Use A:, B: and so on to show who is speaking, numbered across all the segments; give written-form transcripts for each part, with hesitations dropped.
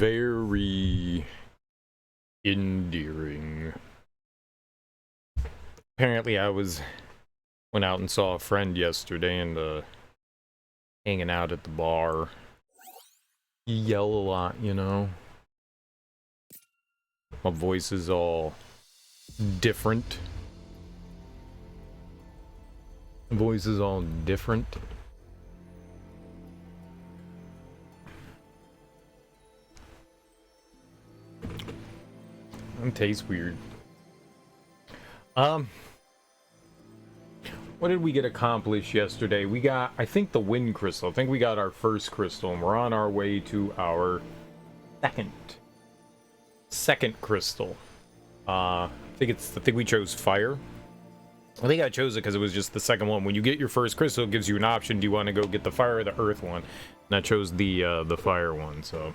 A: very endearing. Apparently went out and saw a friend yesterday and hanging out at the bar. You yell a lot, you know. My voice is all different. Voice is all different. It tastes weird. What did we get accomplished yesterday? We got, I think, the wind crystal. I think we got our first crystal, and we're on our way to our second crystal. I think we chose fire. I think I chose it because it was just the second one. When you get your first crystal, it gives you an option. Do you want to go get the fire or the earth one? And I chose the fire one, so.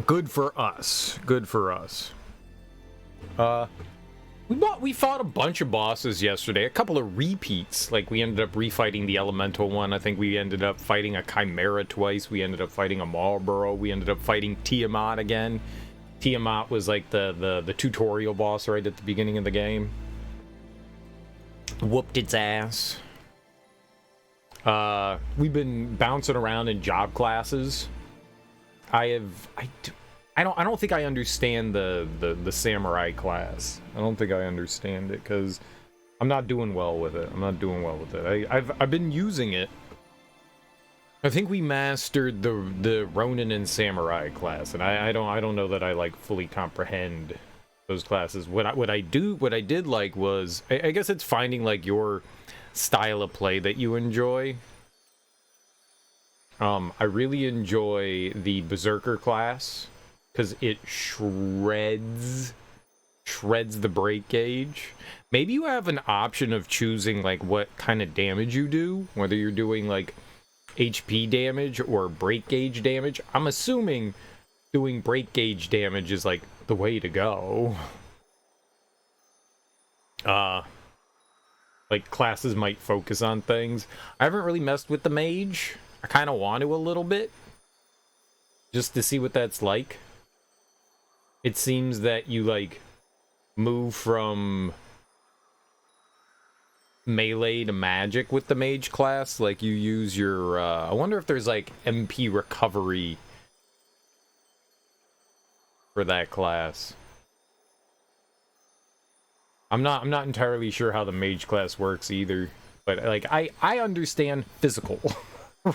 A: Good for us. Good for us. We fought a bunch of bosses yesterday. A couple of repeats. Like, we ended up refighting the elemental one. I think we ended up fighting a chimera twice. We ended up fighting a Marlboro. We ended up fighting Tiamat again. Tiamat was like the tutorial boss right at the beginning of the game. Whooped its ass. We've been bouncing around in job classes. I don't think I understand the samurai class. I don't think I understand it because I'm not doing well with it. I've been using it. I think we mastered the Ronin and Samurai class, and I don't know that I like fully comprehend those classes. What I did like was I guess it's finding like your style of play that you enjoy. I really enjoy the Berserker class because it shreds the break gauge. Maybe you have an option of choosing like what kind of damage you do, whether you're doing like HP damage or break gauge damage. I'm assuming doing break gauge damage is like the way to go. Like classes might focus on things. I haven't really messed with the mage. I kind of want to a little bit just to see what that's like. It seems that you like move from melee to magic with the mage class. Like you use your I wonder if there's like MP recovery for that class. I'm not entirely sure how the mage class works either, but like I understand physical.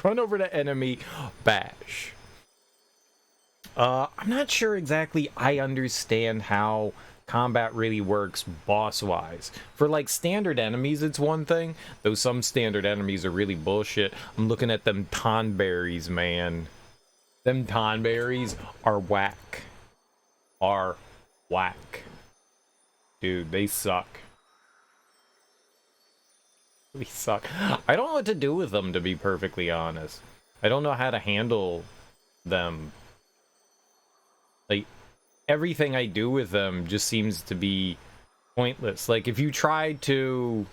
A: Run over to enemy, bash. I'm not sure exactly I understand how combat really works boss-wise. For, like, standard enemies, it's one thing, though some standard enemies are really bullshit. I'm looking at them tonberries, man. Them tonberries are whack. Dude, they suck. They suck. I don't know what to do with them, to be perfectly honest. I don't know how to handle them. Like, everything I do with them just seems to be pointless. Like, if you try to,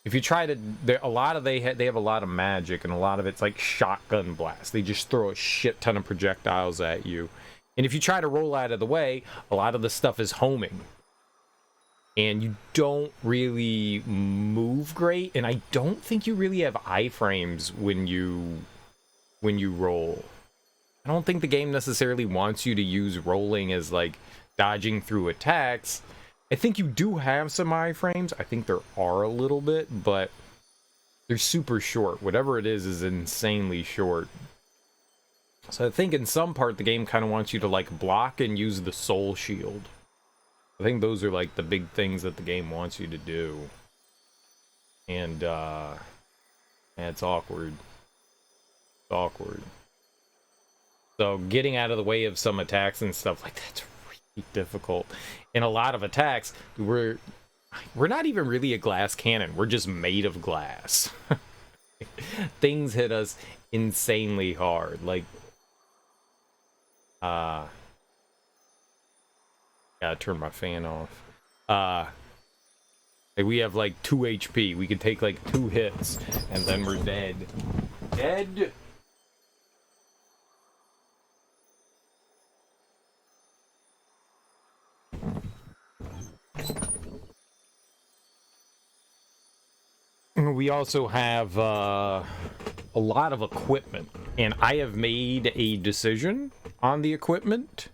A: they have a lot of magic, and a lot of it's like shotgun blast. They just throw a shit ton of projectiles at you. And if you try to roll out of the way, a lot of the stuff is homing. And you don't really move great, and I don't think you really have iframes when you roll. I don't think the game necessarily wants you to use rolling as like dodging through attacks. I think you do have some iframes. I think there are a little bit, but they're super short. Whatever it is insanely short. So I think in some part the game kind of wants you to like block and use the soul shield. I think those are like the big things that the game wants you to do. And yeah, it's awkward. It's awkward. So getting out of the way of some attacks and stuff like that's really difficult. And a lot of attacks, we're not even really a glass cannon. We're just made of glass. Things hit us insanely hard. Like, gotta turn my fan off. Like we have like 2 HP. We could take like 2 hits, and then we're dead. Dead. we also have a lot of equipment, and I have made a decision on the equipment.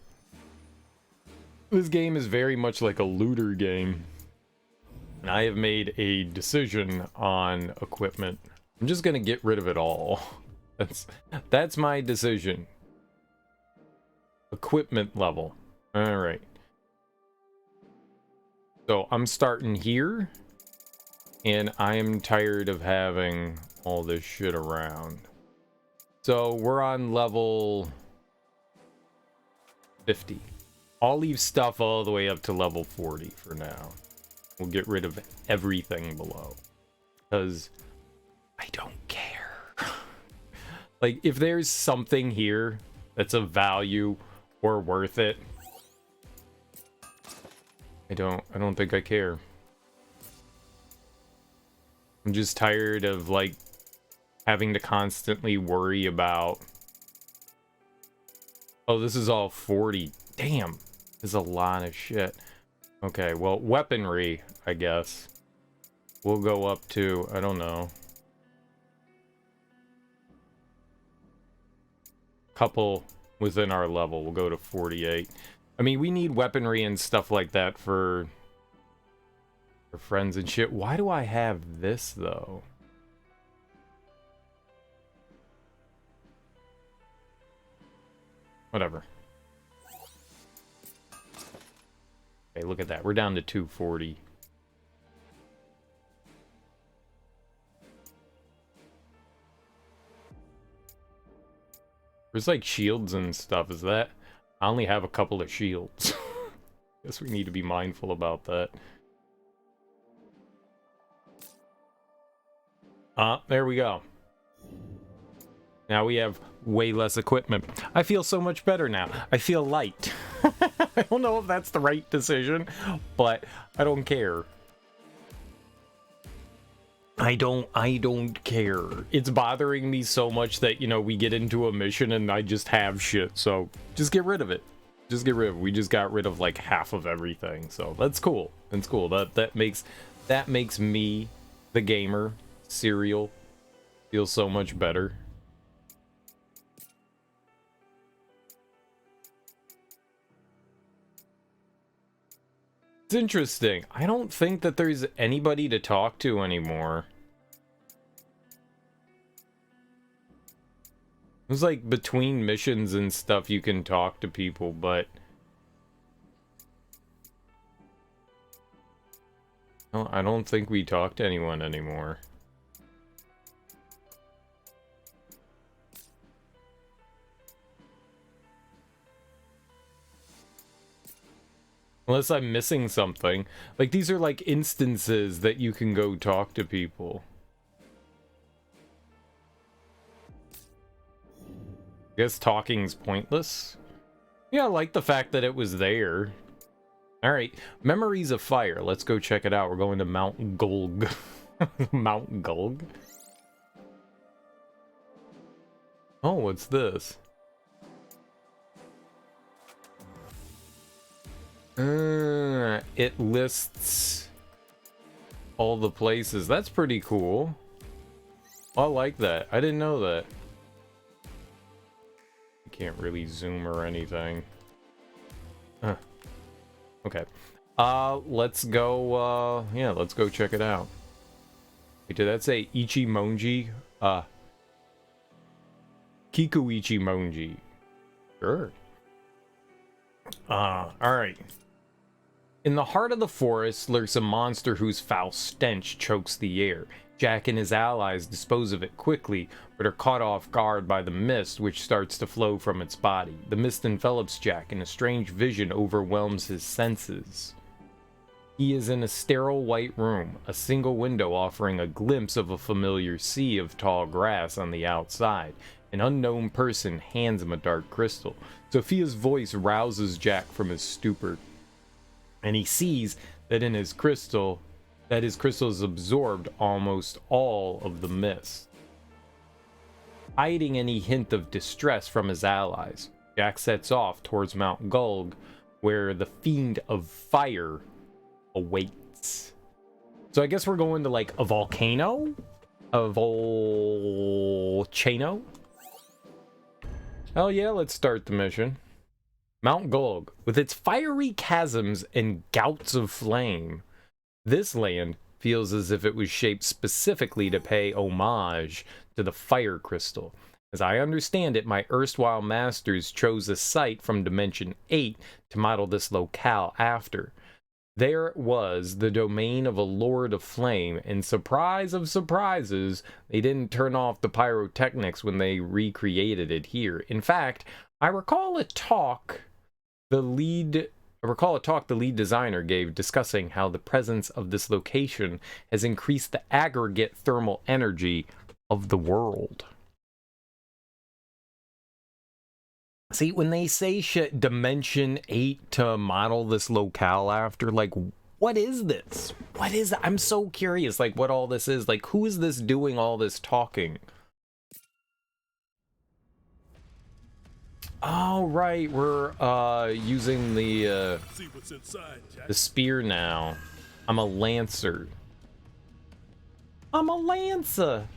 A: This game is very much like a looter game, and I have made a decision on equipment. I'm just gonna get rid of it all. That's my decision. Equipment level. All right. So I'm starting here, and I am tired of having all this shit around. So we're on level 50. I'll leave stuff all the way up to level 40 for now. We'll get rid of everything below, because I don't care. Like, if there's something here that's of value or worth it, I don't think I care. I'm just tired of, like, having to constantly worry about, oh, this is all 40. Damn, there's a lot of shit. Okay, well, weaponry, I guess. We'll go up to, I don't know, couple within our level. We'll go to 48. I mean, we need weaponry and stuff like that for friends and shit. Why do I have this, though? Whatever. Okay, look at that. We're down to 240. There's like shields and stuff. Is that? I only have a couple of shields. Guess we need to be mindful about that. There we go. Now we have way less equipment. I feel so much better now. I feel light. I don't know if that's the right decision, but I don't care. I don't care. It's bothering me so much that, you know, we get into a mission and I just have shit. So just get rid of it. Just get rid of it. We just got rid of like half of everything. So that's cool. That's cool. That makes me, the gamer, Serial, feel so much better. It's interesting. I don't think that there's anybody to talk to anymore. It's like between missions and stuff you can talk to people, but I don't think we talk to anyone anymore. Unless I'm missing something. Like, these are like instances that you can go talk to people. I guess talking's pointless. Yeah, I like the fact that it was there. Alright, Memories of Fire. Let's go check it out. We're going to Mount Gulg. Mount Gulg? Oh, what's this? It lists all the places. That's pretty cool. I like that. I didn't know that. You can't really zoom or anything. Okay. Let's go, yeah, let's go check it out. Wait, did that say Ichimonji? Kiku Ichimonji. Sure. Alright. In the heart of the forest lurks a monster whose foul stench chokes the air. Jack and his allies dispose of it quickly, but are caught off guard by the mist which starts to flow from its body. The mist envelops Jack, and a strange vision overwhelms his senses. He is in a sterile white room, a single window offering a glimpse of a familiar sea of tall grass on the outside. An unknown person hands him a dark crystal. Sophia's voice rouses Jack from his stupor, and he sees that his crystal has absorbed almost all of the mist. Hiding any hint of distress from his allies, Jack sets off towards Mount Gulg, where the Fiend of Fire awaits. So I guess we're going to like a volcano? A volcano? Hell yeah, let's start the mission. Mount Golg, with its fiery chasms and gouts of flame. This land feels as if it was shaped specifically to pay homage to the fire crystal. As I understand it, my erstwhile masters chose a site from Dimension 8 to model this locale after. There was the domain of a Lord of Flame, and surprise of surprises, they didn't turn off the pyrotechnics when they recreated it here. In fact, I recall a talk the lead designer gave discussing how the presence of this location has increased the aggregate thermal energy of the world. See, when they say shit Dimension 8 to model this locale after, like, what is this? What is it? I'm so curious, like, what all this is. Like, who is this doing all this talking? Oh, right, we're using the spear now. I'm a lancer. I'm a lancer.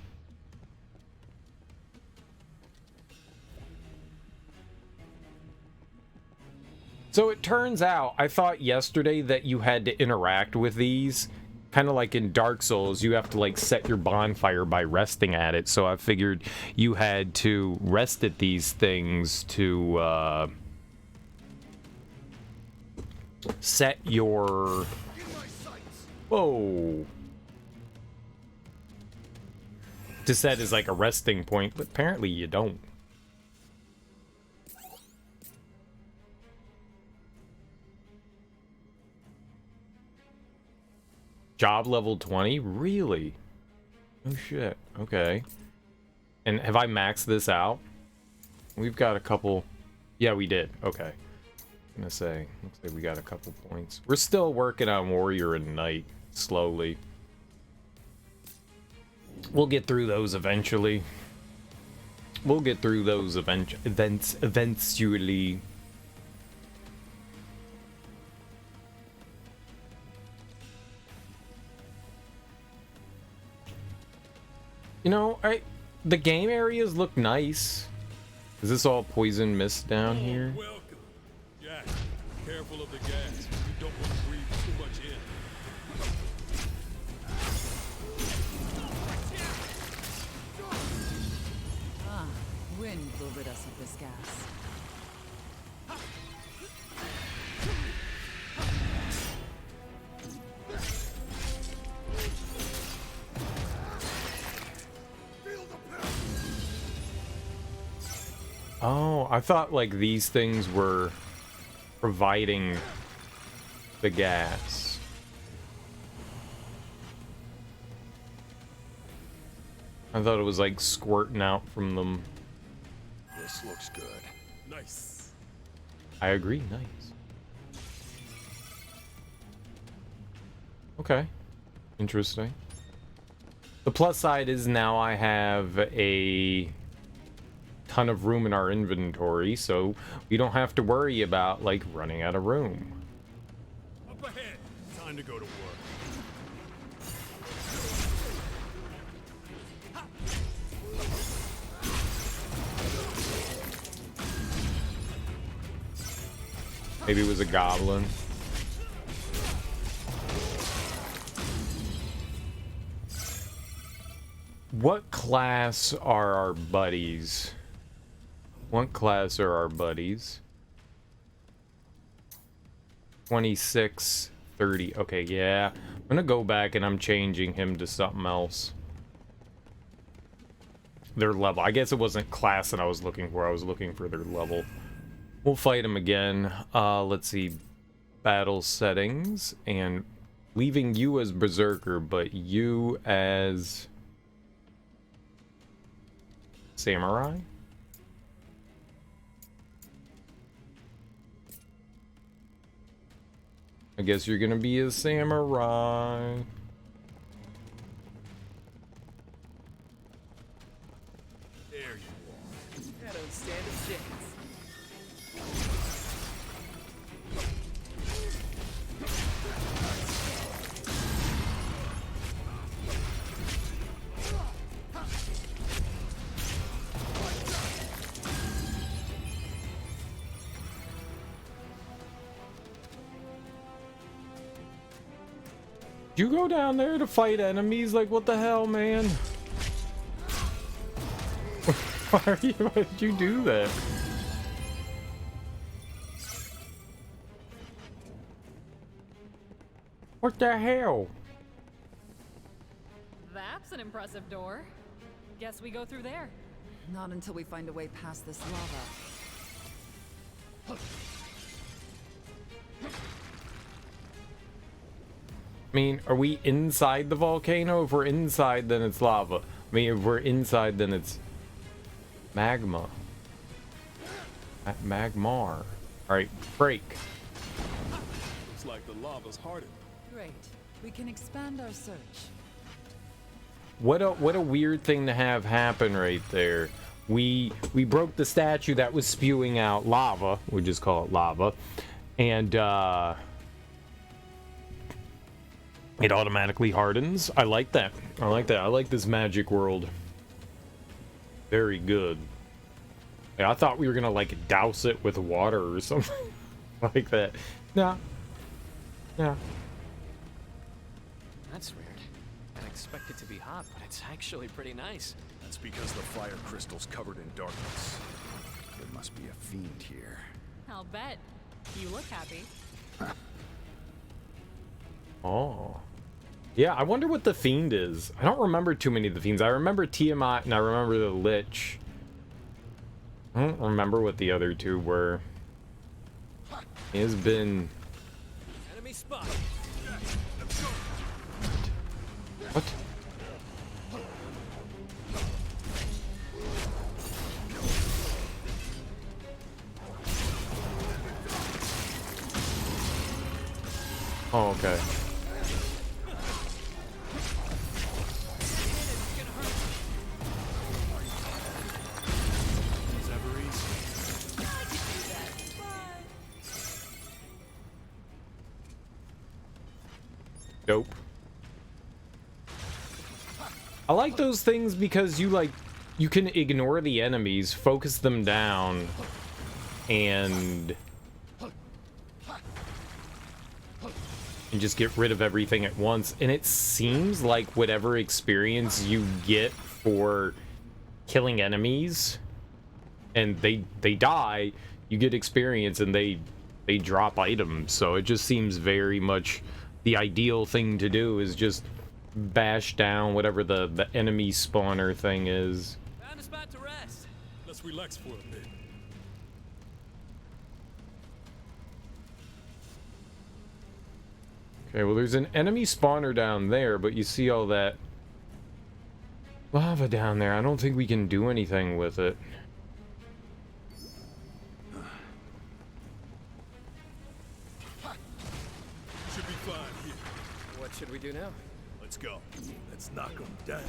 A: So it turns out, I thought yesterday that you had to interact with these. Kind of like in Dark Souls, you have to like set your bonfire by resting at it. So I figured you had to rest at these things to set your... Whoa. To set as like a resting point, but apparently you don't. Job level 20? Really? Oh shit. Okay. And have I maxed this out? We've got a couple... Yeah, we did. Okay. I'm gonna say, looks like we got a couple points. We're still working on Warrior and Knight, slowly. We'll get through those eventually. We'll get through those eventually. You know, the game areas look nice. Is this all poison mist down here?
B: Welcome. Jack, careful of the gas. You don't want to breathe too much in.
C: Wind will rid us of this gas.
A: Oh, I thought like these things were providing the gas. I thought it was like squirting out from them.
B: This looks good. Nice.
A: I agree, nice. Okay, interesting. The plus side is now I have a ton of room in our inventory, so we don't have to worry about like running out of room.
B: Up ahead. Time to go to work.
A: Maybe it was a goblin. What class are our buddies? What class are our buddies? 26, 30. Okay, yeah. I'm gonna go back and I'm changing him to something else. Their level. I guess it wasn't class that I was looking for. I was looking for their level. We'll fight him again. Let's see. Battle settings. And leaving you as Berserker, but you as Samurai? I guess you're gonna be a samurai.
B: There you are.
C: I don't stand a chance.
A: You go down there to fight enemies? Like, what the hell, man? Why did you do that? What the hell?
D: That's an impressive door. Guess we go through there.
C: Not until we find a way past this lava.
A: I mean, are we inside the volcano? If we're inside, then it's lava. I mean, if we're inside, then it's magma. Magmar. Alright, break.
B: Looks like the lava's hardened.
C: Great. We can expand our search.
A: What a weird thing to have happen right there. We broke the statue that was spewing out lava. We just call it lava. And it automatically hardens. I like that. I like that. I like this magic world. Very good. Yeah, I thought we were gonna like douse it with water or something like that. Nah. Yeah.
E: That's weird. I expect it to be hot, but it's actually pretty nice.
F: That's because the fire crystal's covered in darkness. There must be a fiend here.
D: I'll bet. You look happy.
A: Oh. Yeah, I wonder what the fiend is. I don't remember too many of the fiends. I remember Tiamat and I remember the Lich. I don't remember what the other two were. It has been...
E: Enemy spot.
A: What? Oh, okay. Dope. I like those things because you can ignore the enemies, focus them down, and just get rid of everything at once. And it seems like whatever experience you get for killing enemies and they die, you get experience and they drop items. So it just seems very much the ideal thing to do is just bash down whatever the enemy spawner thing is.
E: Found a spot to rest.
B: Let's relax for a bit.
A: Okay, well there's an enemy spawner down there, but you see all that lava down there. I don't think we can do anything with it.
B: Should be fine here.
E: What should we do now?
B: Let's go. Let's knock them down.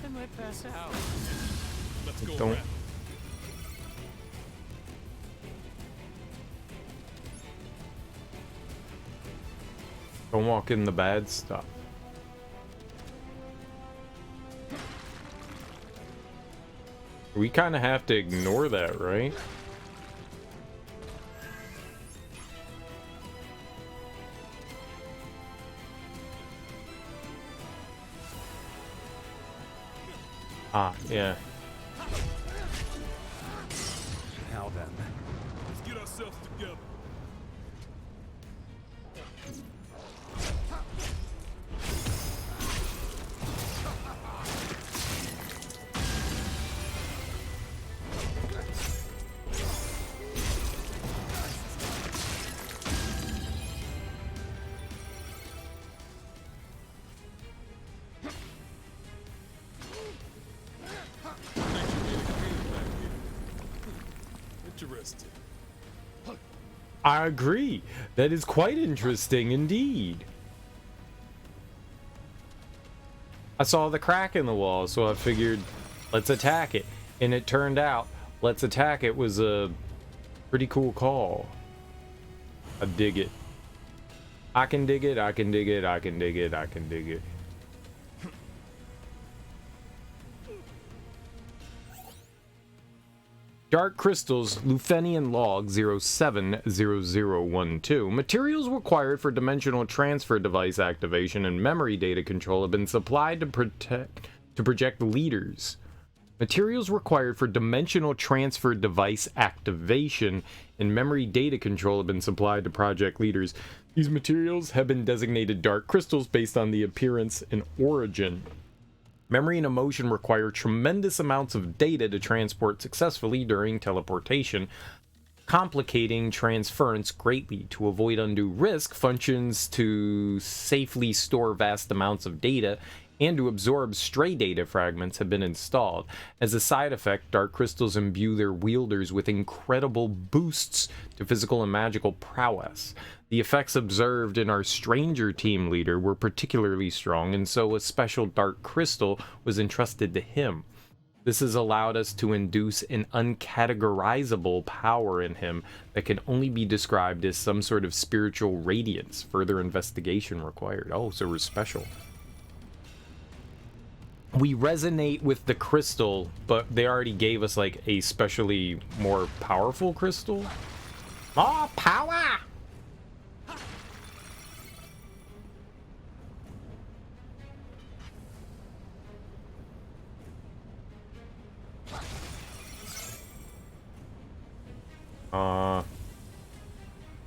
E: I might pass out.
B: Let's go
A: Don't-
B: around.
A: Don't walk in the bad stuff. We kind of have to ignore that, right? Ah, yeah.
F: Now then.
B: Let's get ourselves together. Interesting.
A: I agree. That is quite interesting indeed. I saw the crack in the wall, so I figured, let's attack it. And it turned out, let's attack it was a pretty cool call. I dig it. I can dig it, I can dig it, I can dig it, I can dig it. Dark crystals, Lufenian log 070012. Materials required for dimensional transfer device activation and memory data control have been supplied to project leaders. Materials required for dimensional transfer device activation and memory data control have been supplied to project leaders. These materials have been designated dark crystals based on the appearance and origin. Memory and emotion require tremendous amounts of data to transport successfully during teleportation, complicating transference greatly. To avoid undue risk, functions to safely store vast amounts of data and to absorb stray data fragments have been installed. As a side effect, dark crystals imbue their wielders with incredible boosts to physical and magical prowess. The effects observed in our stranger team leader were particularly strong, and so a special dark crystal was entrusted to him. This has allowed us to induce an uncategorizable power in him that can only be described as some sort of spiritual radiance. Further investigation required. Oh, so we're special. We resonate with the crystal, but they already gave us like a specially more powerful crystal. More power!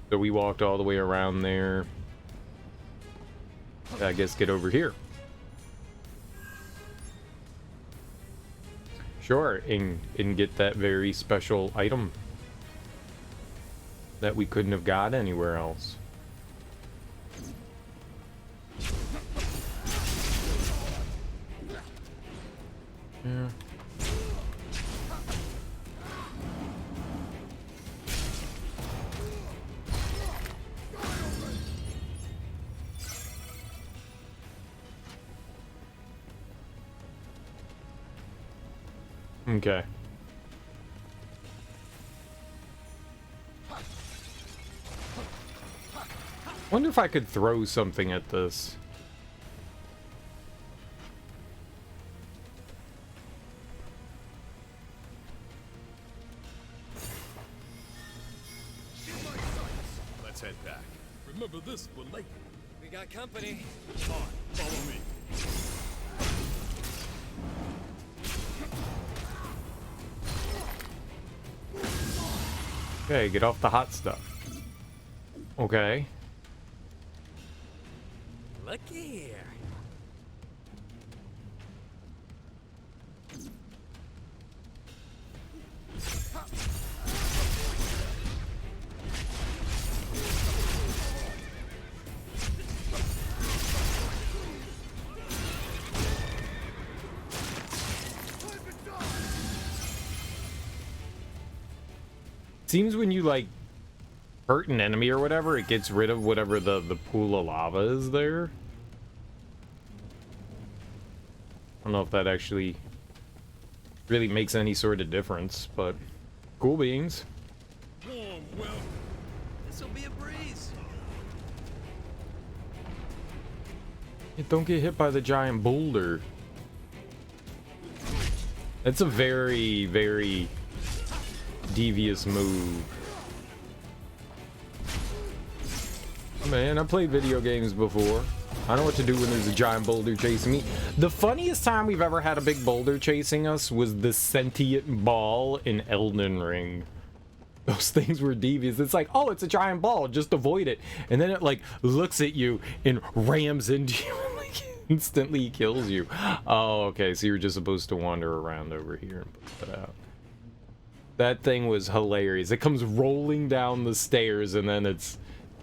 A: So we walked all the way around there. I guess get over here. Sure, and get that very special item that we couldn't have got anywhere else. Yeah. Okay. Wonder if I could throw something at this.
F: Let's head back.
B: Remember this for later.
E: We got company.
B: Come on, follow me.
A: Okay, get off the hot stuff. Okay.
E: Looky here.
A: Seems when you like hurt an enemy or whatever, it gets rid of whatever the pool of lava is there. I don't know if that actually really makes any sort of difference, but cool beans.
B: Warm welcome.
E: This'll be a breeze.
A: Don't get hit by the giant boulder. That's a very, very devious move. Man, I played video games before. I know what to do when there's a giant boulder chasing me. The funniest time we've ever had a big boulder chasing us was the sentient ball in Elden Ring. Those things were devious. It's like, oh, it's a giant ball, just avoid it. And then it like looks at you and rams into you and like instantly kills you. Oh, okay, so you're just supposed to wander around over here and put that out. That thing was hilarious. It comes rolling down the stairs and then it's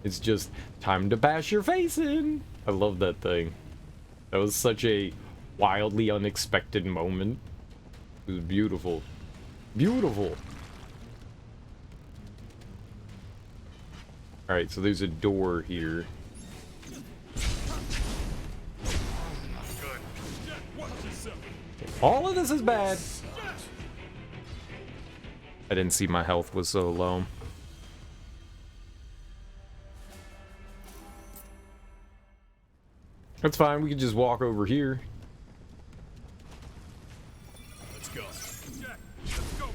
A: just time to bash your face in. I love that thing. That was such a wildly unexpected moment. It was beautiful. Beautiful. Alright, so there's a door here. All of this is bad. I didn't see my health was so low. That's fine, we can just walk over here.
B: Let's go. Jack, let's go.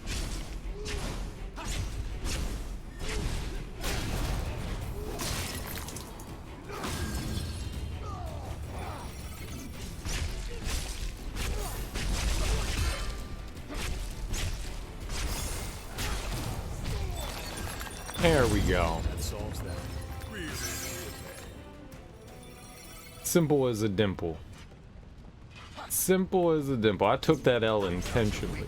A: There we go.
F: That solves that.
A: Simple as a dimple. Simple as a dimple. I took that L intentionally.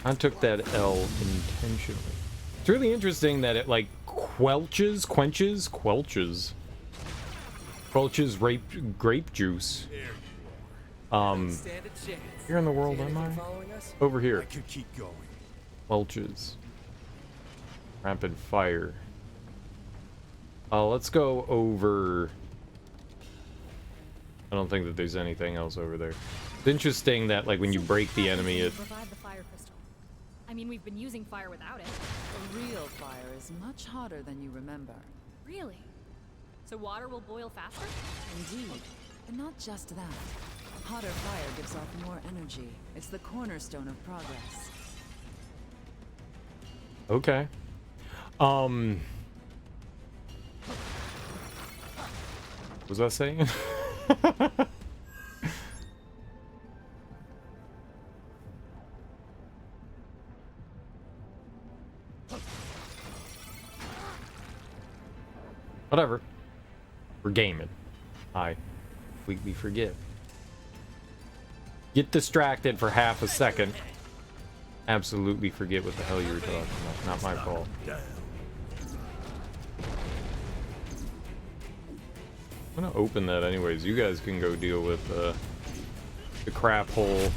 A: I took that L intentionally. It's really interesting that it like quenches grape juice. Here in the world am I? Over here.
F: I could keep going.
A: Quelches. Rapid fire. Let's go over. I don't think that there's anything else over there. It's interesting that like when you break the enemy, it.
D: Revive the fire crystal. I mean, we've been using fire without it.
C: The real fire is much hotter than you remember.
D: Really? So water will boil faster?
C: Indeed. And not just that. Hotter fire gives off more energy. It's the cornerstone of progress.
A: Okay. What was I saying? Whatever. We're gaming. I completely forget. Get distracted for half a second. Absolutely forget what the hell you were talking about. Not my fault. I'm gonna open that anyways. You guys can go deal with the crap hole.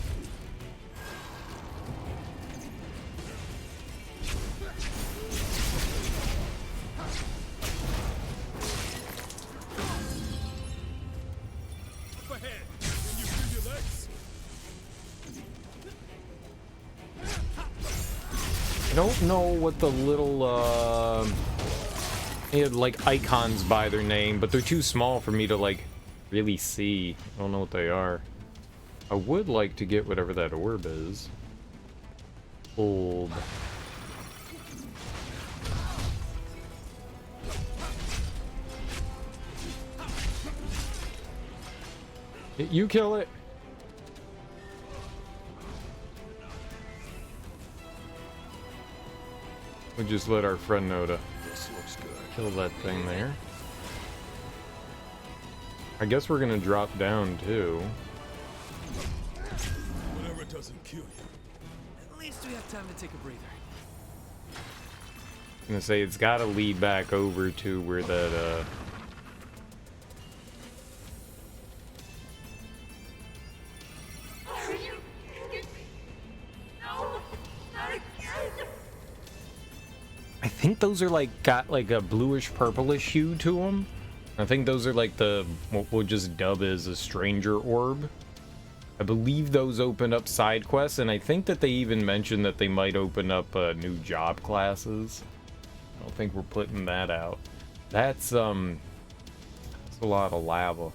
A: I don't know what the little they had like icons by their name, but they're too small for me to like really see. I don't know what they are. I would like to get whatever that orb is. Old. You kill it. We just let our friend know to kill that thing there. I guess we're gonna drop down too.
B: Whatever doesn't kill you.
E: At least we have time to take a breather.
A: I'm gonna say it's gotta lead back over to where that I think those are like got like a bluish purplish hue to them. I think those are like the what we'll just dub as a stranger orb. I believe those open up side quests, and I think that they even mentioned that they might open up new job classes. I don't think we're putting that out. That's a lot of lava.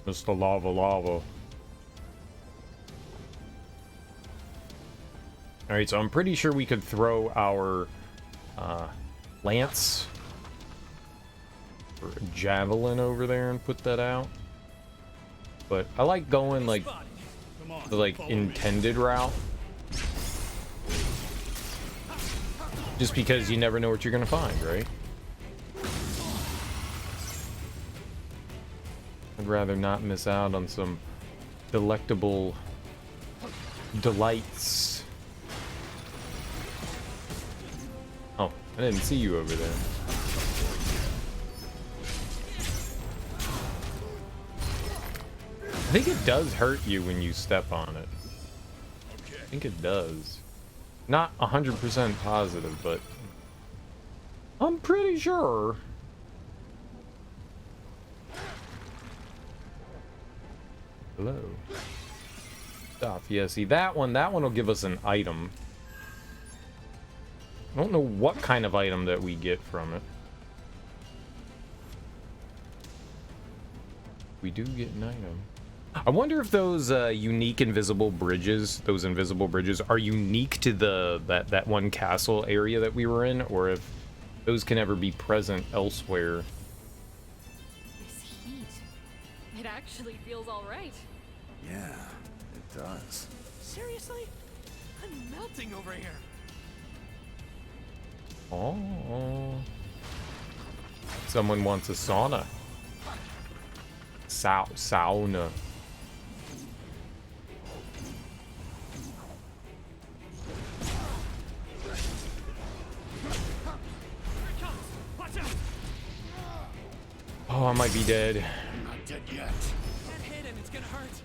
A: Just the lava. All right, so I'm pretty sure we could throw our lance or javelin over there and put that out. But I like going like the like intended route, just because you never know what you're gonna find, right? I'd rather not miss out on some delectable delights. Oh, I didn't see you over there. I think it does hurt you when you step on it. I think it does. Not 100% positive, but I'm pretty sure. Hello. Stuff. Yeah, see that one will give us an item. I don't know what kind of item that we get from it. We do get an item. I wonder if those unique invisible bridges, are unique to that one castle area that we were in, or if those can ever be present elsewhere.
D: This heat. It actually feels alright.
F: Yeah, it does.
E: Seriously? I'm melting over here.
A: Oh. Someone wants a sauna. Sauna. Oh, I might be dead.
F: I'm not dead yet.
E: That hit and it's gonna hurt.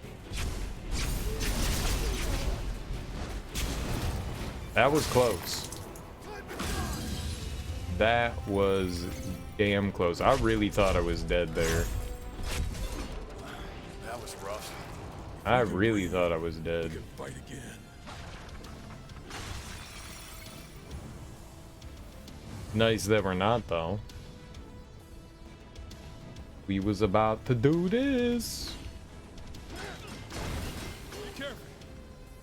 A: That was close. That was damn close. I really thought I was dead there.
F: That was rough.
A: I really thought I was dead.
B: Fight again.
A: Nice that we're not, though. We was about to do this.
B: Be careful.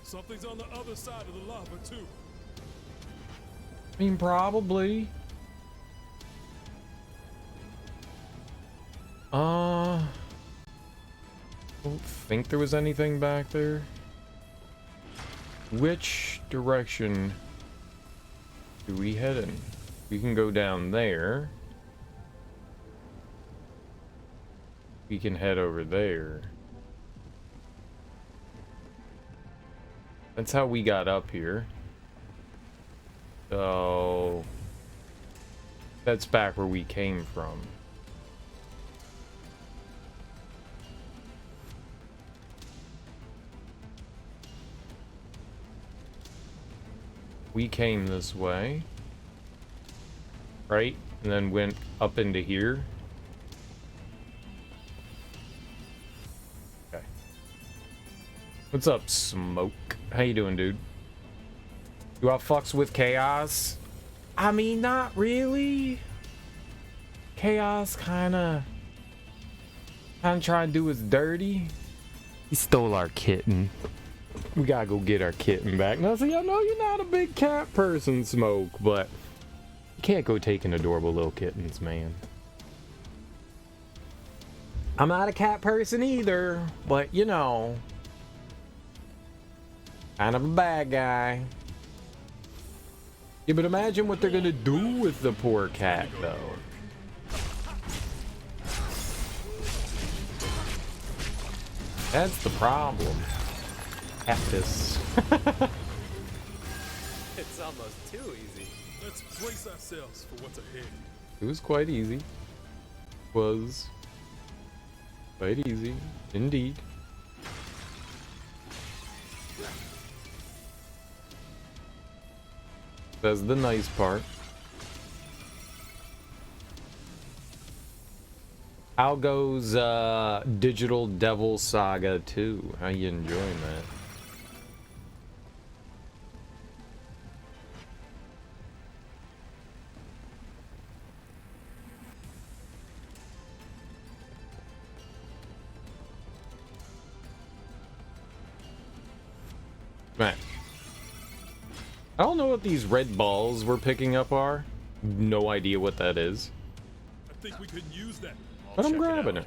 B: Something's on the other side of the lava, too.
A: I mean, probably. Don't think there was anything back there. Which direction do we head in? We can go down there. We can head over there. That's how we got up here. So that's back where we came from. We came this way, right? And then went up into here. Okay. What's up, Smoke? How you doing, dude? You all fucks with Chaos? I mean, not really. Chaos kinda trying to do us dirty. He stole our kitten. We gotta go get our kitten back. Now, see, I know you're not a big cat person, Smoke, but you can't go taking adorable little kittens, man. I'm not a cat person either, but you know, kind of a bad guy. Yeah, but imagine what they're gonna do with the poor cat, though. That's the problem. Astos.
E: It's almost too easy.
B: Let's brace ourselves for what's ahead.
A: It was quite easy. Was quite easy, indeed. That's the nice part. How goes Digital Devil Saga 2? How you enjoying that? Man, I don't know what these red balls we're picking up are. No idea what that is.
B: I think we could use that.
A: But I'm grabbing it.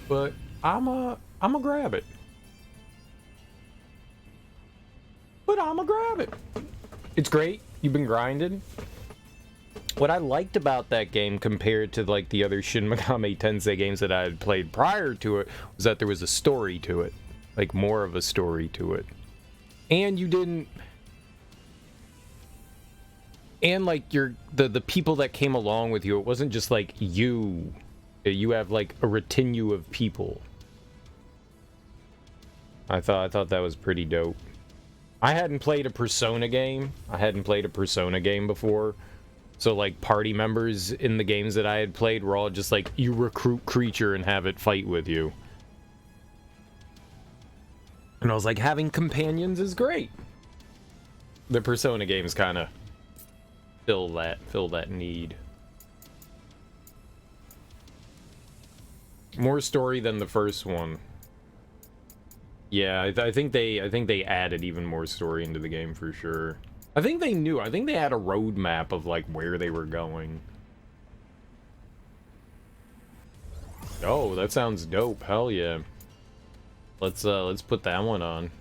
A: But I'm grab it. But I'ma grab it. It's great. You've been grinding. What I liked about that game compared to like the other Shin Megami Tensei games that I had played prior to it was that there was a story to it. Like more of a story to it. And you didn't, and like the people that came along with you, it wasn't just like you have like a retinue of people. I thought that was pretty dope. I hadn't played a Persona game. Before. So like party members in the games that I had played were all just like you recruit creature and have it fight with you. And I was like, having companions is great. The Persona games kind of fill that need. More story than the first one. Yeah, I think they added even more story into the game for sure. I think they knew. I think they had a roadmap of like where they were going. Oh, that sounds dope. Hell yeah. Let's put that one on.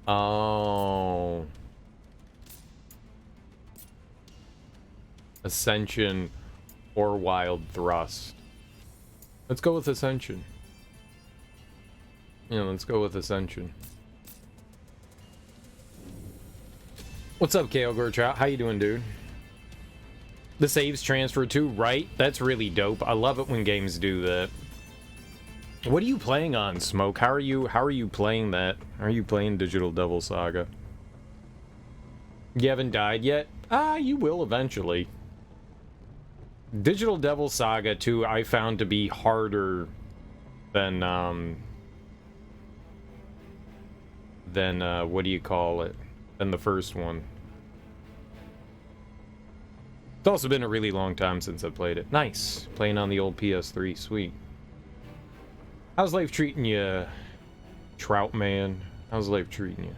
A: Oh. Ascension or Wild Thrust. Let's go with Ascension. Yeah, let's go with Ascension. What's up, Kale Gortrout? How you doing, dude? The saves transfer too, right? That's really dope. I love it when games do that. What are you playing on, Smoke? How are you playing that? How are you playing Digital Devil Saga? You haven't died yet? Ah, you will eventually. Digital Devil Saga 2 I found to be harder than what do you call it? Than the first one. It's also been a really long time since I played it. Nice. Playing on the old PS3. Sweet. How's life treating you, Trout Man? How's life treating you?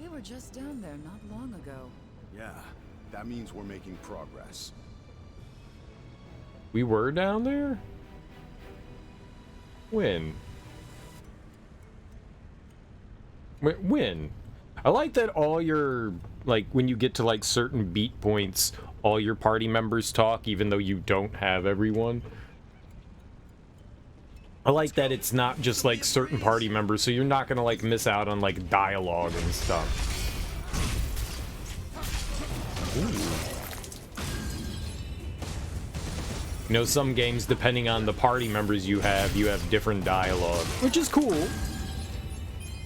C: We were just down there not long ago.
F: Yeah, that means we're making progress.
A: We were down there? When? When? I like that all your, like, when you get to, like, certain beat points, all your party members talk, even though you don't have everyone. I like that it's not just, like, certain party members, so you're not gonna, like, miss out on, like, dialogue and stuff. Ooh. You know, some games, depending on the party members you have different dialogue, which is cool.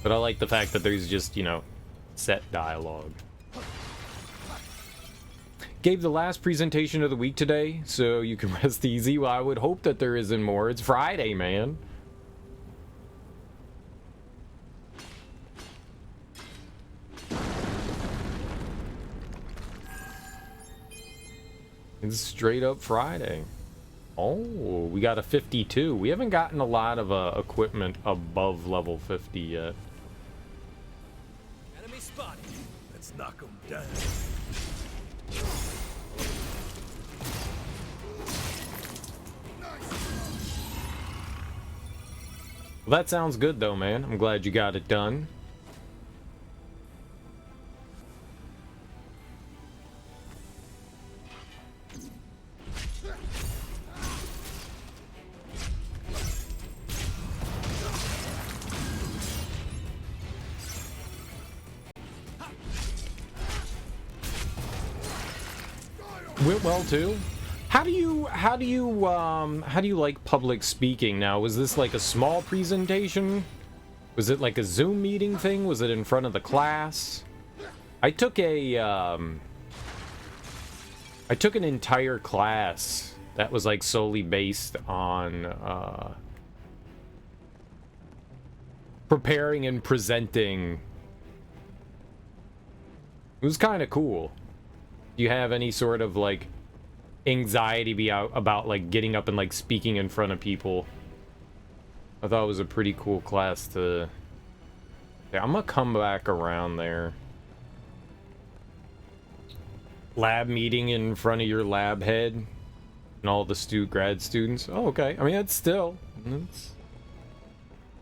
A: But I like the fact that there's just, you know, set dialogue. Gave the last presentation of the week today, so you can rest easy. Well, I would hope that there isn't more. It's Friday, man. It's straight up Friday. Oh, we got a 52. We haven't gotten a lot of equipment above level 50 yet.
B: Enemy spotted. Let's knock him down.
A: Well, that sounds good though, man. I'm glad you got it done. Went well too. How do you like public speaking now? Was this like a small presentation? Was it like a Zoom meeting thing? Was it in front of the class? I took an entire class that was like solely based on preparing and presenting. It was kind of cool. Do you have any sort of like anxiety about like getting up and like speaking in front of people? I thought it was a pretty cool class to... Yeah, I'm gonna come back around there. Lab meeting in front of your lab head and all the grad students. Oh, okay. I mean, that's still...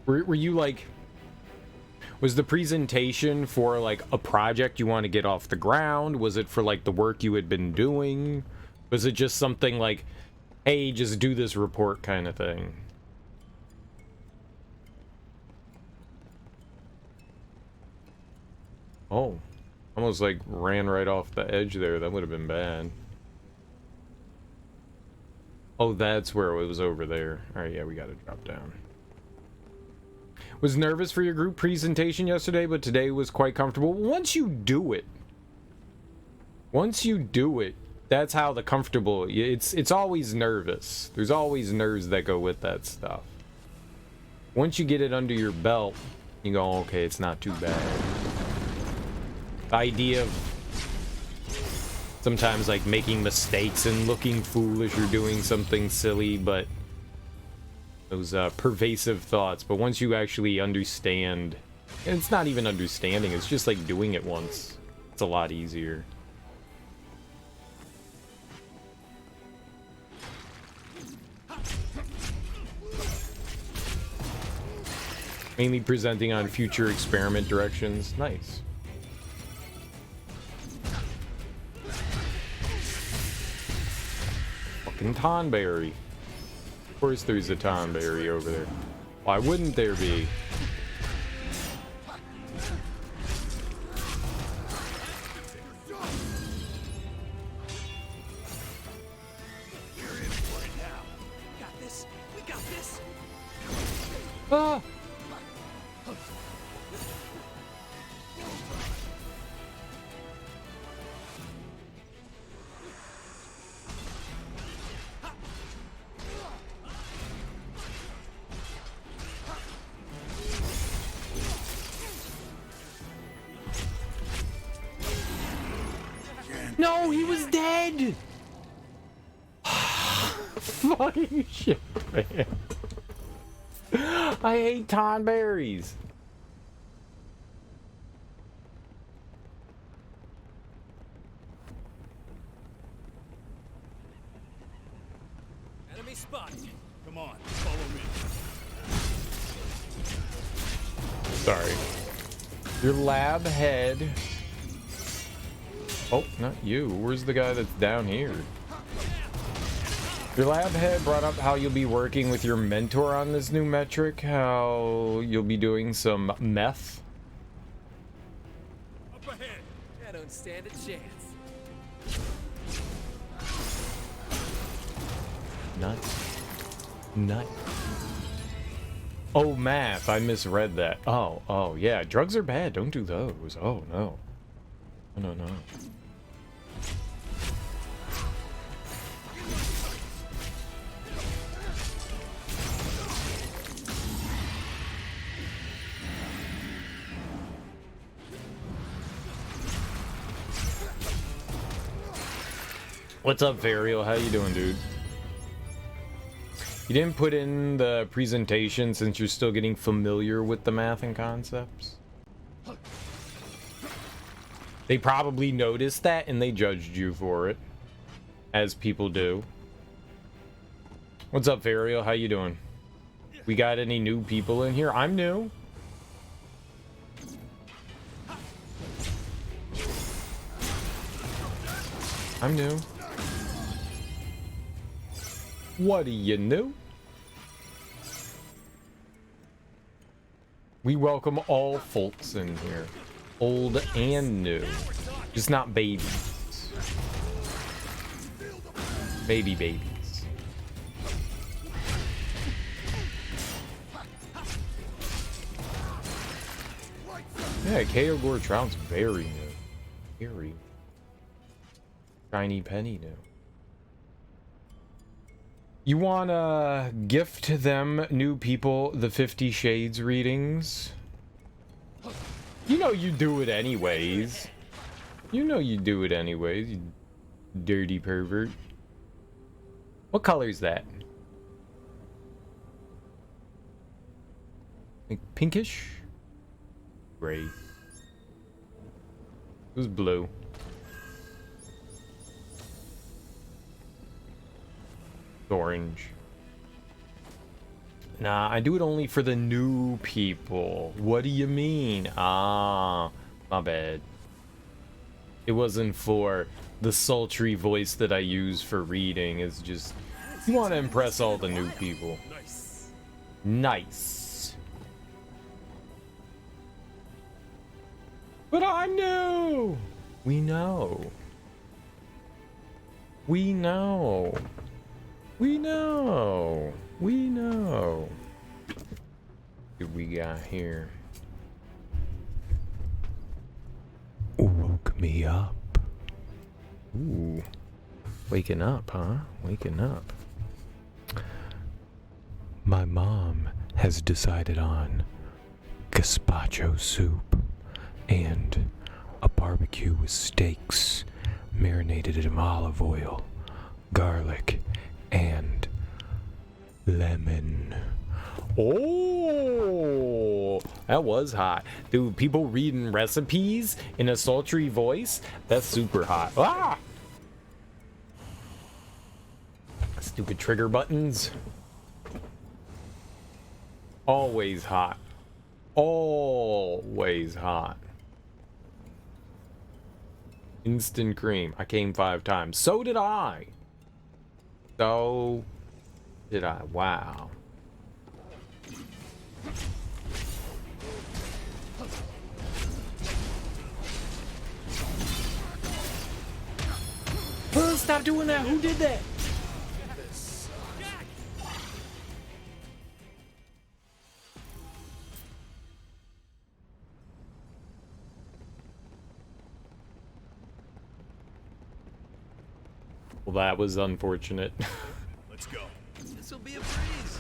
A: Were you like... Was the presentation for like a project you want to get off the ground? Was it for like the work you had been doing? Was it just something like, hey, just do this report kind of thing? Oh, almost like ran right off the edge there. That would have been bad. Oh, that's where it was, over there. All right, yeah, we got to drop down. Was nervous for your group presentation yesterday, but today was quite comfortable. Once you do it, that's how the comfortable... It's always nervous. There's always nerves that go with that stuff. Once you get it under your belt, you go, okay, it's not too bad. The idea of sometimes like making mistakes and looking foolish or doing something silly, but those pervasive thoughts. But once you actually understand, and it's not even understanding, it's just like doing it once, it's a lot easier. Mainly presenting on future experiment directions. Nice. Fucking tonberry. Of course there's a tonberry over there. Why wouldn't there be? Ah! No, he was dead! Fucking shit, man. I hate tonberries.
B: Enemy spotted. Come on, follow me.
A: Sorry. Your lab head. Oh, not you. Where's the guy that's down here? Your lab head brought up how you'll be working with your mentor on this new metric, how you'll be doing some meth.
B: Up ahead.
E: I don't stand a chance.
A: Nut. Oh, math. I misread that. Oh, yeah. Drugs are bad. Don't do those. Oh, no. No. What's up, Varial? How you doing, dude? You didn't put in the presentation since you're still getting familiar with the math and concepts? They probably noticed that and they judged you for it, as people do. What's up, Varial? How you doing? We got any new people in here? I'm new. I'm new. What are you new? We welcome all folks in here, old and new, just not babies. Babies. Yeah, Kaogor Trout's very new. Very. Shiny penny new. You wanna gift them new people the 50 Shades readings? You know you do it anyways. You know you do it anyways, you dirty pervert. What color is that? Like pinkish? Gray. Who's blue? Orange. Nah, I do it only for the new people. What do you mean? Ah, my bad. It wasn't for the sultry voice that I use for reading. It's just, you want to impress all the new people.
B: Nice.
A: Nice. But I'm new! We know. We know. We know. We know. What we got here? Woke me up. Ooh. Waking up, huh? Waking up. My mom has decided on gazpacho soup and a barbecue with steaks marinated in olive oil, garlic, and lemon. Oh, that was hot. Dude, people reading recipes in a sultry voice? That's super hot. Ah! Stupid trigger buttons. Always hot. Always hot. Instant cream. I came 5 times. So did I. So did I. Wow. Oh, stop doing that. Who did that? Well, that was unfortunate.
F: Let's go.
E: This'll be a breeze.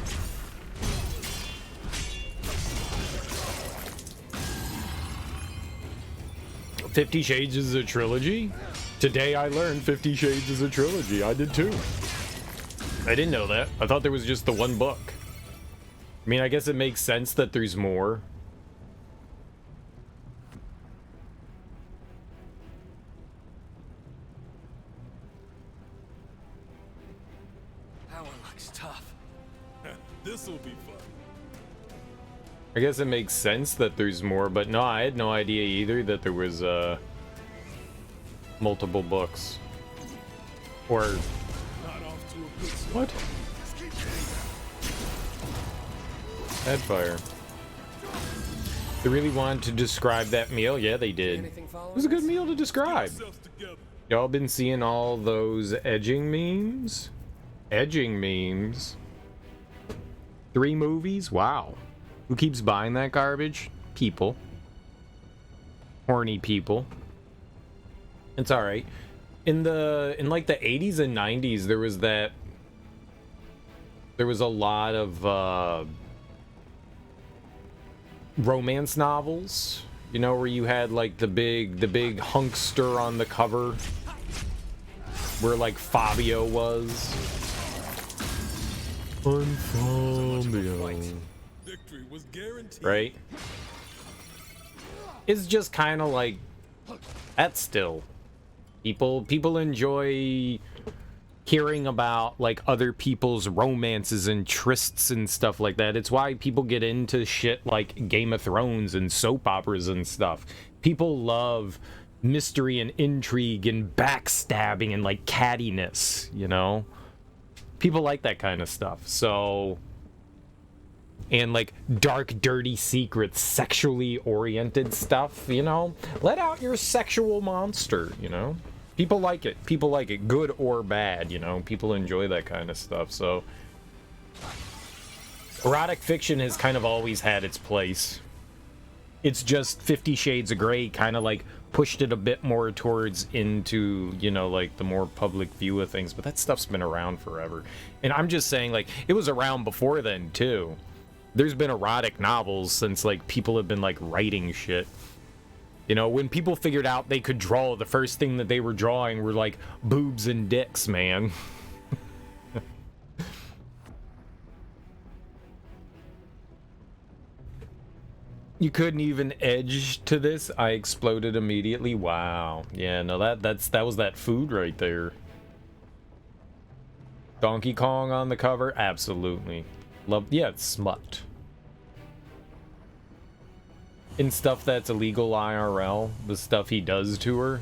A: "50 Shades is a trilogy?" Today I learned 50 Shades is a trilogy. I did too. I didn't know that. I thought there was just the one book. I mean, I guess it makes sense that there's more.
E: That one looks tough.
B: This'll be fun.
A: I guess it makes sense that there's more, but no, I had no idea either that there was multiple books. Or
B: Not off to a good start.
A: what? Headfire. They really wanted to describe that meal? Yeah, they did. It was a good meal to describe.
B: Yourselves together.
A: Y'all been seeing all those edging memes? Edging memes? 3 movies? Wow. Who keeps buying that garbage? People. Horny people. It's alright. In like the 80s and 90s, there was a lot of romance novels, you know, where you had like the big hunkster on the cover, where like Fabio was. I'm Fabio.
B: Victory was guaranteed.
A: Right? It's just kind of like that still. People enjoy hearing about like other people's romances and trysts and stuff like that. It's why people get into shit like Game of Thrones and soap operas and stuff. People love mystery and intrigue and backstabbing and like cattiness, you know? People like that kind of stuff. So, and like dark, dirty secrets, sexually oriented stuff, you know? Let out your sexual monster, you know? People like it. People like it, good or bad, you know? People enjoy that kind of stuff, so... Erotic fiction has kind of always had its place. It's just 50 Shades of Grey kind of like pushed it a bit more towards into, you know, like the more public view of things, but that stuff's been around forever. And I'm just saying, like, it was around before then, too. There's been erotic novels since, like, people have been, like, writing shit. You know, when people figured out they could draw, the first thing that they were drawing were, like, boobs and dicks, man. You couldn't even edge to this? I exploded immediately? Wow. Yeah, no, that was that food right there. Donkey Kong on the cover? Absolutely. Yeah, it's smut. In stuff that's illegal IRL, the stuff he does to her.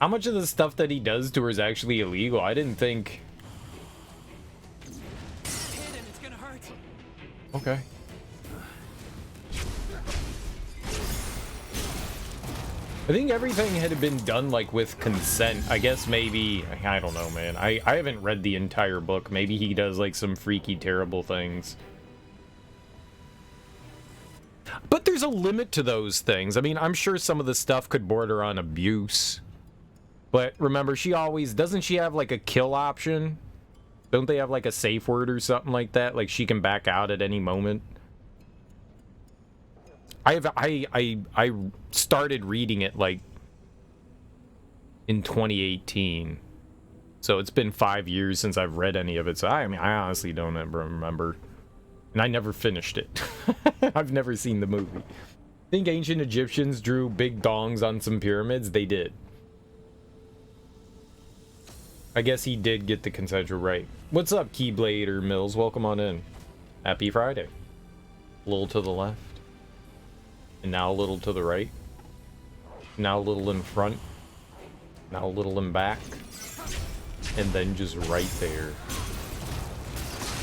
A: How much of the stuff that he does to her is actually illegal? I didn't think...
E: Hit him, it's gonna hurt.
A: Okay. I think everything had been done, like, with consent. I guess maybe... I don't know, man. I haven't read the entire book. Maybe he does, like, some freaky, terrible things. But there's a limit to those things. I mean, I'm sure some of the stuff could border on abuse. But remember, she always... Doesn't she have, like, a kill option? Don't they have, like, a safe word or something like that? Like, she can back out at any moment? I started reading it, like, in 2018. So it's been 5 years since I've read any of it. So I mean, I honestly don't ever remember. And I never finished it. I've never seen the movie. Think ancient Egyptians drew big dongs on some pyramids? They did. I guess he did get the consensual right. What's up, Keyblade or Mills? Welcome on in. Happy Friday. A little to the left. And now a little to the right. Now a little in front. Now a little in back. And then just right there.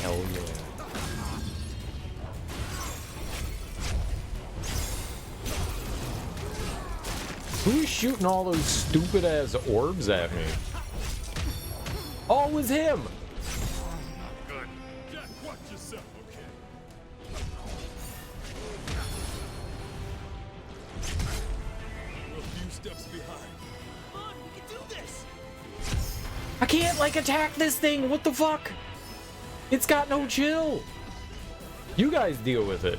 A: Hell yeah. Who's shooting all those stupid ass orbs at me? Oh, it was him!
B: Good. Jack, watch yourself, okay? We're a few steps behind.
E: Come on, we can do this.
A: I can't, like, attack this thing! What the fuck? It's got no chill! You guys deal with it.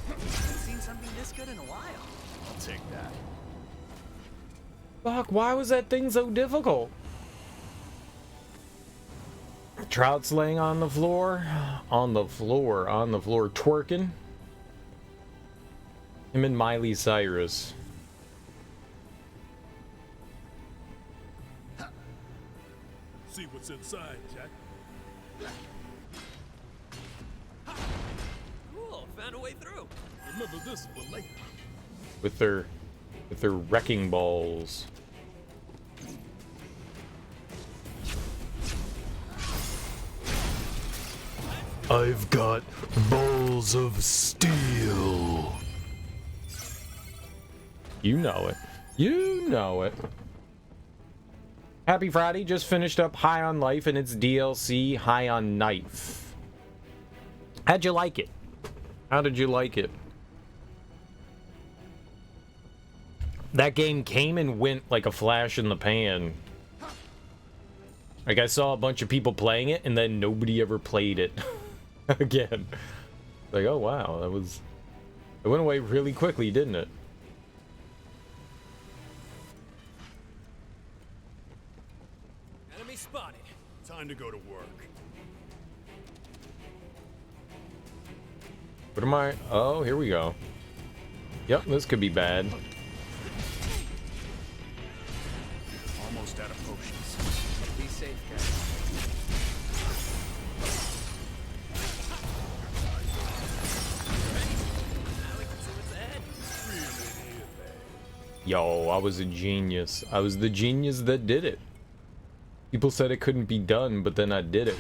E: Haven't seen something this good in a while.
F: I'll take that.
A: Fuck, why was that thing so difficult? Trout's laying on the floor. On the floor, twerking. Him and Miley Cyrus.
B: See what's inside, Jack.
E: Cool, found a way through.
B: Remember this for later.
A: With their wrecking balls. I've got balls of steel. You know it. You know it. Happy Friday. Just finished up High on Life and its DLC, High on Knife. How'd you like it? How did you like it? That game came and went like a flash in the pan. Like, I saw a bunch of people playing it, and then nobody ever played it again. Like, oh wow, it went away really quickly, didn't it?
E: Enemy spotted.
B: Time to go to work.
A: What am I? Oh, here we go. Yep, this could be bad.
F: Almost out of potions.
E: Be safe, guys. Now we can see what's ahead.
A: Yo, I was a genius. I was the genius that did it. People said it couldn't be done, but then I did it.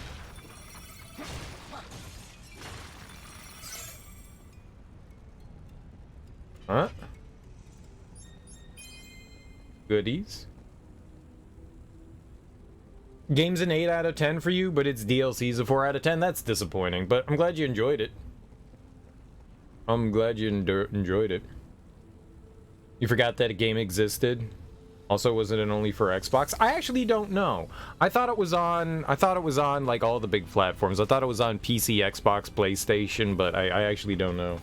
A: Huh? Goodies. Game's an 8 out of 10 for you, but its DLC's a 4 out of 10. That's disappointing, but I'm glad you enjoyed it. I'm glad you enjoyed it. You forgot that a game existed? Also, wasn't it only for Xbox? I actually don't know. I thought it was on like all the big platforms. I thought it was on PC, Xbox, PlayStation, but I actually don't know.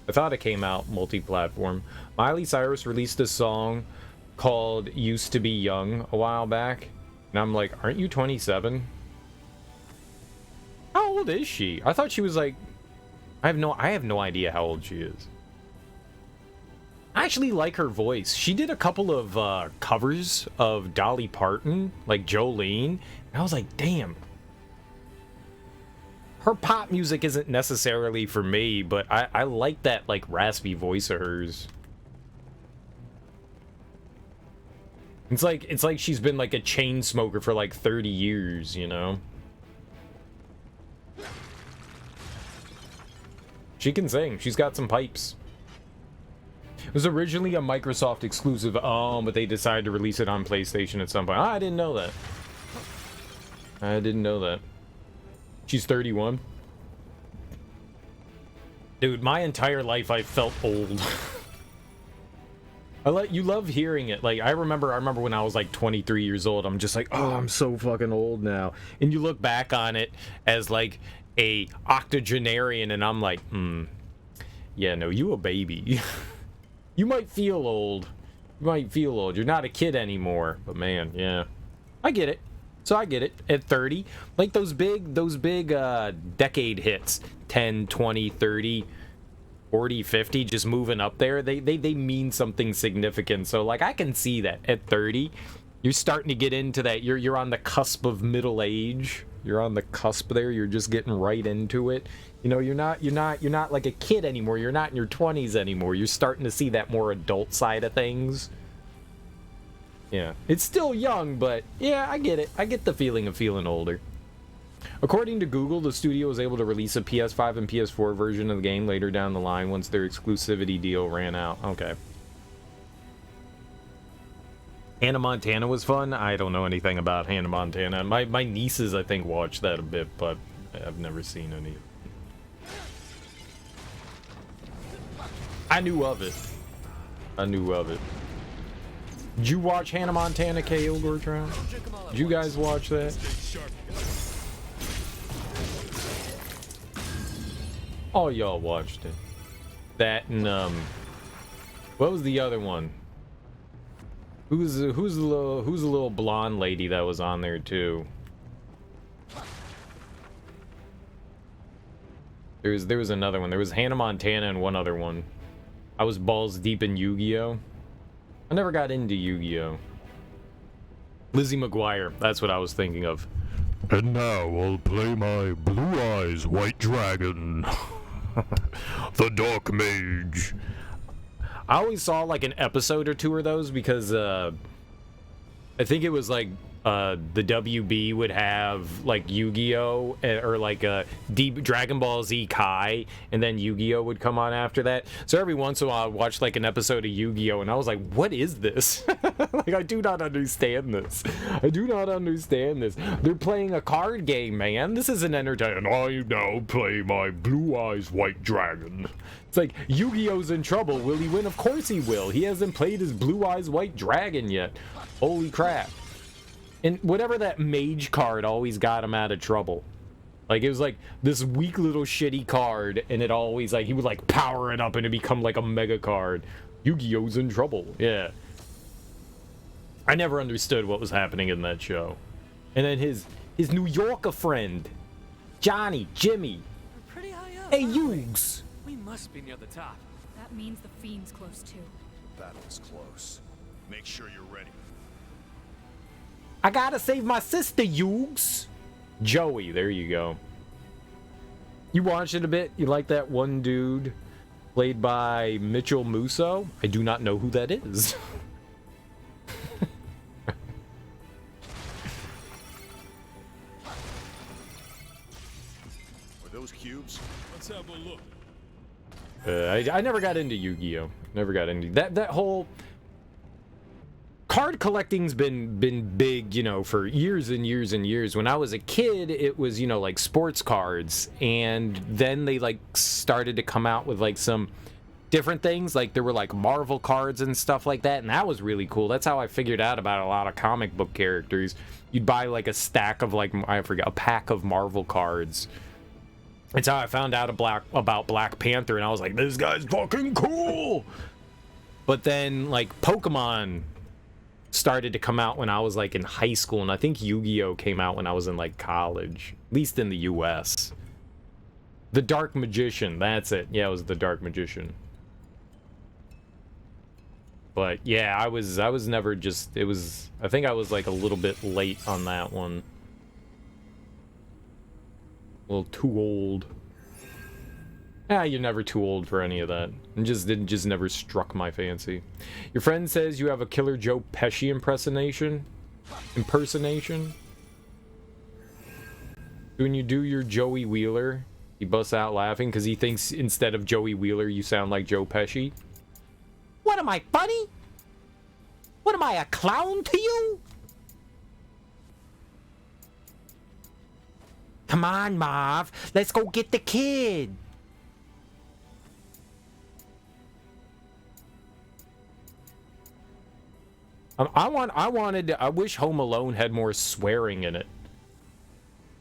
A: I thought it came out multi-platform. Miley Cyrus released a song called Used to Be Young a while back. And I'm like, aren't you 27? How old is she? I thought she was like... I have no idea how old she is. I actually like her voice. She did a couple of covers of Dolly Parton, like Jolene. And I was like, damn. Her pop music isn't necessarily for me, but I like that like raspy voice of hers. It's like she's been like a chain smoker for like 30 years, you know? She can sing. She's got some pipes. It was originally a Microsoft exclusive, but they decided to release it on PlayStation at some point. I didn't know that. I didn't know that. She's 31. Dude, my entire life I felt old. You love hearing it. Like I remember when I was like 23 years old, I'm just like, oh, I'm so fucking old now. And you look back on it as like a octogenarian and I'm like, yeah, no, you a baby. You might feel old. You might feel old. You're not a kid anymore. But man, yeah. I get it. So I get it. At 30, like those big decade hits, 10, 20, 30, 40, 50, just moving up there, they mean something significant. So like I can see that at 30, you're starting to get into that. You're on the cusp of middle age. You're on the cusp there. You're just getting right into it. You know, you're not like a kid anymore. You're not in your 20s anymore. You're starting to see that more adult side of things. Yeah, it's still young, but yeah, I get it. I get the feeling of feeling older. According to Google, the studio was able to release a PS5 and PS4 version of the game later down the line once their exclusivity deal ran out. Okay. Hannah Montana was fun. I don't know anything about Hannah Montana. My nieces, I think, watch that a bit, but I've never seen any. I knew of it. I knew of it. Did you watch Hannah Montana, KO Gortron? Did you guys watch that? All y'all watched it. That and what was the other one? Who's the little blonde lady that was on there too? There was another one. There was Hannah Montana and one other one. I was balls deep in Yu-Gi-Oh. I never got into Yu-Gi-Oh. Lizzie McGuire, that's what I was thinking of.
G: And now I'll play my Blue Eyes White Dragon. The Dark Mage.
A: I always saw like an episode or two of those because I think it was like the WB would have like Yu-Gi-Oh or like Deep Dragon Ball Z Kai, and then Yu-Gi-Oh would come on after that. So every once in a while I'd watch like an episode of Yu-Gi-Oh and I was like, what is this? Like, I do not understand this. I do not understand this. They're playing a card game, man. This isn't entertaining. I now play my Blue Eyes White Dragon. It's like, Yu-Gi-Oh's in trouble. Will he win? Of course he will. He hasn't played his Blue Eyes White Dragon yet. Holy crap. And whatever that mage card always got him out of trouble. Like, it was like this weak little shitty card, and it always, like, he would, like, power it up and it become, like, a mega card. Yu-Gi-Oh's in trouble. Yeah. I never understood what was happening in that show. And then his New Yorker friend, Johnny, Jimmy.
E: We're pretty high up.
A: Hey, Yugs.
E: We must be near the top.
D: That means the fiend's close too.
F: The battle is close. Make sure you're ready.
A: I gotta save my sister, Yugs. Joey, there you go. You watched it a bit? You like that one dude played by Mitchell Musso? I do not know who that is.
F: Are those cubes?
B: Let's have a look.
A: I never got into Yu-Gi-Oh. Never got into that whole card collecting's been big, you know, for years and years and years. When I was a kid, it was, you know, like sports cards, and then they like started to come out with like some different things. Like there were like Marvel cards and stuff like that, and that was really cool. That's how I figured out about a lot of comic book characters. You'd buy like a stack of like, I forget, a pack of Marvel cards. That's how I found out about Black Panther, and I was like, this guy's fucking cool. But then like Pokemon started to come out when I was like in high school, and I think Yu-Gi-Oh came out when I was in like college, at least in the US. The Dark Magician, that's it. Yeah, it was the Dark Magician. But yeah, I was never just, it was, I think I was like a little bit late on that one. A little too old. You're never too old for any of that. It just never struck my fancy. Your friend says you have a killer Joe Pesci impersonation. When you do your Joey Wheeler, he busts out laughing because he thinks instead of Joey Wheeler, you sound like Joe Pesci. What am I, funny? What am I, a clown to you? Come on, Marv. Let's go get the kid. I wish Home Alone had more swearing in it.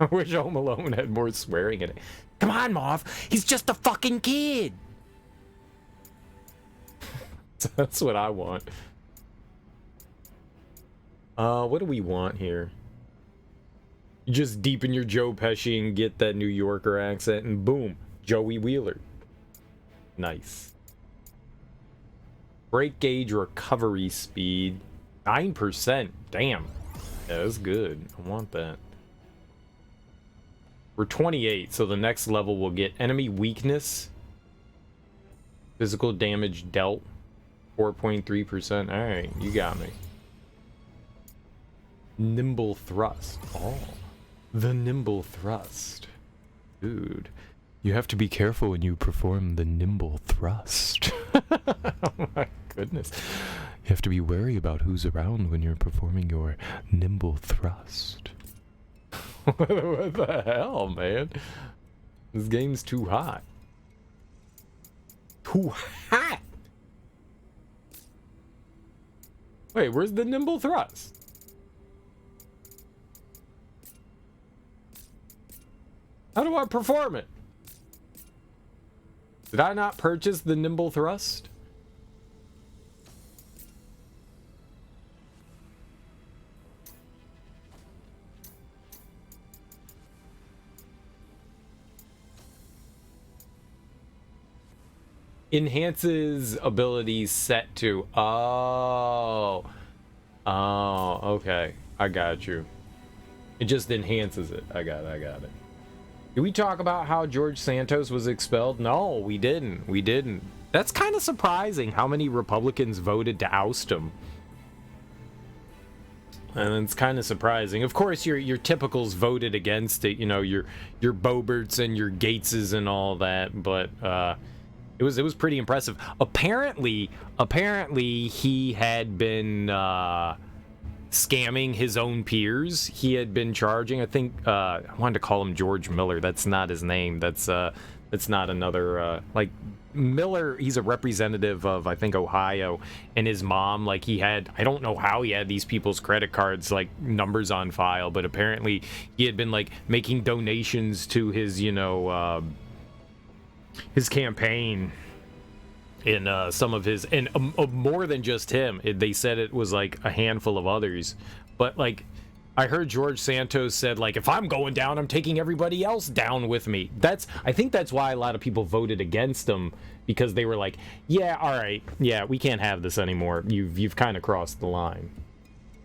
A: I wish Home Alone had more swearing in it. Come on, Marv. He's just a fucking kid. That's what I want. What do we want here? You just deepen your Joe Pesci and get that New Yorker accent, and boom, Joey Wheeler. Nice. Brake gauge recovery speed, 9%. Damn. Yeah, that's good. I want that. We're 28, so the next level will get enemy weakness. Physical damage dealt, 4.3%. Alright, you got me. Nimble thrust. Oh. The nimble thrust. Dude, you have to be careful when you perform the nimble thrust. Oh my goodness. You have to be wary about who's around when you're performing your nimble thrust. What the hell, man? This game's too hot. Too hot! Wait, where's the nimble thrust? How do I perform it? Did I not purchase the nimble thrust? Enhances abilities set to... Oh. Oh, okay. I got you. It just enhances it. I got it. Did we talk about how George Santos was expelled? No, we didn't. We didn't. That's kind of surprising how many Republicans voted to oust him. And it's kind of surprising. Of course, your typicals voted against it. You know, your Boberts and your Gateses and all that. But it was pretty impressive. Apparently he had been scamming his own peers. He had been charging, I think, I wanted to call him George Miller. That's not his name. That's not another, like, Miller, he's a representative of, I think, Ohio, and his mom, like, he had, I don't know how he had these people's credit cards, like, numbers on file, but apparently he had been, like, making donations to his, you know, his campaign in some of his, and more than just him. They said it was like a handful of others, but like I heard George Santos said, like, if I'm going down, I'm taking everybody else down with me. I think that's why a lot of people voted against him, because they were like, yeah, all right, yeah, we can't have this anymore. You've kind of crossed the line.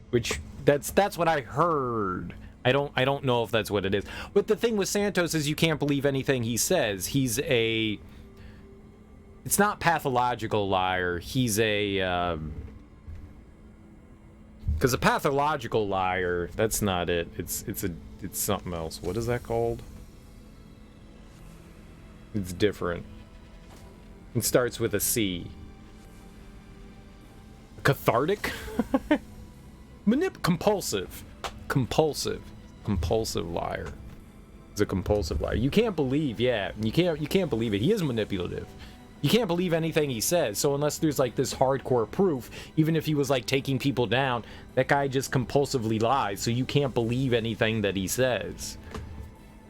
A: Which that's what I heard. I don't know if that's what it is. But the thing with Santos is you can't believe anything he says. It's not pathological liar. He's a because a pathological liar, that's not it. It's something else. What is that called? It's different. It starts with a C. Cathartic? Compulsive liar. He's a compulsive liar. You can't believe, yeah, you can't believe it. He is manipulative. You can't believe anything he says. So unless there's like this hardcore proof, even if he was like taking people down, that guy just compulsively lies. So you can't believe anything that he says.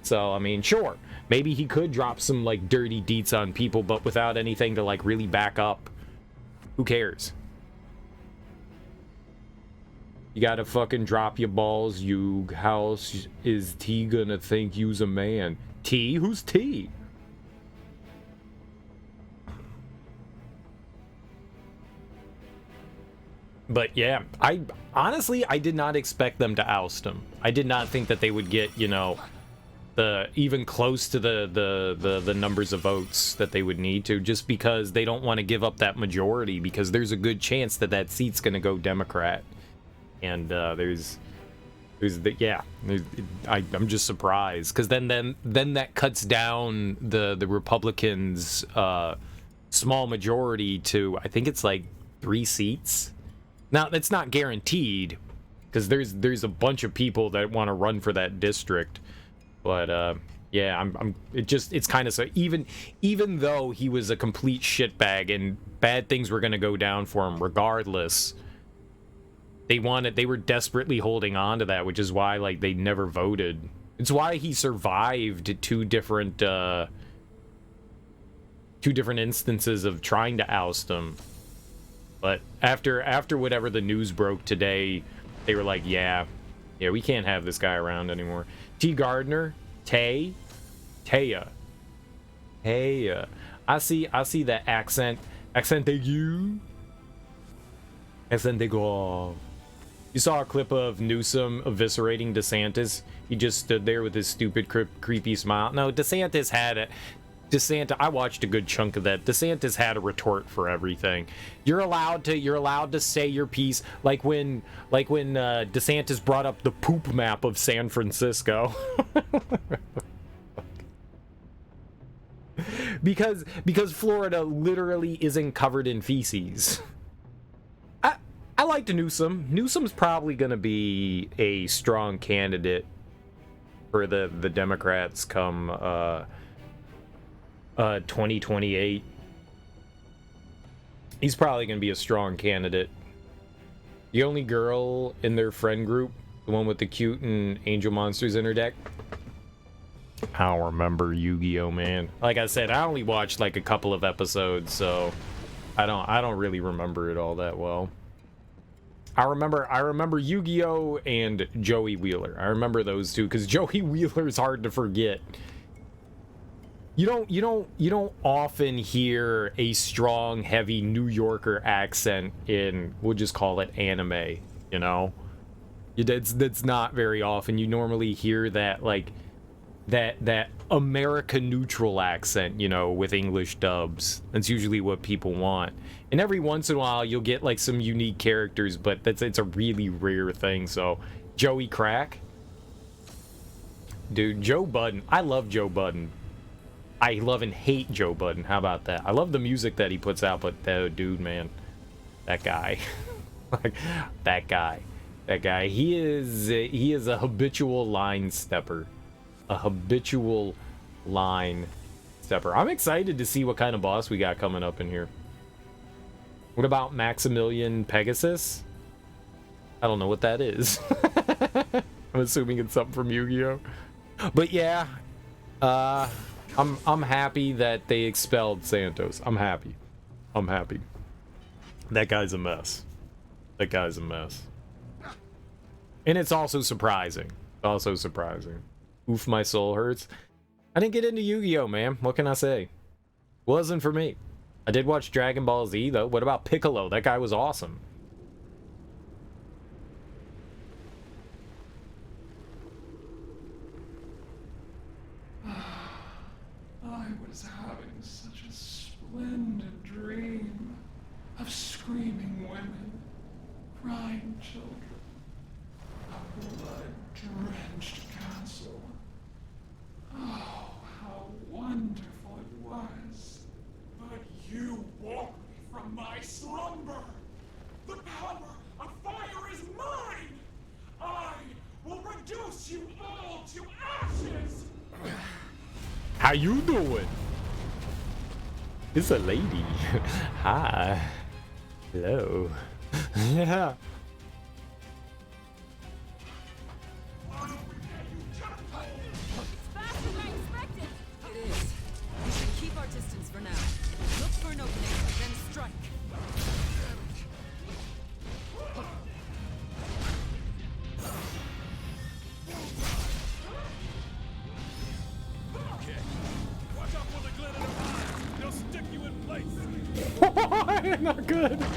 A: So, I mean, sure, maybe he could drop some like dirty deets on people, but without anything to like really back up. Who cares? You gotta fucking drop your balls, you. How is T gonna think you's a man? T? Who's T? But yeah, I honestly did not expect them to oust him. I did not think that they would get, you know, the even close to the numbers of votes that they would need to, just because they don't want to give up that majority, because there's a good chance that seat's going to go Democrat. And I'm just surprised, because then that cuts down the Republicans' small majority to, I think it's like 3 seats. Now, that's not guaranteed, because there's a bunch of people that want to run for that district. But yeah, it's kind of so, even though he was a complete shitbag and bad things were going to go down for him regardless, they were desperately holding on to that, which is why like they never voted. It's why he survived two different instances of trying to oust him. But after whatever the news broke today, they were like, yeah, we can't have this guy around anymore. T. Gardner, Taya. I see that accent aigu. Accent aigu. You saw a clip of Newsom eviscerating DeSantis. He just stood there with his stupid, creepy smile. No, DeSantis had it. I watched a good chunk of that. DeSantis had a retort for everything. You're allowed to say your piece, like when DeSantis brought up the poop map of San Francisco. because Florida literally isn't covered in feces. I liked Newsom. Newsom's probably going to be a strong candidate for the Democrats come 2028. He's probably going to be a strong candidate. The only girl in their friend group, the one with the cute and angel monsters in her deck. I don't remember Yu-Gi-Oh, man. Like I said, I only watched like a couple of episodes, so I don't really remember it all that well. I remember Yu-Gi-Oh and Joey Wheeler. I remember those two because Joey Wheeler is hard to forget. You don't often hear a strong, heavy New Yorker accent in, we'll just call it anime, you know? That's not very often. You normally hear that like that America neutral accent, you know, with English dubs. That's usually what people want. And every once in a while you'll get like some unique characters, but it's a really rare thing. So Joey Crack, dude, Joe Budden. I love Joe Budden. I love and hate Joe Budden. How about that? I love the music that he puts out, but dude, man, that guy, like that guy, he is a habitual line stepper. A habitual line stepper. I'm excited to see what kind of boss we got coming up in here. What about Maximilian Pegasus? I don't know what that is. I'm assuming it's something from Yu-Gi-Oh. But yeah, I'm happy that they expelled Santos. I'm happy. That guy's a mess. And it's also surprising. Oof, my soul hurts. I didn't get into Yu-Gi-Oh, man. What can I say? Wasn't for me. I did watch Dragon Ball Z, though. What about Piccolo? That guy was awesome.
H: I was having such a splendid dream of screaming women, crying children, a blood-drenched castle. Oh, how wonderful it was. But you woke me from my slumber. The power of fire is mine. I will reduce you all to ashes.
A: How you doing? It's a lady. Hi. Hello. Yeah. Not good.
F: This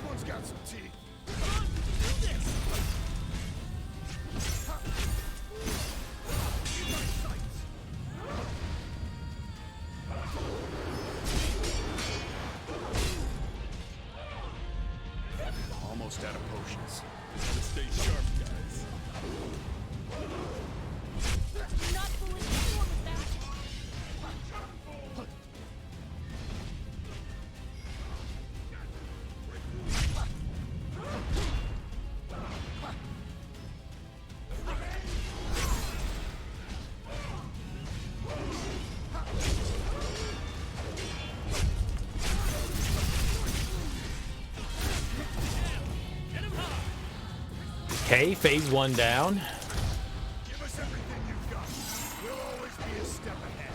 F: one's got some teeth. Almost out of potions.
B: Gotta stay sharp, guys.
D: Not fooling anyone with that.
A: Okay, phase 1 down.
F: Give us everything you've got. We'll always be a step ahead.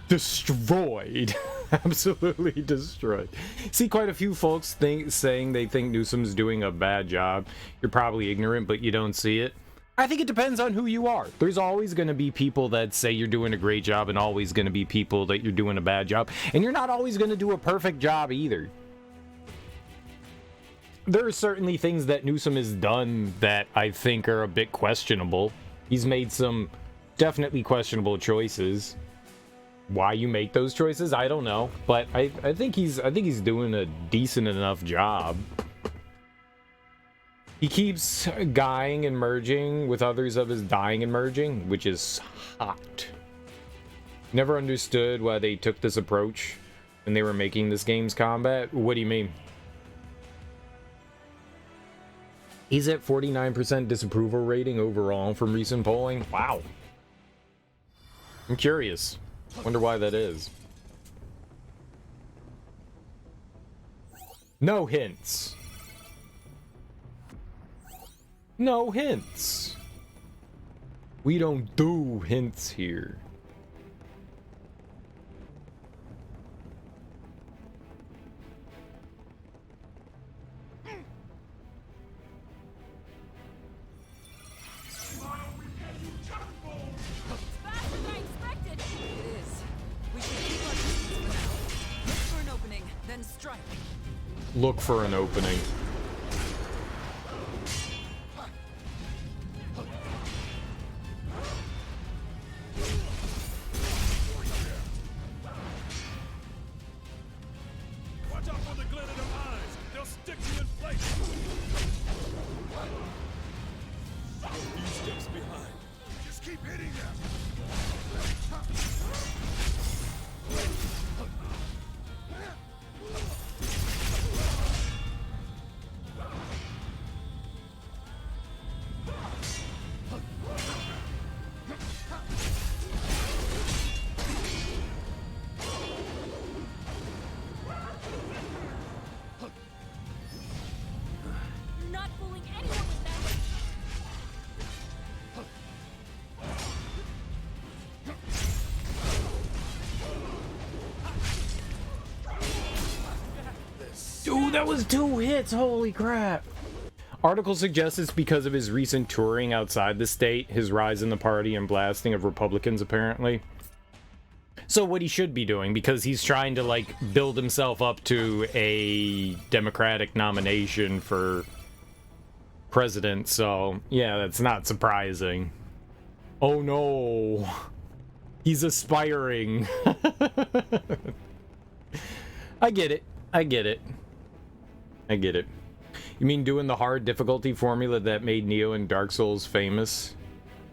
A: destroyed. Absolutely destroyed. See quite a few folks saying they think Newsom's doing a bad job. You're probably ignorant, but you don't see it. I think it depends on who you are. There's always going to be people that say you're doing a great job and always going to be people that you're doing a bad job. And you're not always going to do a perfect job either. There are certainly things that Newsom has done that I think are a bit questionable. He's made some definitely questionable choices. Why you make those choices, I don't know. But I think he's doing a decent enough job. He keeps guying and merging with others of his dying and merging, which is hot. Never understood why they took this approach when they were making this game's combat. What do you mean? He's at 49% disapproval rating overall from recent polling. Wow. I'm curious. Wonder why that is. No hints. No hints. We don't do hints here. Look for an opening.
B: Watch out for the glint in their eyes. They'll stick you in place. A few steps behind. Just keep hitting them.
D: Not fooling anyone with that.
A: Dude, that was 2 hits. Holy crap. Article suggests it's because of his recent touring outside the state, his rise in the party and blasting of Republicans, apparently. So what he should be doing, because he's trying to, like, build himself up to a Democratic nomination for president, so, yeah, that's not surprising. Oh, no. He's aspiring. I get it. I get it. I get it. You mean doing the hard difficulty formula that made Neo and Dark Souls famous?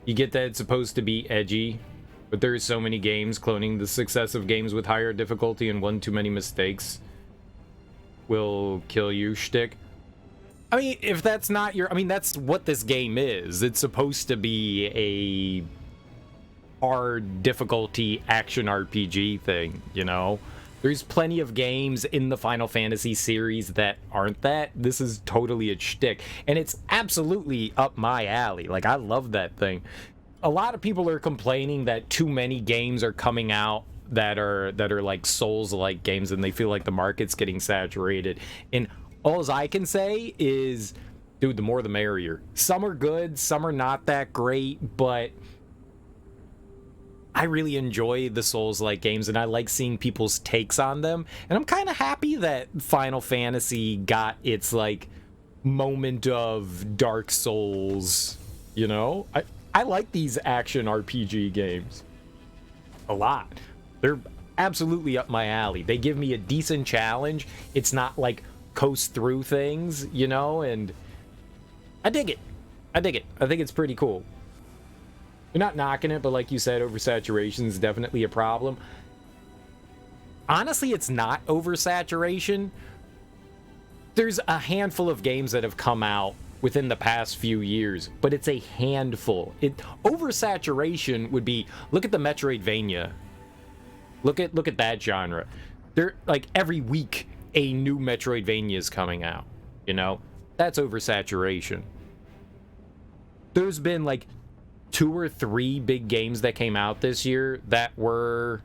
A: You get that it's supposed to be edgy, but there's so many games cloning the success of games with higher difficulty, and one too many mistakes will kill you shtick. I mean, if that's not your... I mean, that's what this game is. It's supposed to be a hard difficulty action RPG thing, you know? There's plenty of games in the Final Fantasy series that aren't that. This is totally a shtick, and it's absolutely up my alley. Like, I love that thing. A lot of people are complaining that too many games are coming out that are like Souls-like games, and they feel like the market's getting saturated. And all I can say is, dude, the more the merrier. Some are good, some are not that great, but I really enjoy the Souls-like games, and I like seeing people's takes on them. And I'm kind of happy that Final Fantasy got its, like, moment of Dark Souls, you know? I like these action RPG games a lot. They're absolutely up my alley. They give me a decent challenge. It's not, like, coast through things, you know? And I dig it. I dig it. I think it's pretty cool. You're not knocking it, but like you said, oversaturation is definitely a problem. Honestly, it's not oversaturation. There's a handful of games that have come out within the past few years, but it's a handful. Oversaturation would be, look at the Metroidvania. Look at that genre. They're like every week a new Metroidvania is coming out, you know? That's oversaturation. There's been like 2 or 3 big games that came out this year that were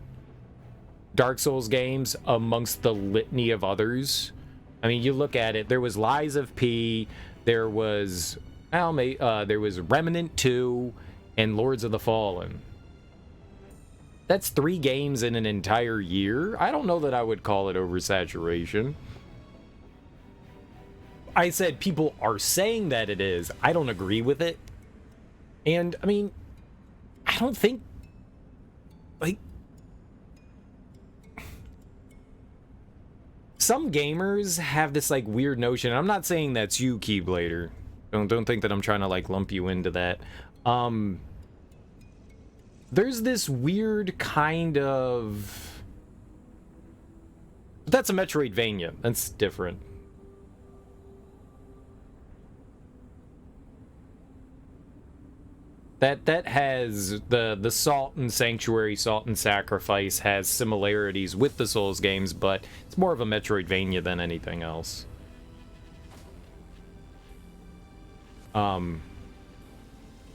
A: Dark Souls games amongst the litany of others. I mean, you look at it, there was Lies of P, there was Remnant 2, and Lords of the Fallen. That's 3 games in an entire year. I don't know that I would call it oversaturation. I said people are saying that it is. I don't agree with it. And, I mean, I don't think, like, some gamers have this, like, weird notion. I'm not saying that's you, Keyblader. Don't think that I'm trying to, like, lump you into that. There's this weird kind of... That's a Metroidvania. That's different. That has the Salt and Sanctuary, Salt and Sacrifice has similarities with the Souls games, but it's more of a Metroidvania than anything else.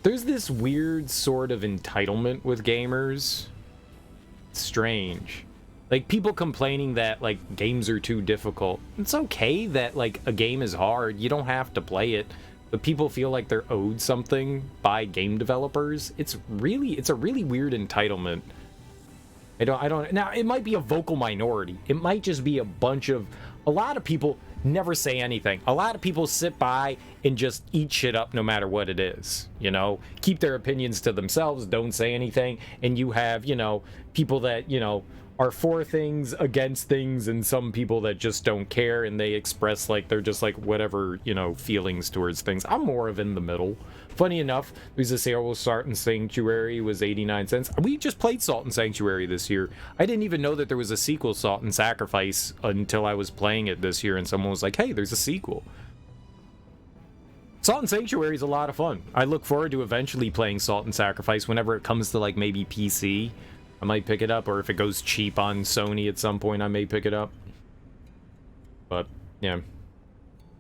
A: There's this weird sort of entitlement with gamers. It's strange. Like, people complaining that, like, games are too difficult. It's okay that, like, a game is hard. You don't have to play it. But people feel like they're owed something by game developers. It's a really weird entitlement. I don't, now, it might be a vocal minority. It might just be a lot of people never say anything. A lot of people sit by and just eat shit up no matter what it is, you know? Keep their opinions to themselves, don't say anything, and you have, you know, people that, you know, are for things, against things, and some people that just don't care, and they express, like, they're just, like, whatever, you know, feelings towards things. I'm more of in the middle. Funny enough, there's a sale with Salt and Sanctuary was 89 cents. We just played Salt and Sanctuary this year. I didn't even know that there was a sequel, Salt and Sacrifice, until I was playing it this year, and someone was like, hey, there's a sequel. Salt and Sanctuary is a lot of fun. I look forward to eventually playing Salt and Sacrifice whenever it comes to, like, maybe PC. I might pick it up, or if it goes cheap on Sony at some point, I may pick it up. But, yeah.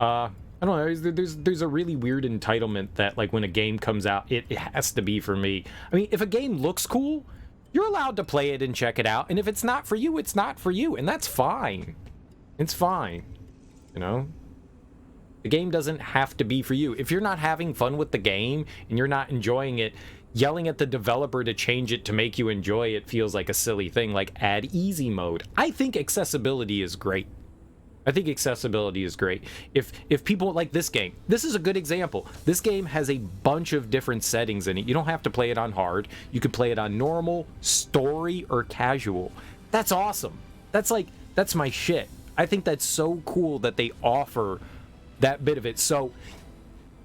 A: I don't know, there's a really weird entitlement that, like, when a game comes out, it has to be for me. I mean, if a game looks cool, you're allowed to play it and check it out, and if it's not for you, it's not for you, and that's fine. It's fine, you know? The game doesn't have to be for you. If you're not having fun with the game, and you're not enjoying it, yelling at the developer to change it to make you enjoy it feels like a silly thing, like add easy mode. I think accessibility is great. I think accessibility is great. If people like this game, this is a good example. This game has a bunch of different settings in it. You don't have to play it on hard. You could play it on normal, story, or casual. That's awesome. That's my shit. I think that's so cool that they offer that bit of it. So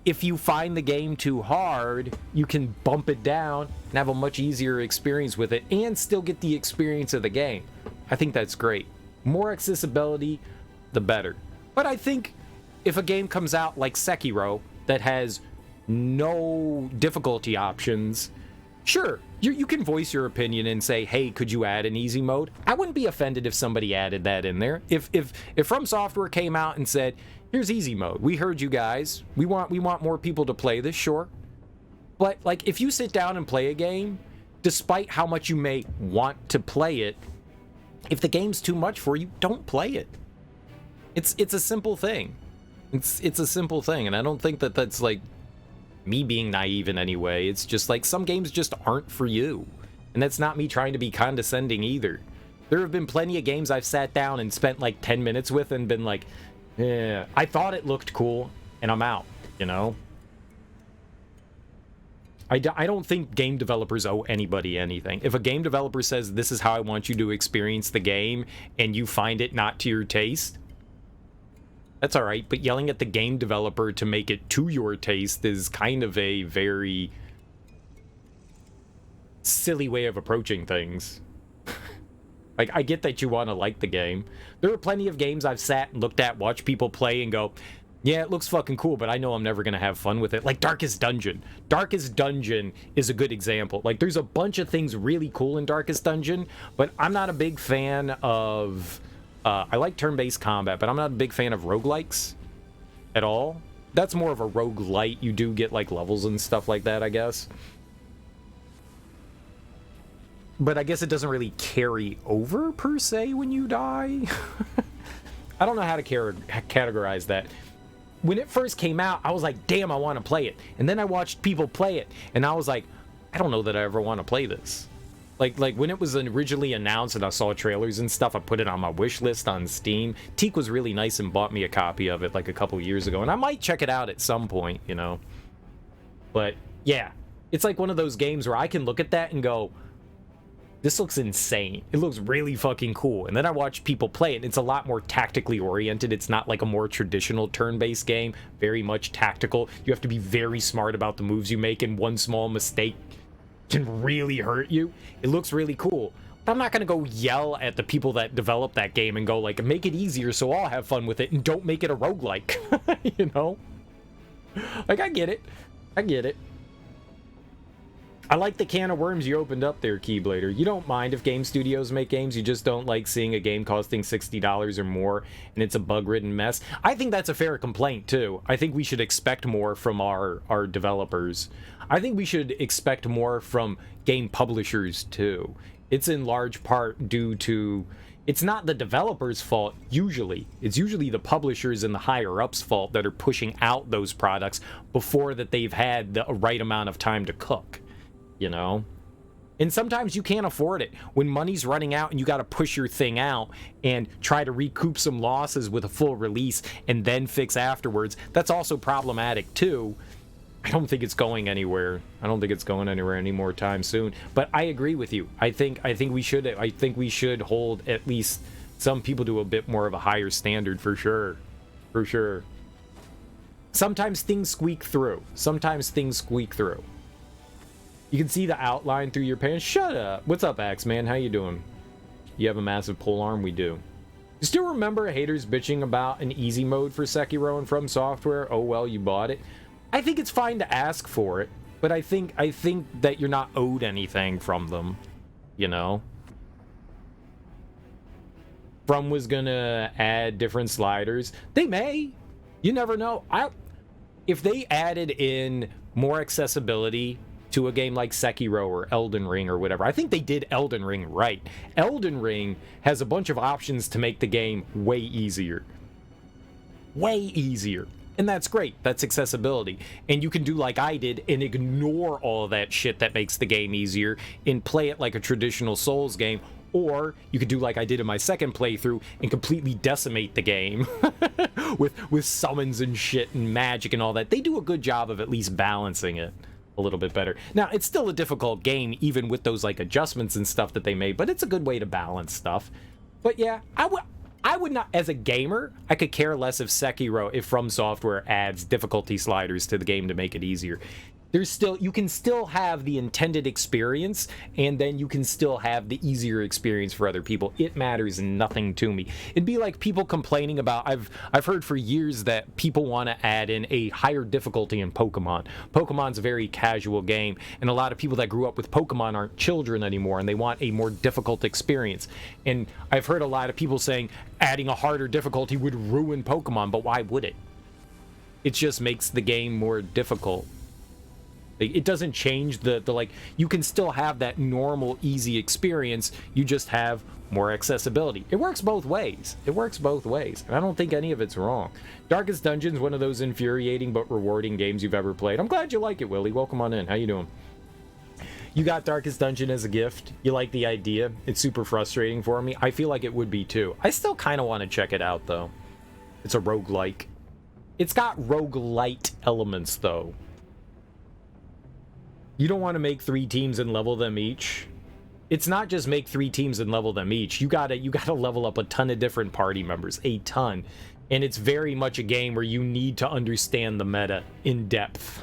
A: if you find the game too hard, you can bump it down and have a much easier experience with it and still get the experience of the game. I think that's great. More accessibility, the better. But I think if a game comes out like Sekiro that has no difficulty options, sure, you can voice your opinion and say, hey, could you add an easy mode? I wouldn't be offended if somebody added that in there. If From Software came out and said, here's easy mode, we heard you guys, we want more people to play this, sure. But, like, if you sit down and play a game, despite how much you may want to play it, if the game's too much for you, don't play it. It's a simple thing. It's a simple thing, and I don't think that that's, like, me being naive in any way. It's just, like, some games just aren't for you. And that's not me trying to be condescending either. There have been plenty of games I've sat down and spent, like, 10 minutes with and been like, yeah, I thought it looked cool, and I'm out, you know? I don't think game developers owe anybody anything. If a game developer says, this is how I want you to experience the game, and you find it not to your taste, that's alright, but yelling at the game developer to make it to your taste is kind of a very silly way of approaching things. Like, I get that you want to like the game. There are plenty of games I've sat and looked at, watched people play, and go, yeah, it looks fucking cool, but I know I'm never going to have fun with it. Like Darkest Dungeon. Darkest Dungeon is a good example. Like, there's a bunch of things really cool in Darkest Dungeon, but I'm not a big fan of... I like turn-based combat, but I'm not a big fan of roguelikes at all. That's more of a roguelite. You do get, like, levels and stuff like that, I guess. but I guess it doesn't really carry over per se when you die. I don't know how to categorize that. When it first came out, I was like, damn, I want to play it. And then I watched people play it, and I was like, I don't know that I ever want to play this. Like when it was originally announced and I saw trailers and stuff, I put it on my wish list on Steam. Teak was really nice and bought me a copy of it like a couple years ago, and I might check it out at some point, you know. But yeah, it's like one of those games where I can look at that and go, this looks insane. It looks really fucking cool. And then I watch people play it, and it's a lot more tactically oriented. It's not like a more traditional turn-based game, very much tactical. You have to be very smart about the moves you make, and one small mistake can really hurt you. It looks really cool. But I'm not going to go yell at the people that develop that game and go like, make it easier so I'll have fun with it, and don't make it a roguelike. You know? Like, I get it. I get it. I like the can of worms you opened up there, Keyblader. You don't mind if game studios make games, you just don't like seeing a game costing $60 or more and it's a bug-ridden mess. I think that's a fair complaint, too. I think we should expect more from our developers. I think we should expect more from game publishers, too. It's in large part due to... It's not the developer's fault, usually. It's usually the publishers and the higher-ups' fault that are pushing out those products before that they've had the right amount of time to cook. You know? And sometimes you can't afford it. When money's running out and you got to push your thing out and try to recoup some losses with a full release and then fix afterwards, that's also problematic too. I don't think it's going anywhere. I don't think it's going anywhere any more time soon. But I agree with you. I think we should hold at least some people to a bit more of a higher standard for sure. For sure. Sometimes things squeak through. You can see the outline through your pants. Shut up. What's up, Axeman? How you doing? You have a massive pole arm? We do. You still remember haters bitching about an easy mode for Sekiro and From Software? Oh, well, you bought it. I think it's fine to ask for it, but I think that you're not owed anything from them, you know? From was gonna add different sliders. They may. You never know. If they added in more accessibility to a game like Sekiro or Elden Ring or whatever. I think they did Elden Ring right. Elden Ring has a bunch of options to make the game way easier. Way easier. And that's great. That's accessibility. And you can do like I did and ignore all of that shit that makes the game easier and play it like a traditional Souls game. Or you could do like I did in my second playthrough and completely decimate the game with summons and shit and magic and all that. They do a good job of at least balancing it a little bit better. Now, it's still a difficult game, even with those like adjustments and stuff that they made, but it's a good way to balance stuff. But yeah, I would not, as a gamer, I could care less if Sekiro, if From Software adds difficulty sliders to the game to make it easier. You can still have the intended experience, and then you can still have the easier experience for other people. It matters nothing to me. It'd be like people complaining about, I've heard for years that people want to add in a higher difficulty in Pokemon. Pokemon's a very casual game, and a lot of people that grew up with Pokemon aren't children anymore, and they want a more difficult experience. And I've heard a lot of people saying adding a harder difficulty would ruin Pokemon, but why would it? It just makes the game more difficult. It doesn't change the like, you can still have that normal, easy experience, you just have more accessibility. It works both ways. It works both ways, and I don't think any of it's wrong. Darkest Dungeon's one of those infuriating but rewarding games you've ever played. I'm glad you like it, Willie. Welcome on in. How you doing? You got Darkest Dungeon as a gift. You like the idea. It's super frustrating for me. I feel like it would be too. I still kind of want to check it out, though. It's a roguelike. It's got roguelite elements, though. You don't want to make 3 teams and level them each. It's not just make 3 teams and level them each. You gotta level up a ton of different party members, a ton. And it's very much a game where you need to understand the meta in depth.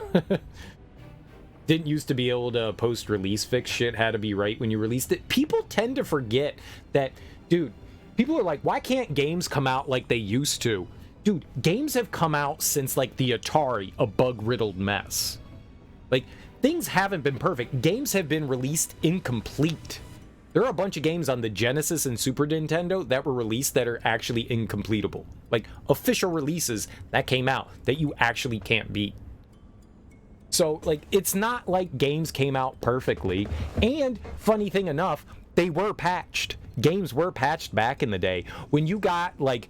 A: Didn't used to be able to post-release fix shit, had to be right when you released it. People tend to forget that, dude, people are like, why can't games come out like they used to? Dude, games have come out since like the Atari, a bug-riddled mess. Like, things haven't been perfect. Games have been released incomplete. There are a bunch of games on the Genesis and Super Nintendo that were released that are actually incompletable. Like, official releases that came out that you actually can't beat. So, like, it's not like games came out perfectly. And, funny thing enough, they were patched. Games were patched back in the day. When you got, like,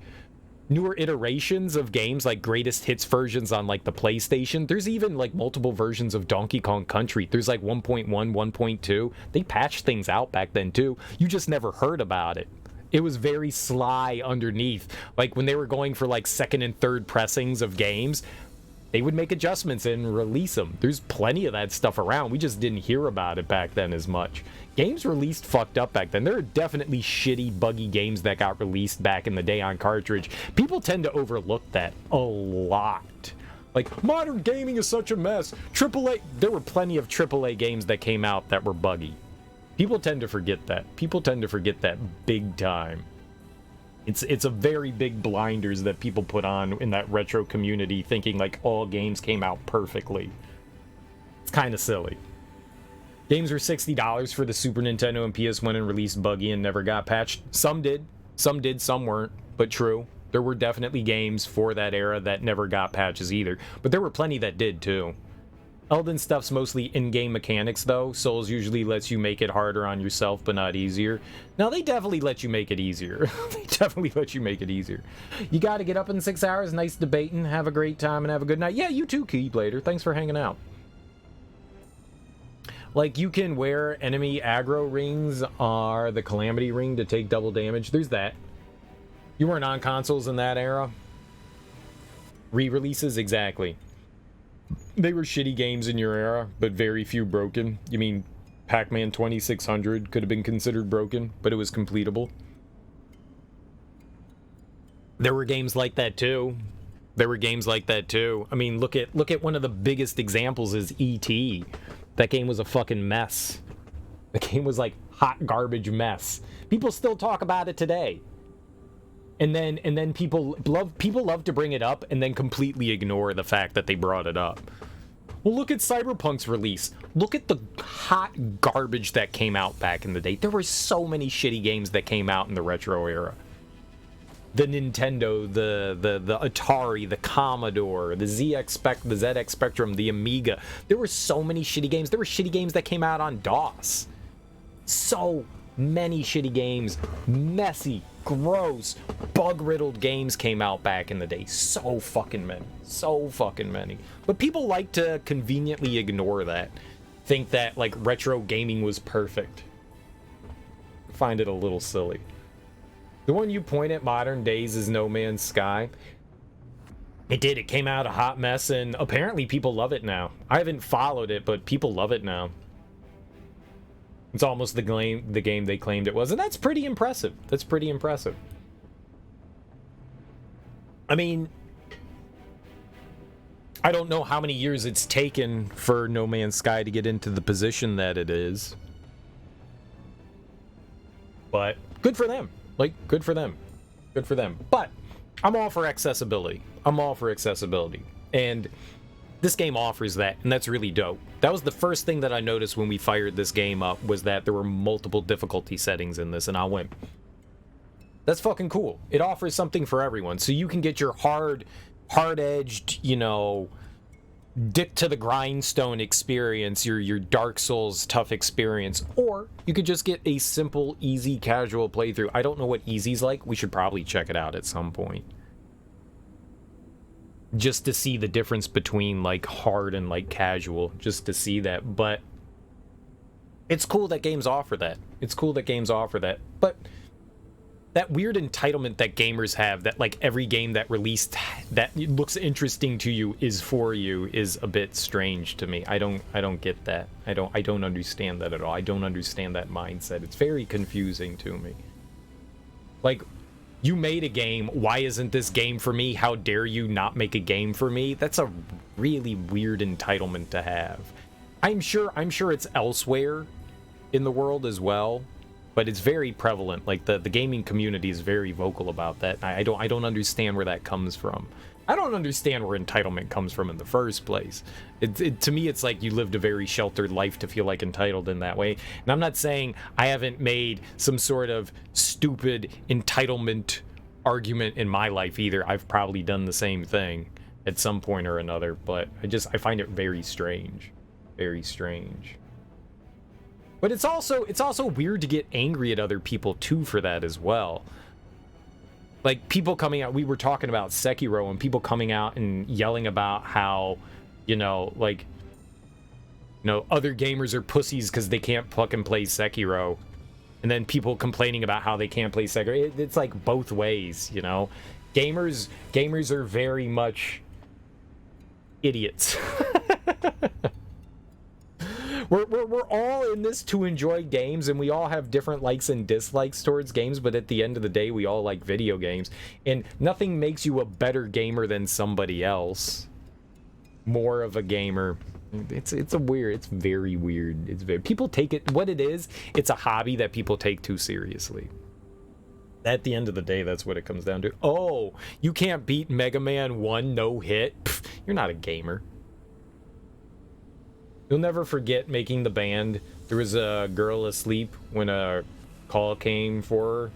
A: newer iterations of games, like greatest hits versions on, like, the PlayStation, there's even, like, multiple versions of Donkey Kong Country. There's, like, 1.1, 1.2. They patched things out back then, too. You just never heard about it. It was very sly underneath. Like, when they were going for, like, second and third pressings of games, they would make adjustments and release them. There's plenty of that stuff around. We just didn't hear about it back then as much. Games released fucked up back then. There are definitely shitty, buggy games that got released back in the day on cartridge. People tend to overlook that a lot. Like, modern gaming is such a mess. AAA, there were plenty of AAA games that came out that were buggy. People tend to forget that. People tend to forget that big time. It's a very big blinders that people put on in that retro community, thinking like all games came out perfectly. It's kind of silly. Games were $60 for the Super Nintendo and PS1 and released buggy and never got patched. Some did, some weren't, but true. There were definitely games for that era that never got patches either, but there were plenty that did too. Elden stuff's mostly in-game mechanics though. Souls usually lets you make it harder on yourself, but not easier. Now, they definitely let you make it easier. They definitely let you make it easier. You gotta get up in 6 hours, nice debating, have a great time, and have a good night. Yeah, you too, Keyblader. Thanks for hanging out. Like, you can wear enemy aggro rings or the Calamity ring to take double damage. There's that. You weren't on consoles in that era. Re-releases, exactly. They were shitty games in your era, but very few broken. You mean Pac-Man 2600 could have been considered broken, but it was completable. There were games like that too. There were games like that too. I mean, look at one of the biggest examples is E.T. That game was a fucking mess. The game was like hot garbage mess. People still talk about it today. And then people love to bring it up and then completely ignore the fact that they brought it up. Well, look at Cyberpunk's release. Look at the hot garbage that came out back in the day. There were so many shitty games that came out in the retro era. The Nintendo, the Atari, the Commodore, the ZX Spectrum, the Amiga. There were so many shitty games. There were shitty games that came out on DOS. So many shitty games. Messy, gross, bug-riddled games came out back in the day. So fucking many. So fucking many. But people like to conveniently ignore that. Think that, like, retro gaming was perfect. I find it a little silly. The one you point at modern days is No Man's Sky. It did. It came out a hot mess, and apparently people love it now. I haven't followed it, but people love it now. It's almost the game they claimed it was, and that's pretty impressive. That's pretty impressive. I mean, I don't know how many years it's taken for No Man's Sky to get into the position that it is. But good for them. Like, good for them. Good for them. But I'm all for accessibility. I'm all for accessibility. And this game offers that, and that's really dope. That was the first thing that I noticed when we fired this game up, was that there were multiple difficulty settings in this, and I went, that's fucking cool. It offers something for everyone. So you can get your hard-edged, you know, dick to the grindstone experience, your Dark Souls tough experience, or you could just get a simple, easy, casual playthrough. I don't know what easy's like. We should probably check it out at some point, just to see the difference between like hard and like casual, just to see that. But it's cool that games offer that. It's cool that games offer that. But that weird entitlement that gamers have, that like every game that released that looks interesting to you is for you, is a bit strange to me. I don't get that. I don't understand that at all. I don't understand that mindset. It's very confusing to me. Like, you made a game, why isn't this game for me? How dare you not make a game for me? That's a really weird entitlement to have. I'm sure it's elsewhere in the world as well, but it's very prevalent. Like, the gaming community is very vocal about that. I don't understand where that comes from. I don't understand where entitlement comes from in the first place. To me, it's like you lived a very sheltered life to feel like entitled in that way. And I'm not saying I haven't made some sort of stupid entitlement argument in my life either. I've probably done the same thing. at some point or another, but I find it very strange. Very strange. But it's also weird to get angry at other people too for that as well. Like people coming out, we were talking about Sekiro and people coming out and yelling about how, like, other gamers are pussies because they can't fucking play Sekiro. And then people complaining about how they can't play Sekiro. It's like both ways, Gamers are very much idiots. We're all in this to enjoy games, and we all have different likes and dislikes towards games, but at the end of the day, we all like video games. And nothing makes you a better gamer than somebody else. More of a gamer. It's very weird. People take it, what it is, it's a hobby that people take too seriously. At the end of the day, that's what it comes down to. Oh, you can't beat Mega Man 1 no hit? Pff, you're not a gamer. You'll never forget making the band. There was a girl asleep when a call came for her.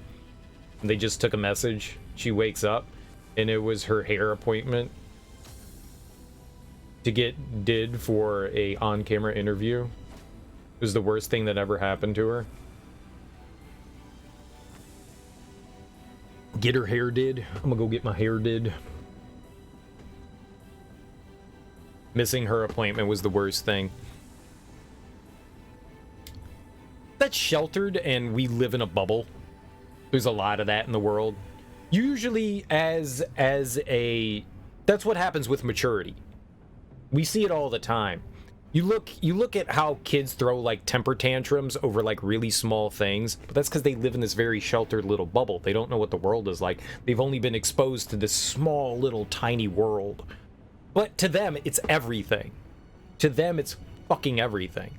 A: And they just took a message. She wakes up, and it was her hair appointment to get did for a on-camera interview. It was the worst thing that ever happened to her. Get her hair did. I'm gonna go get my hair did. Missing her appointment was the worst thing. That's sheltered, and we live in a bubble. There's a lot of that in the world. Usually, as a, that's what happens with maturity. We see it all the time. You look at how kids throw like temper tantrums over like really small things, but that's because they live in this very sheltered little bubble. They don't know what the world is like. They've only been exposed to this small little tiny world. But to them, it's everything. To them, it's fucking everything.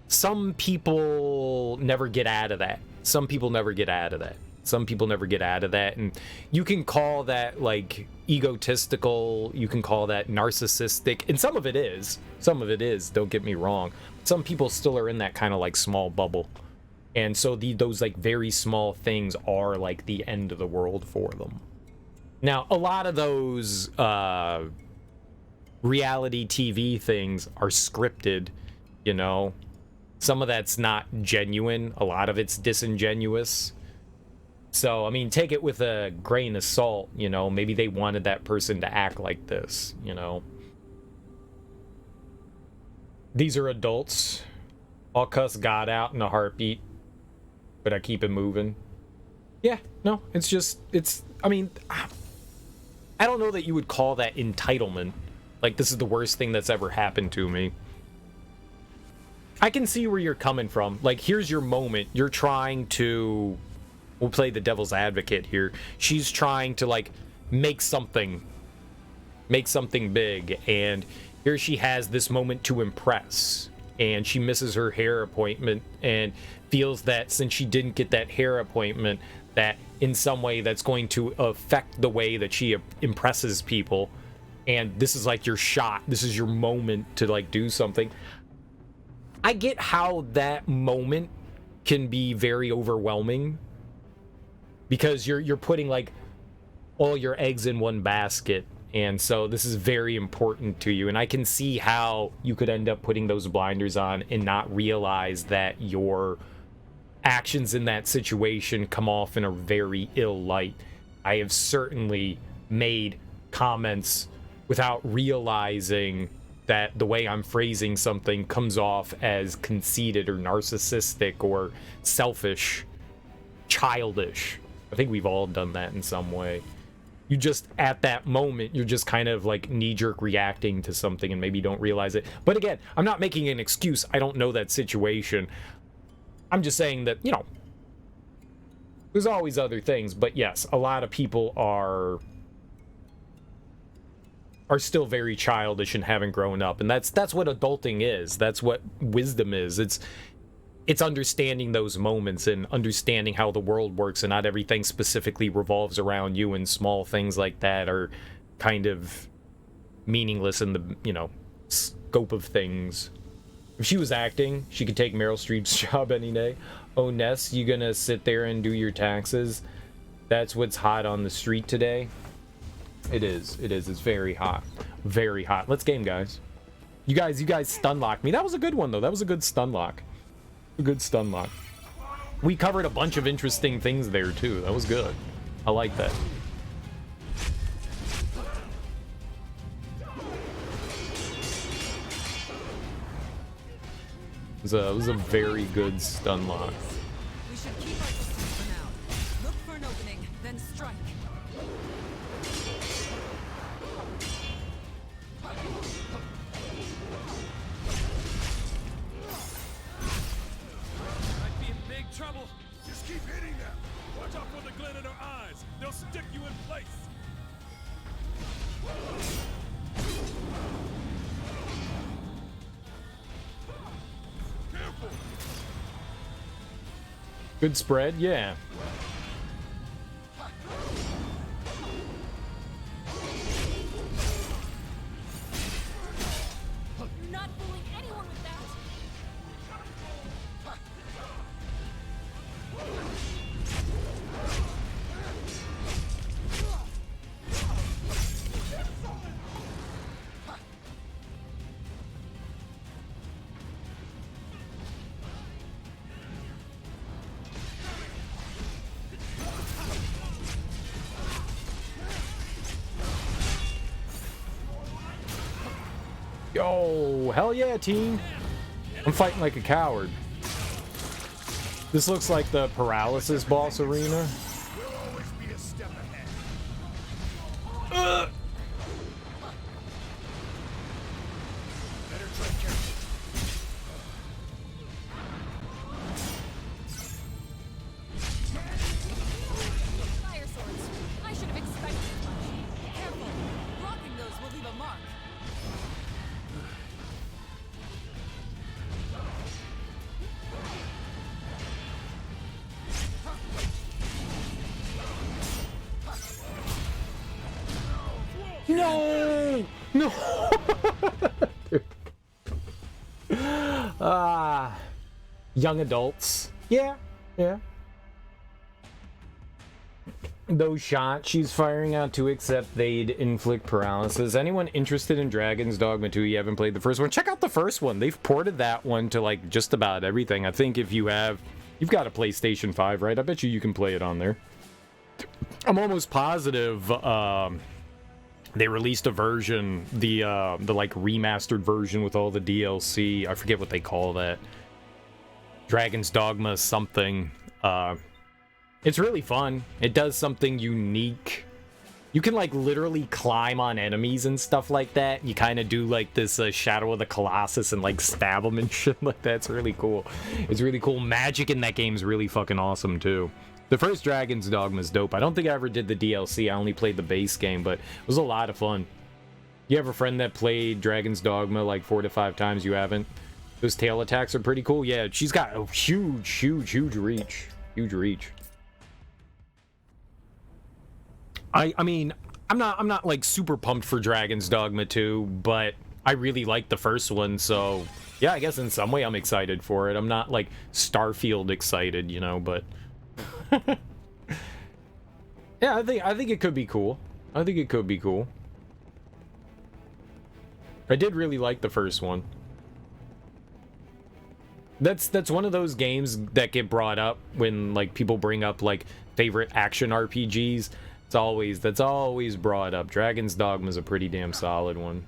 A: Some people never get out of that. Some people never get out of that. Some people never get out of that. And you can call that like egotistical. You can call that narcissistic. And some of it is. Some of it is. Don't get me wrong. Some people still are in that kind of like small bubble. And so those like very small things are like the end of the world for them. Now, a lot of those reality TV things are scripted, Some of that's not genuine. A lot of it's disingenuous. So, I mean, take it with a grain of salt, Maybe they wanted that person to act like this, These are adults. I'll cuss God out in a heartbeat, but I keep it moving. Yeah, no, I mean, I don't know that you would call that entitlement. Like, this is the worst thing that's ever happened to me. I can see where you're coming from. Like, here's your moment. You're trying to... We'll play the devil's advocate here. She's trying to, like, make something big. And here she has this moment to impress. And she misses her hair appointment and feels that since she didn't get that hair appointment, that in some way that's going to affect the way that she impresses people. And this is like your shot. This is your moment to, like, do something. I get how that moment can be very overwhelming because you're putting like all your eggs in one basket, and so this is very important to you, and I can see how you could end up putting those blinders on and not realize that your actions in that situation come off in a very ill light. I have certainly made comments without realizing that the way I'm phrasing something comes off as conceited or narcissistic or selfish, childish. I think we've all done that in some way. You just, at that moment, you're just kind of like knee-jerk reacting to something and maybe don't realize it. But again, I'm not making an excuse. I don't know that situation. I'm just saying that, there's always other things. But yes, a lot of people are still very childish and haven't grown up, and that's what adulting is. That's what wisdom is. It's understanding those moments and understanding how the world works, and not everything specifically revolves around you, and small things like that are kind of meaningless in the scope of things. If she was acting, she could take Meryl Streep's job any day. Oh, Ness, you gonna sit there and do your taxes? That's what's hot on the street today. It is. It is. It's very hot. Very hot. Let's game, guys. You guys stun locked me. That was a good one, though. That was a good stun lock. A good stun lock. We covered a bunch of interesting things there, too. That was good. I like that. It was a very good stun lock.
C: We should keep our distance for now. Look for an opening, then strike.
B: Might be in big trouble. Just keep hitting them. Watch out for the glint in their eyes. They'll stick you in place. Careful.
A: Good spread, yeah.
D: You're not fooling anyone with that.
A: Yo, hell yeah, team. I'm fighting like a coward. This looks like the paralysis boss arena.
F: We'll always be a step ahead. Better tread carefully.
D: Fire swords. I should have expected as much.
C: Careful. Rocking those will leave a mark.
A: No! No! Ah. Young adults. Yeah, yeah. Those shots she's firing out to accept they'd inflict paralysis. Anyone interested in Dragon's Dogma 2? You haven't played the first one? Check out the first one. They've ported that one to like just about everything. I think if you've got a PlayStation 5, right? I bet you can play it on there. I'm almost positive they released a version, the like remastered version with all the DLC. I forget what they call that. Dragon's Dogma something. It's really fun. It does something unique. You can like literally climb on enemies and stuff like that. You kind of do like this Shadow of the Colossus and like stab them and shit like that. It's really cool. It's really cool. Magic in that game is really fucking awesome too. The first Dragon's Dogma is dope. I don't think I ever did the DLC. I only played the base game, but it was a lot of fun. You have a friend that played Dragon's Dogma like 4 to 5 times? You haven't? Those tail attacks are pretty cool. Yeah, she's got a huge reach. Huge reach. I mean, I'm not like super pumped for Dragon's Dogma 2, but I really like the first one, so yeah, I guess in some way I'm excited for it. I'm not like Starfield excited, you know, but yeah, I think it could be cool. I think it could be cool. I did really like the first one. That's one of those games that get brought up when like people bring up like favorite action RPGs. That's always brought up. Dragon's Dogma is a pretty damn solid one.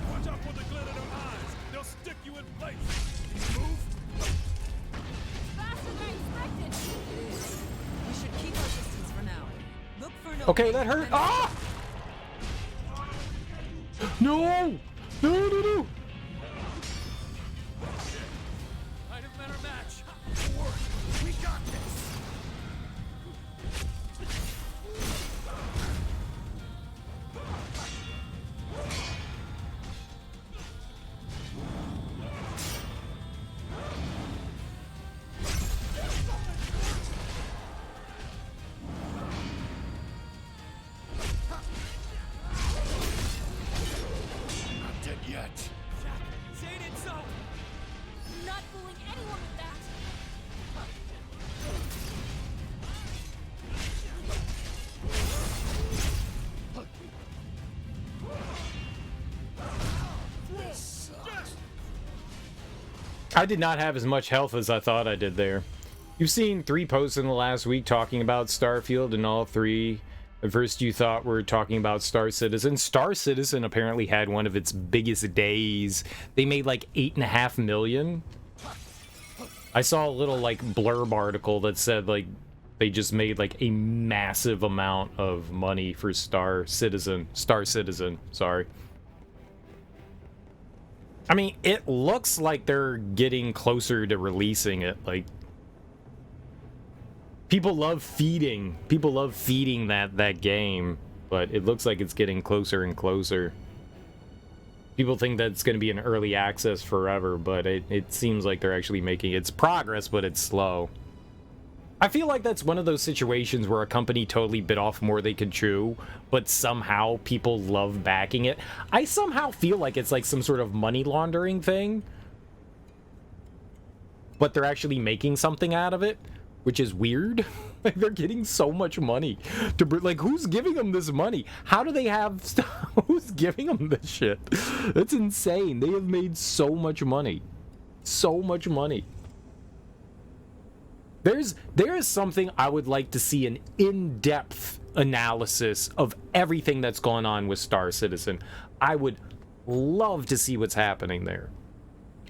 B: Watch out for the glint in their eyes. They'll stick you in place. Move.
D: Faster than I expected.
C: We should keep our distance for now. Look for an
A: Okay,
C: opening,
A: that hurt.
C: then
A: Ah! No! No!
B: Might have met our match.
F: Don't worry, we got this.
A: I did not have as much health as I thought I did there. You've seen 3 posts in the last week talking about Starfield, and all 3 at first you thought were talking about Star Citizen. Star Citizen apparently had one of its biggest days. They made like 8.5 million. I saw a little like blurb article that said like they just made like a massive amount of money for Star Citizen, sorry. I mean, it looks like they're getting closer to releasing it. Like, people love feeding that game, but it looks like it's getting closer and closer. People think that it's going to be an early access forever, but it seems like they're actually making its progress, but it's slow. I feel like that's one of those situations where a company totally bit off more they could chew, but somehow people love backing it. I somehow feel like it's like some sort of money laundering thing, but they're actually making something out of it, which is weird. Like, they're getting so much money to, like, who's giving them this money? How do they have who's giving them this shit? That's insane. They have made so much money. So much money. There is something I would like to see, an in-depth analysis of everything that's going on with Star Citizen. I would love to see what's happening there.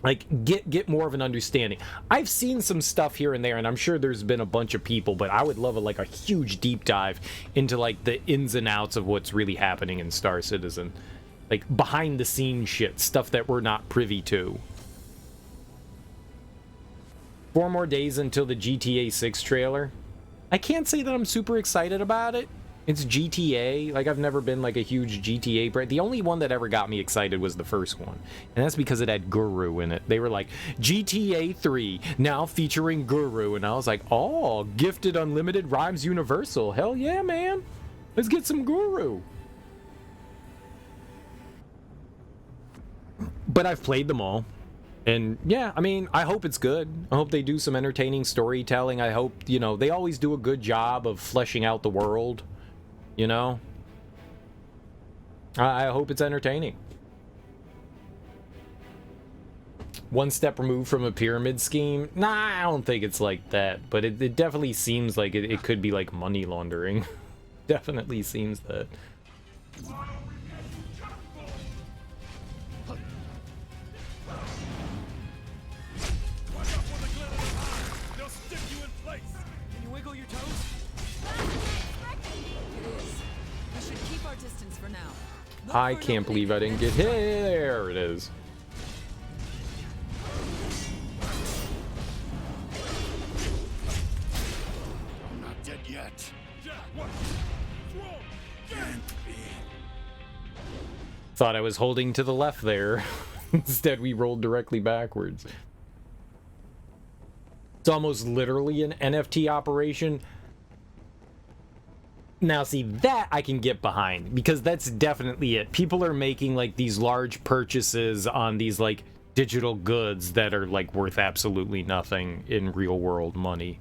A: Like, get more of an understanding. I've seen some stuff here and there, and I'm sure there's been a bunch of people, but I would love a huge deep dive into like the ins and outs of what's really happening in Star Citizen. Like, behind the scenes shit, stuff that we're not privy to. 4 more days until the GTA 6 trailer. I can't say that I'm super excited about it. It's GTA. Like, I've never been like a huge GTA brand. The only one that ever got me excited was the first one. And that's because it had Guru in it. They were like, GTA 3, now featuring Guru. And I was like, oh, gifted unlimited rhymes universal. Hell yeah, man. Let's get some Guru. But I've played them all. And yeah, I mean, I hope it's good. I hope they do some entertaining storytelling. I hope, you know, they always do a good job of fleshing out the world, you know? I hope it's entertaining. One step removed from a pyramid scheme? Nah, I don't think it's like that. But it definitely seems like it could be like money laundering. Definitely seems that. I can't believe I didn't get hit. There it is.
F: I'm not dead yet.
A: Thought I was holding to the left there. Instead, we rolled directly backwards. It's almost literally an NFT operation. Now, see, that I can get behind, because that's definitely it. People are making, like, these large purchases on these, like, digital goods that are, like, worth absolutely nothing in real-world money.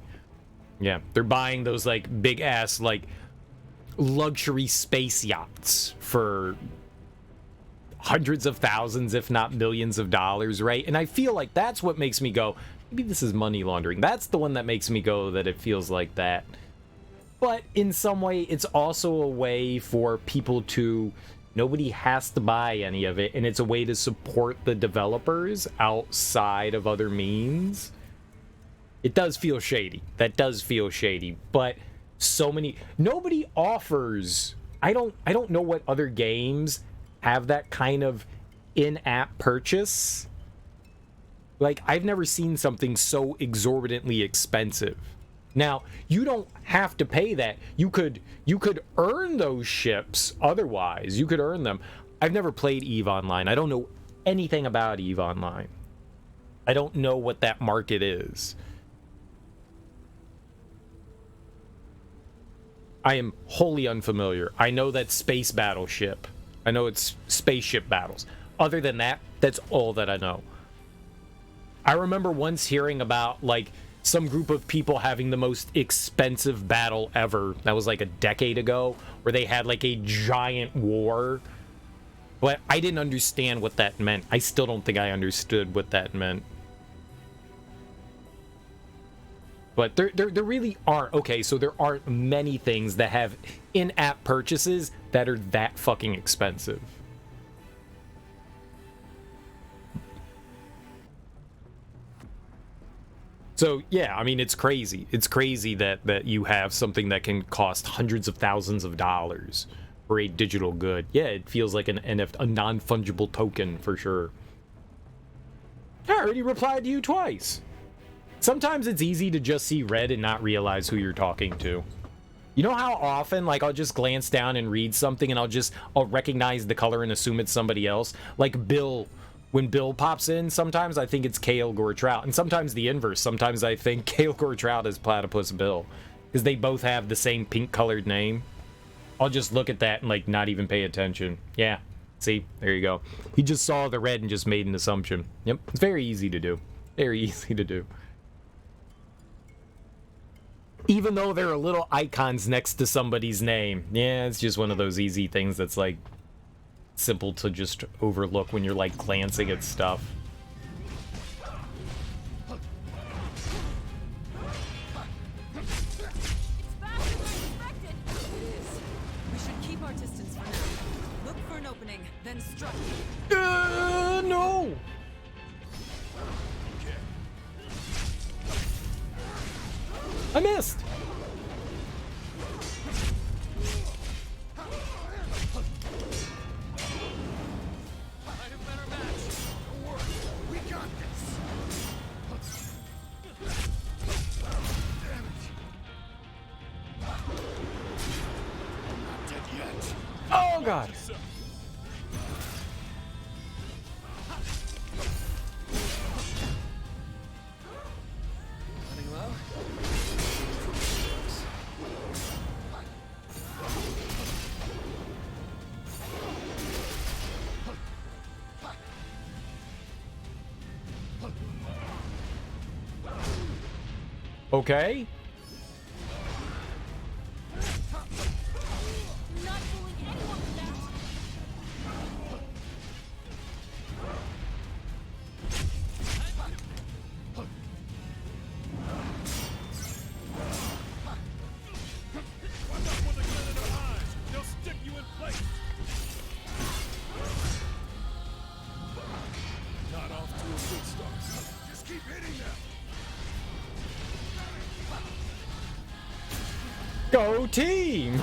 A: Yeah, they're buying those, like, big-ass, like, luxury space yachts for hundreds of thousands, if not millions of dollars, right? And I feel like that's what makes me go, maybe this is money laundering. That's the one that makes me go that it feels like that. But in some way, it's also a way for people to... Nobody has to buy any of it, and it's a way to support the developers outside of other means. It does feel shady. That does feel shady. But so many... Nobody offers... I don't know what other games have that kind of in-app purchase. Like, I've never seen something so exorbitantly expensive. Now, you don't have to pay that. You could earn those ships otherwise. You could earn them. I've never played EVE Online. I don't know anything about EVE Online. I don't know what that market is. I am wholly unfamiliar. I know that space battleship. I know it's spaceship battles. Other than that, that's all that I know. I remember once hearing about, like, some group of people having the most expensive battle ever. That was like a decade ago, where they had like a giant war. But I didn't understand what that meant. I still don't think I understood what that meant. But there really aren't. Okay, so there aren't many things that have in-app purchases that are that fucking expensive. So, yeah, I mean, it's crazy. It's crazy that you have something that can cost hundreds of thousands of dollars for a digital good. Yeah, it feels like a non-fungible token for sure. I already replied to you twice. Sometimes it's easy to just see red and not realize who you're talking to. You know how often, like, I'll just glance down and read something and I'll recognize the color and assume it's somebody else? Like Bill. When Bill pops in, sometimes I think it's Kale Gore Trout. And sometimes the inverse. Sometimes I think Kale Gore Trout is Platypus Bill. Because they both have the same pink-colored name. I'll just look at that and, like, not even pay attention. Yeah. See? There you go. He just saw the red and just made an assumption. Yep. It's very easy to do. Very easy to do. Even though there are little icons next to somebody's name. Yeah, it's just one of those easy things that's, like, simple to just overlook when you're like glancing at stuff.
D: It's faster than expected.
C: It is. We should keep our distance for now. Look for an opening, then strike.
A: No! I missed! Oh god!
E: Running low?
A: Okay.
D: Not fooling anyone with that.
B: Watch out for the glint in their eyes. They'll stick you in place. Not off to a good start. Just keep hitting them.
A: Go team!
B: Give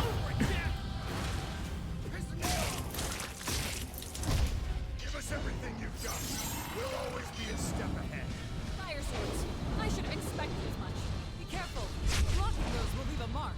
B: us everything you've got. We'll always be a step ahead.
D: Fire swords. I should have expected as much.
C: Be careful. Blocking those will leave a mark.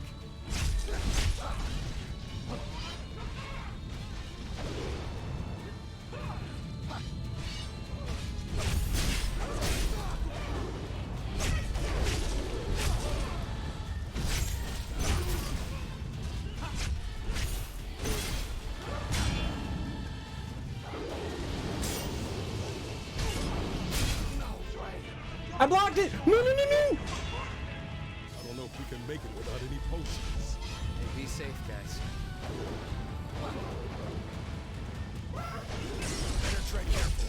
A: I blocked it! No, no, no, no!
B: I don't know if we can make it without any potions.
E: Hey, be safe, guys.
B: Better tread careful.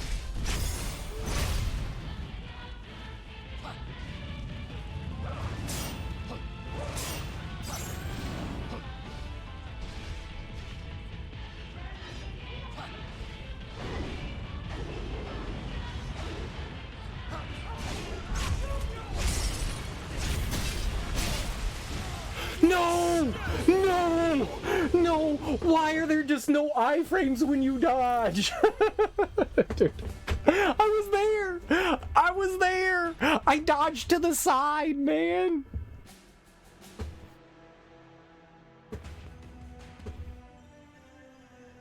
A: No! No! No! Why are there just no iframes when you dodge? Dude, I was there! I was there! I dodged to the side, man!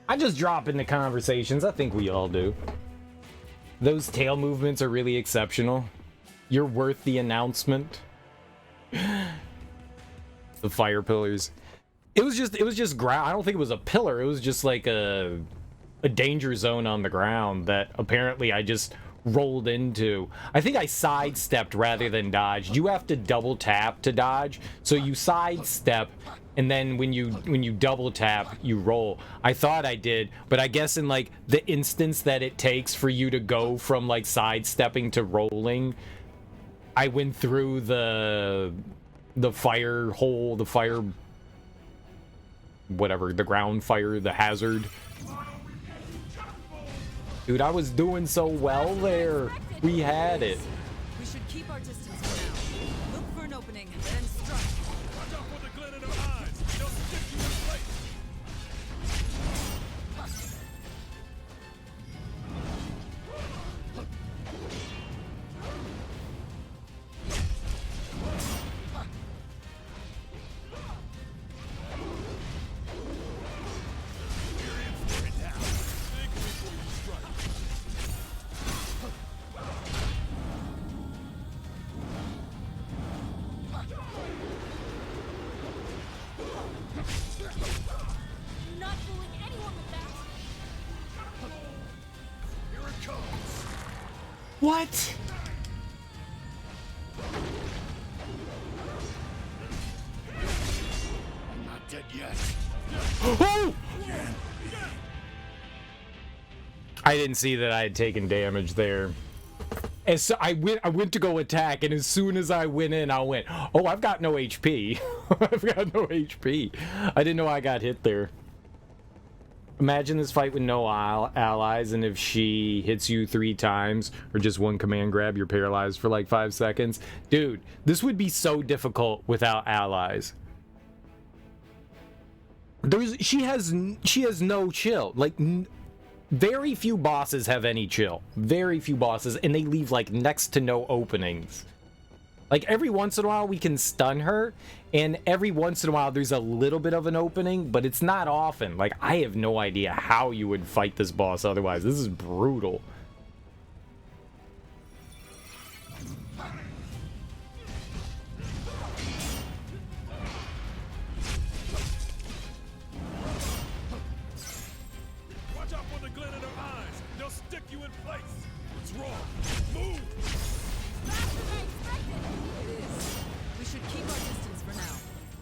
A: I just drop into conversations. I think we all do. Those tail movements are really exceptional. You're worth the announcement. The fire pillars. It was just ground. I don't think it was a pillar. It was just like a danger zone on the ground that apparently I just rolled into. I think I sidestepped rather than dodged. You have to double tap to dodge. So you sidestep, and then when you double tap, you roll. I thought I did, but I guess in like the instance that it takes for you to go from like sidestepping to rolling, I went through the fire hole, the fire, whatever, the ground fire, the hazard. Dude, I was doing so well there. We had it.
C: We should keep our distance for now. Look for an opening, then strike.
B: Watch out for the glint in their eyes. They'll stick you in place.
D: Not fooling anyone with that.
B: Here it comes.
A: What?
F: Not dead yet.
A: Oh! I didn't see that I had taken damage there. And so I went to go attack, and as soon as I went in, I went, oh, I've got no HP. I've got no HP. I didn't know I got hit there. Imagine this fight with no allies, and if she hits you 3 times, or just one command grab, you're paralyzed for like 5 seconds. Dude, this would be so difficult without allies. She has no chill. Like, very few bosses have any chill. Very few bosses, and they leave like next to no openings. Like every once in a while we can stun her, and every once in a while there's a little bit of an opening, but it's not often. Like I have no idea how you would fight this boss otherwise. This is brutal.
B: Watch out for the glint in their eyes. They'll stick you in place. What's wrong? Move.
D: Faster than I expected.
C: It is. We should keep our distance for now.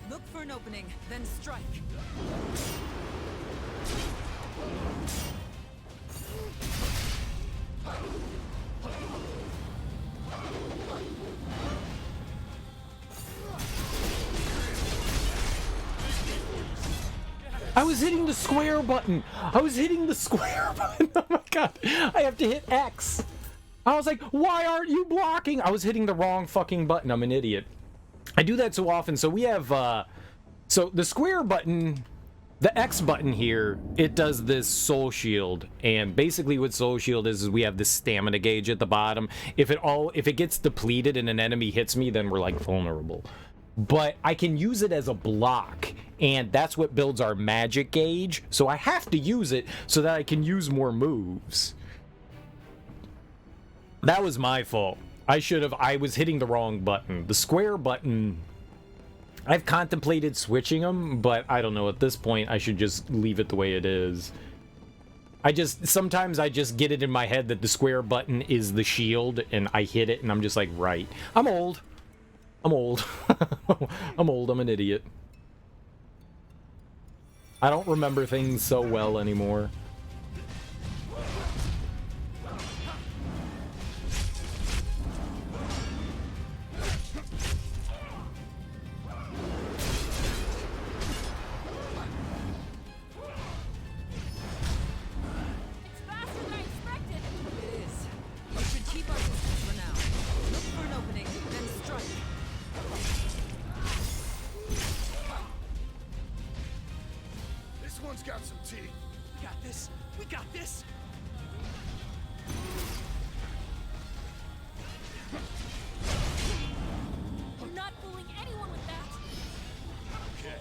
C: Look for an opening, then strike.
A: I was hitting the square button. I was hitting the square button. Oh my god. I have to hit X. I was like, why aren't you blocking? I was hitting the wrong fucking button. I'm an idiot. I do that so often. So we have, so the square button, the X button here, it does this soul shield. And basically what soul shield is we have this stamina gauge at the bottom. If it gets depleted and an enemy hits me, then we're like vulnerable. But I can use it as a block, and that's what builds our magic gauge. So I have to use it so that I can use more moves. That was my fault. I was hitting the wrong button. The square button, I've contemplated switching them, but I don't know. At this point, I should just leave it the way it is. Sometimes I just get it in my head that the square button is the shield, and I hit it, and I'm just like, right. I'm old. I'm old. I'm old. I'm an idiot. I don't remember things so well anymore.
D: It's faster than I expected.
C: It is. We should keep our distance for now. Look for an opening, then strike.
F: This one's got some teeth.
E: We got this. We got this.
D: I'm not fooling anyone with that.
F: Okay.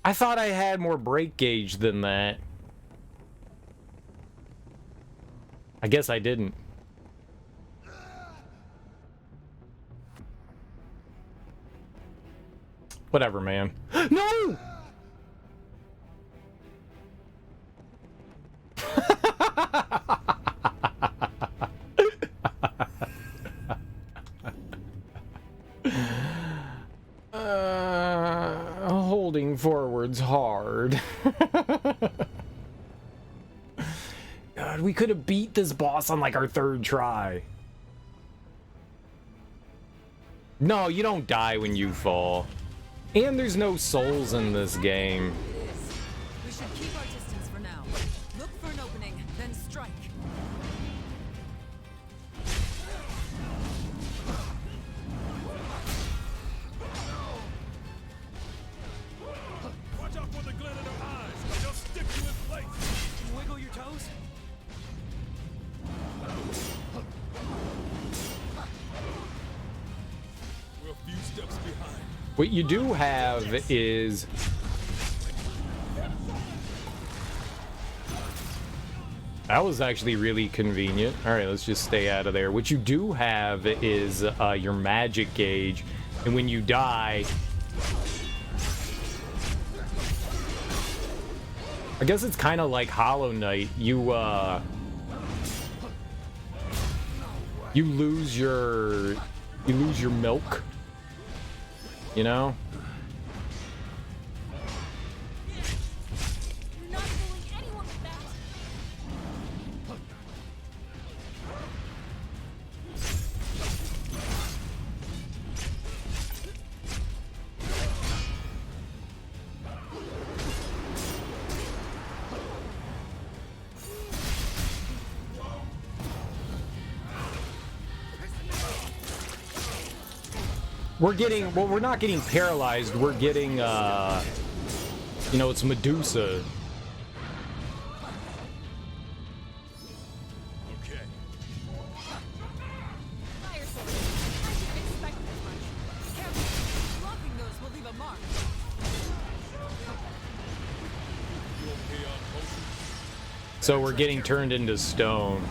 A: I thought I had more break gauge than that. I guess I didn't. Whatever, man. No! God, we could have beat this boss on like our 3rd try. No, you don't die when you fall. And there's no souls in this game.
C: It is. We should keep our distance for now. Look for an opening, then strike.
B: Watch out for the glint in their eyes. They'll stick you in place.
E: Wiggle your toes.
B: We're a few steps behind.
A: What you do have is... That was actually really convenient. Alright, let's just stay out of there. What you do have is your magic gauge. And when you die... I guess it's kind of like Hollow Knight. You lose your milk. You know?
D: You're not fooling anyone with that.
A: We're getting, well, we're not getting paralyzed. We're getting, you know, it's Medusa.
B: Okay.
D: Fire sword. I should have expected as much.
C: Careful. Blocking those will leave a mark.
B: You okay on potion?
A: So we're getting turned into stone.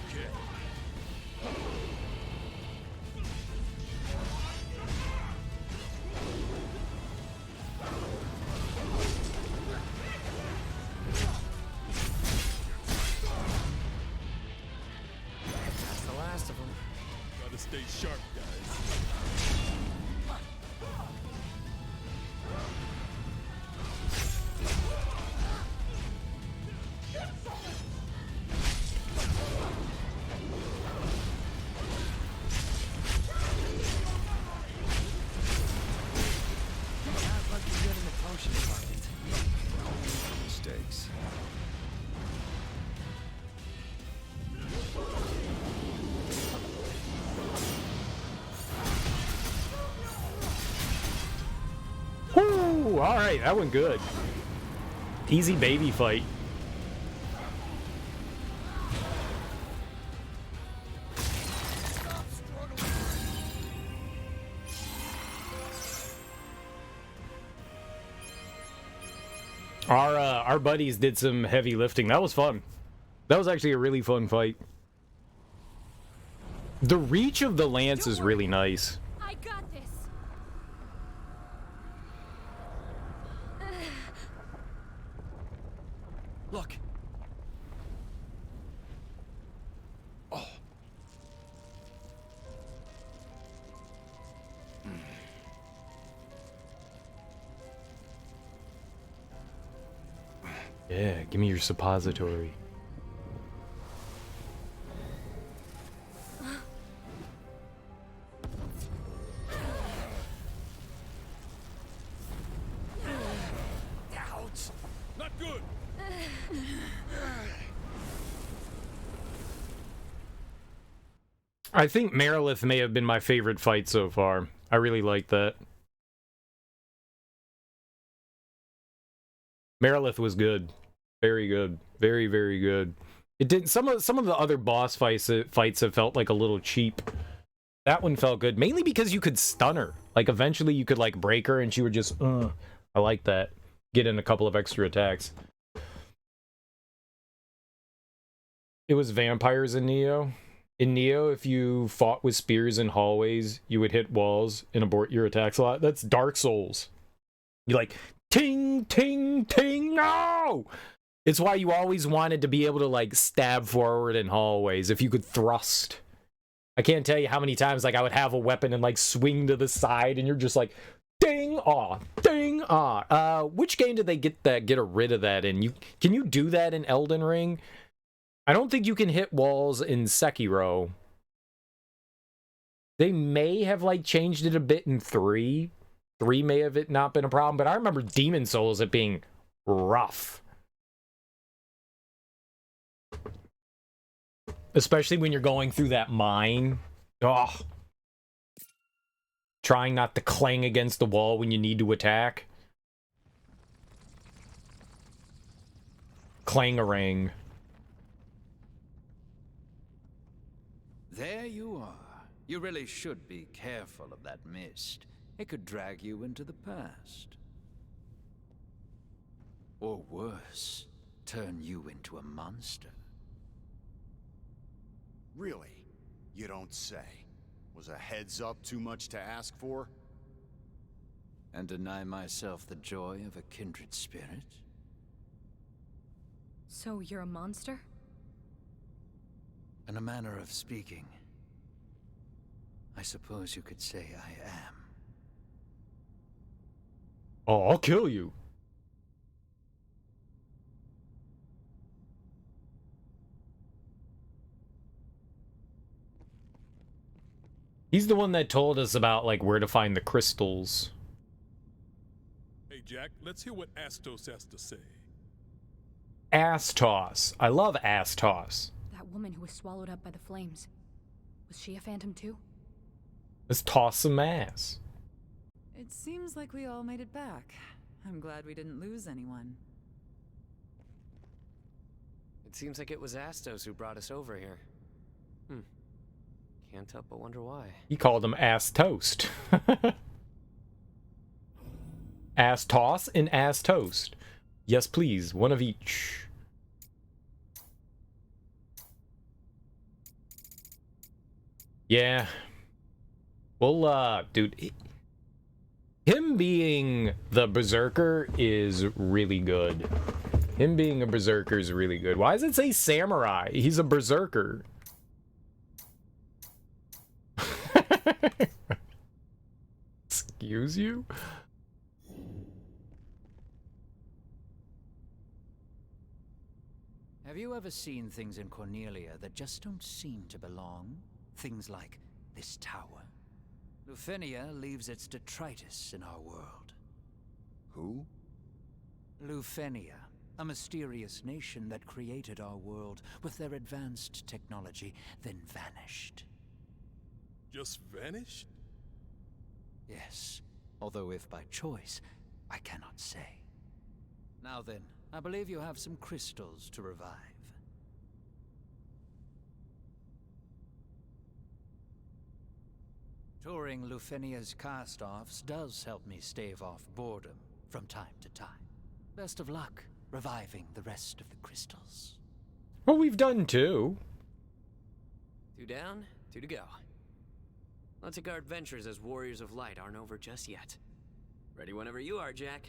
B: Okay.
E: That's the last of them.
B: Gotta stay sharp, guys.
E: Not looking good in the potion department.
F: Mistakes.
A: Woo! All right, that went good. Easy baby fight. Our buddies did some heavy lifting. That was fun. That was actually a really fun fight. The reach of the lance is really nice.
D: I got this.
F: Look. Oh.
A: Yeah, give me your suppository.
B: Not good.
A: I think Merilith may have been my favorite fight so far. I really like that. Merilith was good. Very good. Very, very good. It did some of the other boss fights have felt like a little cheap. That one felt good, mainly because you could stun her. Like eventually you could like break her and she would just I like that. Get in a couple of extra attacks. It was vampires in Neo. In Neo, if you fought with spears in hallways, you would hit walls and abort your attacks a lot. That's Dark Souls. You like ting, ting, ting, no! It's why you always wanted to be able to like stab forward in hallways if you could thrust. I can't tell you how many times like I would have a weapon and like swing to the side and you're just like ding ah ding ah. Which game did they get rid of that in? Can you do that in Elden Ring? I don't think you can hit walls in Sekiro. They may have like changed it a bit in 3. 3 may have it not been a problem, but I remember Demon Souls it being rough. Especially when you're going through that mine. Oh. Trying not to clang against the wall when you need to attack. Clang-a-ring.
I: There you are. You really should be careful of that mist. It could drag you into the past. Or worse, turn you into a monster.
F: Really? You don't say. Was a heads up too much to ask for?
I: And deny myself the joy of a kindred spirit?
D: So you're a monster?
I: In a manner of speaking, I suppose you could say I am.
A: Oh, I'll kill you. He's the one that told us about, like, where to find the crystals.
B: Hey, Jack, let's hear what Astos has to say.
A: Astos. I love Astos.
D: That woman who was swallowed up by the flames. Was she a phantom too?
A: Let's toss some ass.
C: It seems like we all made it back. I'm glad we didn't lose anyone.
E: It seems like it was Astos who brought us over here. Can't help but wonder why.
A: He called him ass toast. Ass toss and ass toast. Yes, please. One of each. Yeah. Well, dude, him being the berserker is really good. Him being a berserker is really good. Why does it say samurai? He's a berserker. Excuse you?
I: Have you ever seen things in Cornelia that just don't seem to belong? Things like this tower. Lufenia leaves its detritus in our world.
F: Who?
I: Lufenia, a mysterious nation that created our world with their advanced technology, then vanished.
B: Just vanished?
I: Yes, although if by choice, I cannot say. Now then, I believe you have some crystals to revive. Touring Lufenia's cast-offs does help me stave off boredom from time to time. Best of luck reviving the rest of the crystals.
A: Well, we've done 2.
E: 2 down, 2 to go. Looks like our adventures as Warriors of Light aren't over just yet. Ready whenever you are, Jack.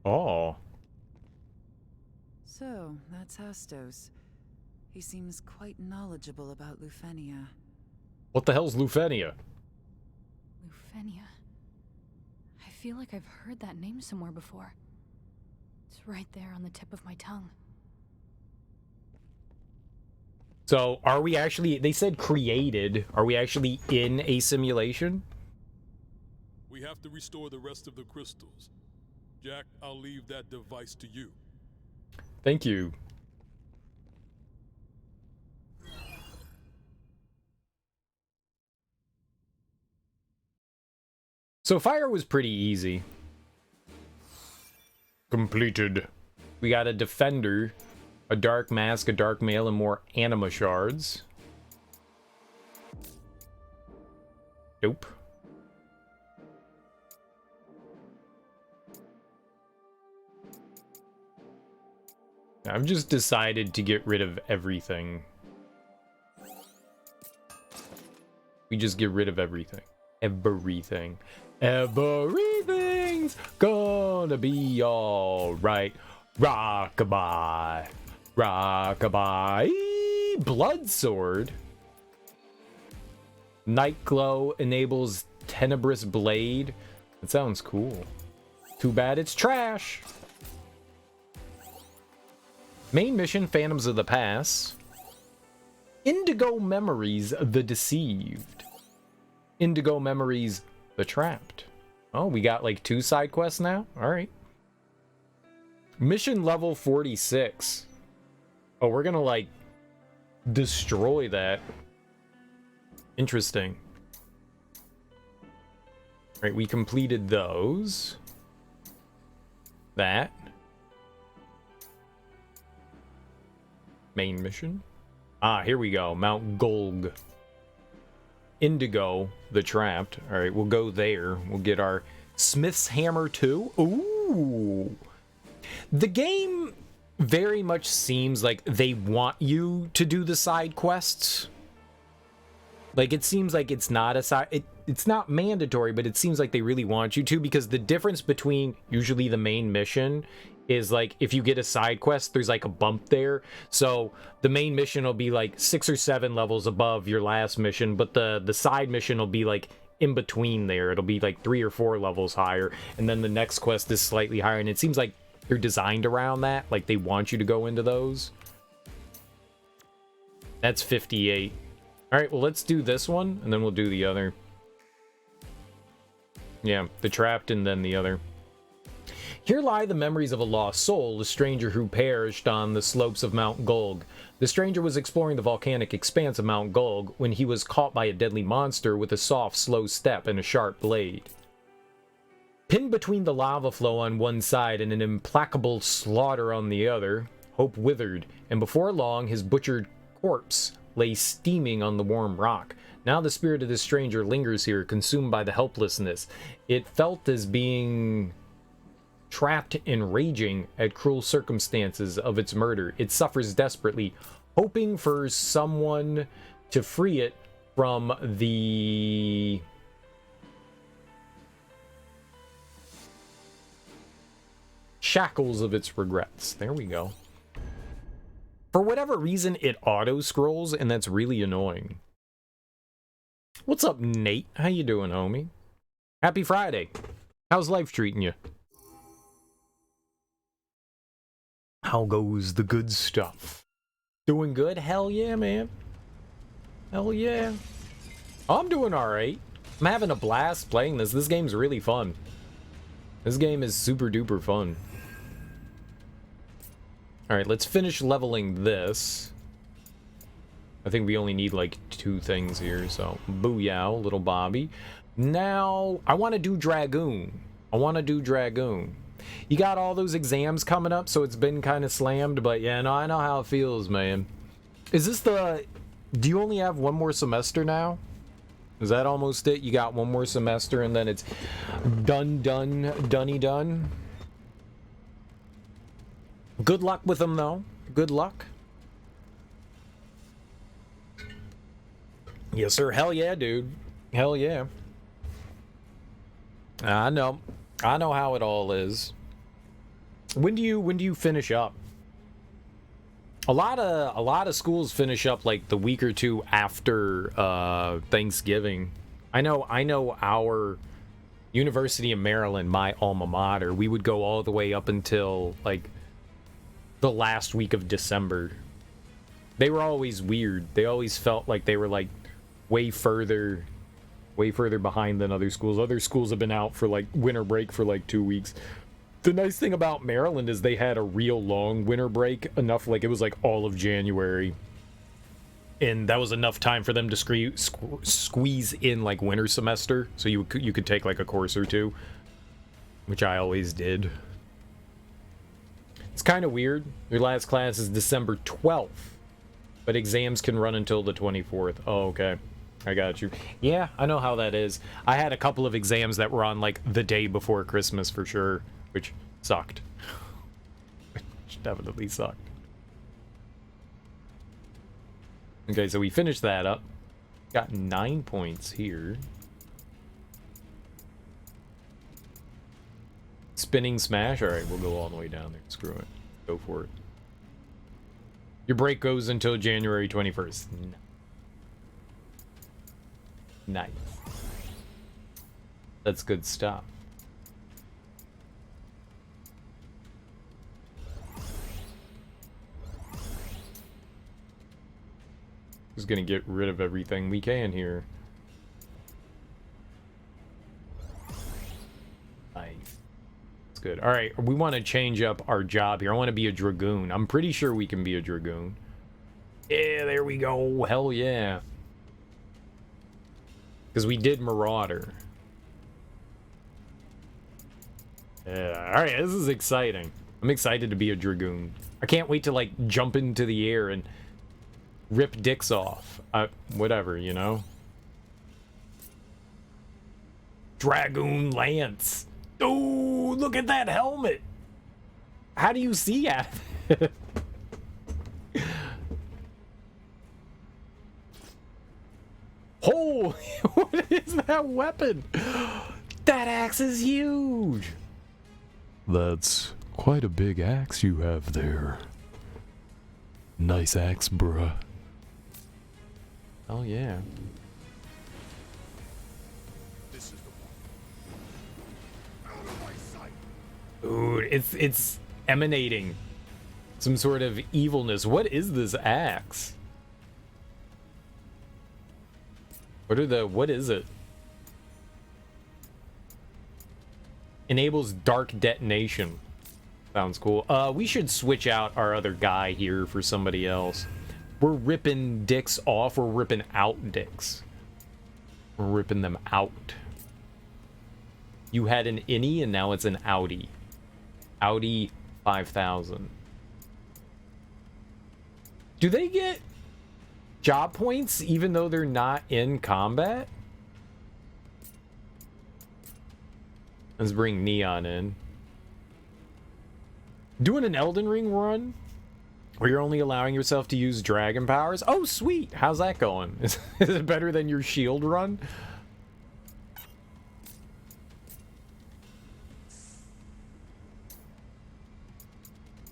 A: Oh.
C: So, that's Astos. He seems quite knowledgeable about Lufenia.
A: What the hell's Lufenia?
D: Lufenia. I feel like I've heard that name somewhere before. It's right there on the tip of my tongue.
A: So, are we actually... They said created. Are we actually in a simulation?
B: We have to restore the rest of the crystals. Jack, I'll leave that device to you.
A: Thank you. So fire was pretty easy. Completed. We got a defender, a dark mask, a dark mail, and more anima shards. Nope. I've just decided to get rid of everything. We just get rid of everything. Everything. Everything's gonna be alright. Rockabye. Rockabye. Blood sword. Night Glow enables Tenebrous Blade. That sounds cool. Too bad it's trash. Main mission, Phantoms of the Past. Indigo Memories, The Deceived. Indigo Memories, The Trapped. Oh, we got like 2 side quests now? Alright. Mission level 46. Oh, we're gonna like destroy that. Interesting. Right, we completed those. That. Main mission. Ah, here we go. Mount Golg. Indigo, the Trapped. Alright, we'll go there. We'll get our Smith's Hammer too. Ooh. The game very much seems like they want you to do the side quests. Like, it seems like it's not a side... It's not mandatory, but it seems like they really want you to, because the difference between usually the main mission is, like, if you get a side quest, there's, like, a bump there. So, the main mission will be, like, 6 or 7 levels above your last mission, but the side mission will be, like, in between there. It'll be, like, 3 or 4 levels higher, and then the next quest is slightly higher, and it seems like they're designed around that. Like, they want you to go into those. That's 58. Alright, well, let's do this one, and then we'll do the other. Yeah, the Trapped and then the other. Here lie the memories of a lost soul, a stranger who perished on the slopes of Mount Golg. The stranger was exploring the volcanic expanse of Mount Golg when he was caught by a deadly monster with a soft, slow step and a sharp blade. Pinned between the lava flow on one side and an implacable slaughter on the other, hope withered, and before long his butchered corpse lay steaming on the warm rock. Now the spirit of this stranger lingers here, consumed by the helplessness. It felt as being trapped and raging at cruel circumstances of its murder. It suffers desperately, hoping for someone to free it from the shackles of its regrets. There we go. For whatever reason, it auto-scrolls, and that's really annoying. What's up, Nate? How you doing, homie? Happy Friday. How's life treating you? How goes the good stuff? Doing good? Hell yeah, man. Hell yeah. I'm doing alright. I'm having a blast playing this. This game's really fun. This game is super duper fun. Alright, let's finish leveling this. I think we only need like 2 things here, so booyah, little Bobby. Now, I want to do Dragoon. You got all those exams coming up, so it's been kind of slammed, but yeah, no, I know how it feels, man. Is this the... Do you only have 1 more semester now? Is that almost it? You got 1 more semester and then it's done. Good luck with them, though. Good luck. Yes, sir. Hell yeah, dude. Hell yeah. I know how it all is. When do you finish up? A lot of schools finish up like the week or 2 after Thanksgiving. I know our University of Maryland, my alma mater, we would go all the way up until like the last week of December. They were always weird. They always felt like they were like way further behind than other schools. Other schools have been out for like winter break for like 2 weeks. The nice thing about Maryland is they had a real long winter break, enough like it was like all of January. And that was enough time for them to squeeze in like winter semester, so you could take like a course or 2, which I always did. It's kind of weird. Your last class is December 12th, but exams can run until the 24th. Oh, okay. I got you. Yeah, I know how that is. I had a couple of exams that were on like the day before Christmas for sure, which sucked. Which definitely sucked. Okay, so we finished that up. Got 9 points here. Spinning smash. Alright, we'll go all the way down there. Screw it. Go for it. Your break goes until January 21st. No. Nice. That's good stuff. Just gonna get rid of everything we can here. Nice. That's good. Alright, we want to change up our job here. I want to be a dragoon. I'm pretty sure we can be a dragoon. Yeah, there we go. Hell yeah. Because we did Marauder. Yeah, alright, this is exciting. I'm excited to be a dragoon. I can't wait to, like, jump into the air and rip dicks off. Whatever, you know? Dragoon Lance. Oh, look at that helmet. How do you see out of it? Holy, what is that weapon? That axe is huge.
G: That's quite a big axe you have there. Nice axe, bruh.
A: Oh yeah.
F: This is the one. Out of my sight.
A: Ooh, it's emanating some sort of evilness. What is this axe? What is it? Enables dark detonation. Sounds cool. We should switch out our other guy here for somebody else. We're ripping dicks off. We're ripping out dicks. We're ripping them out. You had an innie and now it's an Audi. Audi 5000. Do they get job points even though they're not in combat? Let's bring Neon in. Doing an Elden Ring run where you're only allowing yourself to use dragon powers? Oh, sweet. How's that going? Is it better than your shield run?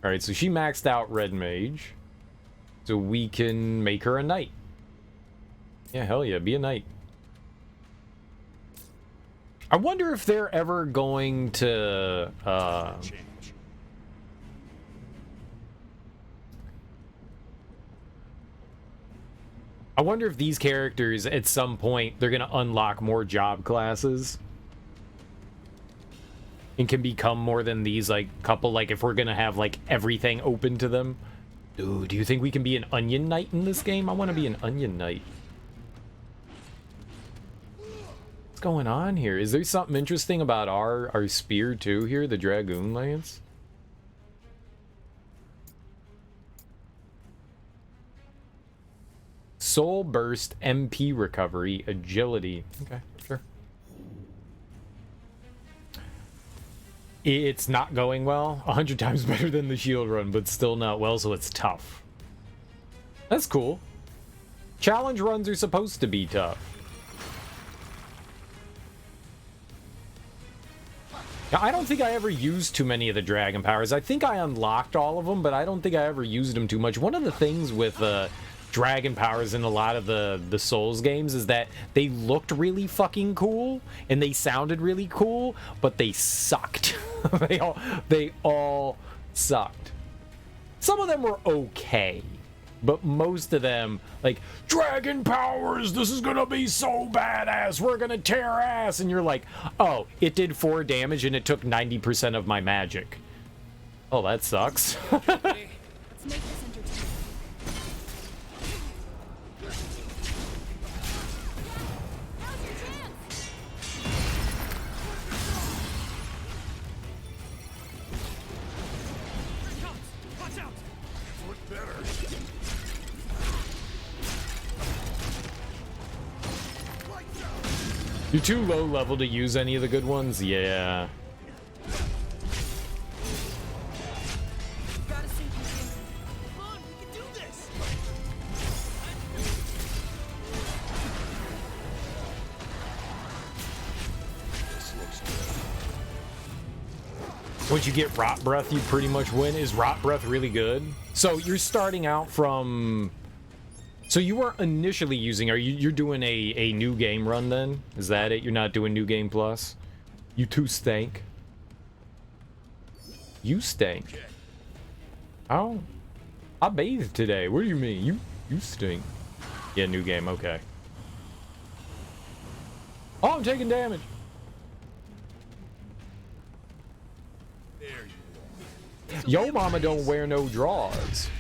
A: Alright, so she maxed out Red Mage. So we can make her a knight. Yeah, hell yeah, be a knight. I wonder if they're ever going to I wonder if these characters at some point they're gonna unlock more job classes and can become more than these like couple, like if we're gonna have like everything open to them. Dude, do you think we can be an onion knight in this game? I want to be an onion knight. What's going on here? Is there something interesting about our spear too here, the Dragoon Lance? Soul Burst, MP Recovery, Agility. Okay, sure. It's not going well. 100 times better than the shield run, but still not well, so it's tough. That's cool. Challenge runs are supposed to be tough. Now, I don't think I ever used too many of the dragon powers. I think I unlocked all of them, but I don't think I ever used them too much. One of the things with dragon powers in a lot of the Souls games is that they looked really fucking cool and they sounded really cool, but they sucked. they all sucked. Some of them were okay, but most of them, like, dragon powers, this is gonna be so badass, we're gonna tear ass, and you're like, oh, it did 4 damage and it took 90% of my magic. Oh, that sucks.
D: Let's make this entertaining. Now's your chance!
F: Watch out! Look better.
A: You're too low level to use any of the good ones? Yeah.
E: Gotta sink you in. Come on, we can do this!
F: This looks good.
A: Once you get Rot Breath, you pretty much win. Is Rot Breath really good? So you're starting out from So you weren't initially using, you're doing a new game run then? Is that it? You're not doing New Game Plus? You two stank. You stank. Oh. I bathed today. What do you mean? You stink. Yeah, new game, okay. Oh, I'm taking damage. Yo mama don't wear no drawers.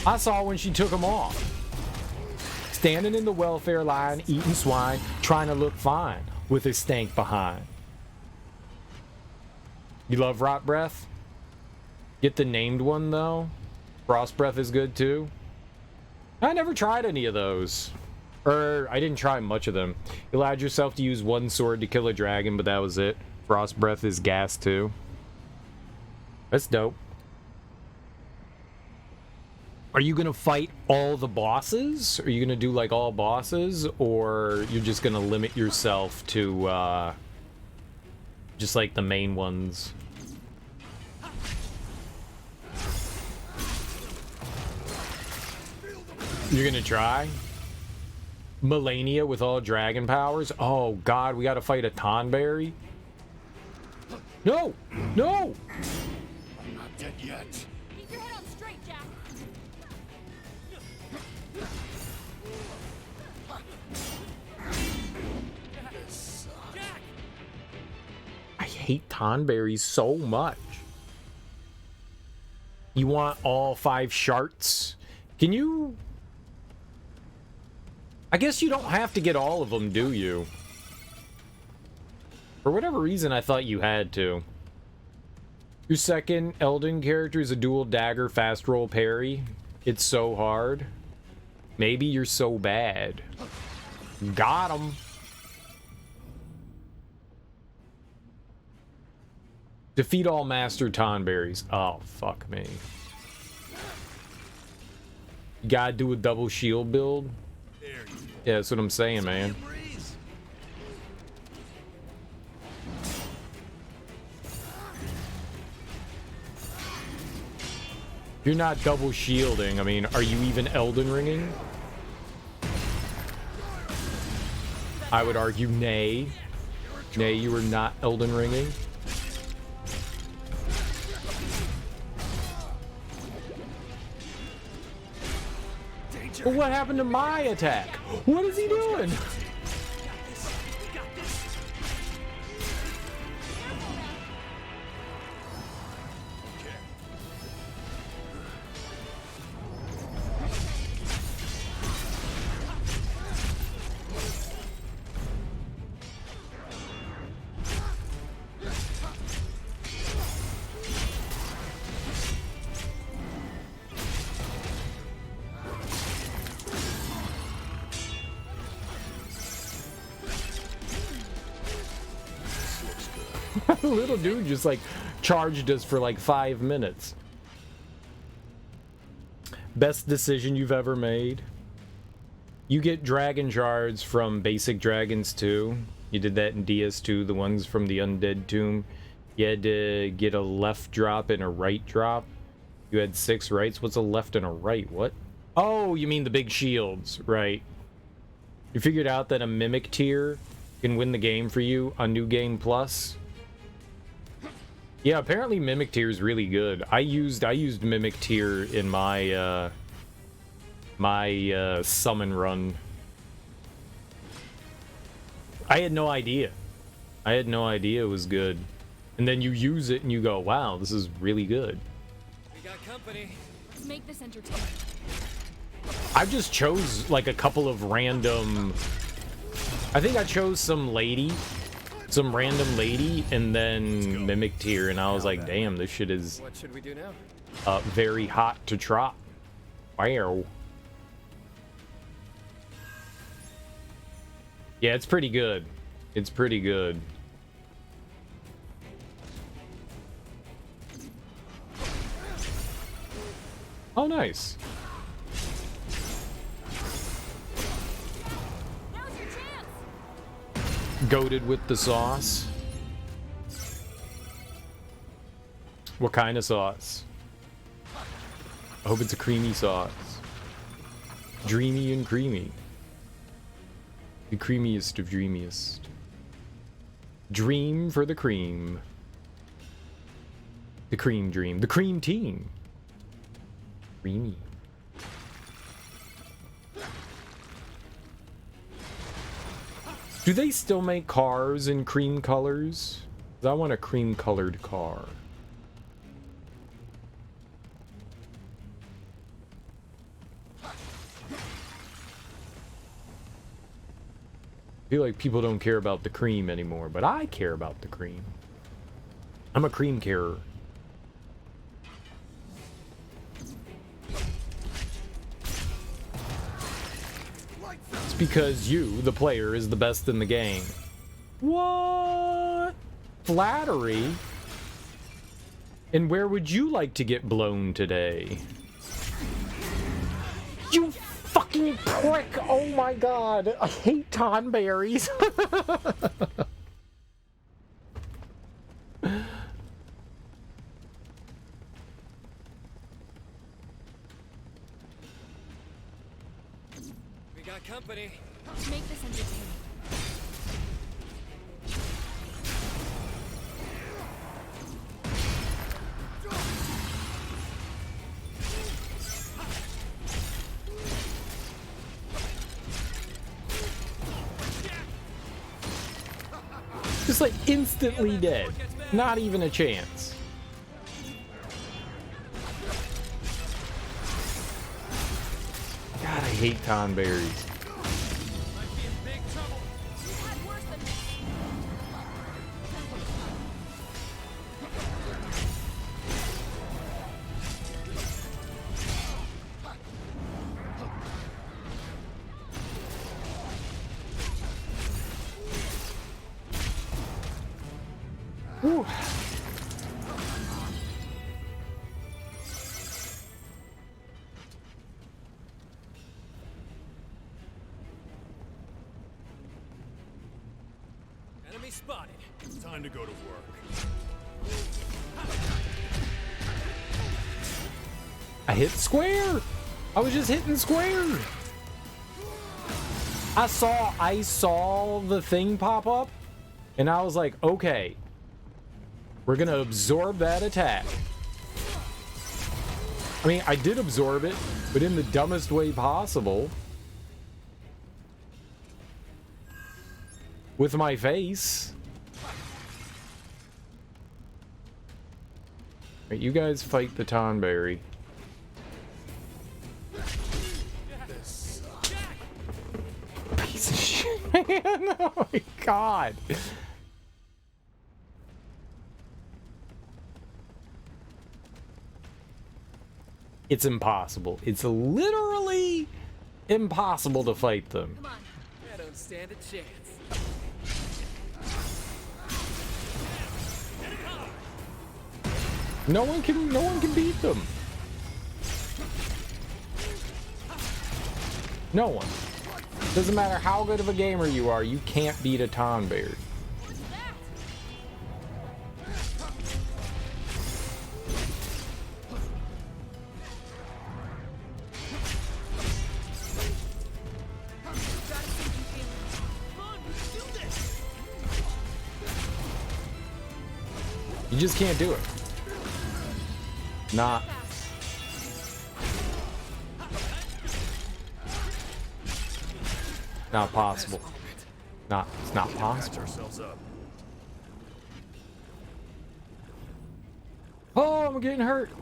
A: I saw when she took them off. Standing in the welfare line, eating swine, trying to look fine with his stank behind. You love Rot Breath? Get the named one though. Frost Breath is good too. I never tried any of those. Or I didn't try much of them. You allowed yourself to use one sword to kill a dragon, but that was it. Frost Breath is gas too. That's dope. Are you gonna fight all the bosses? Are you gonna do like all bosses? Or you're just gonna limit yourself to just like the main ones? You're gonna try? Melania with all dragon powers? Oh god, we gotta fight a tonberry? No! No!
F: I'm not dead yet.
D: Keep your head on straight, Jack.
A: I hate tonberries so much. You want all 5 sharts? Can you... I guess you don't have to get all of them, do you? For whatever reason, I thought you had to. Your second Elden character is a dual dagger fast roll parry. It's so hard. Maybe you're so bad. Got him. Defeat all master tonberries. Oh, fuck me. You gotta do a double shield build. Yeah, that's what I'm saying, man. You're not double shielding. I mean, are you even Elden Ringing? I would argue nay. Nay, you are not Elden Ringing. But what happened to my attack? What is he doing? Little dude just like charged us for like 5 minutes. Best decision you've ever made? You get dragon shards from basic dragons too. You did that in DS2, the ones from the Undead Tomb. You had to get a left drop and a right drop. You had 6 rights. What's a left and a right? What? Oh, you mean the big shields, right? You figured out that a mimic tier can win the game for you on New Game Plus. Yeah, apparently Mimic Tier is really good. I used Mimic Tier in my summon run. I had no idea. I had no idea it was good. And then you use it and you go, wow, this is really good.
E: We got company.
D: Let's make this entertaining.
A: I just chose like a couple of random... I think I chose some random lady, and then Mimic Tier, and I was like, damn, this shit is
E: What should we do now?
A: very hot to trot. Wow. Yeah, it's pretty good. It's pretty good. Oh, nice. Goated with the sauce. What kind of sauce? I hope it's a creamy sauce. Dreamy and creamy. The creamiest of dreamiest. Dream for the cream. The cream dream. The cream team. Creamy. Do they still make cars in cream colors? 'Cause I want a cream colored car. I feel like people don't care about the cream anymore, but I care about the cream. I'm a cream carer. It's because you, the player, is the best in the game. What? Flattery? And where would you like to get blown today? You fucking prick! Oh my god! I hate tonberries!
E: We got company.
D: Make this entertaining.
A: Just like instantly dead. Not even a chance. God, I hate tonberries. Whew.
E: Enemy spotted.
B: Time to go to work.
A: I hit square. I was just hitting square. I saw the thing pop up, and I was like, okay, we're gonna absorb that attack. I mean, I did absorb it, but in the dumbest way possible. With my face. Right, you guys fight the tonberry. Piece of shit, man. Oh my god. It's impossible. It's literally impossible to fight them.
E: Come on. I don't stand a chance.
A: No one can beat them. No one. Doesn't matter how good of a gamer you are, you can't beat a tonberry. You just can't do it. Not possible. It's not possible. Oh, I'm getting hurt. I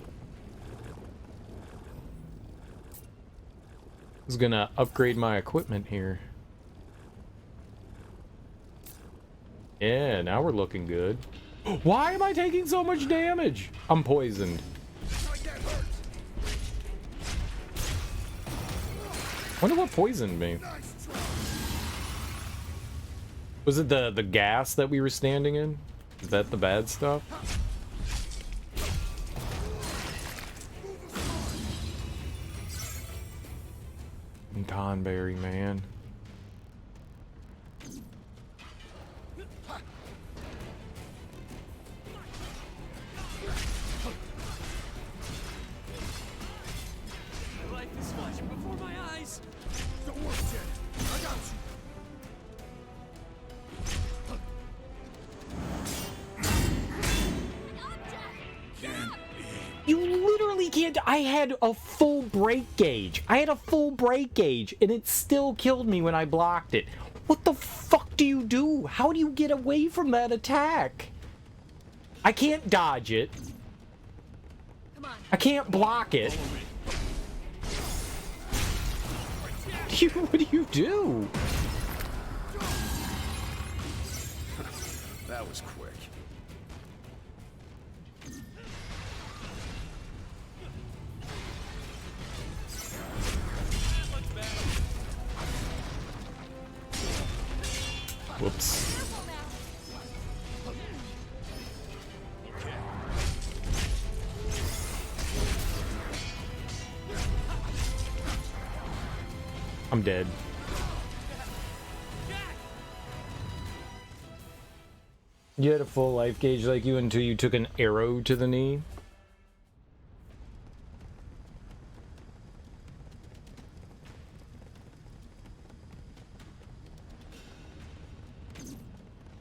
A: was gonna upgrade my equipment here. Yeah, now we're looking good. Why am I taking so much damage? I'm poisoned. Wonder what poisoned me. Was it the gas that we were standing in? Is that the bad stuff? Tonberry, man. can't. I had a full break gauge. I had a full break gauge, and it still killed me when I blocked it. What the fuck do you do? How do you get away from that attack? I can't dodge it. I can't block it. What do you do?
F: That was quick.
A: Whoops. I'm dead. You had a full life gauge like you until you took an arrow to the knee?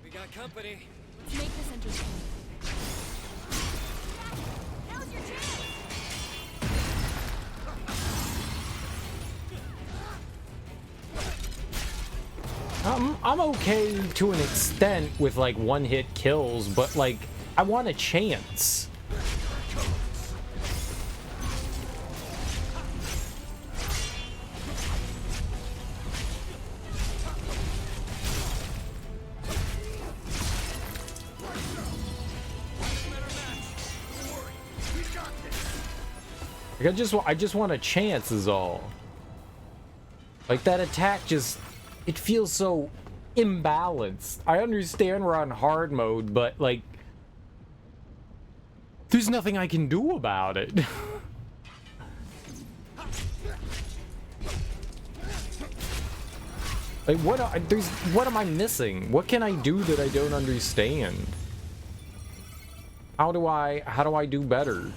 E: We got company.
D: Let's make this interesting. Now's your chance.
A: I'm okay to an extent with like one-hit kills, but like I want a chance. Like I just want a chance is all. Like that attack just, it feels so imbalanced. I understand we're on hard mode, but like there's nothing I can do about it. Like what am I missing? What can I do that I don't understand? How do I do better?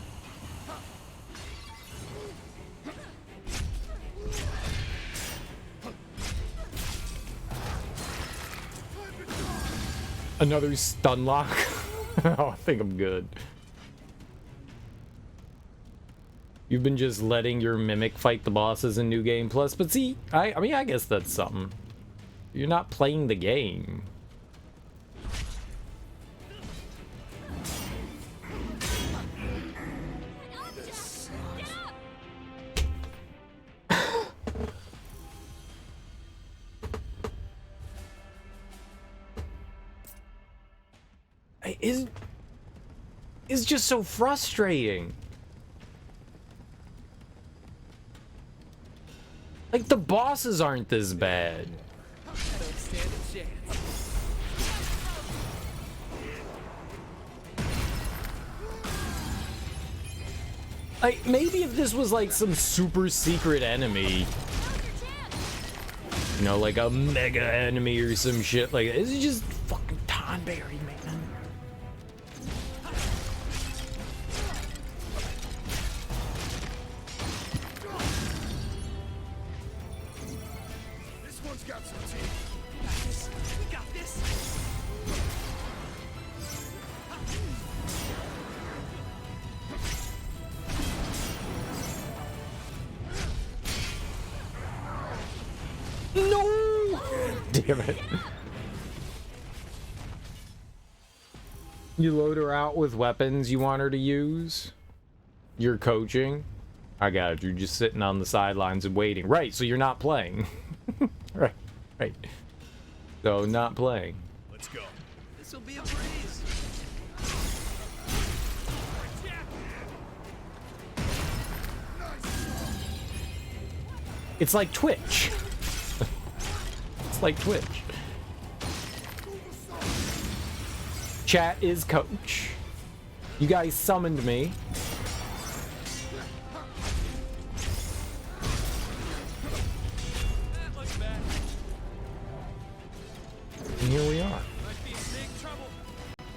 A: Another stun lock? Oh, I think I'm good. You've been just letting your mimic fight the bosses in New Game Plus, but see, I mean, I guess that's something. You're not playing the game. It's just so frustrating. Like the bosses aren't this bad. Like maybe if this was like some super secret enemy, you know, like a mega enemy or some shit like that. This is just fucking tonberry, man. No! Damn it. You load her out with weapons you want her to use? You're coaching? I got it. You're just sitting on the sidelines and waiting. Right, so you're not playing. Right. So, not playing.
F: Let's go.
E: This'll be a breeze.
A: It's like Twitch. It's like Twitch. Chat is coach. You guys summoned me.
E: That looks bad.
A: And here we are.
E: Might be in big trouble.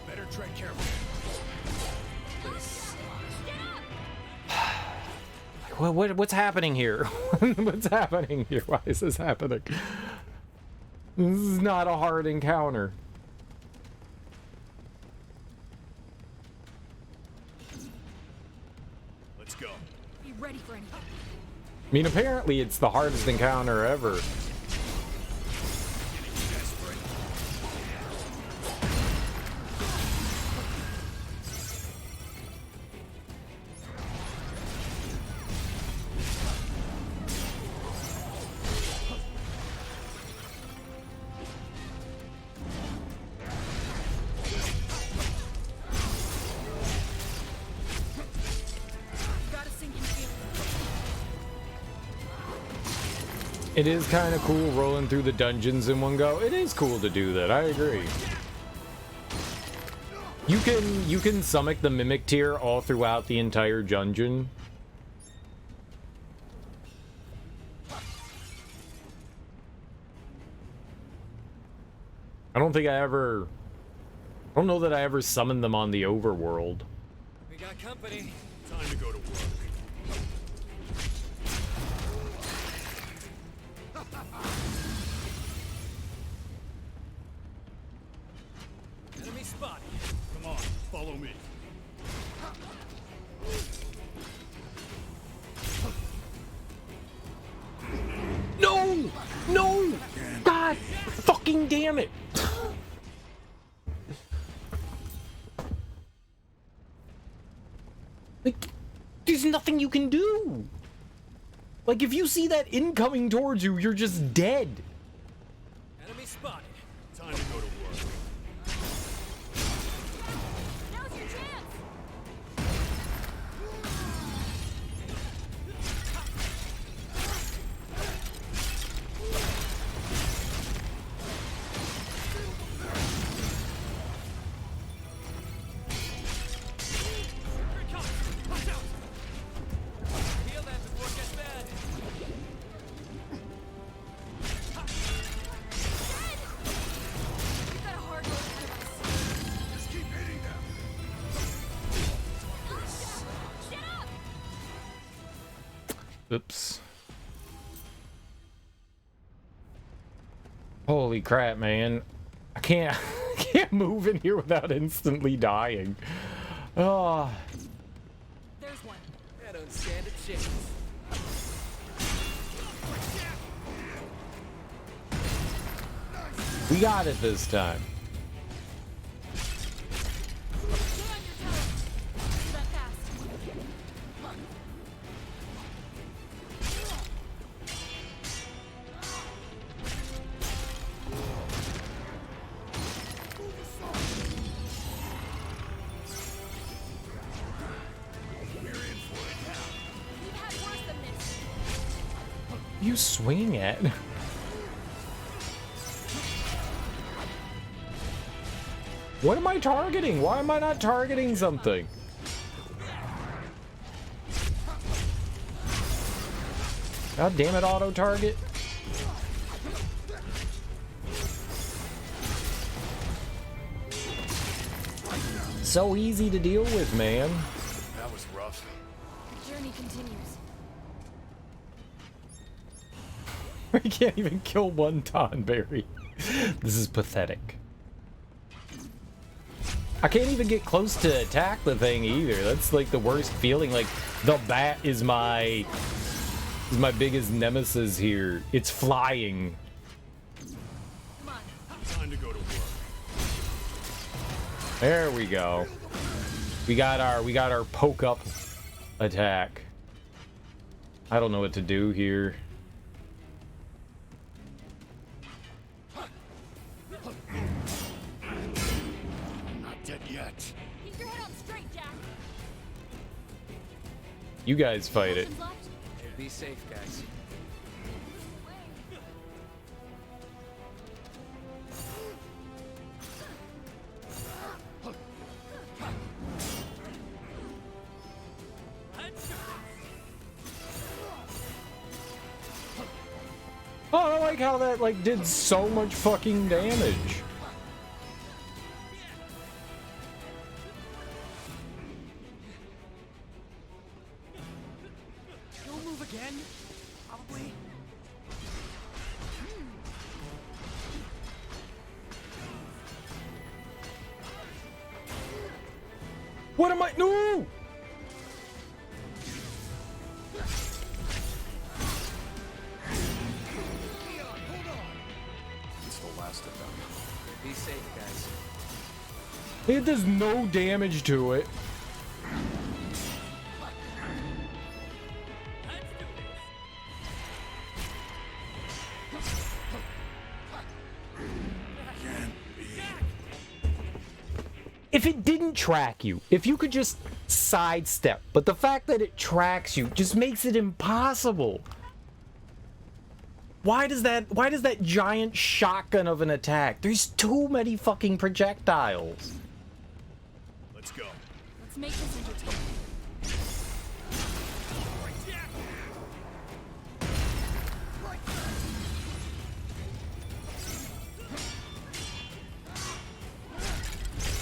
F: Better tread carefully.
A: What's happening here? What's happening here? Why is this happening? This is not a hard encounter.
F: Let's go.
D: ready for anything.
A: I mean, apparently it's the hardest encounter ever. It is kind of cool rolling through the dungeons in one go. It is cool to do that. I agree. You can summon the mimic tier all throughout the entire dungeon. I don't know that I ever summoned them on the overworld.
E: We got company.
B: Time to go to work.
E: Enemy spotted.
B: Come on, follow me.
A: No! No! God fucking damn it! Like, there's nothing you can do! Like, if you see that incoming towards you, you're just dead.
E: Enemy spotted.
B: Time to go to work.
D: Now's your chance.
E: Heal that before it gets bad.
D: We've got a hard road ahead of us.
F: Just keep hitting them.
D: Get up!
A: Oops. Holy crap, man. I can't I can't move in here without instantly dying. Oh.
D: There's one.
E: I don't stand a chance.
A: We got it this time.
D: Get on your toes. Do that fast. We've had worse than this.
A: You swing at? What am I targeting? Why am I not targeting something? God damn it, auto target. So easy to deal with, man.
F: That was rough.
D: The journey continues.
A: We can't even kill one tonberry. This is pathetic. I can't even get close to attack the thing either. That's like the worst feeling. Like the bat is my biggest nemesis here. It's flying.
D: Come on.
B: Time to go to work.
A: There we go. We got our poke up attack. I don't know what to do here.
F: Not dead yet.
D: Keep your head on straight, Jack.
A: You guys fight it.
D: Potions left?
E: Be safe, guys.
A: Oh, I like how that like did so much fucking damage.
E: You'll move again? Probably.
A: What am I? No!
E: Be safe, guys.
A: It does no damage to it. If it didn't track you, if you could just sidestep, but the fact that it tracks you just makes it impossible. Why does that giant shotgun of an attack? There's too many fucking projectiles.
F: Let's go.
D: Let's make this entertaining.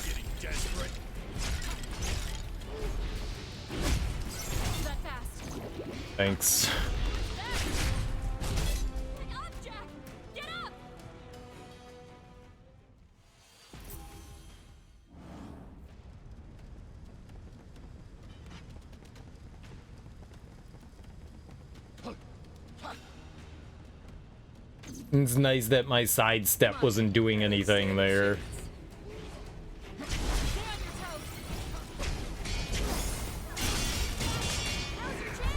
F: Getting desperate.
D: That fast.
A: Thanks.
D: Get up, Jack! Get up!
A: It's nice that my sidestep wasn't doing anything there.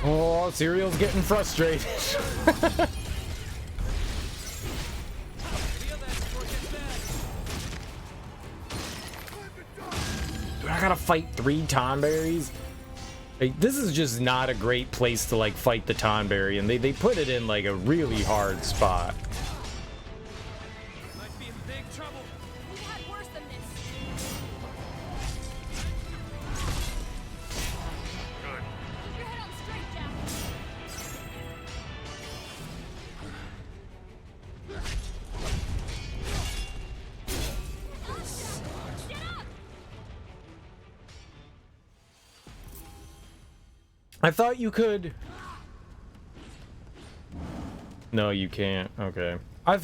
A: Oh, Serial's getting frustrated. Dude, I gotta fight 3 tonberries? Like, this is just not a great place to, like, fight the tonberry, and they put it in, like, a really hard spot.
E: Might be in big trouble.
D: We've had worse than this. Keep your head on straight, Jack. Get up!
A: I thought you could... No, you can't. Okay.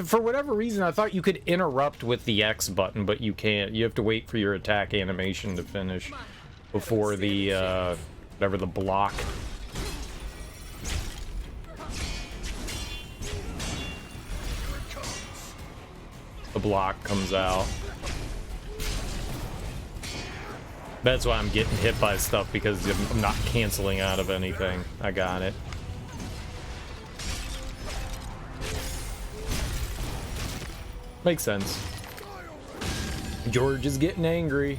A: For whatever reason, I thought you could interrupt with the X button, but you can't. You have to wait for your attack animation to finish before the, whatever the block. The block comes out. That's why I'm getting hit by stuff, because I'm not canceling out of anything. I got it. Makes sense. George is getting angry.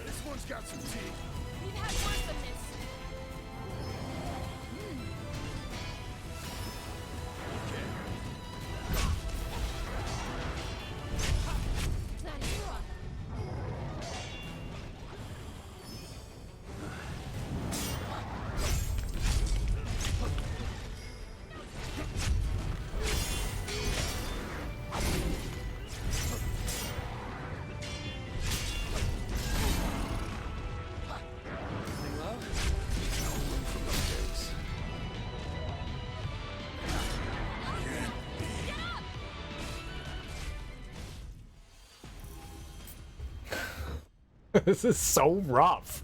F: This one's got some teeth.
D: We've had worse than this. That is fun.
E: Anything low?
A: This is so rough.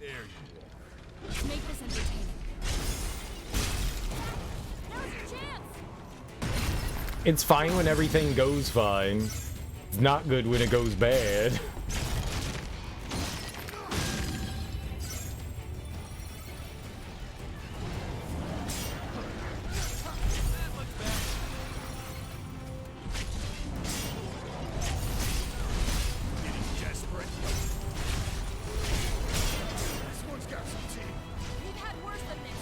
F: There you are.
D: Let's make this entertaining. Now's your chance!
A: It's fine when everything goes fine. It's not good when it goes bad.
F: Getting desperate. This one's got some teeth.
D: We've had worse than this.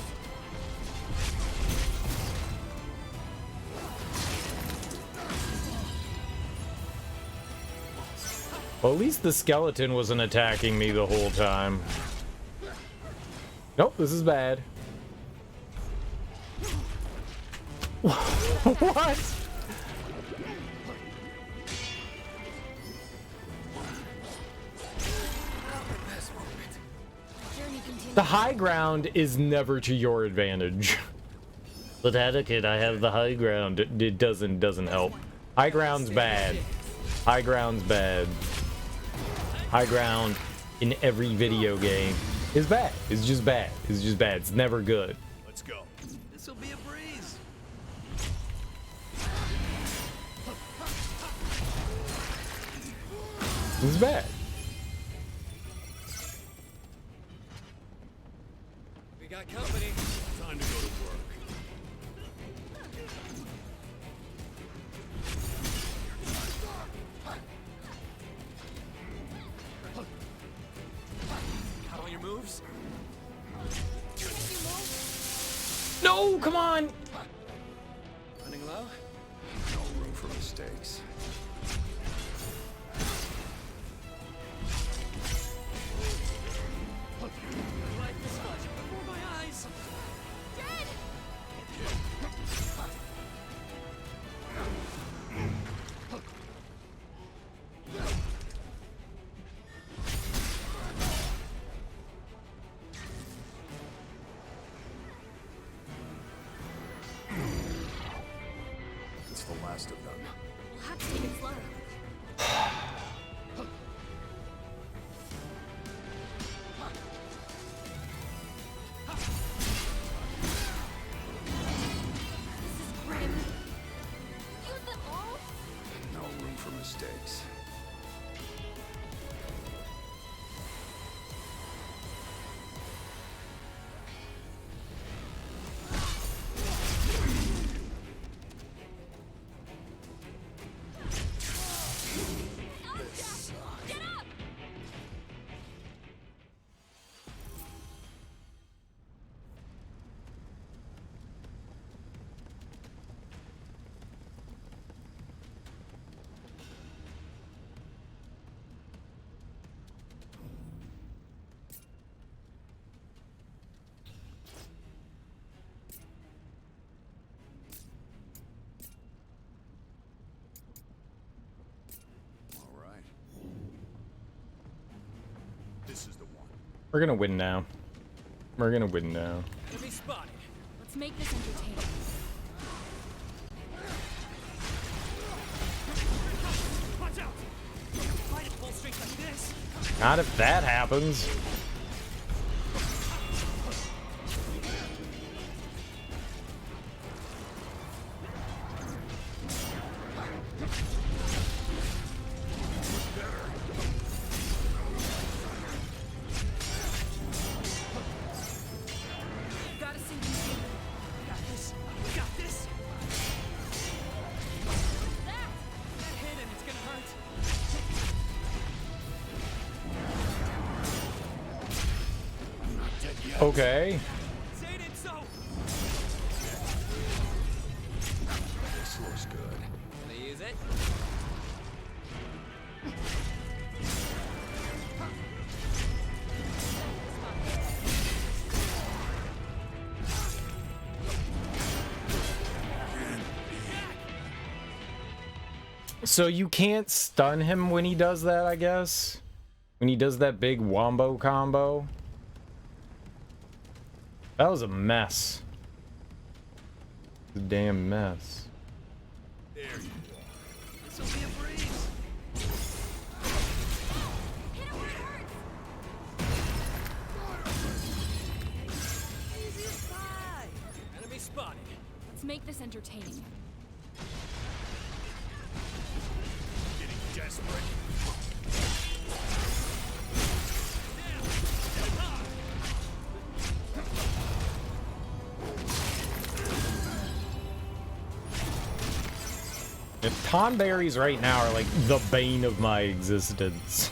A: Well, at least the skeleton wasn't attacking me the whole time. Nope, this is bad. What?
D: Journey continues.
A: The high ground is never to your advantage. But etiquette, I have the high ground. It doesn't help. High ground's bad. High ground's bad. High ground in every video game is bad. It's just bad. It's just bad. It's never good.
F: Let's go.
E: This'll be a breeze.
A: Who's back?
E: We got company.
F: Time to go to work.
E: Got all your moves?
A: No, come on.
E: Running low?
F: No room for mistakes.
E: Light this flash before my eyes.
F: It's the last of them.
D: We'll have to take it slow. This is grim. Use them all?
F: No room for mistakes.
D: Get up!
F: All right. This is the one.
A: We're gonna win now. We're gonna win now.
E: Enemy spotted.
D: Let's make this entertaining.
E: Watch out! Fight at full strength like this.
A: Not if that happens.
E: Gotta see these. Got this. Got this. That hit and it's gonna hurt.
A: Okay.
E: Say it ain't so.
F: This looks good.
E: Gonna use it.
A: So you can't stun him when he does that, I guess? When he does that big wombo combo? That was a mess. A damn mess.
F: There you
E: This'll be a breeze. Easy as pie. Enemy spotted.
D: Let's make this entertaining.
F: getting desperate.
A: If tonberries right now are like the bane of my existence.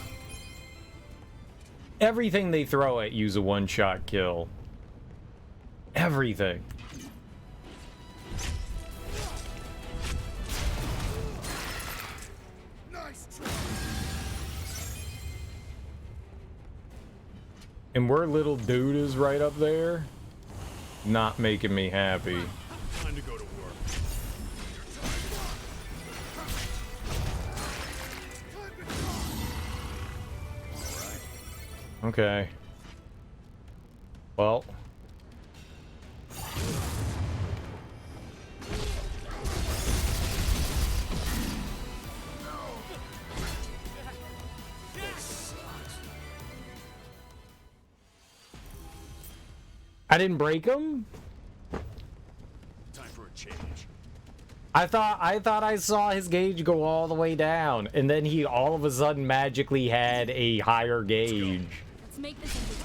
A: Everything they throw at you's a one-shot kill. Everything. And where little dude is right up there, not making me happy.
F: Time to go to work.
A: Okay. Well. I didn't break him?
F: change.
A: I thought I saw his gauge go all the way down, and then he all of a sudden magically had a higher gauge.
D: Let's make this entertaining.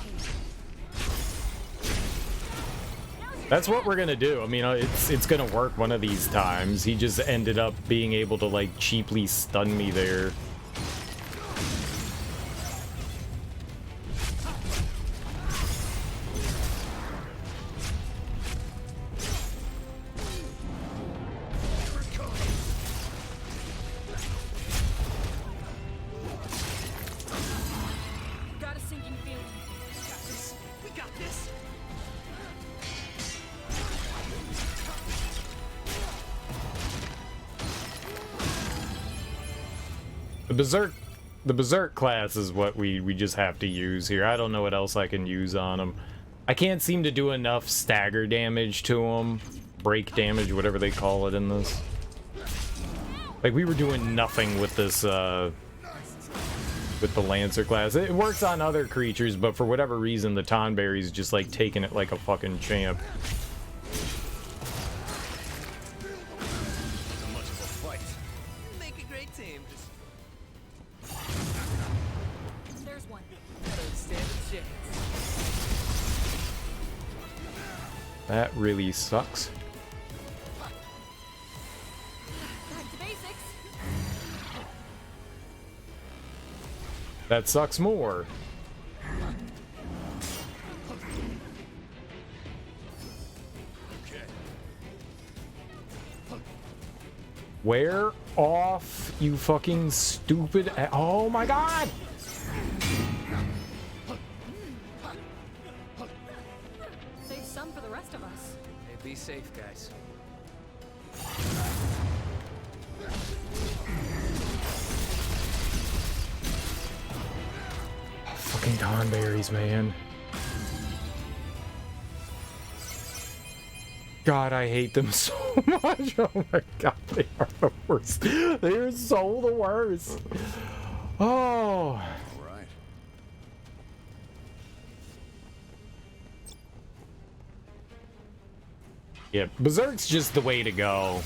A: That's what we're gonna do. I mean, it's gonna work one of these times. He just ended up being able to like cheaply stun me there.
D: Got a sinking feeling.
E: We got this.
A: The berserk class is what we just have to use here. I don't know what else I can use on him. I can't seem to do enough stagger damage to him, break damage, whatever they call it in this. Like, we were doing nothing with this with the lancer class. It works on other creatures, but for whatever reason the tonberry's just like taking it like a fucking champ.
F: Not much of a fight.
E: Make a great team.
D: There's one.
E: Don't stand a chance.
A: That really sucks.
D: Back to basics.
A: That sucks more. Where off, you fucking stupid oh my god!
D: Save some for the rest of us.
E: Hey, be safe, guys.
A: Fucking tonberries, man. God, I hate them so much. Oh my god, they are the worst. They are so the worst. Oh.
F: All right.
A: Yeah, Berserk's just the way to go.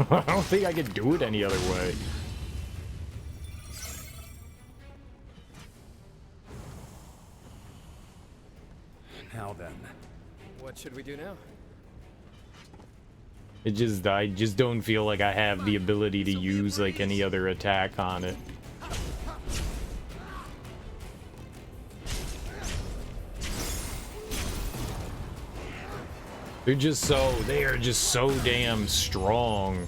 A: I don't think I could do it any other way.
F: Now then.
E: What should we do now?
A: I just don't feel like I have the ability to use like any other attack on it. They are just so damn strong.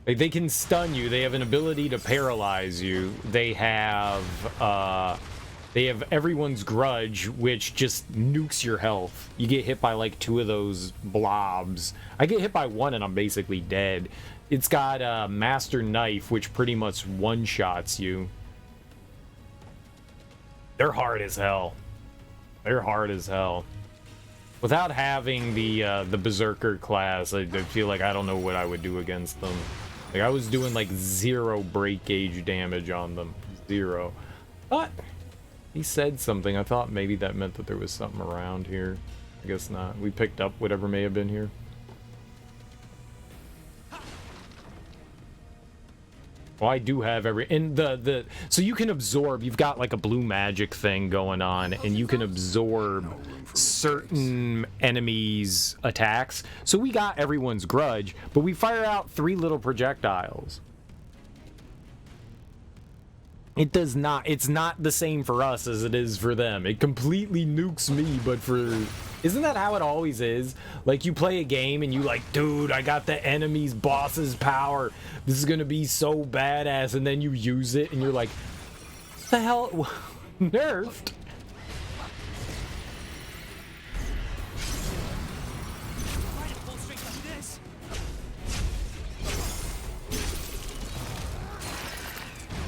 A: Like, they can stun you, they have an ability to paralyze you, they have everyone's grudge, which just nukes your health. You get hit by like 2 of those blobs. I get hit by 1 and I'm basically dead. It's got master knife, which pretty much one-shots you. They're hard as hell. They're hard as hell. Without having the berserker class, I feel like I don't know what I would do against them. Like, I was doing like 0 break gauge damage on them. 0. But he said something. I thought maybe that meant that there was something around here. I guess not. We picked up whatever may have been here. Well, I do have and so you can absorb, you've got like a blue magic thing going on, and you can absorb certain enemies' attacks. So we got everyone's grudge, but we fire out 3 little projectiles. It's not the same for us as it is for them. It completely nukes me, but isn't that how it always is? Like, you play a game and you like, dude, I got the enemy's boss's power. This is gonna be so badass, and then you use it and you're like, what the hell? Nerfed.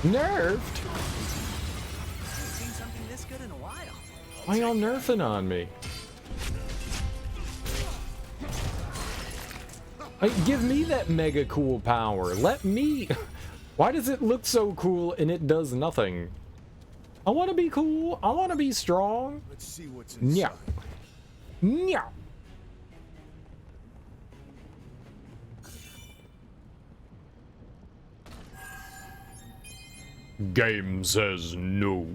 A: Nerfed?
E: Seen something this good in a while.
A: Why y'all nerfing on me? Like, give me that mega cool power. Let me Why does it look so cool and it does nothing? I want to be cool. I want to be strong.
F: Let's see what's inside.
A: Yeah. Yeah. Game says no.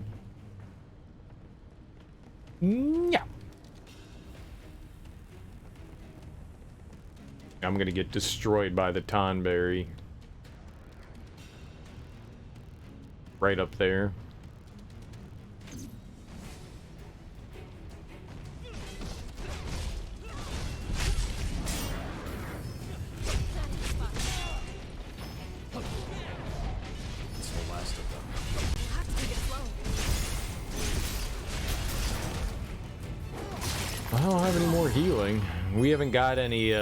A: Yeah. I'm gonna get destroyed by the tonberry. Right up there.
F: That's the last of them.
A: I don't have any more healing. We haven't got any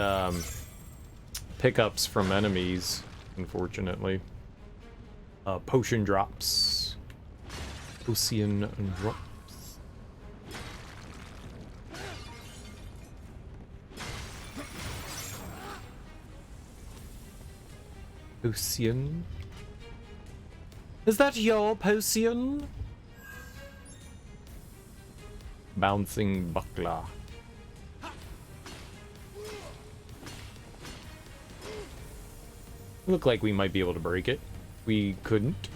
A: pickups from enemies, unfortunately. Potion drops. Potion drops. Potion. Is that your potion? Bouncing buckler. Look like we might be able to break it. We couldn't.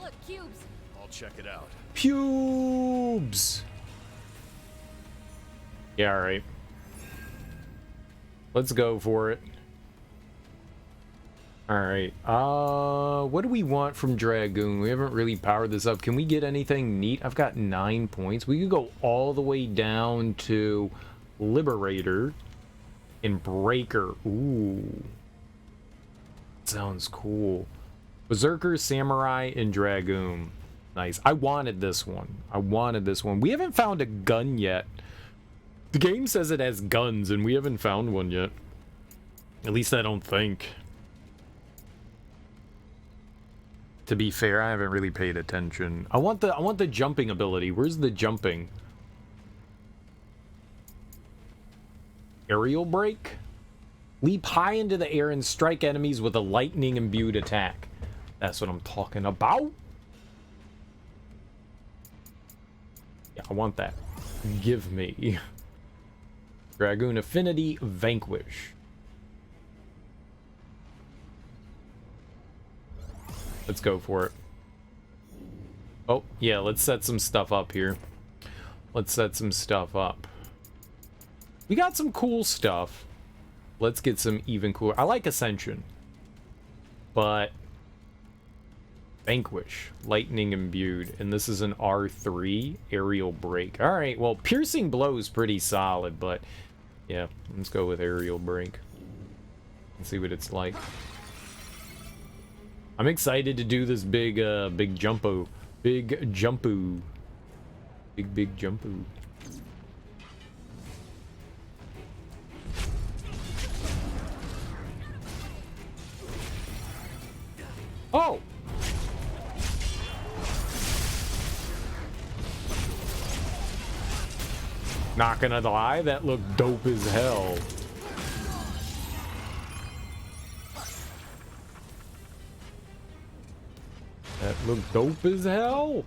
D: Look, cubes.
F: I'll check it out.
A: Pubes! Yeah, alright. Let's go for it. Alright. What do we want from Dragoon? We haven't really powered this up. Can we get anything neat? I've got 9 points. We could go all the way down to Liberator and Breaker. Ooh. Sounds cool. Berserker, Samurai, and Dragoon. Nice. I wanted this one. I wanted this one. We haven't found a gun yet. The game says it has guns, and we haven't found one yet. At least I don't think. To be fair, I haven't really paid attention. I want the jumping ability. Where's the jumping? Aerial break? Leap high into the air and strike enemies with a lightning imbued attack. That's what I'm talking about. Yeah, I want that. Give me. Dragoon Affinity Vanquish. Let's go for it. Oh, yeah, let's set some stuff up here. Let's set some stuff up. We got some cool stuff. Let's get some even cooler. I like Ascension. But Vanquish, Lightning Imbued, and this is an R3 Aerial Break. Alright, well, Piercing Blow is pretty solid, but yeah, let's go with Aerial Break. Let's see what it's like. I'm excited to do this big jumpo. Big jumpo. Big jumpo. Oh! Not gonna lie, that looked dope as hell. That looked dope as hell.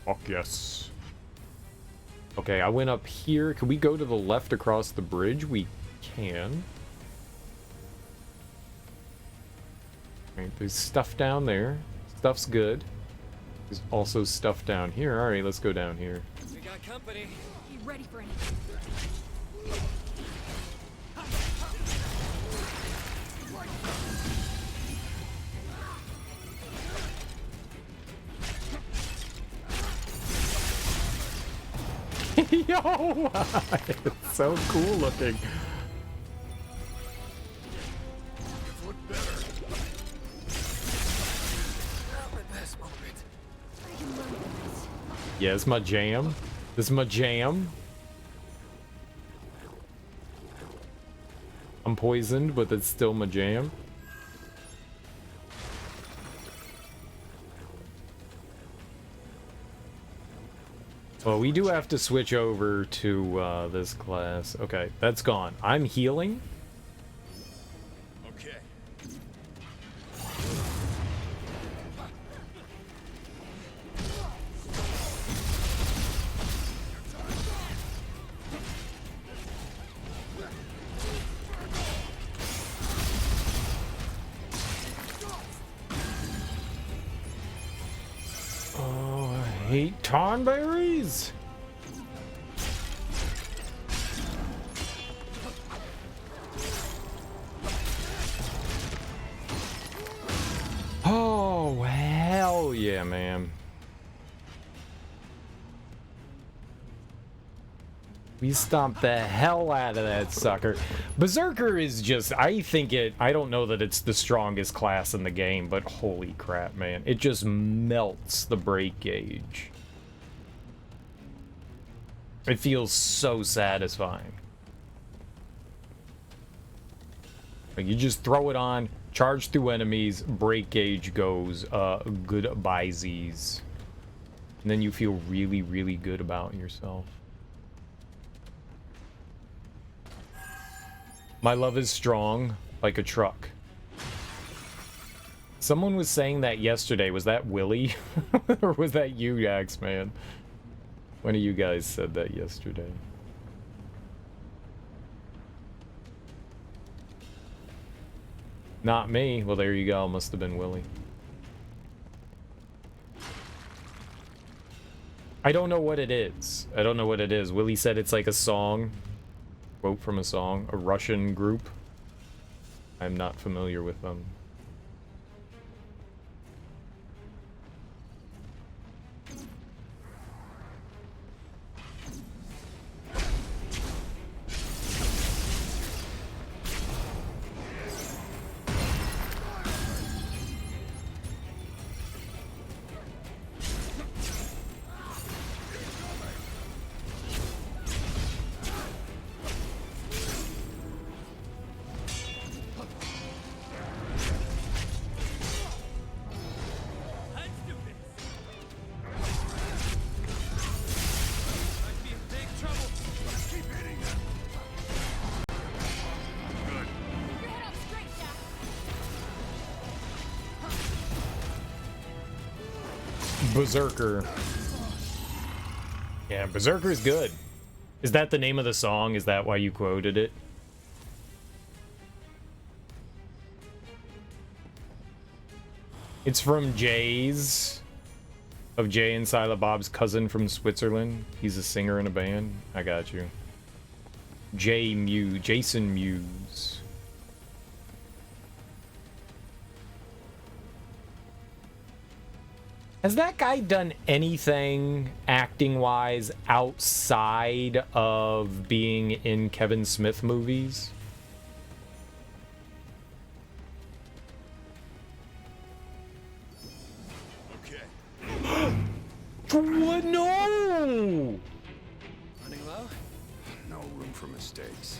A: Fuck yes. Okay, I went up here. Can we go to the left across the bridge? We can. Alright, there's stuff down there. Stuff's good. There's also stuff down here. Alright, let's go down here.
E: We got company.
D: Be ready for anything.
A: Yo! It's so cool looking. Yeah, it's my jam. This is my jam. I'm poisoned, but it's still my jam. Well, we do have to switch over to this class. Okay, that's gone. I'm healing.
F: Okay.
A: Oh, I hate tonberries. Oh, hell yeah, man. We stomped the hell out of that sucker. Berserker is just, I don't know that it's the strongest class in the game, but holy crap, man. It just melts the break gauge. It feels so satisfying. Like, you just throw it on, charge through enemies, break gauge goes, goodbyesies. And then you feel really, really good about yourself. My love is strong, like a truck. Someone was saying that yesterday. Was that Willie? Or was that you, Axeman? One of you guys said that yesterday. Not me. Well, there you go. Must have been Willie. I don't know what it is. I don't know what it is. Willie said it's like a song. Quote from a song. A Russian group. I'm not familiar with them. Berserker. Yeah, Berserker is good. Is that the name of the song? Is that why you quoted it? It's from Jay's. Of Jay and Silent Bob's cousin from Switzerland. He's a singer in a band. I got you. Jason Mewes. Has that guy done anything acting-wise outside of being in Kevin Smith movies?
F: Okay.
A: What? No!
E: Running low?
F: No room for mistakes.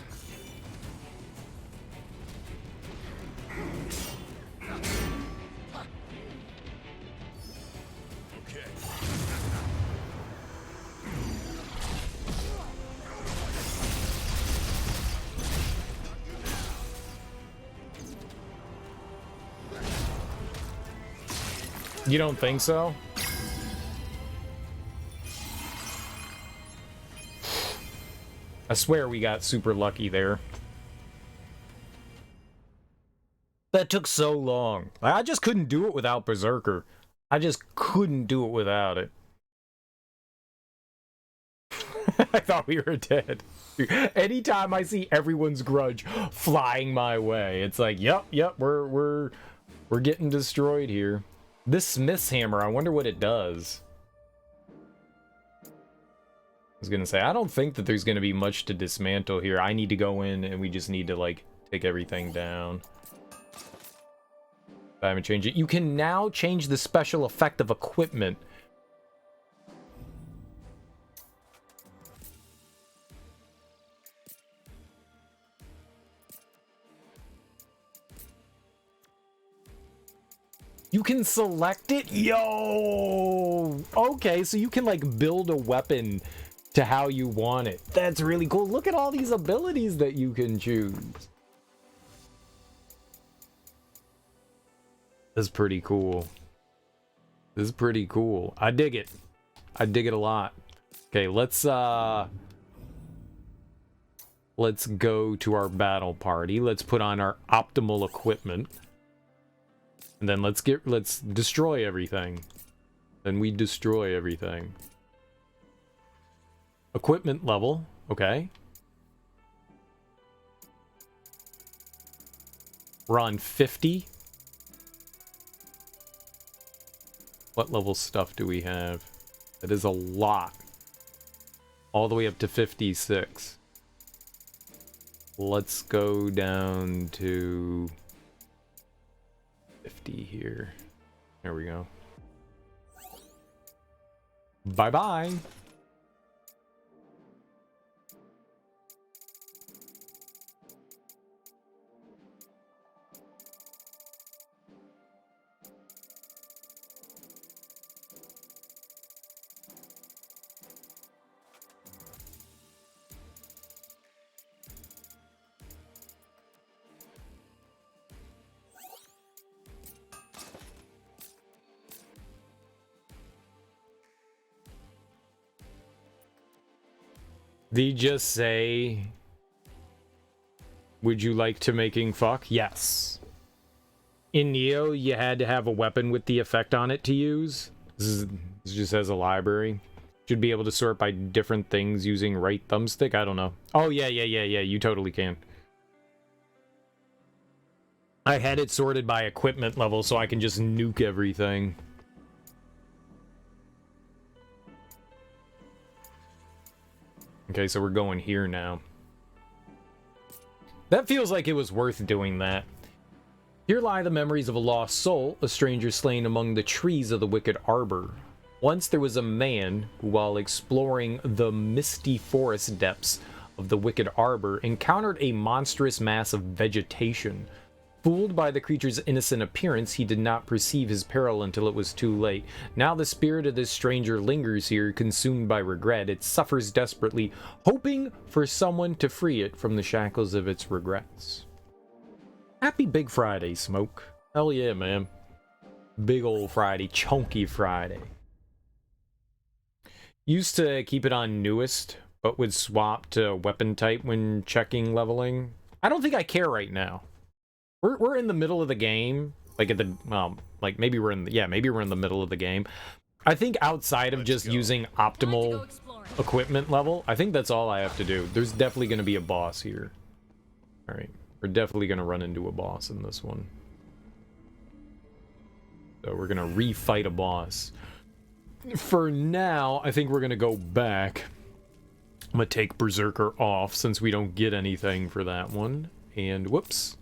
F: Okay.
A: You don't think so? I swear we got super lucky there. That took so long. I just couldn't do it without Berserker. I just couldn't do it without it. I thought we were dead. Anytime I see everyone's grudge flying my way, it's like, yep, we're getting destroyed here. This Smith's hammer, I wonder what it does. I was gonna say, I don't think that there's gonna be much to dismantle here. I need to go in and we just need to, like, take everything down. I haven't changed it. You can now change the special effect of equipment. You can select it? Yo! Okay, so you can like build a weapon to how you want it. That's really cool. Look at all these abilities that you can choose. This is pretty cool. This is pretty cool. I dig it. I dig it a lot. Okay, let's go to our battle party. Let's put on our optimal equipment. And then let's destroy everything. Then we destroy everything. Equipment level, okay. We're on 50. What level stuff do we have? That is a lot. All the way up to 56. Let's go down to 50 here. There we go. Bye-bye. They just say, would you like to making fuck? Yes. In Neo, you had to have a weapon with the effect on it to use. This just has a library. Should be able to sort by different things using right thumbstick. I don't know. Oh, yeah. You totally can. I had it sorted by equipment level so I can just nuke everything. Okay, so we're going here now. That feels like it was worth doing that. Here lie the memories of a lost soul, a stranger slain among the trees of the wicked arbor. Once there was a man who, while exploring the misty forest depths of the wicked arbor, encountered a monstrous mass of vegetation. Fooled by the creature's innocent appearance, he did not perceive his peril until it was too late. Now the spirit of this stranger lingers here, consumed by regret. It suffers desperately, hoping for someone to free it from the shackles of its regrets. Happy Big Friday, Smoke. Hell yeah, man. Big old Friday. Chunky Friday. Used to keep it on newest, but would swap to weapon type when checking leveling. I don't think I care right now. We're in the middle of the game, like at the like maybe we're in the middle of the game. I think outside of just using optimal equipment level, I think that's all I have to do. There's definitely going to be a boss here. All right, we're definitely going to run into a boss in this one. So we're going to refight a boss. For now, I think we're going to go back. I'm going to take Berserker off since we don't get anything for that one. And whoops.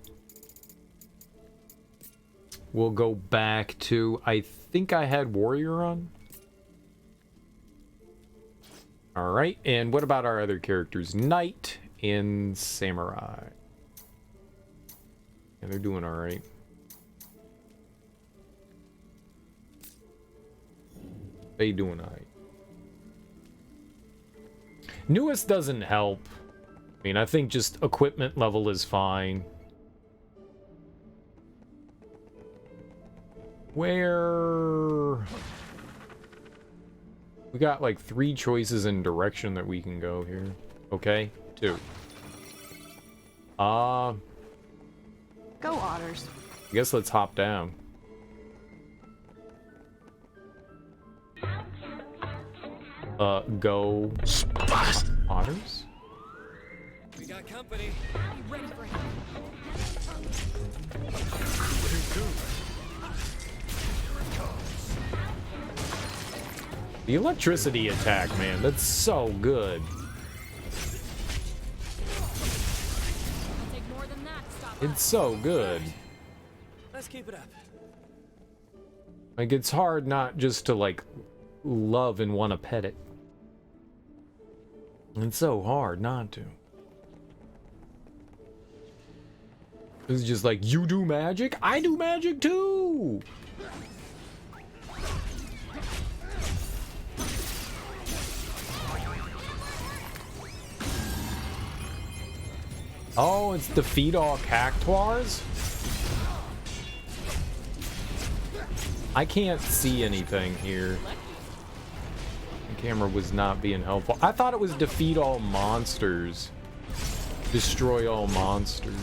A: We'll go back to, I think I had Warrior on. Alright, and what about our other characters? Knight and Samurai. Yeah, they're doing alright. They doing alright. Newest doesn't help. I mean, I think just equipment level is fine. Where... We got like 3 choices in direction that we can go here. Okay, 2.
J: Go, Otters.
A: I guess let's hop down. Go... Otters?
E: We got company.
D: Be ready for him.
A: The electricity attack, man, that's so good.
D: Take more than that. Stop.
A: It's so good.
E: Let's keep it up.
A: Like, it's hard not just to, like, love and want to pet it. It's so hard not to. It's just like, you do magic? I do magic too! Oh, it's defeat all cactuars? I can't see anything here. The camera was not being helpful. I thought it was defeat all monsters. Destroy all monsters.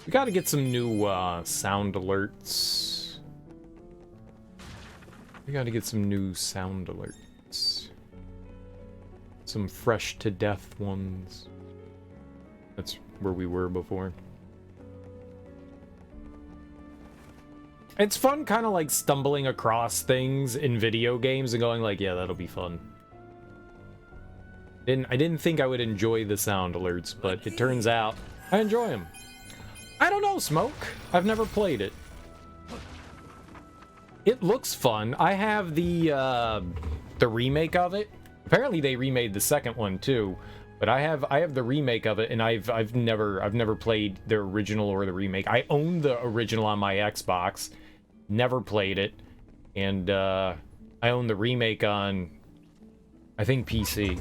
A: We gotta get some new sound alerts. We gotta get some new sound alerts. Some fresh to death ones. That's where we were before. It's fun kind of like stumbling across things in video games and going like, yeah, that'll be fun. I didn't think I would enjoy the sound alerts, but it turns out I enjoy them. I don't know, Smoke. I've never played it. It looks fun. I have the remake of it. Apparently they remade the second one too, but I have the remake of it, and I've never played the original or the remake. I own the original on my Xbox, never played it, and I own the remake on, I think, PC.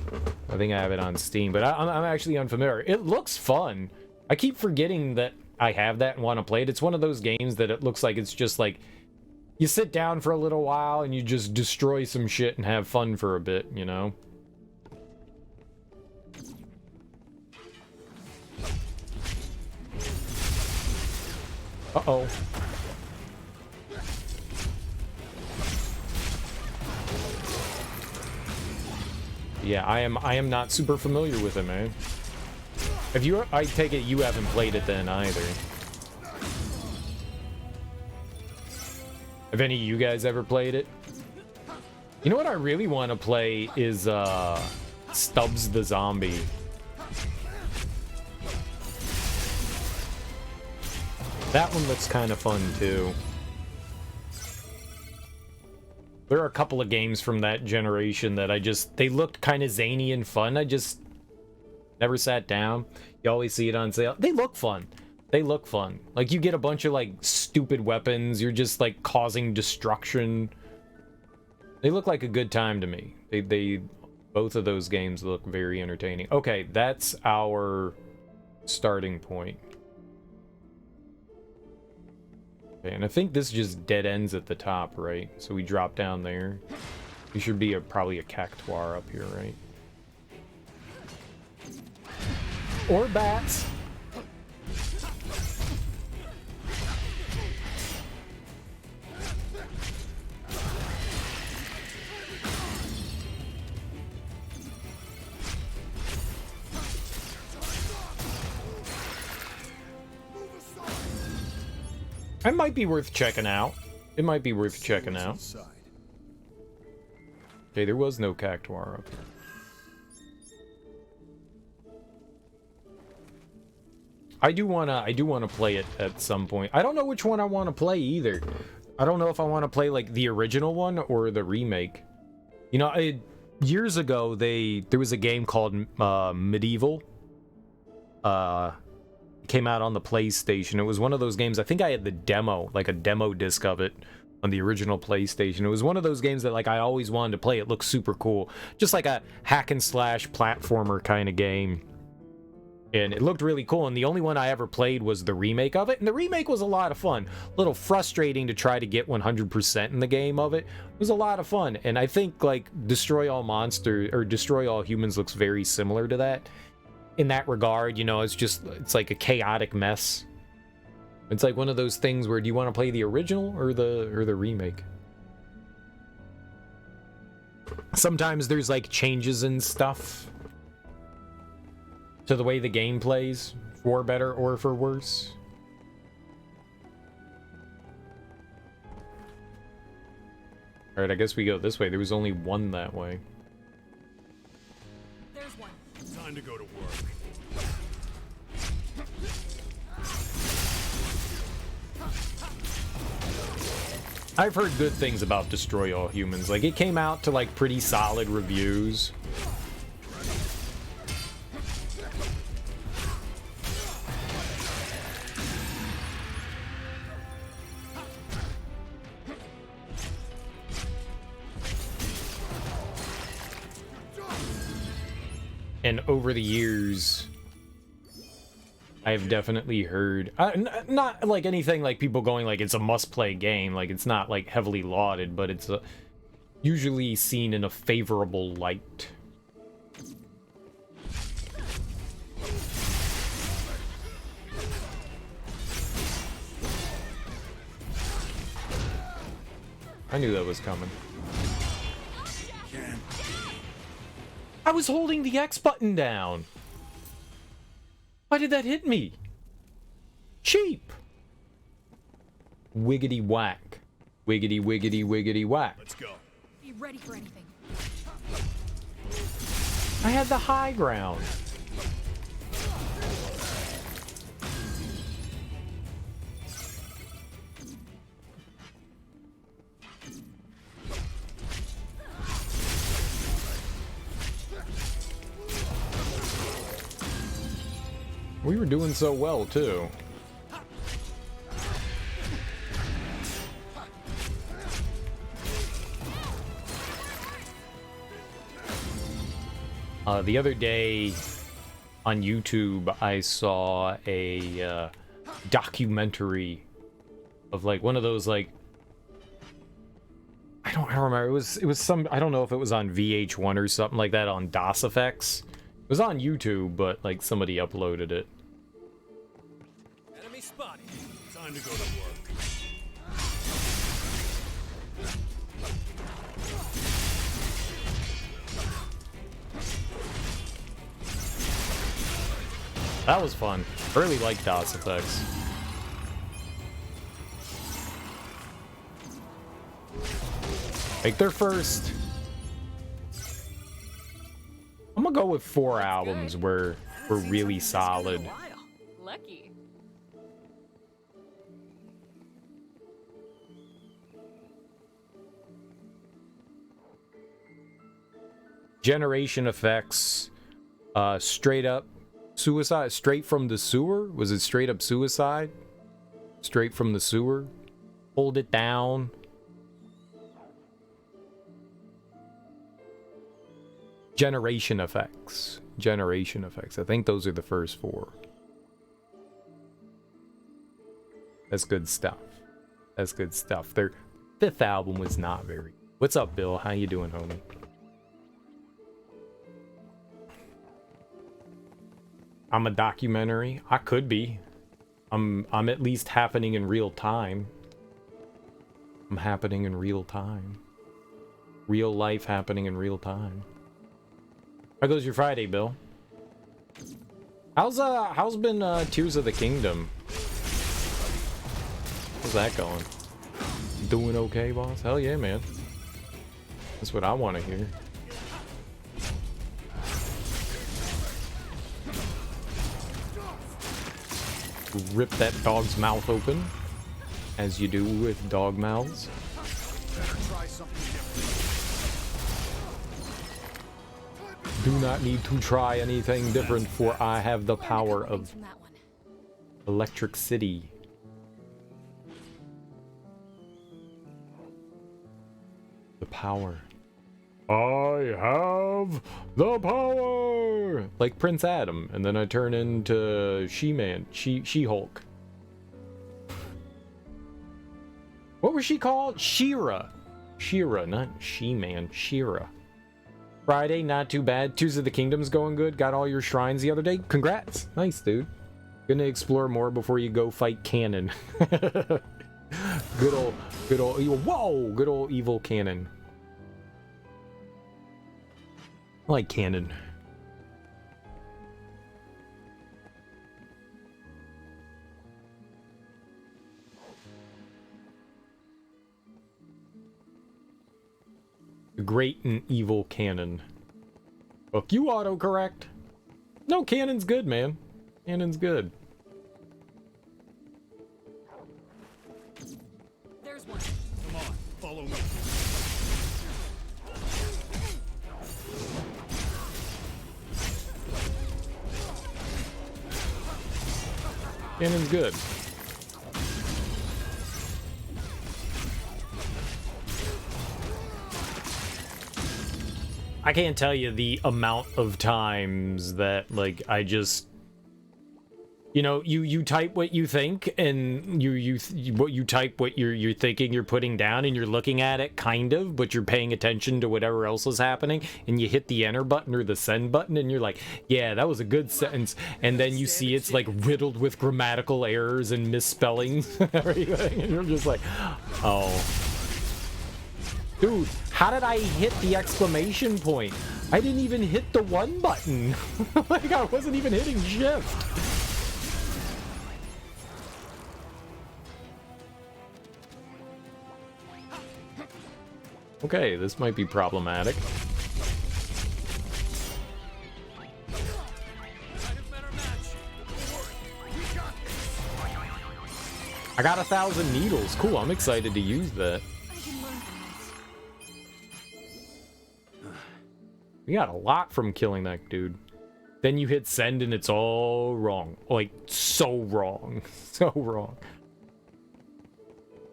A: I think I have it on Steam, but I'm actually unfamiliar. It looks fun. I keep forgetting that I have that and want to play it. It's one of those games that it looks like it's just like you sit down for a little while and you just destroy some shit and have fun for a bit, you know? Uh-oh. Yeah, I am not super familiar with it, man. If you, I take it you haven't played it then either. Have any of you guys ever played it? You know what I really want to play is Stubbs the Zombie. That one looks kind of fun too. There are a couple of games from that generation that they looked kind of zany and fun. I just never sat down. You always see it on sale. They look fun. They look fun. Like, you get a bunch of, like, stupid weapons. You're just, like, causing destruction. They look like a good time to me. Both of those games look very entertaining. Okay, that's our starting point. Okay, and I think this just dead ends at the top, right? So we drop down there. There should be probably a cactuar up here, right? Or bats. It might be worth checking out. It might be worth checking out. Okay, there was no cactuar up here. I do wanna play it at some point. I don't know which one I want to play either. I don't know if I want to play like the original one or the remake. You know, years ago there was a game called Medieval. Came out on the PlayStation. It was one of those games. I think I had the demo, like a demo disc of it on the original PlayStation. It was one of those games that like I always wanted to play. It looked super cool, just like a hack and slash platformer kind of game. And it looked really cool, and the only one I ever played was the remake of it, and the remake was a lot of fun. A little frustrating to try to get 100% in the game of it. It was a lot of fun, and I think, like, Destroy All Monsters, or Destroy All Humans looks very similar to that. In that regard, you know, it's like a chaotic mess. It's like one of those things where do you want to play the original or the remake? Sometimes there's, like, changes and stuff to the way the game plays, for better or for worse. Alright, I guess we go this way. There was only one that way.
F: to go to work.
A: I've heard good things about Destroy All Humans. Like, it came out to, like, pretty solid reviews. And over the years, I've definitely heard, not like anything like people going like it's a must-play game, like it's not like heavily lauded, but it's usually seen in a favorable light. I knew that was coming. I was holding the X button down. Why did that hit me? Cheap. Wiggity whack. Wiggity wiggity wiggity whack.
F: Let's go.
D: Be ready for anything.
A: I had the high ground. We were doing so well, too. The other day on YouTube, I saw a documentary of like one of those like I don't remember. It was some, I don't know if it was on VH1 or something like that on DOS effects. It was on YouTube, but like somebody uploaded it.
E: Enemy spotted.
F: Time to go to work.
A: That was fun. I really liked DOS effects. Like their first, I'm gonna go with 4 albums were really solid.
J: Lucky.
A: Generation Effects, Straight Up Suicide, Straight from the Sewer? Was it Straight Up Suicide? Straight from the Sewer? Hold It Down. Generation Effects. Generation Effects. I think those are the first 4. That's good stuff. That's good stuff. Their 5th album was not very... What's up, Bill? How you doing, homie? I'm a documentary. I could be. I'm at least happening in real time. I'm happening in real time. Real life happening in real time. How goes your Friday, Bill? How's been Tears of the Kingdom? How's that going? Doing okay, boss? Hell yeah, man. That's what I want to hear. Rip that dog's mouth open, as you do with dog mouths. Do not need to try anything different, for I have the power of Electric City. The power. I have the power! Like Prince Adam, and then I turn into She-Man, She-Hulk. What was she called? She-Ra. She-Ra, not She-Man, She-Ra. Friday, not too bad. Tears of the Kingdom's going good. Got all your shrines the other day. Congrats. Nice, dude. Gonna explore more before you go fight Canon. Good old evil. Whoa! Good old evil Canon. I like Canon. The great and evil Canon. Fuck you, autocorrect. No, cannon's good, man. Cannon's good.
D: There's one.
F: Come on, follow me.
A: Cannon's good. I can't tell you the amount of times that, like, I just, you know, you type what you think, and you type what you're thinking you're putting down, and you're looking at it kind of, but you're paying attention to whatever else is happening, and you hit the enter button or the send button, and you're like, yeah, that was a good sentence, and then you see it's like riddled with grammatical errors and misspellings and everything, and you're just like, oh. Dude, how did I hit the exclamation point? I didn't even hit the 1 button. Like, I wasn't even hitting shift. Okay, this might be problematic. I got 1,000 needles. Cool, I'm excited to use that. We got a lot from killing that dude. Then you hit send and it's all wrong. Like, so wrong. So wrong.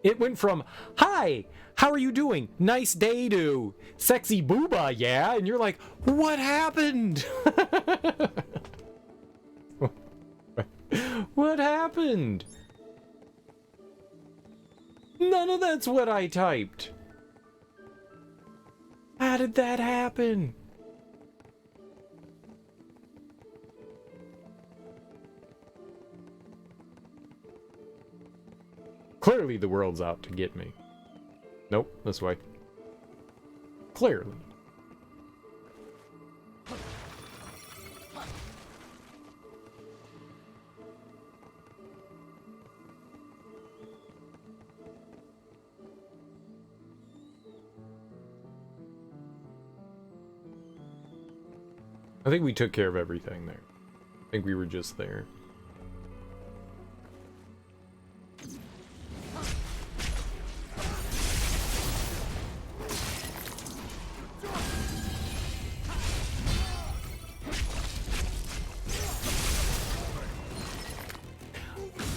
A: It went from, hi, how are you doing? Nice day to sexy booba, yeah? And you're like, what happened? What happened? None of that's what I typed. How did that happen? Clearly the world's out to get me. Nope, this way. Clearly. I think we took care of everything there. I think we were just there.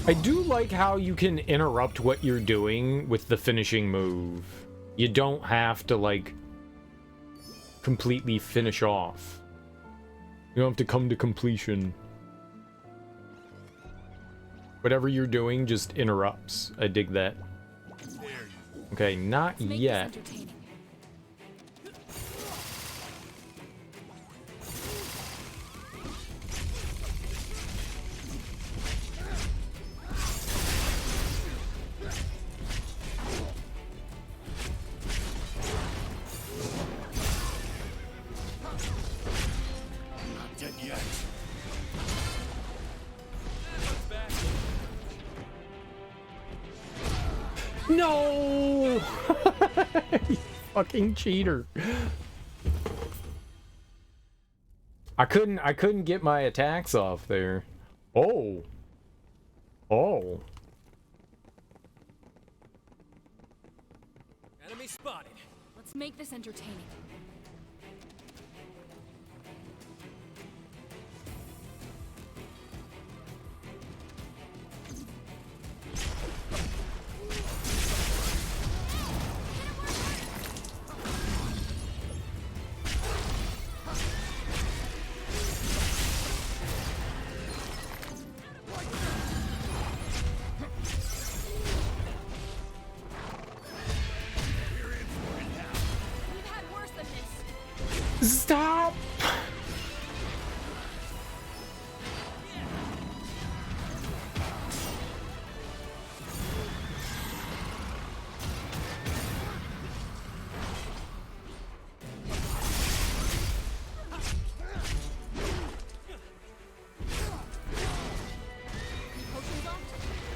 A: I do like how you can interrupt what you're doing with the finishing move. You don't have to, like, completely finish off. You don't have to come to completion. Whatever you're doing just interrupts. I dig that. Okay, not yet. No! You fucking cheater. I couldn't get my attacks off there. Oh. Oh.
E: Enemy spotted.
D: Let's make this entertaining.
A: Stop!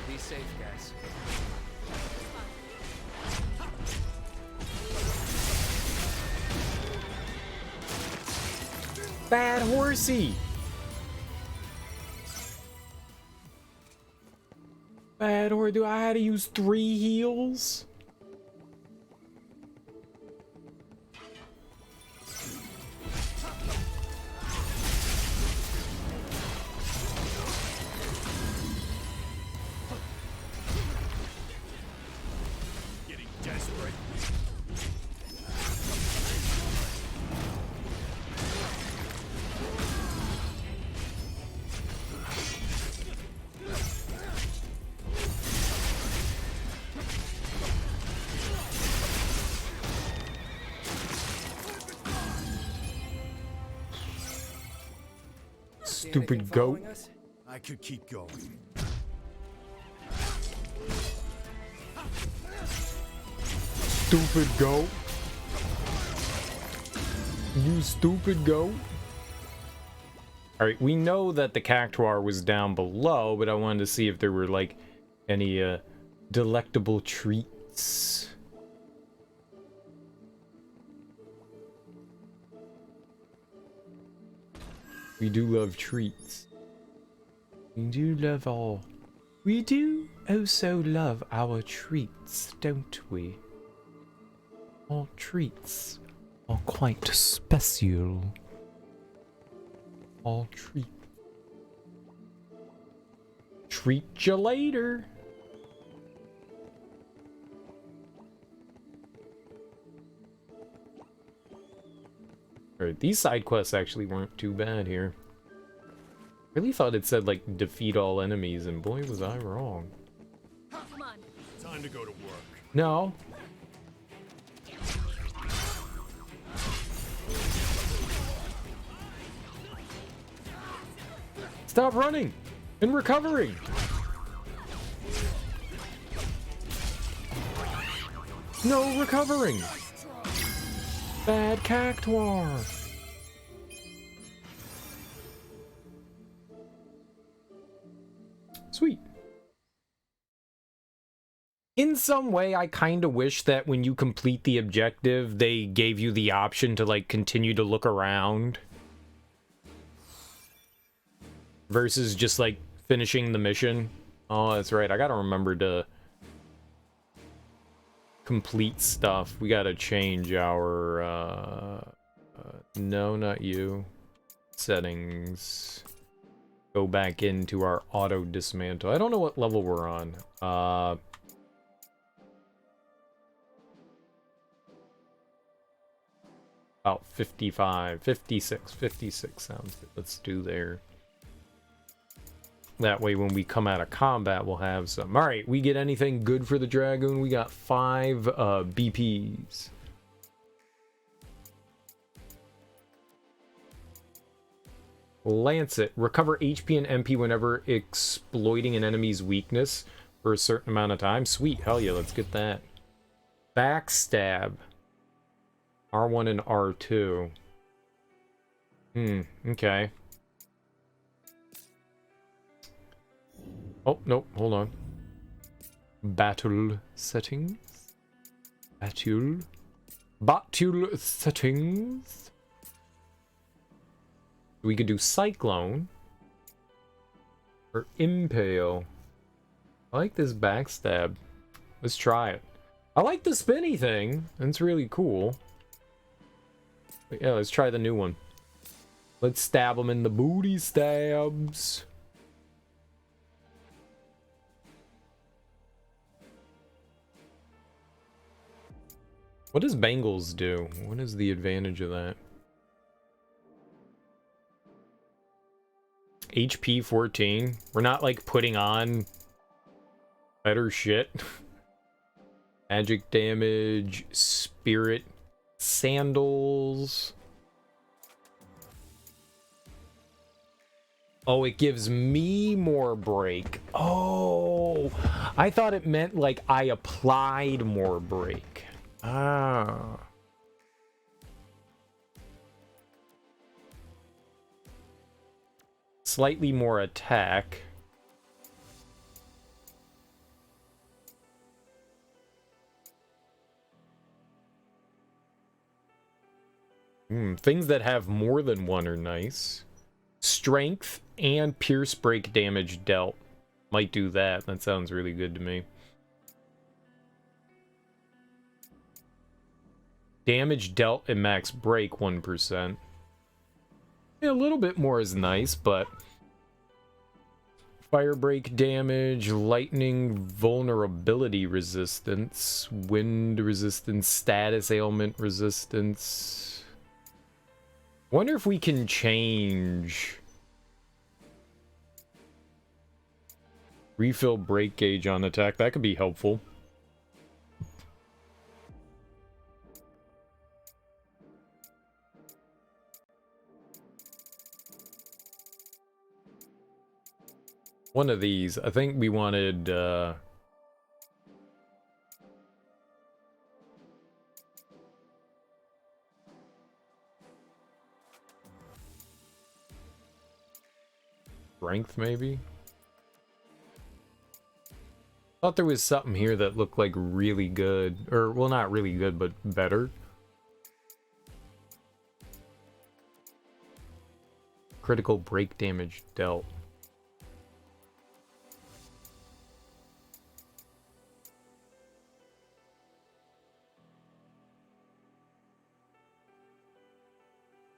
E: Be safe, guys.
A: Bad horsey. Bad or do I had to use 3 heals?
F: Getting desperate.
A: Stupid goat.
F: I could keep going.
A: Stupid goat. You stupid goat. Alright, we know that the cactuar was down below, but I wanted to see if there were, like, any, delectable treats. We do love treats. We do love all. We do also love our treats, don't we? All treats are quite special. All treats. Treat you later. Alright, these side quests actually weren't too bad here. I really thought it said, like, defeat all enemies, and boy, was I wrong.
D: Come on.
F: Time to go to work.
A: No. Stop running and recovering. No recovering. Bad cactuar. Sweet. In some way, I kind of wish that when you complete the objective, they gave you the option to, like, continue to look around. Versus just, like, finishing the mission. Oh, that's right. I gotta remember to complete stuff. We gotta change our, no, not you. Settings. Go back into our auto dismantle. I don't know what level we're on. About 55, 56 sounds good. Let's do there. That way when we come out of combat, we'll have some. Alright, we get anything good for the Dragoon? We got 5 BPs. Lancet. Recover HP and MP whenever exploiting an enemy's weakness for a certain amount of time. Sweet. Hell yeah, let's get that. Backstab. R1 and R2. Okay. Oh, nope, hold on. Battle settings. Battle settings. We could do Cyclone. Or Impale. I like this backstab. Let's try it. I like the spinny thing. It's really cool. But yeah, let's try the new one. Let's stab them in the booty stabs. What does Bangles do? What is the advantage of that? HP 14. We're not like putting on better shit. Magic damage, spirit, sandals. Oh, it gives me more break. Oh, I thought it meant like I applied more break. Ah. Slightly more attack. Things that have more than one are nice. Strength and pierce break damage dealt Might do that. That sounds really good to me. Damage dealt and max break 1%. Yeah, a little bit more is nice, but fire break damage, lightning vulnerability resistance, wind resistance, status ailment resistance. Wonder if we can change refill break gauge on attack. That could be helpful. One of these. I think we wanted strength, maybe? Thought there was something here that looked like really good. Or, well, not really good, but better. Critical break damage dealt.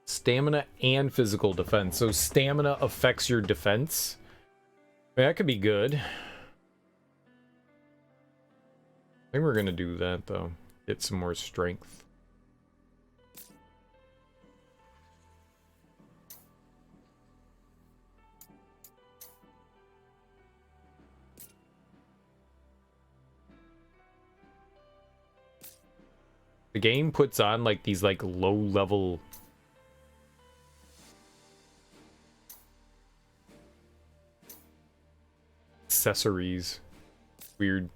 A: Stamina and physical defense. So stamina affects your defense. Yeah, that could be good. I think we're gonna do that though. Get some more strength. The game puts on like these like low level accessories. Weird.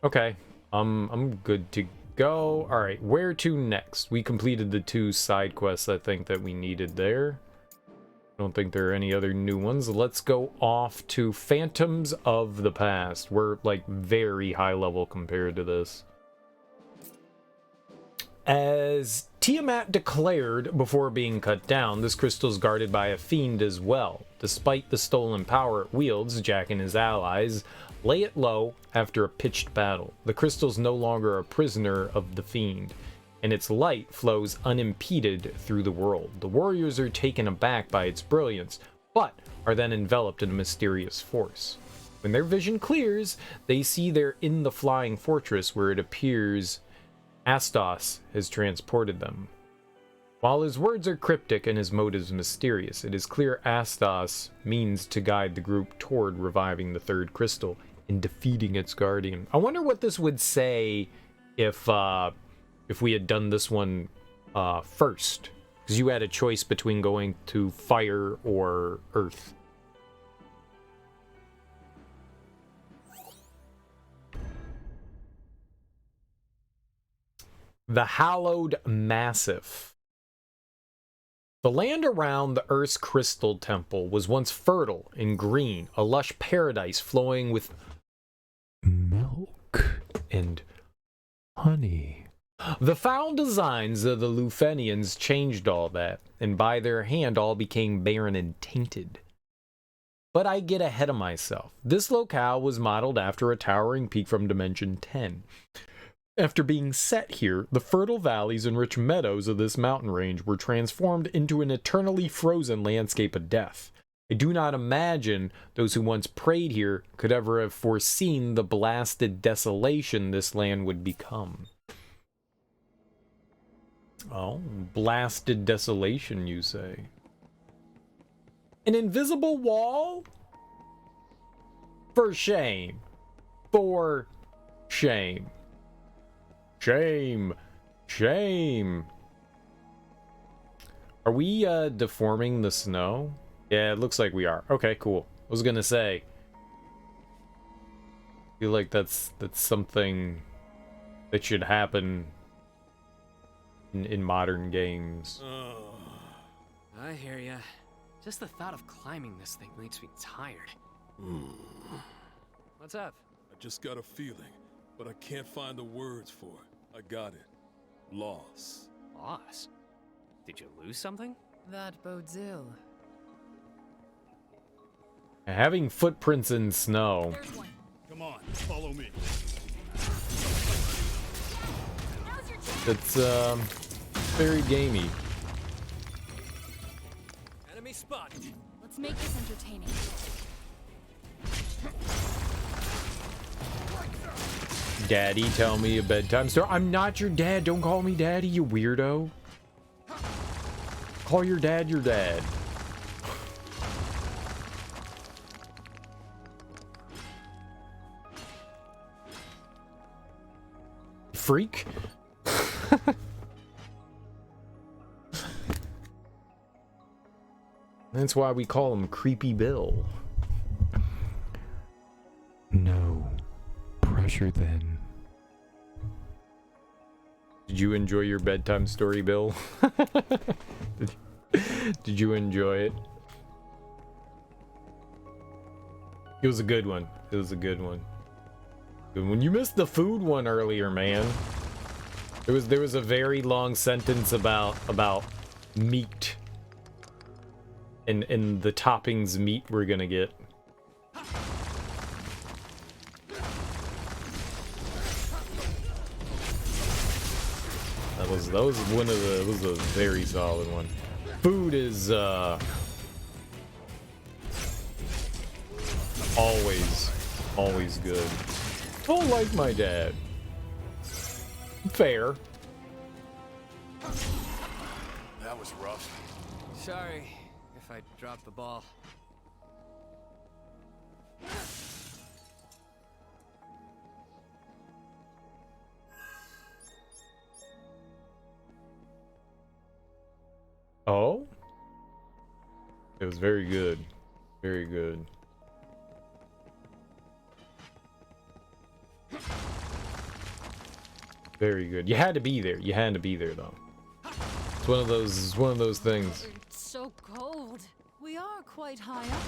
A: Okay. I'm good to go. All right, where to next? We completed the 2 side quests I think that we needed there. I don't think there are any other new ones. Let's go off to Phantoms of the Past. We're like very high level compared to this. As Tiamat declared before being cut down, this crystal is guarded by a fiend as well. Despite the stolen power it wields, Jack and his allies lay it low after a pitched battle. The crystal's no longer a prisoner of the fiend, and its light flows unimpeded through the world. The warriors are taken aback by its brilliance, but are then enveloped in a mysterious force. When their vision clears, they see they're in the flying fortress where it appears Astos has transported them. While his words are cryptic and his motives mysterious, it is clear Astos means to guide the group toward reviving the third crystal and defeating its guardian. I wonder what this would say if we had done this one first, because you had a choice between going to fire or earth. The Hallowed Massif. The land around the Earth's Crystal Temple was once fertile and green, a lush paradise flowing with milk and honey. The foul designs of the Lufenians changed all that, and by their hand all became barren and tainted. But I get ahead of myself. This locale was modeled after a towering peak from Dimension 10. After being set here, the fertile valleys and rich meadows of this mountain range were transformed into an eternally frozen landscape of death. I do not imagine those who once prayed here could ever have foreseen the blasted desolation this land would become. Oh, blasted desolation, you say? An invisible wall? For shame. For shame. Shame. Shame. Are we deforming the snow? Yeah, it looks like we are. Okay, cool. I was gonna say, I feel like that's something that should happen in modern games.
E: I hear ya. Just the thought of climbing this thing makes me tired. What's up?
B: I just got a feeling, but I can't find the words for it. I got it. Loss.
E: Loss? Did you lose something?
C: That bodes ill.
A: Having footprints in snow.
D: There's one.
B: Come on, follow me.
D: Now's your chance.
A: It's very gamey.
E: Enemy spotted.
D: Let's make this entertaining.
A: Daddy, tell me a bedtime story. I'm not your dad. Don't call me daddy, you weirdo. Call your dad your dad. Freak. That's why we call him Creepy Bill. No pressure then. Did you enjoy your bedtime story, Bill? Did you enjoy it? It was a good one. It was a good one. When you missed the food one earlier, man. There was a very long sentence about meat and the toppings meat we're gonna get. That was one of the was a very solid one. Food is always good. Oh, like my dad. Fair.
F: That was rough.
E: Sorry if I dropped the ball.
A: Oh? It was very good. Very good. Very good. You had to be there. You had to be there, though. It's one of those things.
D: It's so cold.
C: We are quite high up.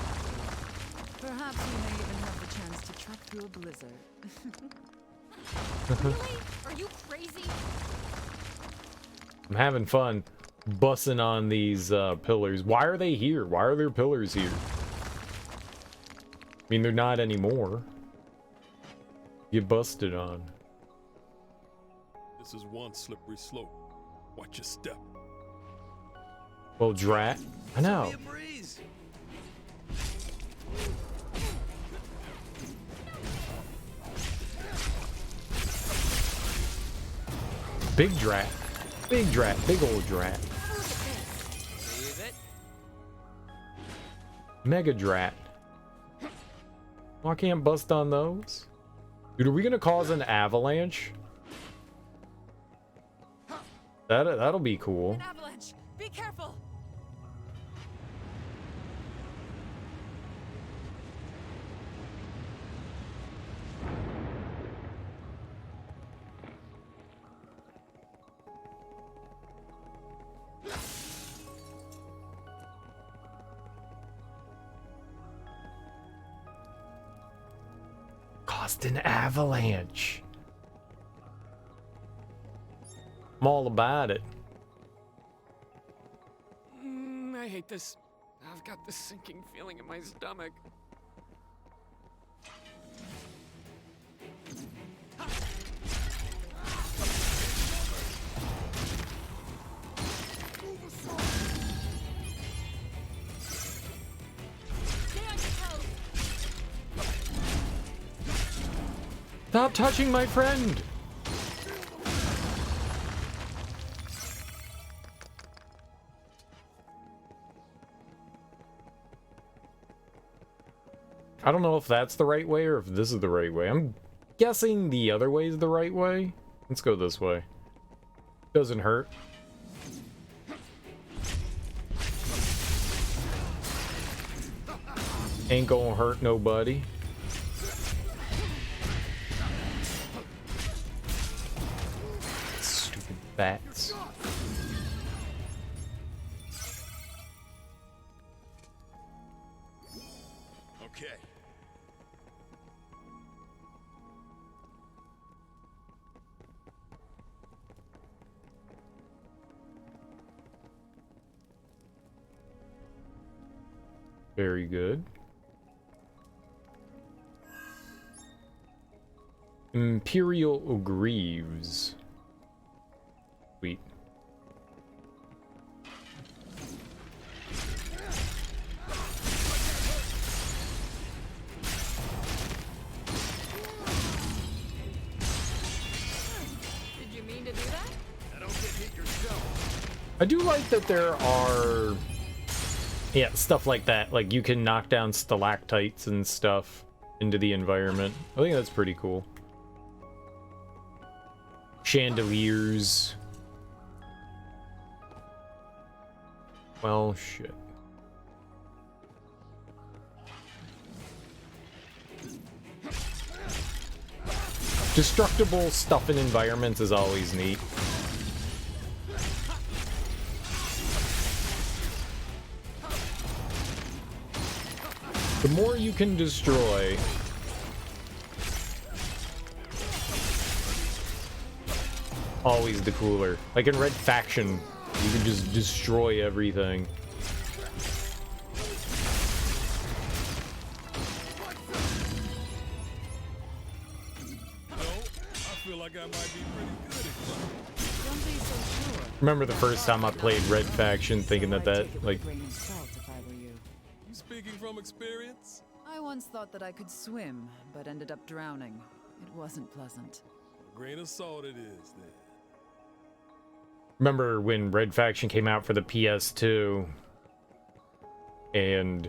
C: Perhaps we may even have the chance to trek through a blizzard.
D: Really? Are you crazy?
A: I'm having fun bussing on these pillars. Why are they here? Why are there pillars here? I mean, they're not anymore. Get busted on.
B: This is one slippery slope. Watch your step.
A: Well, drat. I know.
E: Be a breeze.
A: Big drat. Big drat. Big old drat.
E: Leave it.
A: Mega drat. Well, I can't bust on those. Dude, are we gonna cause an avalanche? That'll be cool.
C: An avalanche! Be careful!
A: Caused an avalanche. I'm all about it.
E: I hate this. I've got this sinking feeling in my stomach.
A: Stop touching my friend. I don't know if that's the right way or if this is the right way. I'm guessing the other way is the right way. Let's go this way. Doesn't hurt. Ain't gonna hurt nobody. Stupid bats.
B: Okay.
A: Very good. Imperial Greaves. Sweet.
E: Did you mean to do that? I don't get hit yourself.
A: I do like that there are, yeah, stuff like that. Like you can knock down stalactites and stuff into the environment. I think that's pretty cool. Chandeliers. Well, shit. Destructible stuff in environments is always neat. The more you can destroy, always the cooler. Like in Red Faction, you can just destroy everything. Remember the first time I played Red Faction thinking that like...
B: Speaking from experience?
C: I once thought that I could swim, but ended up drowning. It wasn't pleasant.
B: A grain of salt it is, then.
A: Remember when Red Faction came out for the PS2 and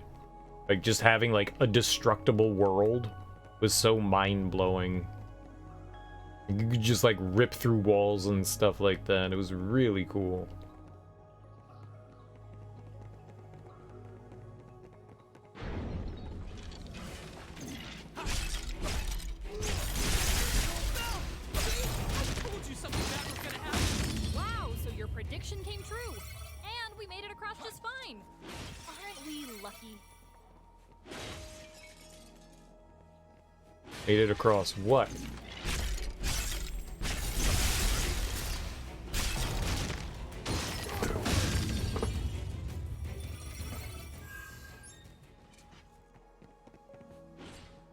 A: like just having like a destructible world was so mind-blowing. You could just like rip through walls and stuff like that. It was really cool.
D: Prediction came true, and we made it across just fine. Aren't we lucky?
A: Made it across what?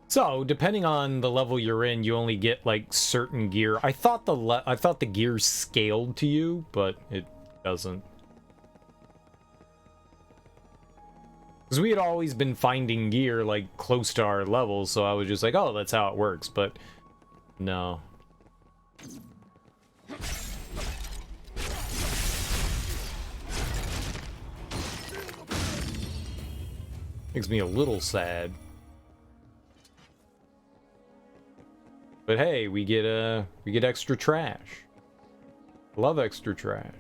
A: So, depending on the level you're in, you only get like certain gear. I thought the gear scaled to you, but it doesn't. Because we had always been finding gear like close to our levels, so I was just like, oh, that's how it works, but no. Makes me a little sad. But hey, we get extra trash. Love extra trash.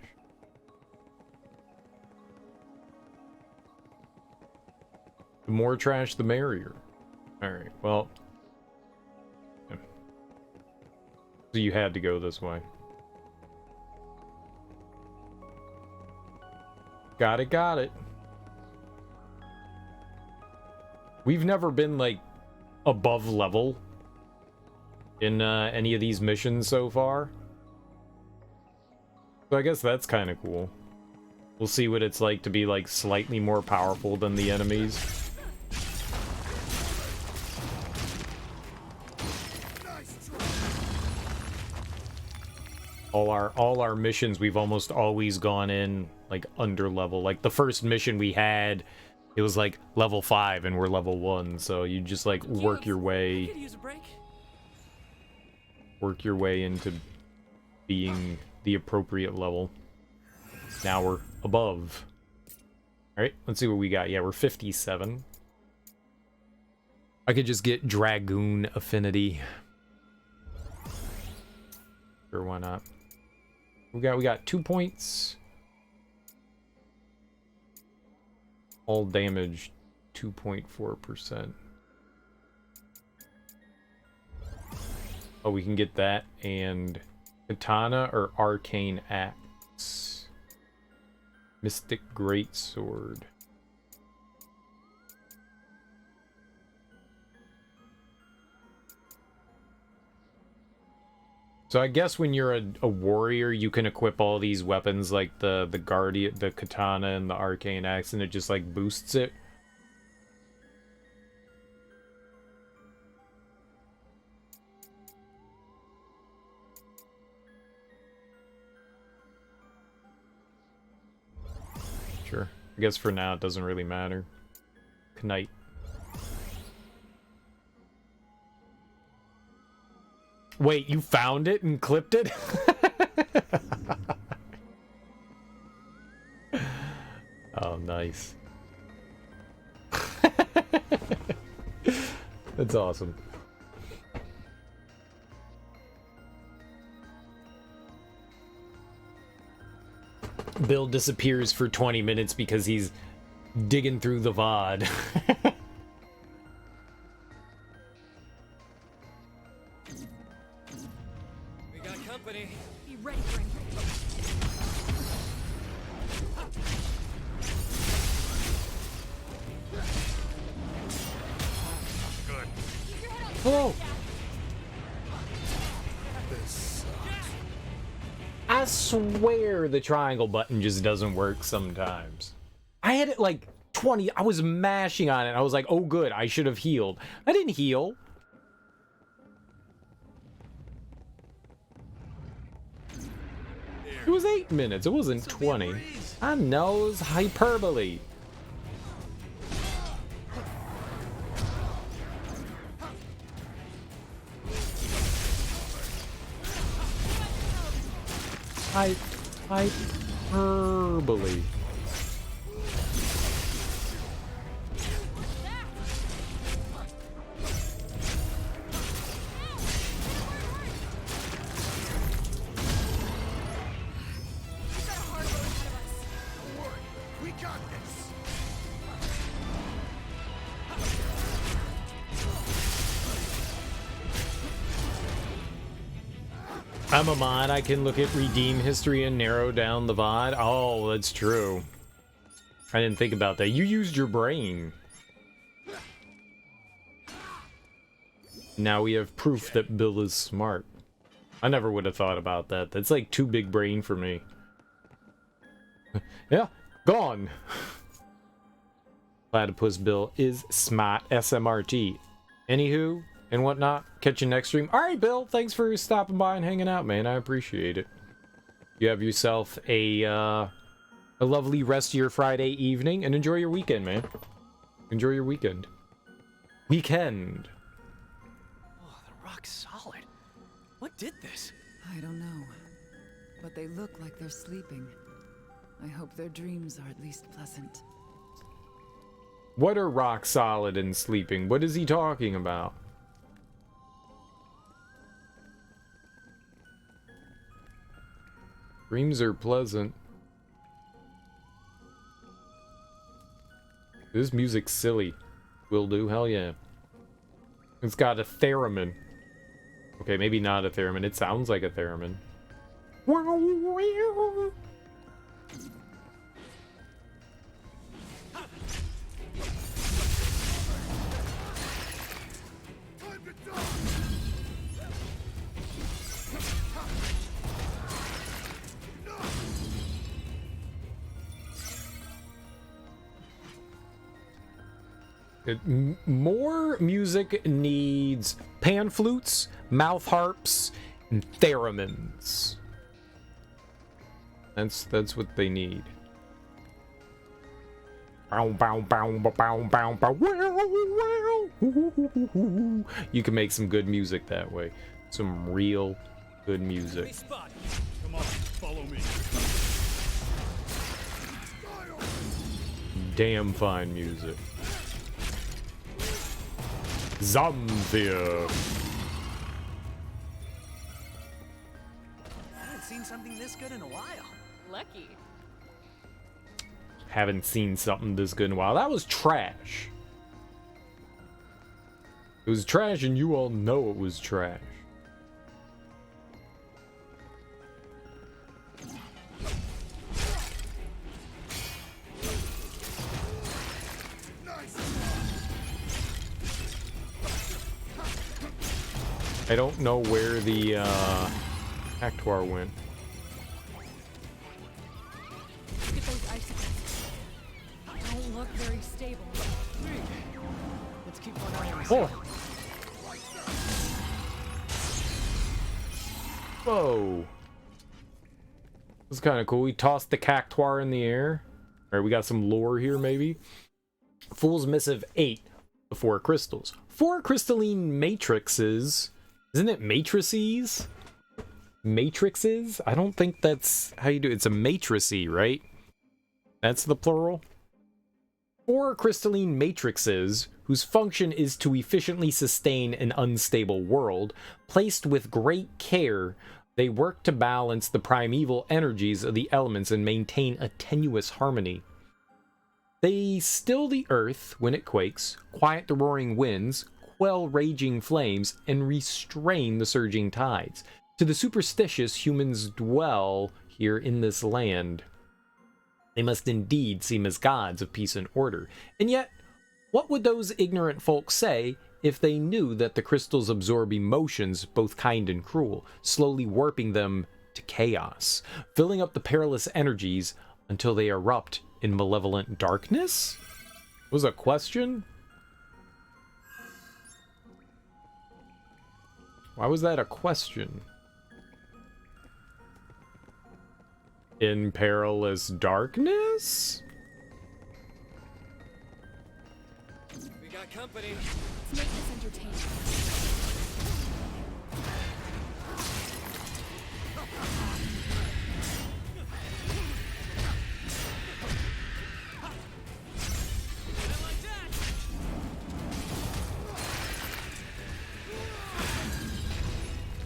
A: The more trash, the merrier. Alright, well. So you had to go this way. Got it. We've never been, like, above level in any of these missions so far. So I guess that's kind of cool. We'll see what it's like to be like slightly more powerful than the enemies. All our missions we've almost always gone in like under level. Like the first mission we had, it was like level 5 and we're level 1, so you just like work your way into being the appropriate level. Now we're above. Alright, let's see what we got. Yeah, we're 57. I could just get Dragoon Affinity. Sure, why not? We got 2 points. All damage 2.4%. Oh, we can get that and Katana or Arcane Axe. Mystic Greatsword. So I guess when you're a warrior, you can equip all these weapons like the Guardian, the Katana, and the Arcane Axe, and it just like boosts it. Sure. I guess for now it doesn't really matter. Knight. Wait, you found it and clipped it? Oh, nice. That's awesome. Bill disappears for 20 minutes because he's digging through the VOD.
E: We got company.
D: Be ready for him.
A: Oh! I swear the triangle button just doesn't work sometimes. I had it like 20, I was mashing on it. I was like, oh good, I should have healed. I didn't heal. It was 8 minutes, it wasn't 20. I know, it was hyperbole. Hyperbole.
F: We got this.
A: I'm a mod, I can look at redeem history and narrow down the VOD. Oh, that's true. I didn't think about that. You used your brain. Now we have proof that Bill is smart. I never would have thought about that. That's like too big brain for me. Yeah, gone. Platypus Bill is smart, SMRT. Anywho, and whatnot, catch you next stream. Alright, Bill, thanks for stopping by and hanging out, man. I appreciate it. You have yourself a lovely rest of your Friday evening, and enjoy your weekend, man. Enjoy your weekend. Weekend.
E: Oh, the rock's solid. What did this?
C: I don't know. But they look like they're sleeping. I hope their dreams are at least pleasant.
A: What are rock solid and sleeping? What is he talking about? Dreams are pleasant. This music's silly. Will do, hell yeah. It's got a theremin. Okay, maybe not a theremin. It sounds like a theremin. More music needs pan flutes, mouth harps, and theremins. That's what they need. You can make some good music that way. Some real good music.
B: Come on, follow me.
A: Damn fine music. Zamfir.
E: I haven't seen something this good in a while.
D: Lucky.
A: Haven't seen something this good in a while. That was trash. It was trash, and you all know it was trash. I don't know where the Actuar went.
D: Look at those icicles. Don't look very stable.
E: Let's keep one eye on the
A: Oh. Whoa. This is kind of cool. We tossed the cactuar in the air. Alright, we got some lore here, maybe. Fool's Missive 8. The 4 crystals. 4 crystalline matrices. Isn't it matrices? Matrices? I don't think that's how you do it. It's a matrice, right? That's the plural. 4 crystalline matrices, whose function is to efficiently sustain an unstable world. Placed with great care, they work to balance the primeval energies of the elements and maintain a tenuous harmony. They still the earth when it quakes, quiet the roaring winds, quell raging flames, and restrain the surging tides. To the superstitious, humans dwell here in this land. They must indeed seem as gods of peace and order. And yet, what would those ignorant folks say if they knew that the crystals absorb emotions, both kind and cruel, slowly warping them to chaos, filling up the perilous energies until they erupt in malevolent darkness? Was a question? Why was that a question? In perilous darkness?
E: We got company.
D: Let's make this entertaining.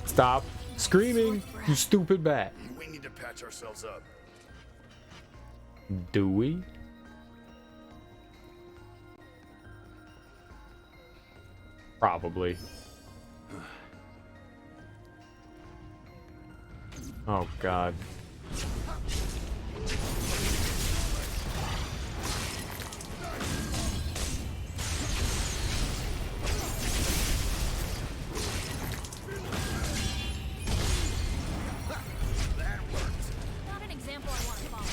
A: Stop screaming, you stupid bat.
F: We need to patch ourselves up.
A: Do we? Probably. Oh, God.
D: Not an example I want to follow.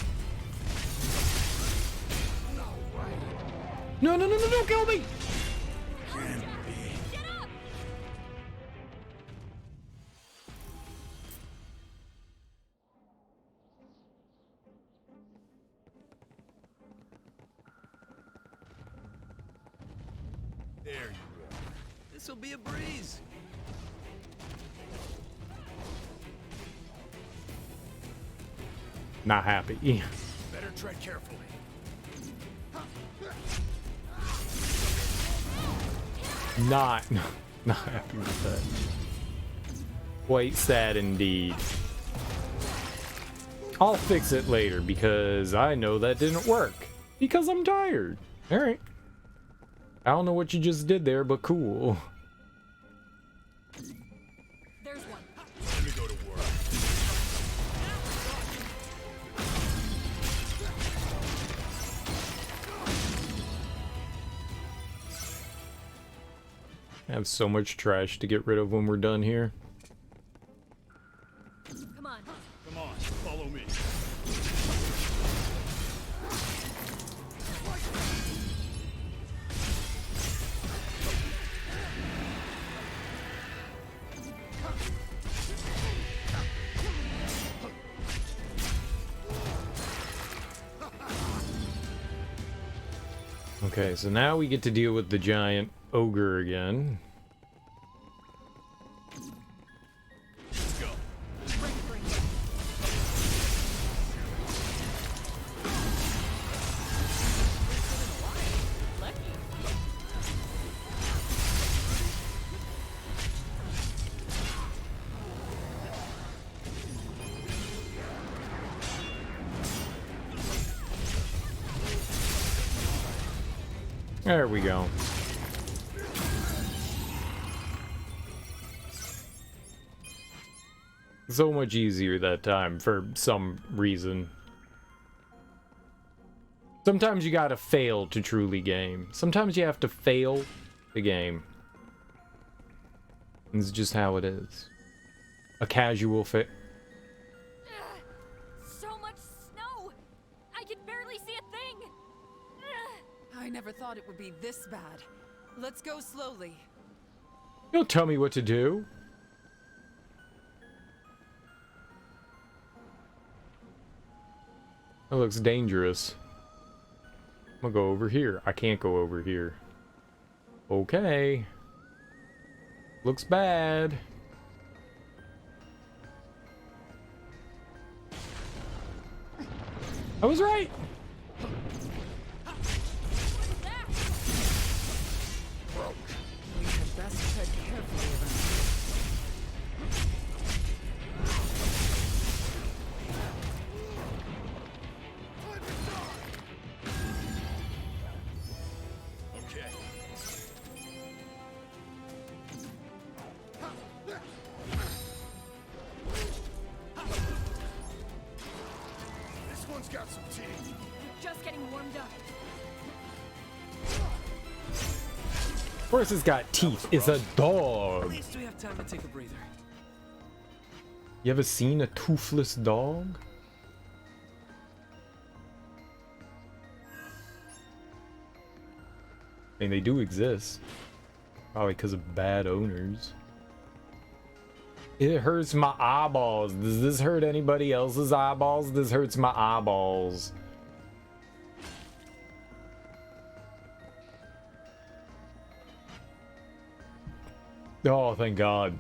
A: No, no, no, no, don't kill me!
D: Get up!
F: There you are.
E: This'll be a breeze.
A: Not happy.
F: Better tread carefully.
A: Not happy with that. Quite sad indeed. I'll fix it later because I know that didn't work. Because I'm tired. Alright. I don't know what you just did there, but cool.
D: There's one.
F: Let me go to work.
A: I have so much trash to get rid of when we're done here.
D: Come on.
F: Come on, follow me.
A: Okay, so now we get to deal with the giant ogre again.
F: Let's go.
A: There we go. So much easier that time for some reason. Sometimes you gotta fail to truly game. Sometimes you have to fail the game. It's just how it is. A casual fit.
D: So much snow! I can barely see a thing!
C: I never thought it would be this bad. Let's go slowly.
A: Don't tell me what to do. That looks dangerous. I'm gonna go over here. I can't go over here. Okay. Looks bad. I was right.
C: We had best tread carefully around.
F: Okay. This one's got some teeth.
D: Just getting warmed up.
A: Of course, it's got teeth. It's a
E: At
A: dog.
E: least we have time to take a breather.
A: You ever seen a toothless dog? I mean, they do exist. Probably because of bad owners. It hurts my eyeballs. Does this hurt anybody else's eyeballs? This hurts my eyeballs. Oh, thank God.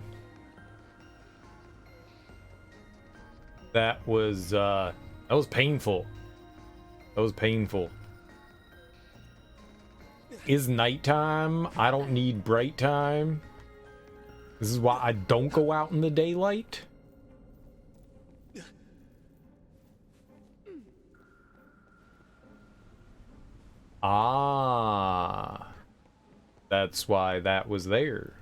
A: That was painful. That was painful. Is nighttime. I don't need bright time. This is why I don't go out in the daylight. Ah. That's why that was there.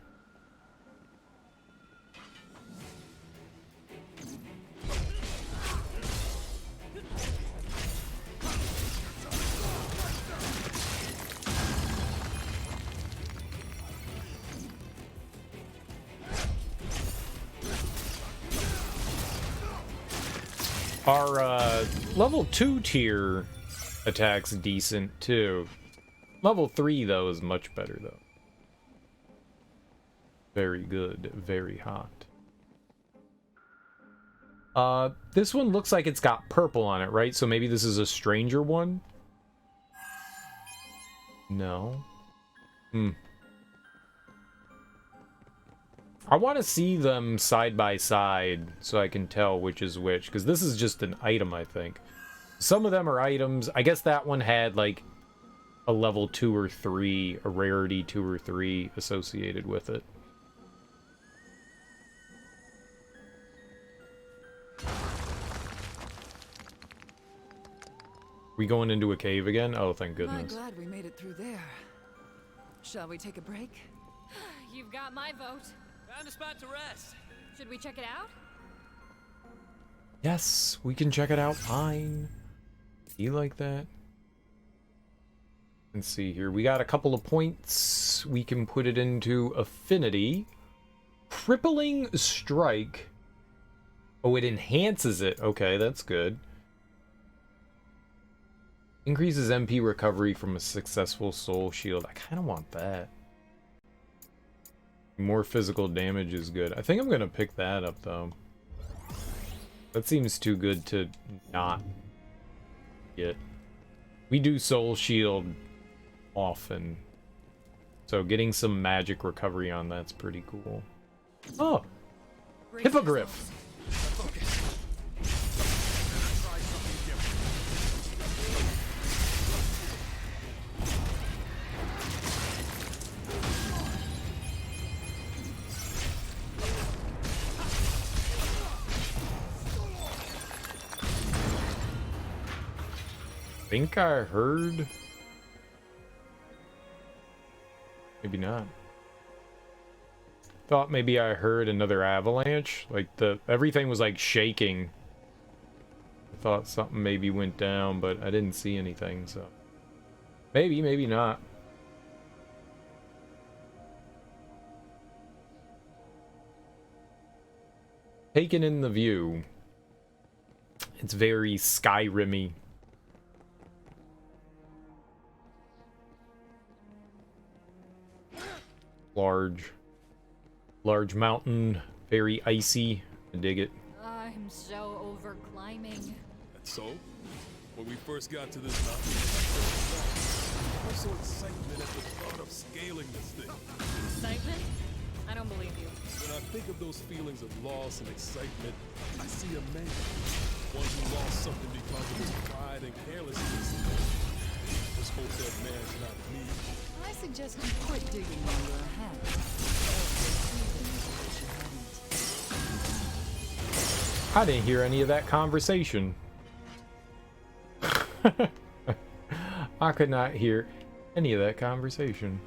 A: Our level 2 tier attack's decent too. Level 3 though is much better though. Very good, very hot. This one looks like it's got purple on it, right? So maybe this is a stranger one? No. I want to see them side by side so I can tell which is which, because this is just an item, I think. Some of them are items. I guess that one had like a level 2 or 3, a rarity 2 or 3 associated with it. We going into a cave again? Oh, thank
C: I'm
A: goodness.
C: glad we made it through there. Shall we take a break?
D: You've got my vote.
E: Found a spot to rest.
D: Should we check it out?
A: Yes, we can check it out. Fine. You like that? Let's see here. We got a couple of points. We can put it into affinity. Crippling strike. Oh, it enhances it. Okay, that's good. Increases MP recovery from a successful soul shield. I kind of want that. More physical damage is good. I think I'm gonna pick that up though. That seems too good to not get. We do soul shield often, so getting some magic recovery on that's pretty cool. Oh, hippogriff. I think I heard. Maybe not. Thought maybe I heard another avalanche. Like everything was like shaking. I thought something maybe went down, but I didn't see anything, so maybe, maybe not. Taking in the view. It's very Skyrim-y. Large mountain, very icy. I dig it.
D: I'm so over climbing.
B: So, when we first got to this mountain, I was so excitement at the thought of scaling this thing.
D: Excitement? I don't believe you.
B: When I think of those feelings of loss and excitement, I see a man. One who lost something because of his pride and carelessness. Just hope that man's not me.
C: I suggest you quit digging while you're ahead.
A: I didn't hear any of that conversation. I could not hear any of that conversation.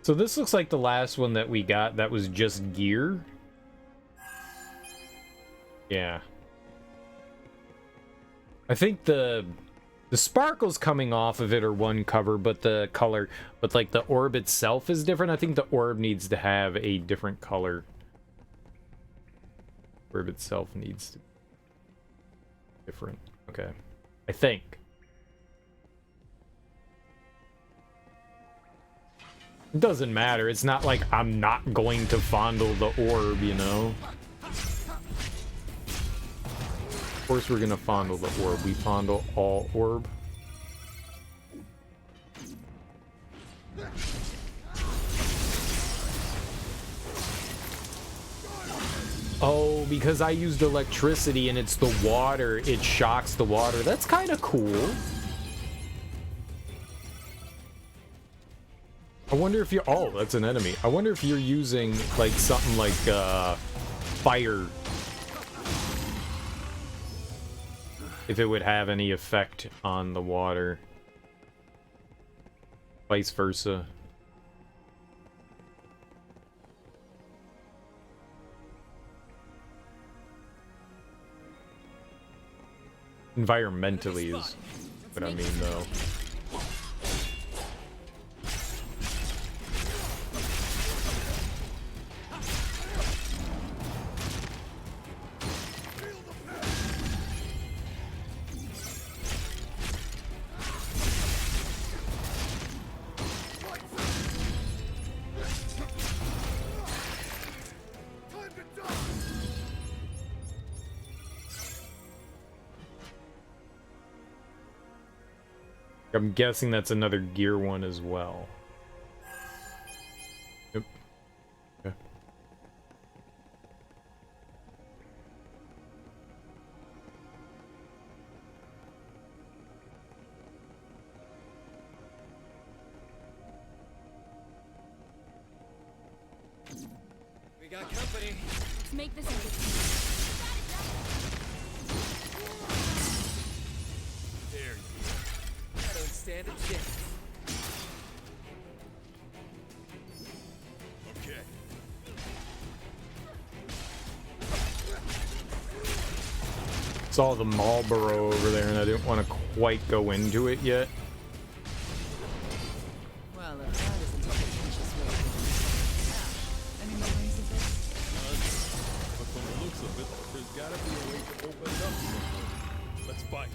A: So this looks like the last one that we got that was just gear. Yeah. I think the sparkles coming off of it are one cover, but the color, but like the orb itself is different. I think the orb needs to have a different color. Orb itself needs to be different. Okay. I think. It doesn't matter. It's not like I'm not going to fondle the orb, you know? Of course we're gonna fondle the orb. We fondle all orb. Oh, because I used electricity and it's the water, it shocks the water. That's kind of cool. I wonder if you're... Oh, that's an enemy. I wonder if you're using, like, something like, fire. If it would have any effect on the water. Vice versa. Environmentally is what I mean, though. I'm guessing that's another gear one as well. Yep. Okay.
E: We got company.
D: Let's make this interesting.
B: There you
E: I don't stand a chance.
B: go. Okay.
A: Saw the Marlboro over there and I didn't want to quite go into it yet.
C: Well, that isn't a pretentious way. Any memories of this?
B: But from the looks of it, there's gotta be a way to open it up somewhere. Let's fight.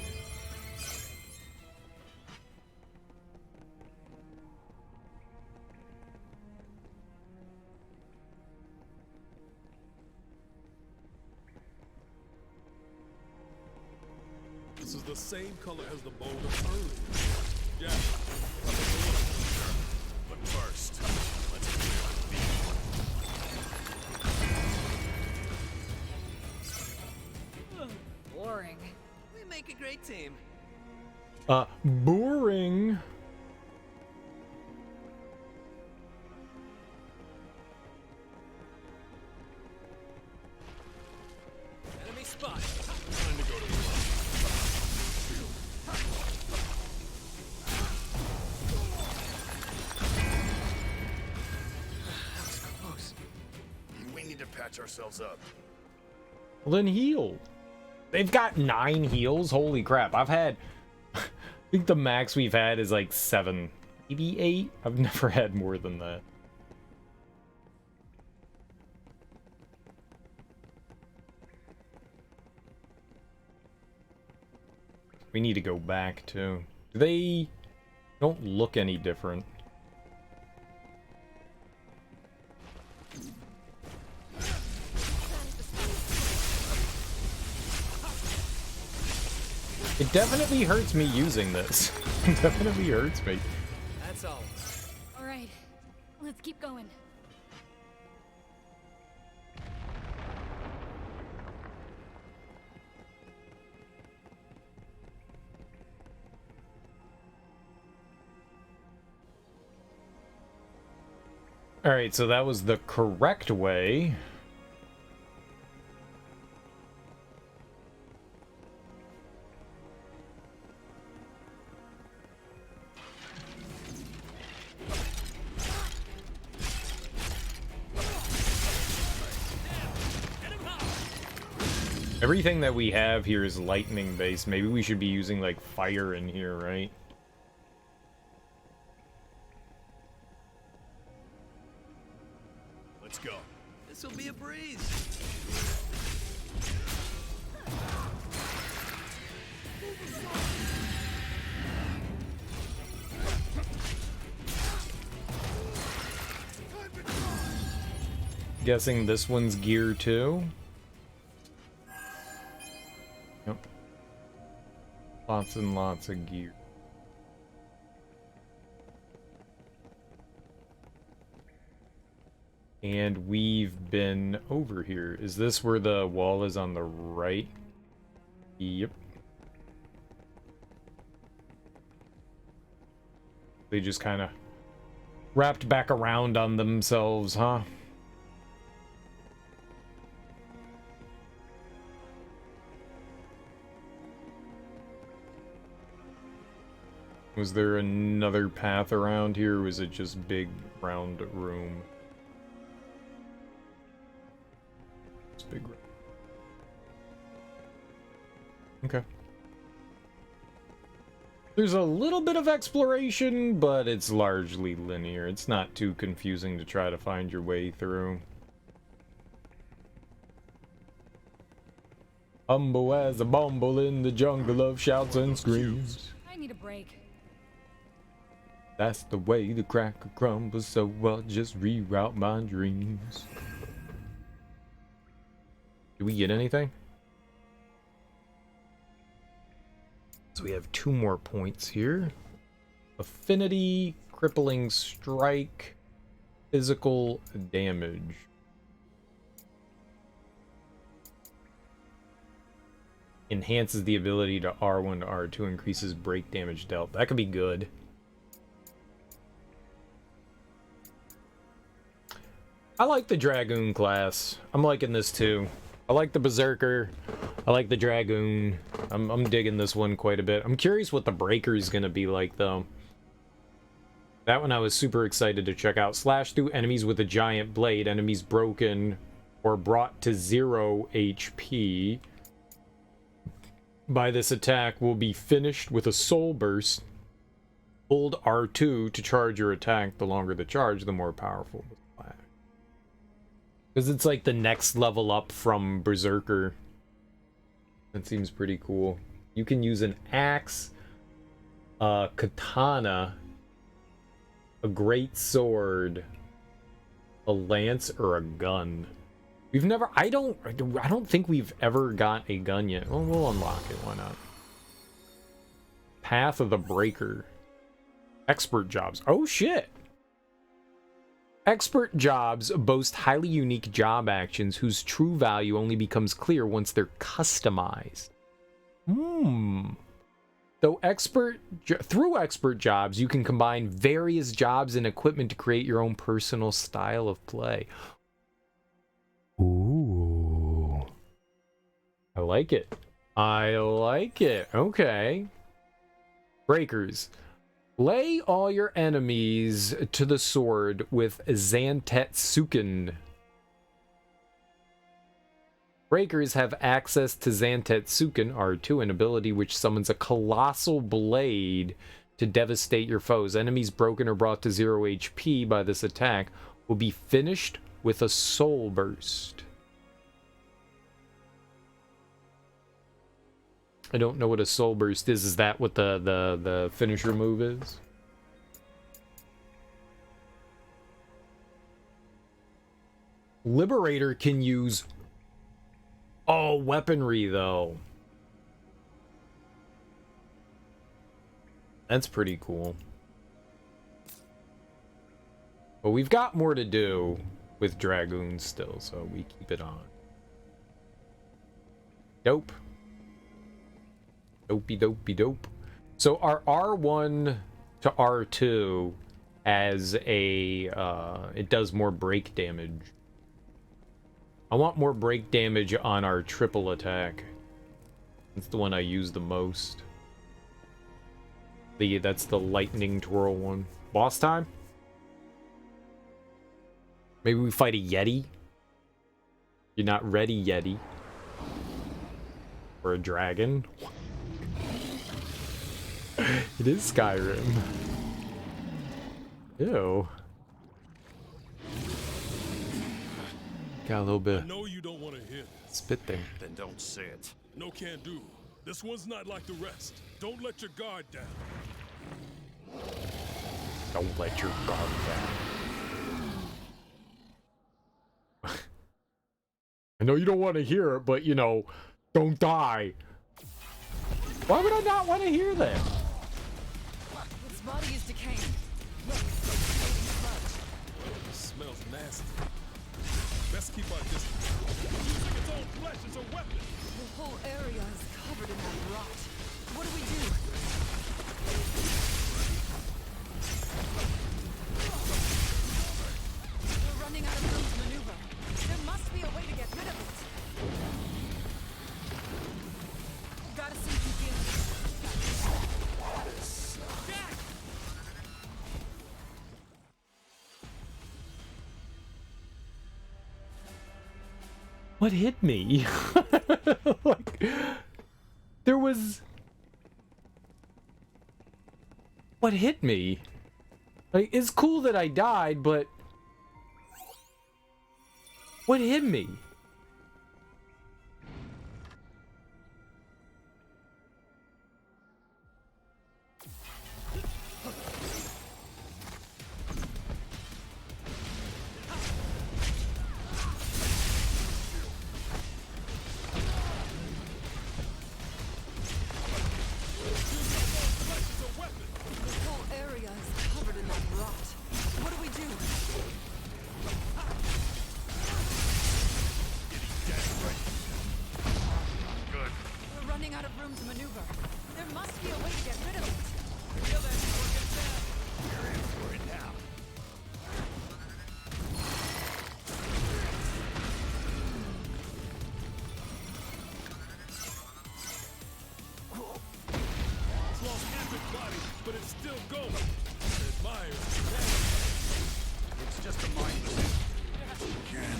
B: This is the same color as the boulder earlier. Jack, take a look. But first, let's clear the field.
E: Boring. We make a great team.
A: Boring.
E: Enemy spot.
B: Time to go to work.
E: That was close.
F: We need to patch ourselves up.
A: Well, then heal. They've got 9 heals. Holy crap. I've had... I think the max we've had is like 7. Maybe 8? I've never had more than that. We need to go back too. They don't look any different. It definitely hurts me using this. It definitely hurts me.
E: That's all.
D: All right, let's keep going.
A: Alright, so that was the correct way. Everything that we have here is lightning based. Maybe we should be using like fire in here, right?
F: Let's go.
E: This'll be a breeze.
A: Guessing this one's gear too. Yep. Lots and lots of gear. And we've been over here. Is this where the wall is on the right? Yep. They just kind of wrapped back around on themselves, huh? Was there another path around here, or was it just big round room? It's big room. Okay. There's a little bit of exploration, but it's largely linear. It's not too confusing to try to find your way through. Humble as a bumble in the jungle of shouts and screams.
D: I need a break.
A: That's the way the cracker crumbles, so I'll just reroute my dreams. Did we get anything? So we have 2 more points here. Affinity, crippling strike, physical damage. Enhances the ability to R1 to R2, increases break damage dealt. That could be good. I like the Dragoon class. I'm liking this too. I like the Berserker. I like the Dragoon. I'm digging this one quite a bit. I'm curious what the Breaker is going to be like, though. That one I was super excited to check out. Slash through enemies with a giant blade. Enemies broken or brought to 0 HP by this attack will be finished with a soul burst. Hold R2 to charge your attack. The longer the charge, the more powerful the slash. Because it's like the next level up from Berserker. That seems pretty cool. You can use an axe, a katana, a great sword, a lance, or a gun. We've never... I don't think we've ever got a gun yet. Well, we'll unlock it. Why not? Path of the Breaker. Expert jobs. Oh, shit! Expert jobs boast highly unique job actions whose true value only becomes clear once they're customized. Though through expert jobs, you can combine various jobs and equipment to create your own personal style of play. Ooh. I like it. I like it. Okay. Breakers. Lay all your enemies to the sword with Zantetsuken. Breakers have access to Zantetsuken, R2, an ability which summons a colossal blade to devastate your foes. Enemies broken or brought to 0 HP by this attack will be finished with a soul burst. I don't know what a soul burst is. Is that what the finisher move is? Liberator can use all weaponry though. That's pretty cool. But we've got more to do with Dragoons still, so we keep it on. Dope. Dopey dopey dope. So our R1 to R2 as a it does more break damage. I want more break damage on our triple attack. That's the one I use the most. That's the lightning twirl one. Boss time? Maybe we fight a Yeti? You're not ready, Yeti. Or a dragon? It is Skyrim. Ew. Got a little bit.
B: I know you don't want to hear this.
A: Spit there.
F: Then don't say it.
B: No can do. This one's not like the rest. Don't let your guard down.
A: Don't let your guard down. I know you don't want to hear it, but you know, don't die. Why would I not want to hear that?
C: Its body is decaying. Look,
B: It smells nasty. Best keep our distance. Using its own flesh as a weapon.
C: the whole area is covered in that rot. What do we do? We're running out of room to maneuver. There must be a way to get rid of it. Gotta see if you can.
A: What hit me? Like, there was... What hit me? Like, it's cool that I died, but... What hit me?
C: The whole area is covered in that rot. What do we do? We're running out of room to maneuver. There must be a way to get rid of it. Feel that before it gets down.
F: You're in for it now.
B: It's lost half its body, but it's still going. Admire it.
F: It's just a mindless. Can.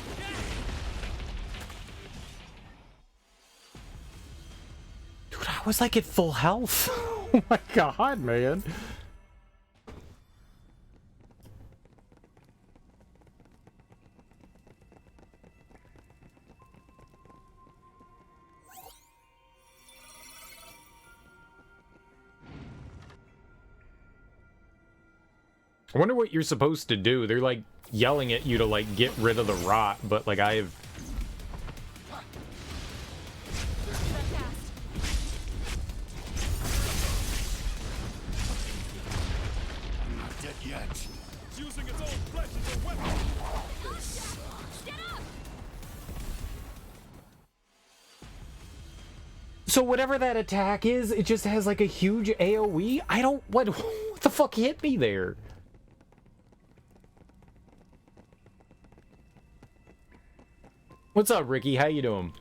A: Dude, I was like at full health. Oh my god, man. I wonder what you're supposed to do. They're like yelling at you to like get rid of the rot, but like I have...
F: I'm not dead yet.
B: It's using its own flesh as a weapon.
A: So whatever that attack is, it just has like a huge AoE? I don't... What the fuck hit me there? What's up, Ricky? How you doing?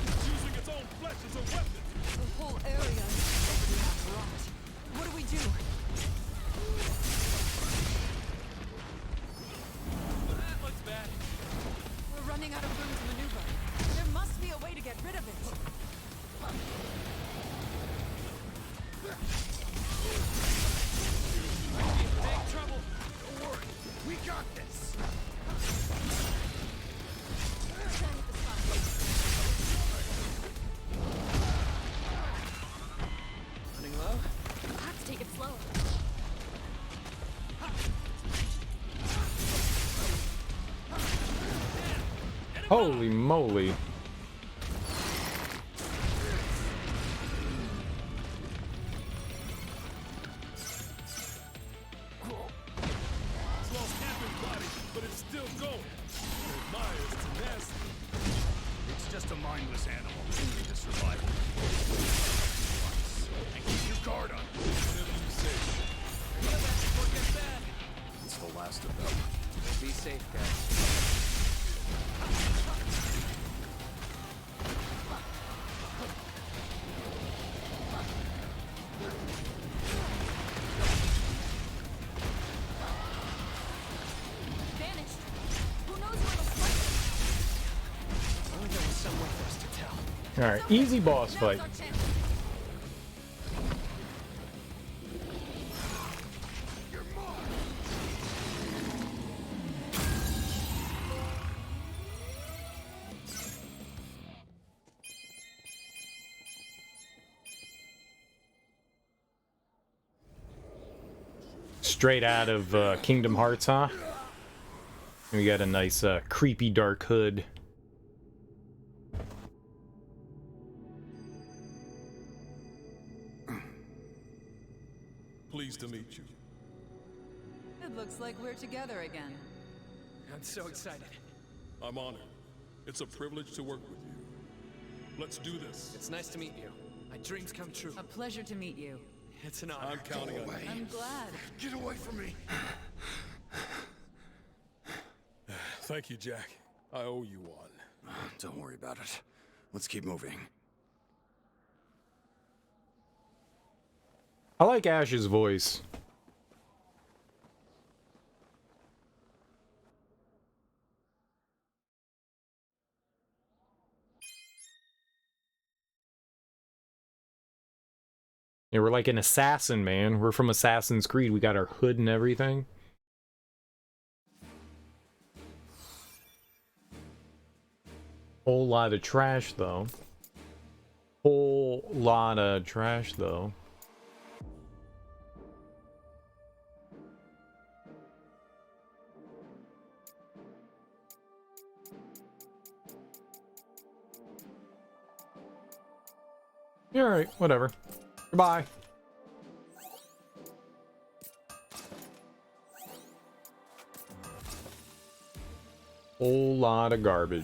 B: It's using its own flesh as a weapon.
C: The whole area is covered in that rot. What do we do?
E: That looks bad.
C: We're running out of room to maneuver. There must
A: Holy moly.
B: It's lost half its body, but it's still going. And Maya's tenacity.
F: It's just a mindless animal. You need to survive. And keep your guard up.
B: Whatever you say.
F: It's the last of them.
E: Be safe, guys.
D: Vanished. Who knows where it'll fight?
E: Only there was some way for us to tell.
A: Alright, easy boss
D: Now's
A: fight.
D: our chance.
A: Straight out of Kingdom Hearts, huh? We got a nice creepy dark hood.
B: Pleased to meet you.
C: It looks like we're together again.
E: I'm so excited.
B: I'm honored. It's a privilege to work with you. Let's do this.
E: It's nice to meet you. My dreams come true.
C: A pleasure to meet you.
E: It's an honor.
B: I'm counting on you.
C: I'm glad.
F: Get away from me!
B: Thank you, Jack. I owe you one.
F: Don't worry about it. Let's keep moving.
A: I like Ash's voice. Yeah, we're like an assassin, man. We're from Assassin's Creed. We got our hood and everything. Whole lot of trash, though. Whole lot of trash, though. Alright, whatever. Goodbye. Whole lot of garbage.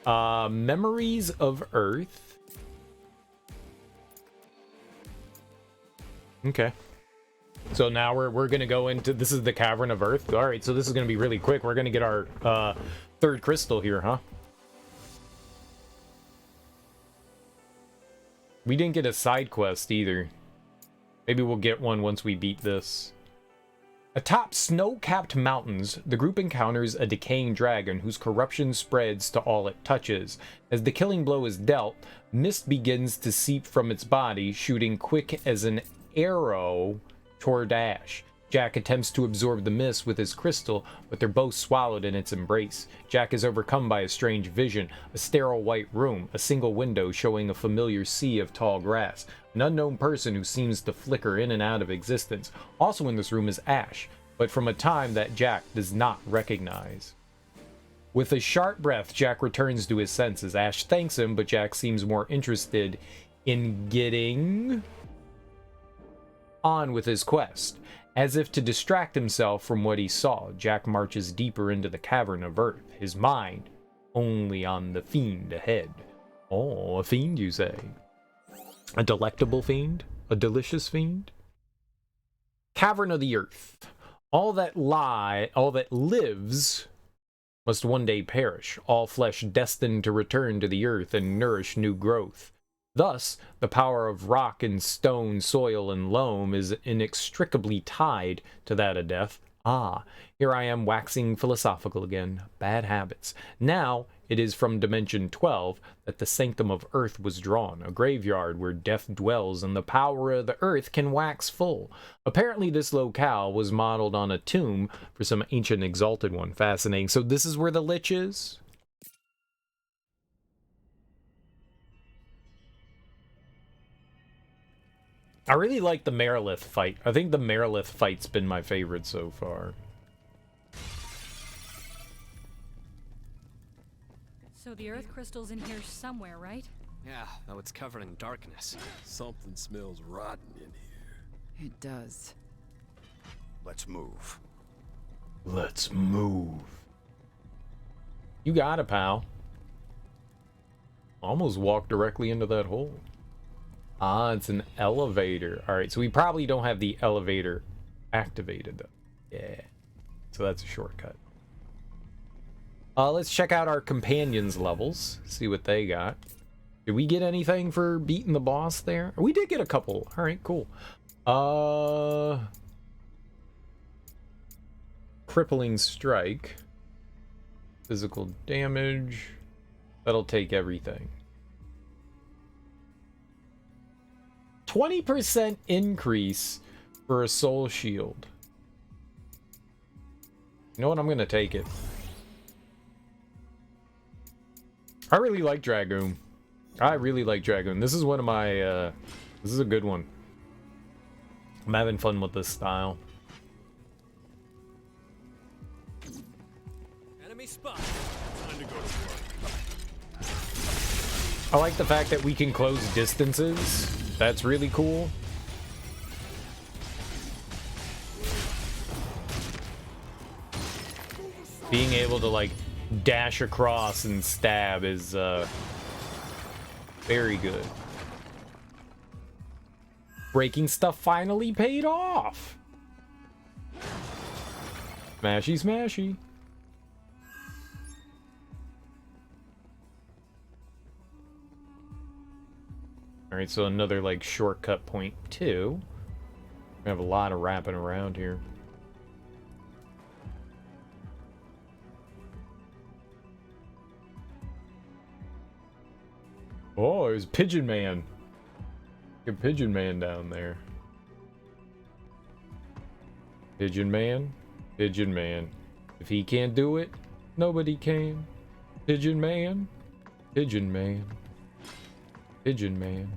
A: Memories of Earth. Okay. So now we're gonna go into, this is the Cavern of Earth. Alright, so this is gonna be really quick. We're gonna get our third crystal here, huh? We didn't get a side quest either. Maybe we'll get one once we beat this. Atop snow-capped mountains, the group encounters a decaying dragon whose corruption spreads to all it touches. As the killing blow is dealt, mist begins to seep from its body, shooting quick as an arrow toward Ash. Jack attempts to absorb the mist with his crystal, but they're both swallowed in its embrace. Jack is overcome by a strange vision, a sterile white room, a single window showing a familiar sea of tall grass, an unknown person who seems to flicker in and out of existence. Also in this room is Ash, but from a time that Jack does not recognize. With a sharp breath, Jack returns to his senses. Ash thanks him, but Jack seems more interested in getting on with his quest. As if to distract himself from what he saw, Jack marches deeper into the Cavern of Earth, his mind only on the fiend ahead. Oh, a fiend, you say? A delectable fiend? A delicious fiend? Cavern of the Earth. All that lives must one day perish, all flesh destined to return to the earth and nourish new growth. Thus, the power of rock and stone, soil and loam is inextricably tied to that of death. Ah, here I am waxing philosophical again. Bad habits. Now, it is from Dimension 12 that the Sanctum of Earth was drawn, a graveyard where death dwells and the power of the earth can wax full. Apparently this locale was modeled on a tomb for some ancient exalted one. Fascinating. So this is where the Lich is? I really like the Merilith fight. I think the Merilith fight's been my favorite so far.
D: So the earth crystal's in here somewhere, right?
E: Yeah, though it's covered in darkness.
B: Something smells rotten in here.
C: It does.
F: Let's move.
A: Let's move. You got it, pal. Almost walked directly into that hole. Ah, it's an elevator. All right, so we probably don't have the elevator activated though. Yeah. So that's a shortcut. Let's check out our companions' levels. See what they got. Did we get anything for beating the boss there? We did get a couple. All right, cool. Crippling strike. Physical damage. That'll take everything. 20% increase for a soul shield. You know what? I'm gonna take it. I really like Dragoon. I really like Dragoon. This is one of my, this is a good one. I'm having fun with this style.
E: Enemy spot.
B: Time to go to work.
A: I like the fact that we can close distances. That's really cool. Being able to, like, dash across and stab is, very good. Breaking stuff finally paid off. Smashy, smashy. Alright, so another, like, shortcut point 2. We have a lot of wrapping around here. Oh, there's Pigeon Man. Get Pigeon Man down there. Pigeon Man. Pigeon Man. If he can't do it, nobody can. Pigeon Man. Pigeon Man. Pigeon Man.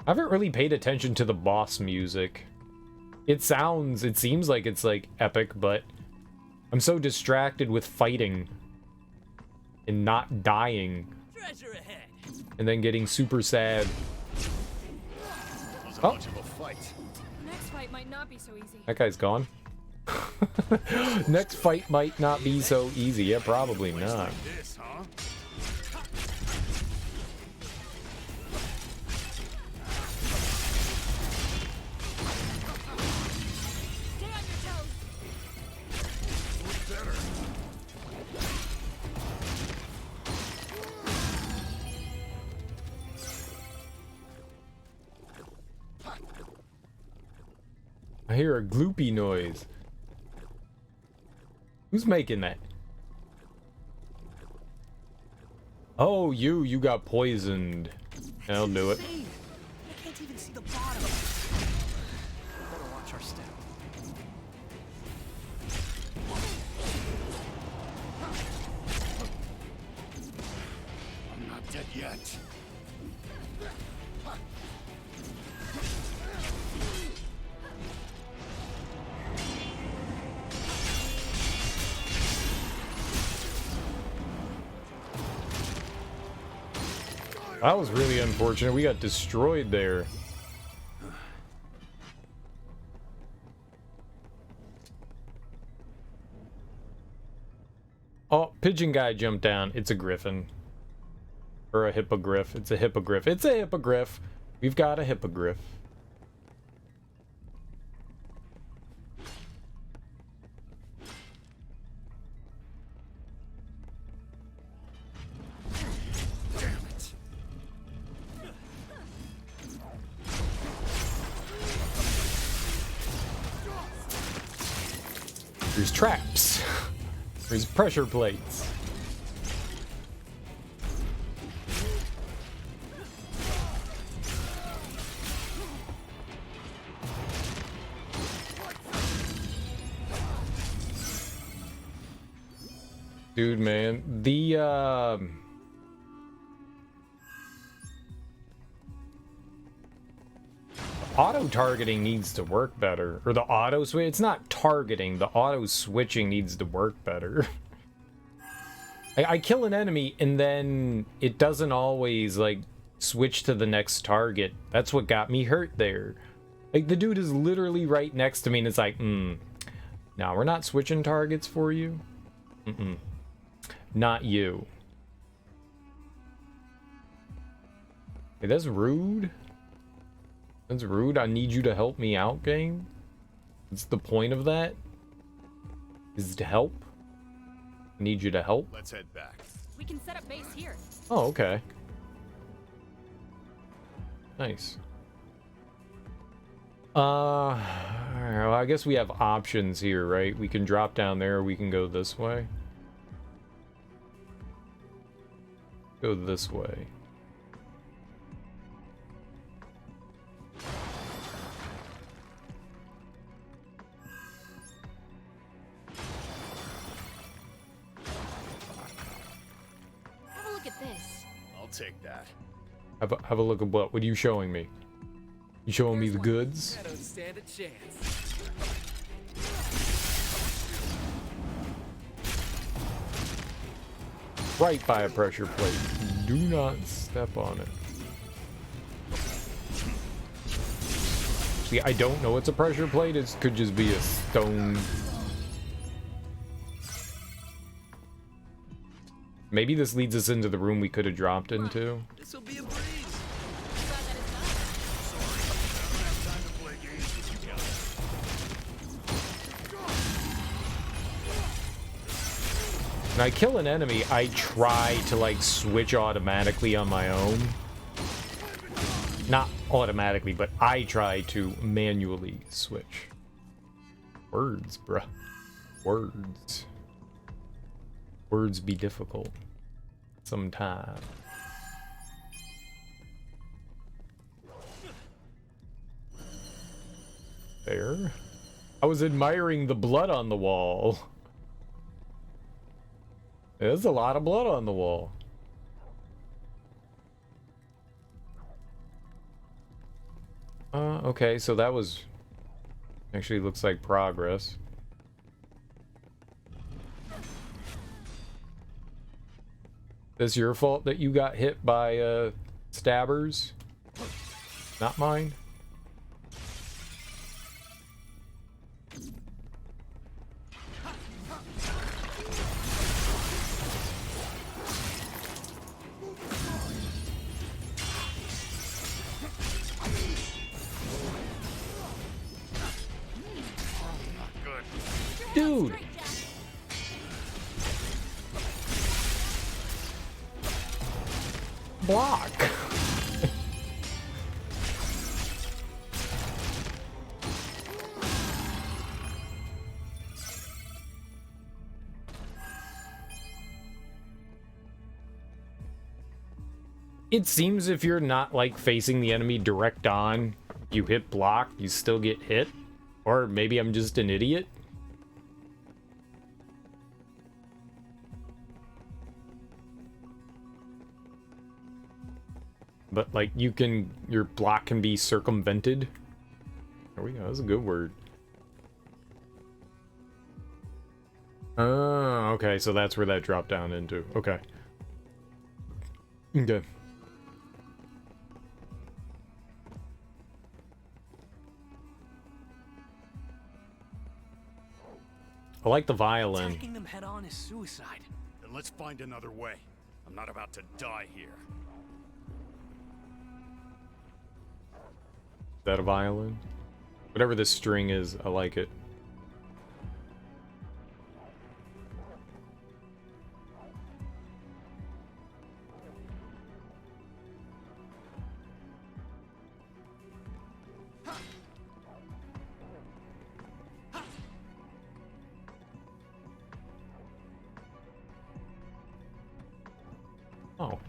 A: I haven't really paid attention to the boss music. It seems like it's like epic, but I'm so distracted with fighting and not dying.
E: Treasure ahead.
A: And then getting super sad.
F: It's a much of a fight.
D: Next fight might not be so easy.
A: That guy's gone. Next fight might not be so easy. Yeah, probably not.
F: This, huh?
D: Stay on your toes.
F: Better.
A: I hear a gloopy noise. Who's making that? Oh, you got poisoned. I'll do it.
E: I can't even see the bottom. We better watch our step.
F: I'm not dead yet.
A: That was really unfortunate. We got destroyed there. Oh, pigeon guy jumped down. It's a griffin. Or a hippogriff. It's a hippogriff. It's a hippogriff. We've got a hippogriff. There's traps. There's pressure plates. Dude, man, the Auto-targeting needs to work better. Or the auto-switch. It's not targeting. The auto-switching needs to work better. I kill an enemy and then it doesn't always, like, switch to the next target. That's what got me hurt there. Like, the dude is literally right next to me and it's like, no, we're not switching targets for you. Not you. Hey, that's rude. That's rude. I need you to help me out, game. That's the point of that. Is to help. I need you to help.
F: Let's head back.
D: We can set up base here.
A: Oh, okay. Nice. Well, I guess we have options here, right? We can drop down there, or we can go this way. Go this way.
D: Have a look at this.
F: I'll take that.
A: Have a look at what? What are you showing me? You showing me the goods?
E: I don't stand a chance.
A: Right by a pressure plate. Do not step on it. See, I don't know it's a pressure plate. It could just be a stone. Maybe this leads us into the room we could have dropped into.
E: This will be a breeze.
A: When I kill an enemy, I try to, like, switch automatically on my own. Not automatically, but I try to manually switch. Words, bruh. Words. Words be difficult. Sometimes. There. I was admiring the blood on the wall. There's a lot of blood on the wall. Okay, so that was... Actually looks like progress. Is this your fault that you got hit by, stabbers? Not mine? Dude! Block! It seems if you're not, like, facing the enemy direct on, you hit block, you still get hit. Or maybe I'm just an idiot. But, like, you can... Your block can be circumvented. There we go. That's a good word. Oh, okay. So that's where that dropped down into. Okay. Okay. I like the violin.
E: Attacking them head on is suicide.
F: Then let's find another way. I'm not about to die here.
A: Is that a violin? Whatever this string is, I like it. Oh.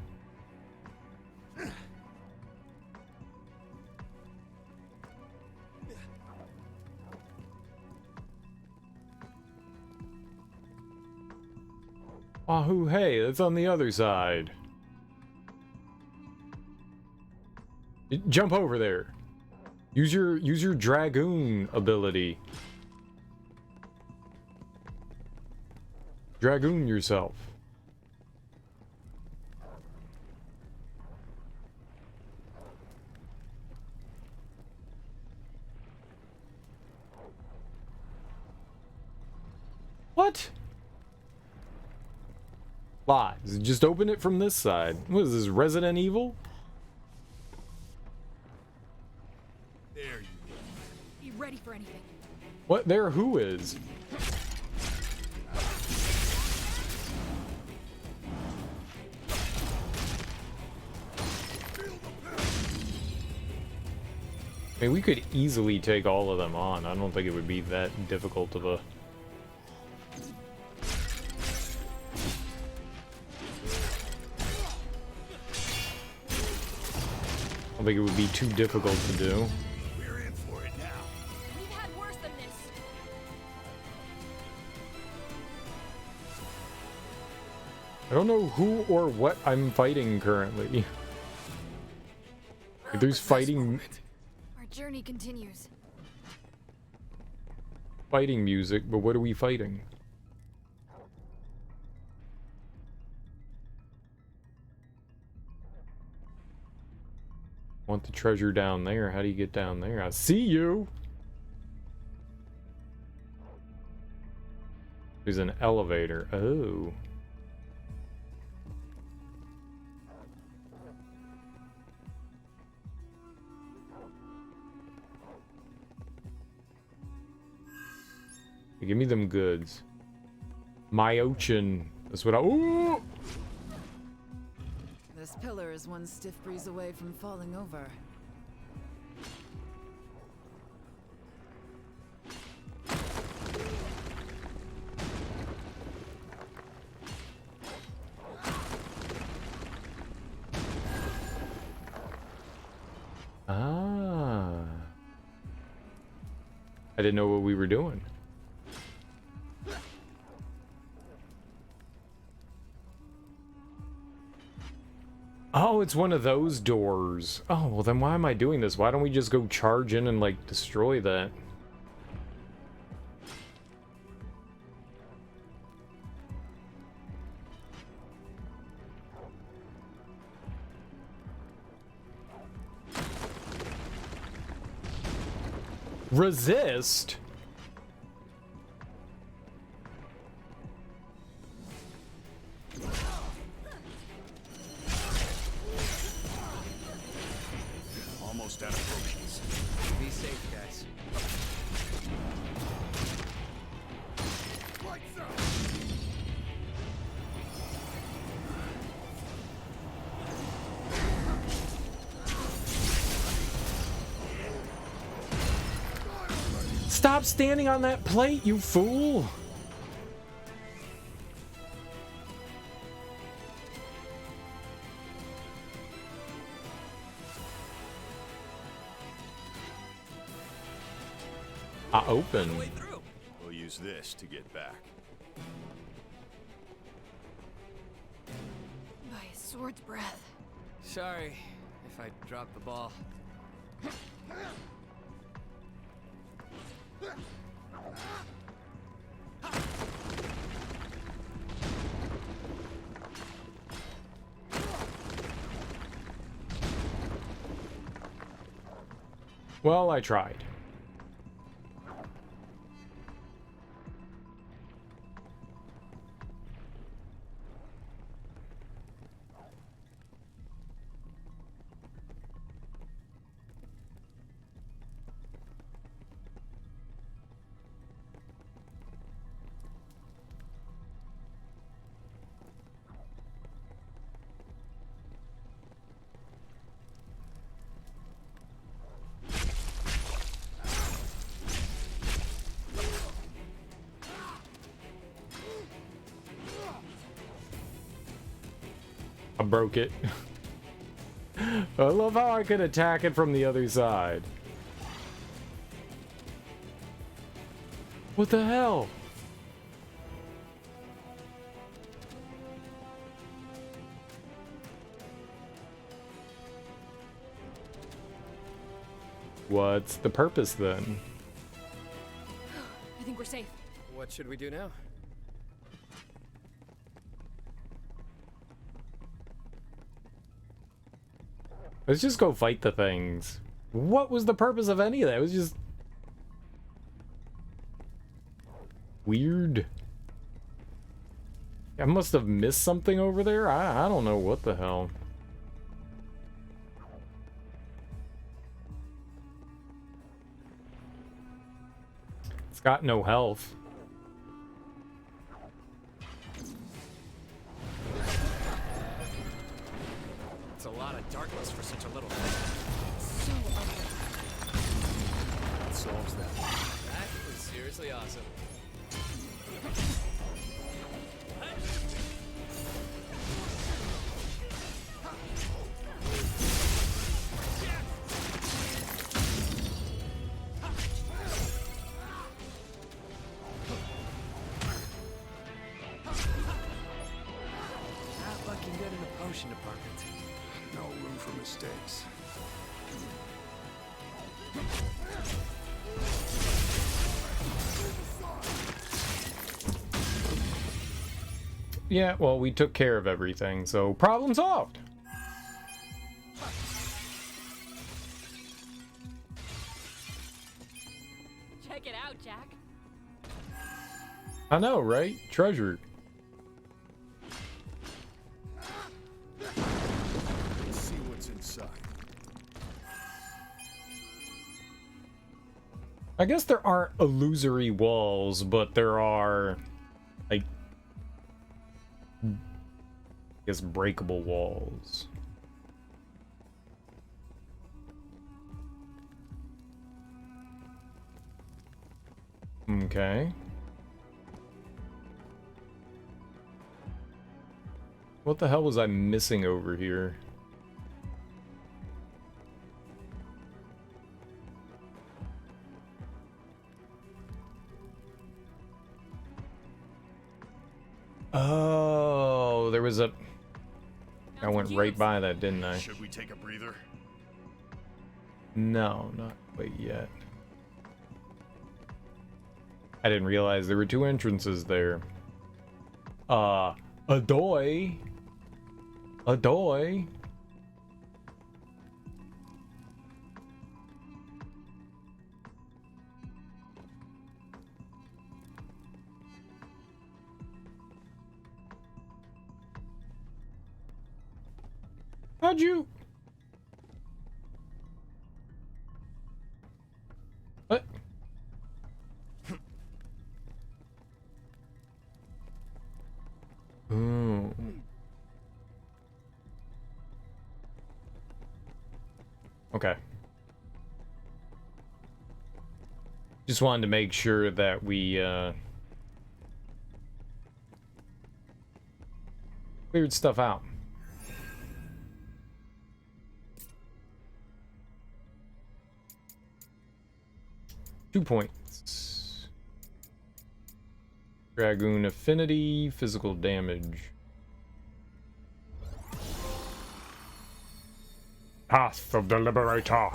A: Wahoo, hey, that's on the other side. Jump over there. Use your dragoon ability. Dragoon yourself. What? Lies. Just open it from this side. What is this, Resident Evil?
B: There you go.
D: Be ready for anything.
A: What there who is? I mean, we could easily take all of them on. I don't think it would be that difficult of a... I don't think it would be too difficult to do.
F: We're in for it now.
D: We've had worse than this.
A: I don't know who or what I'm fighting currently. Like, there's fighting
D: Our journey continues.
A: music, but what are we fighting? Want the treasure down there. How do you get down there? I see you! There's an elevator. Oh. Give me them goods. Myochin. That's what I... Ooh!
C: This pillar is one stiff breeze away from falling over.
A: Ah. I didn't know what we were doing. Oh, it's one of those doors. Oh, well then why am I doing this? Why don't we just go charge in and, like, destroy that? Resist?
F: Almost out of potions.
E: Be safe, guys.
F: Lights up!
A: Stop standing on that plate, you fool! I open.
E: Way through.
F: We'll use this to get back.
D: By a sword's breath.
E: Sorry if I dropped the ball.
A: Well, I tried. I broke it. I love how I could attack it from the other side. What the hell? What's the purpose then?
D: I think we're safe.
E: What should we do now?
A: Let's just go fight the things. What was the purpose of any of that? It was just weird. I must have missed something over there. I don't know what the hell. It's got no health.
E: It's a lot of darkness for such a little thing.
D: So ugly.
F: That solves that.
E: That was seriously awesome. Not looking good in the potion department.
F: No room for mistakes.
A: Yeah, well, we took care of everything, so problem solved.
D: Check it out, Jack.
A: I know, right? Treasure.
F: Let's see what's inside.
A: I guess there aren't illusory walls, but there are, like, I guess breakable walls. Okay. What the hell was I missing over here? Oh, there was a... I went right by that, didn't I?
F: Should we take a breather?
A: No, not quite yet. I didn't realize there were two entrances there. Adoy. Adoy. How'd you... What? Ooh. Okay. Just wanted to make sure that we, cleared stuff out. Two points. Dragoon affinity, physical damage.
G: Path of the Liberator.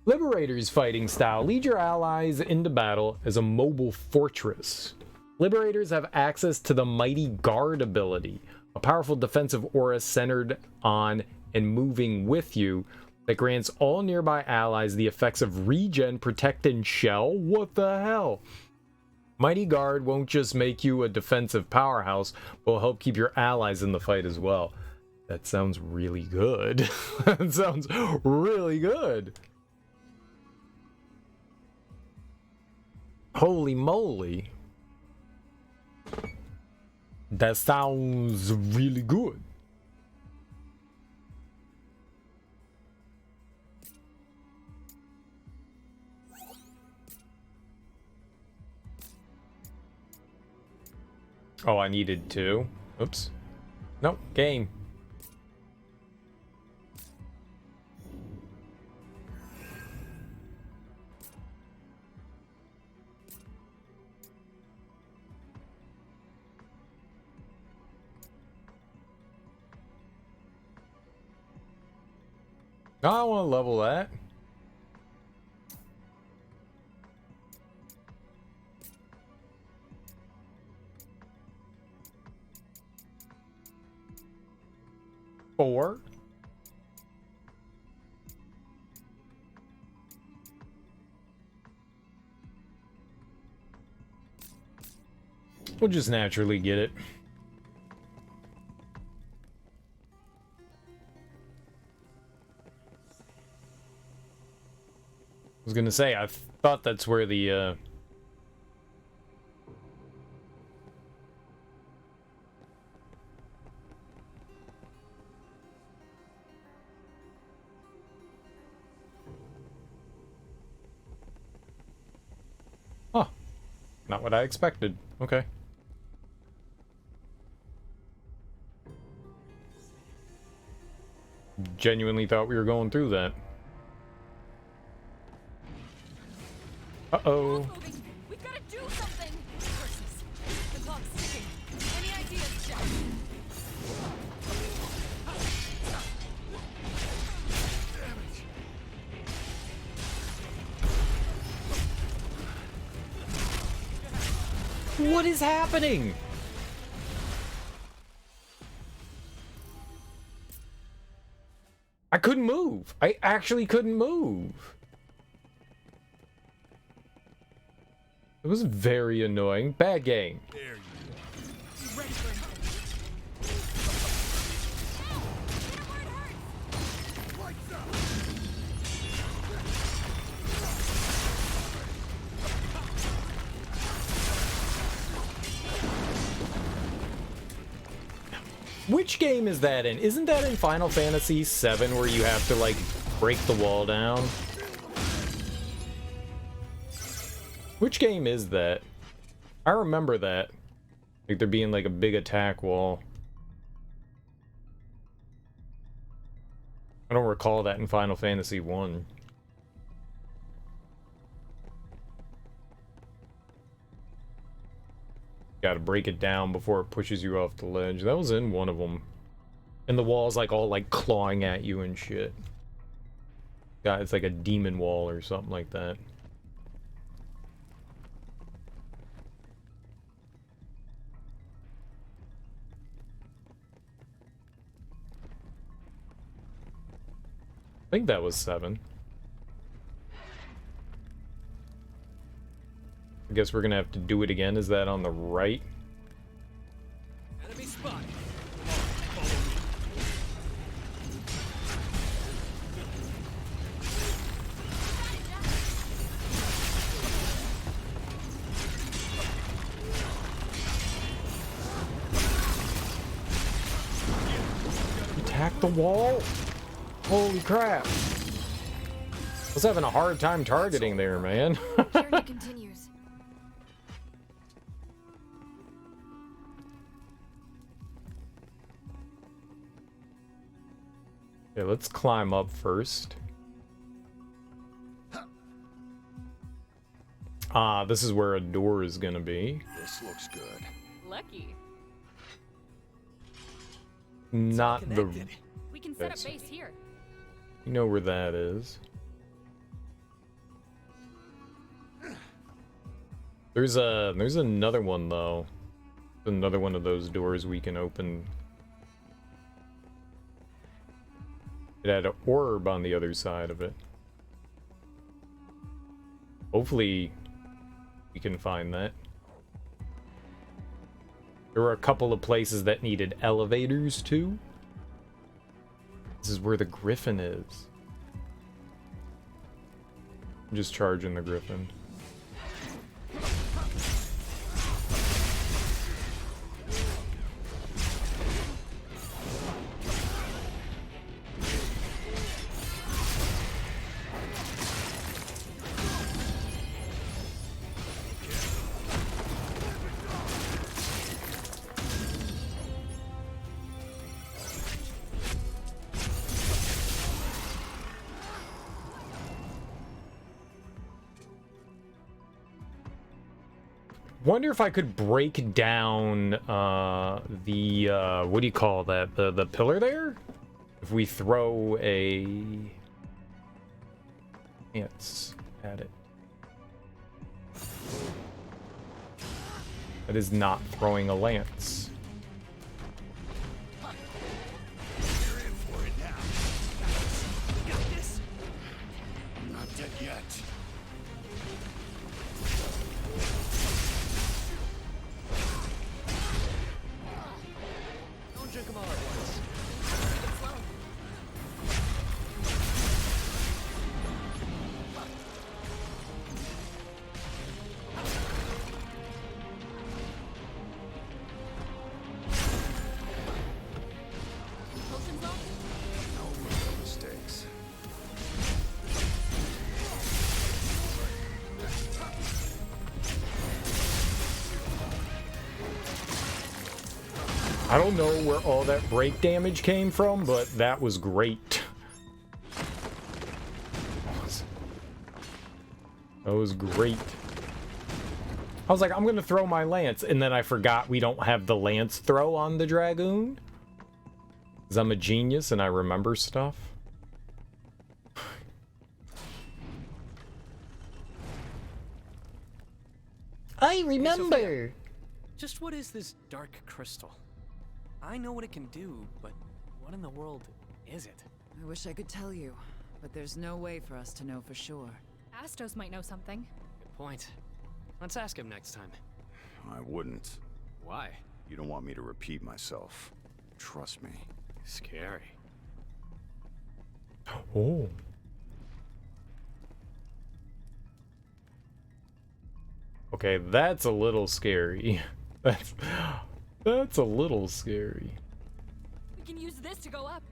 A: Liberator's fighting style. Lead your allies into battle as a mobile fortress. Liberators have access to the Mighty Guard ability, a powerful defensive aura centered on and moving with you that grants all nearby allies the effects of regen, protect, and shell. What the hell? Mighty Guard won't just make you a defensive powerhouse, but will help keep your allies in the fight as well. That sounds really good. That sounds really good. Holy moly. That sounds really good. Oh, I needed two. Oops. Nope, game. I want to level that. 4. We'll just naturally get it. I was gonna say, I thought that's where the, Huh. Not what I expected. Okay. Genuinely thought we were going through that. Uh-oh.
D: We gotta do something. Curses. The clock's ticking. Any ideas, Jack?
A: What is happening? I couldn't move. I actually couldn't move. It was very annoying. Bad game.
B: There you go.
D: Ready for anything?
A: Which game is that in? Isn't that in Final Fantasy VII where you have to, like, break the wall down? Which game is that? I remember that. Like, there being, like, a big attack wall. I don't recall that in Final Fantasy I. Gotta break it down before it pushes you off the ledge. That was in one of them. And the wall's like all like clawing at you and shit. God, it's like a demon wall or something like that. I think that was 7. I guess we're gonna have to do it again. Is that on the right?
E: Enemy spotted.
A: Attack the wall? Holy crap. I was having a hard time targeting there, man.
D: Journey continues.
A: Okay, let's climb up first. Ah, this is where a door is gonna be.
F: This looks good.
D: Lucky.
A: Not the...
D: We can set up
A: Yes.
D: base here.
A: You know where that is. There's another one though. Another one of those doors we can open. It had an orb on the other side of it. Hopefully we can find that. There were a couple of places that needed elevators too. This is where the griffin is. I'm just charging the griffin. Wonder if I could break down the what do you call that, the pillar there, if we throw a lance at it. That is not throwing a lance. I don't know where all that break damage came from, but that was great. That was great. I was like, I'm gonna throw my lance, and then I forgot we don't have the lance throw on the Dragoon. 'Cause I'm a genius and I remember stuff. I remember!
E: Sophia, just what is this dark crystal? I know what it can do, but what in the world is it?
C: I wish I could tell you, but there's no way for us to know for sure.
D: Astos might know something.
E: Good point. Let's ask him next time.
F: I wouldn't.
E: Why?
F: You don't want me to repeat myself. Trust me.
E: Scary.
A: Oh. Okay, that's a little scary. That's a little scary.
D: We can use this to go up.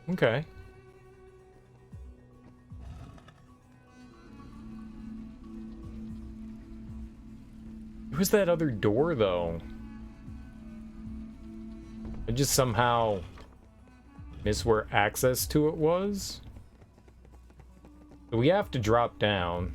A: Okay. Who's that other door, though? I just somehow missed where access to it was. So we have to drop down.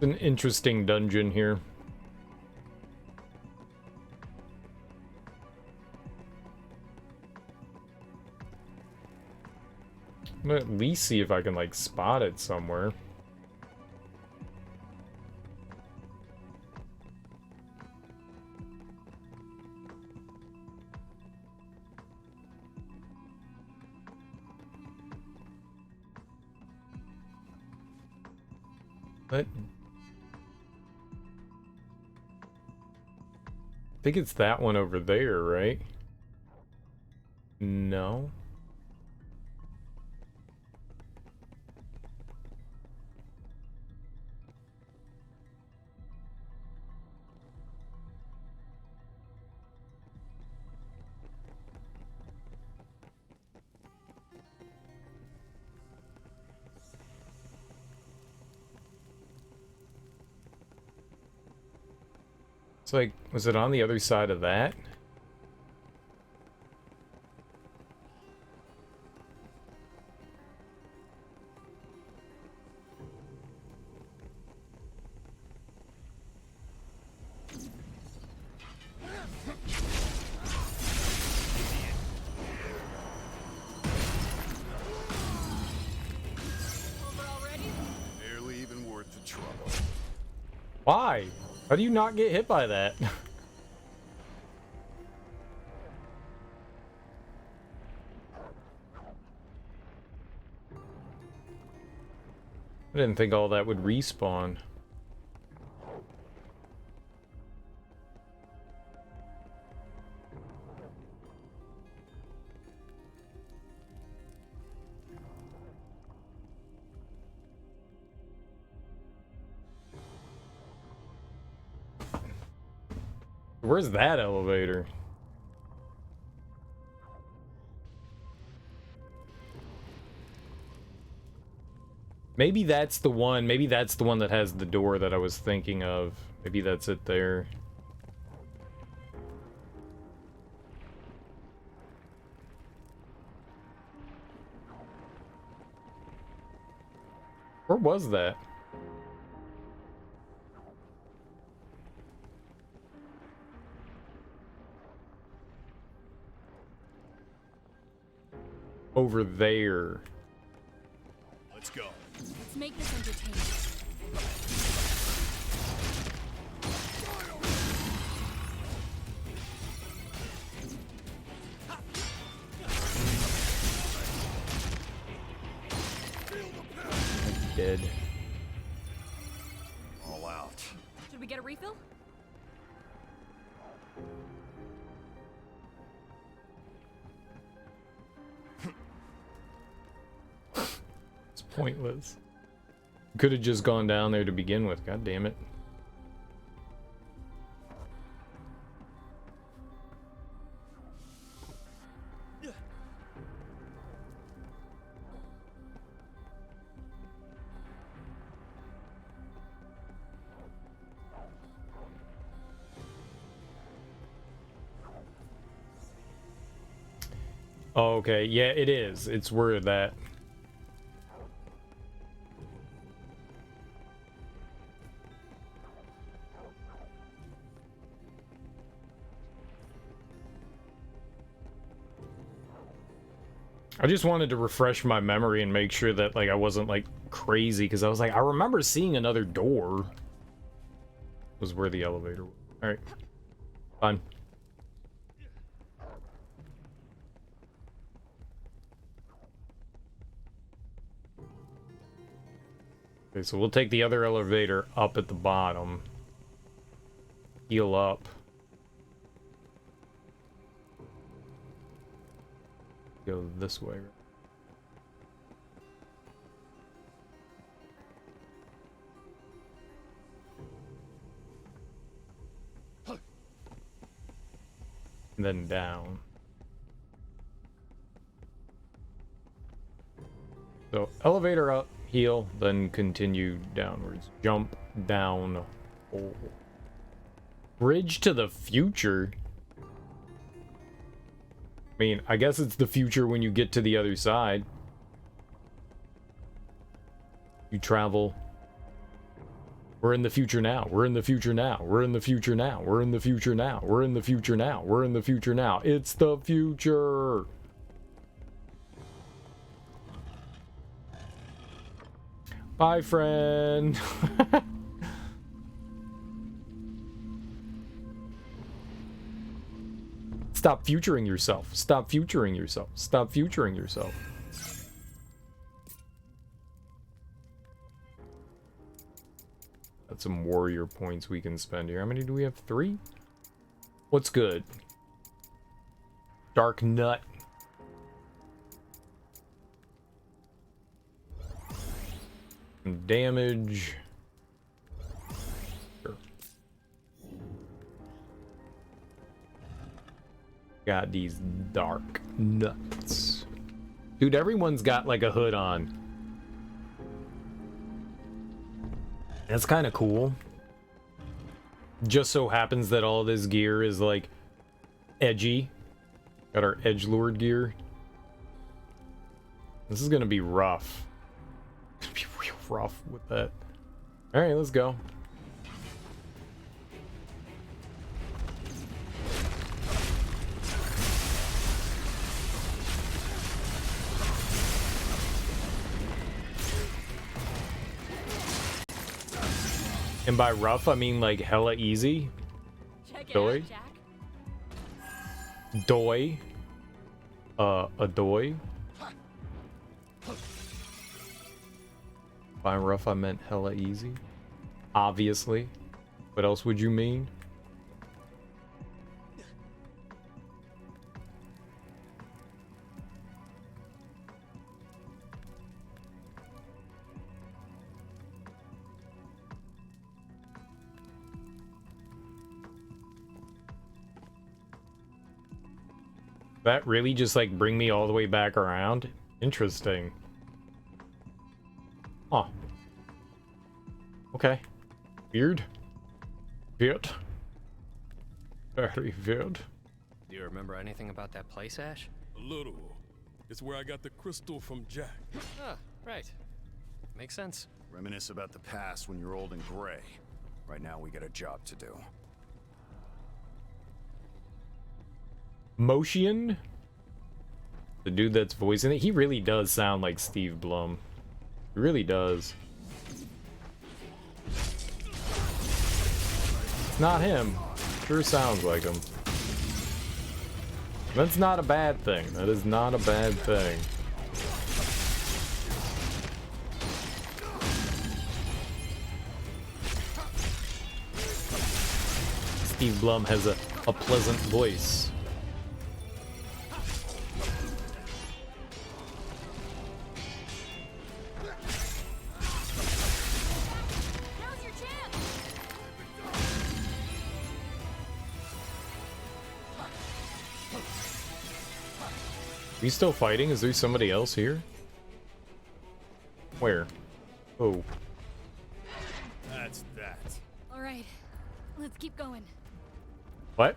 A: An interesting dungeon here. I'm gonna at least see if I can like spot it somewhere. But I think it's that one over there, right? No. It's like, was it on the other side of that?
F: Barely even worth the trouble.
A: Why? How do you not get hit by that? I didn't think all that would respawn. Where's that elevator? Maybe that's the one. Maybe that's the one that has the door that I was thinking of. Maybe that's it there. Where was that? Over there.
F: Let's go.
D: Let's make this entertaining.
A: dead.
F: All out.
D: Should we get a refill?
A: It's pointless. Could have just gone down there to begin with. God damn it. Oh, okay, yeah, it is. It's where that. I just wanted to refresh my memory and make sure that, like, I wasn't, like, crazy, because I was like, I remember seeing another door. Was where the elevator was. Alright. Fine. Okay, so we'll take the other elevator up at the bottom. Heal up. Go this way. And then down. So elevator up, heal, then continue downwards. Jump down. Oh. Bridge to the future. I mean, I guess it's the future when you get to the other side. You travel. We're in the future now. We're in the future now. We're in the future now. We're in the future now. We're in the future now. We're in the future now. It's the future. Bye, friend. Stop futuring yourself. Stop futuring yourself. Stop futuring yourself. That's some warrior points we can spend here. How many do we have? 3? What's good? Dark nut. Some damage. Sure. Got these dark nuts. Dude, everyone's got like a hood on. That's kind of cool. Just so happens that all this gear is like edgy. Got our edgelord gear. This is gonna be rough. It's gonna be real rough with that. Alright, let's go. And by rough, I mean like hella easy.
D: Check it
A: Doy.
D: out, Jack.
A: Doy. A doy. By rough, I meant hella easy. Obviously. What else would you mean? That really just like bring me all the way back around? Interesting. Huh. Okay. Weird. Weird. Very weird.
E: Do you remember anything about that place, Ash?
B: A little. It's where I got the crystal from Jack.
E: Ah, right. Makes sense.
F: Reminisce about the past when you're old and gray. Right now, we got a job to do.
A: Motion? The dude that's voicing it, he really does sound like Steve Blum. He really does. It's not him. Sure sounds like him. That's not a bad thing. That is not a bad thing. Steve Blum has a pleasant voice.
D: Now's your chance.
A: Are we still fighting? Is there somebody else here? Where? Oh.
B: That's that.
D: All right, let's keep going.
A: What?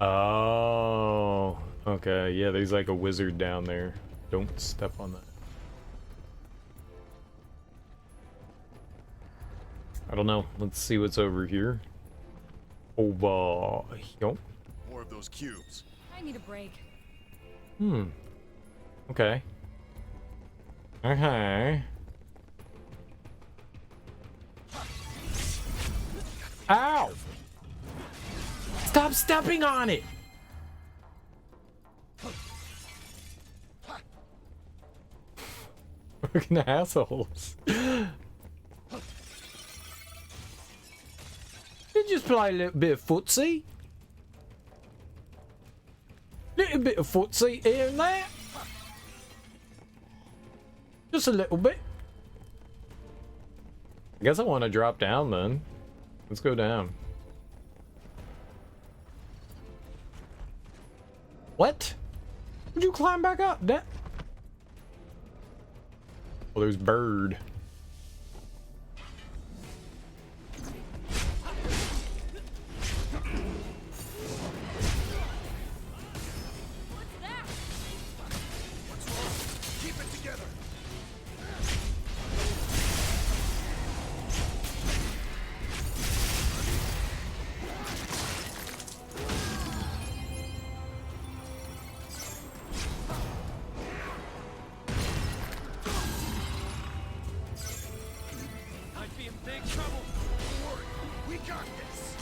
A: Oh. Okay, yeah, there's like a wizard down there. Don't step on that. I don't know. Let's see what's over here. Oh, yo.
F: More of those cubes.
D: I need a break.
A: Okay. Okay. Ow! Stop stepping on it! Fucking assholes. You just play a little bit of footsie. Little bit of footsie here and there. Just a little bit. I guess I want to drop down then. Let's go down. What? Would you climb back up? That. Oh, there's bird.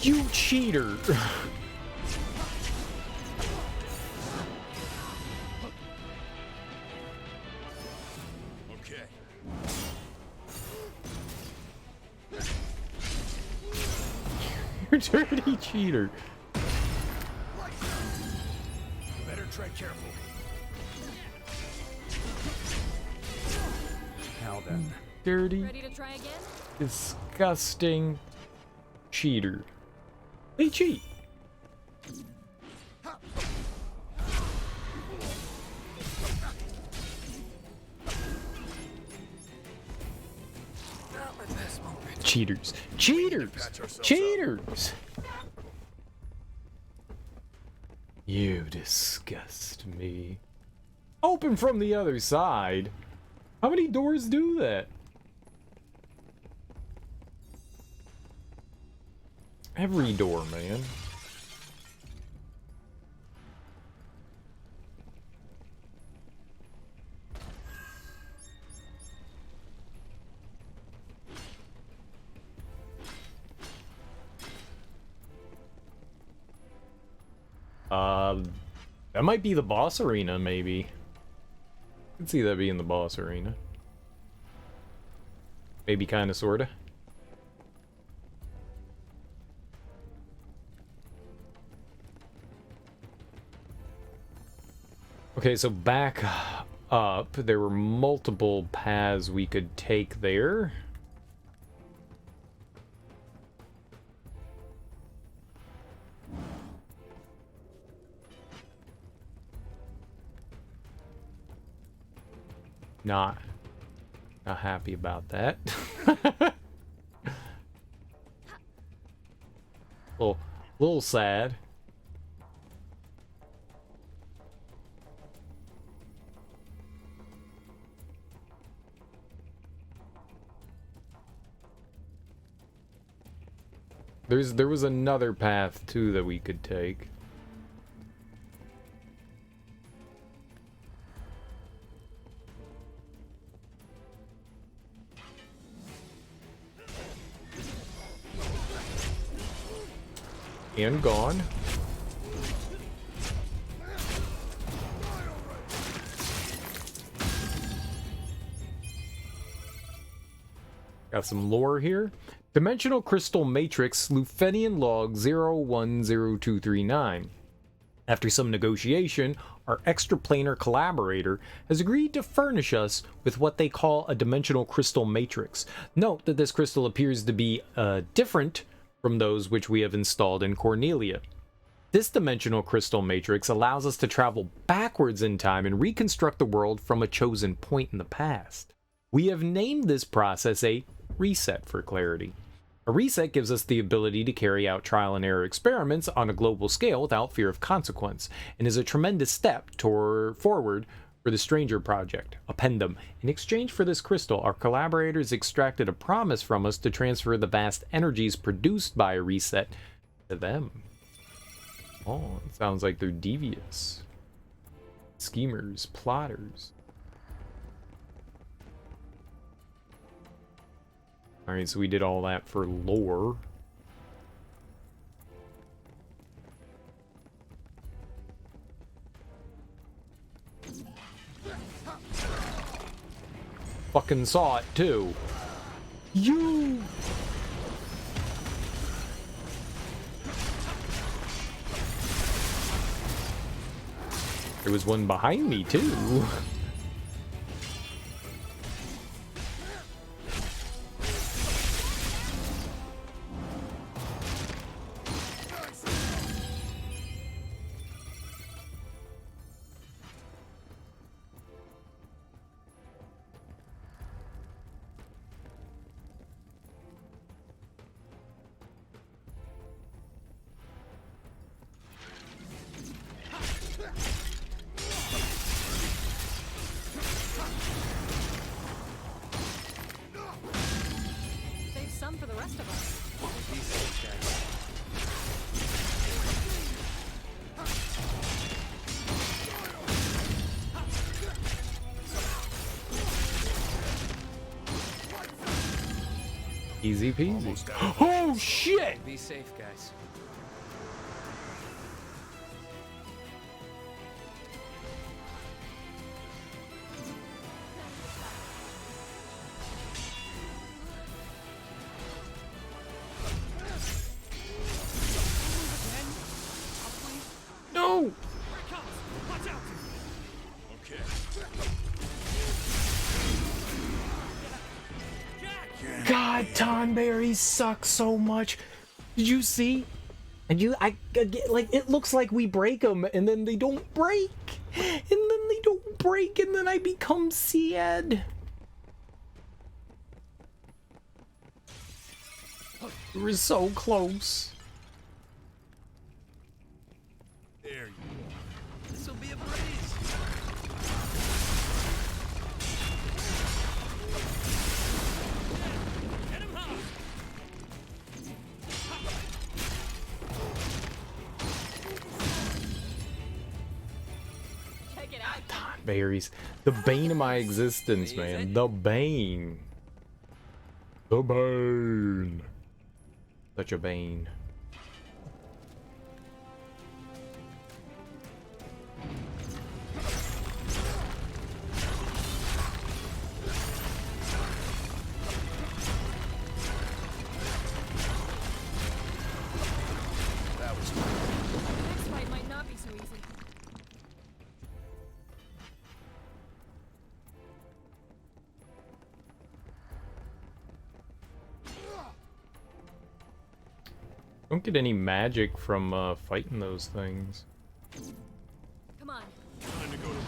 A: You cheater!
F: Okay.
A: You dirty cheater.
F: Better tread careful. Now then.
A: Dirty,
D: Ready to try again?
A: disgusting cheater. They cheat. Cheaters. Cheaters. Cheaters. You disgust me. Open from the other side. How many doors do that? Every door, man. That might be the boss arena, maybe. I can see that being the boss arena. Maybe kinda sorta. Okay, so back up, there were multiple paths we could take there. Not happy about that. little sad. There was another path too that we could take. And gone. Got some lore here. Dimensional Crystal Matrix Lufenian Log 010239. After some negotiation, our extraplanar collaborator has agreed to furnish us with what they call a dimensional crystal matrix. Note that this crystal appears to be different from those which we have installed in Cornelia. This dimensional crystal matrix allows us to travel backwards in time and reconstruct the world from a chosen point in the past. We have named this process a reset for clarity. A reset gives us the ability to carry out trial and error experiments on a global scale without fear of consequence, and is a tremendous step forward for the Stranger Project, Appendum. In exchange for this crystal, our collaborators extracted a promise from us to transfer the vast energies produced by a reset to them. Oh, it sounds like they're devious. Schemers, plotters. Alright, so we did all that for lore. Fucking saw it too. You! There was one behind me too.
D: Save some for the rest of us.
A: Easy peasy. Oh shit!
E: Be safe, guys.
A: No!
B: Okay.
A: God, tonberries suck so much. Did you see? And I get, like, it looks like we break them, and then they don't break, and then they don't break, and then I become sad. We were so close.
B: There you go.
E: This'll be a breeze.
B: Get him high.
D: Check it out.
A: Tonberries, the bane of my existence, man. The bane. The bane. Such a bane.
D: The next fight might not be so easy.
A: Don't get any magic from fighting those things.
D: Come on.
B: Time to go to work.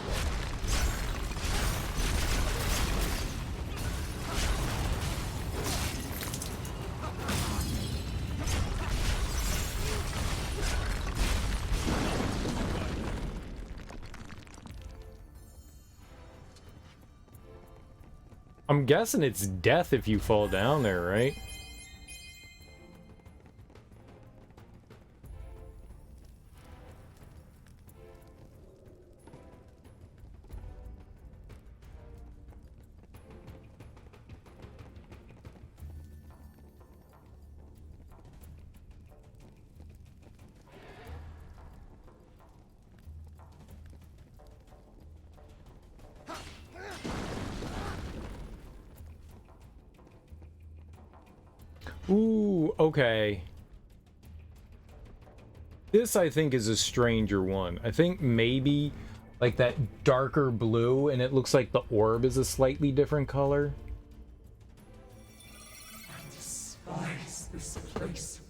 A: I'm guessing it's death if you fall down there, right? Ooh, okay. This, I think, is a stranger one. I think maybe, like, that darker blue, and it looks like the orb is a slightly different color.
H: I despise this place.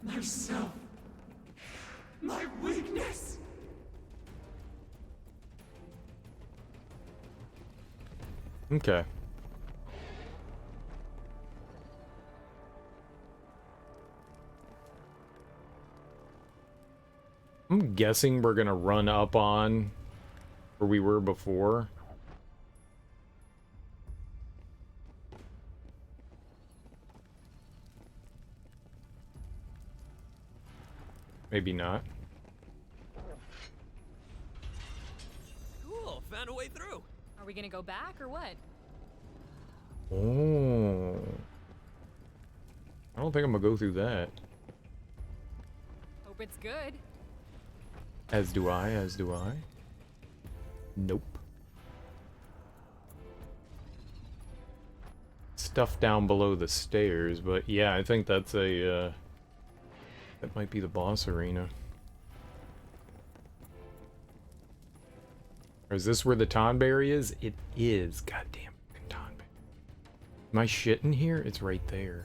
H: Myself. My weakness.
A: Okay. I'm guessing we're gonna run up on where we were before. Maybe not.
E: Cool, found a way through.
D: Are we gonna go back or what?
A: Oh. I don't think I'm gonna go through that.
D: Hope it's good.
A: As do I, as do I. Nope. Stuff down below the stairs, but yeah, I think that's a, that might be the boss arena. Or is this where the tonberry is? It is. Goddamn tonberry. Am I shitting here? It's right there.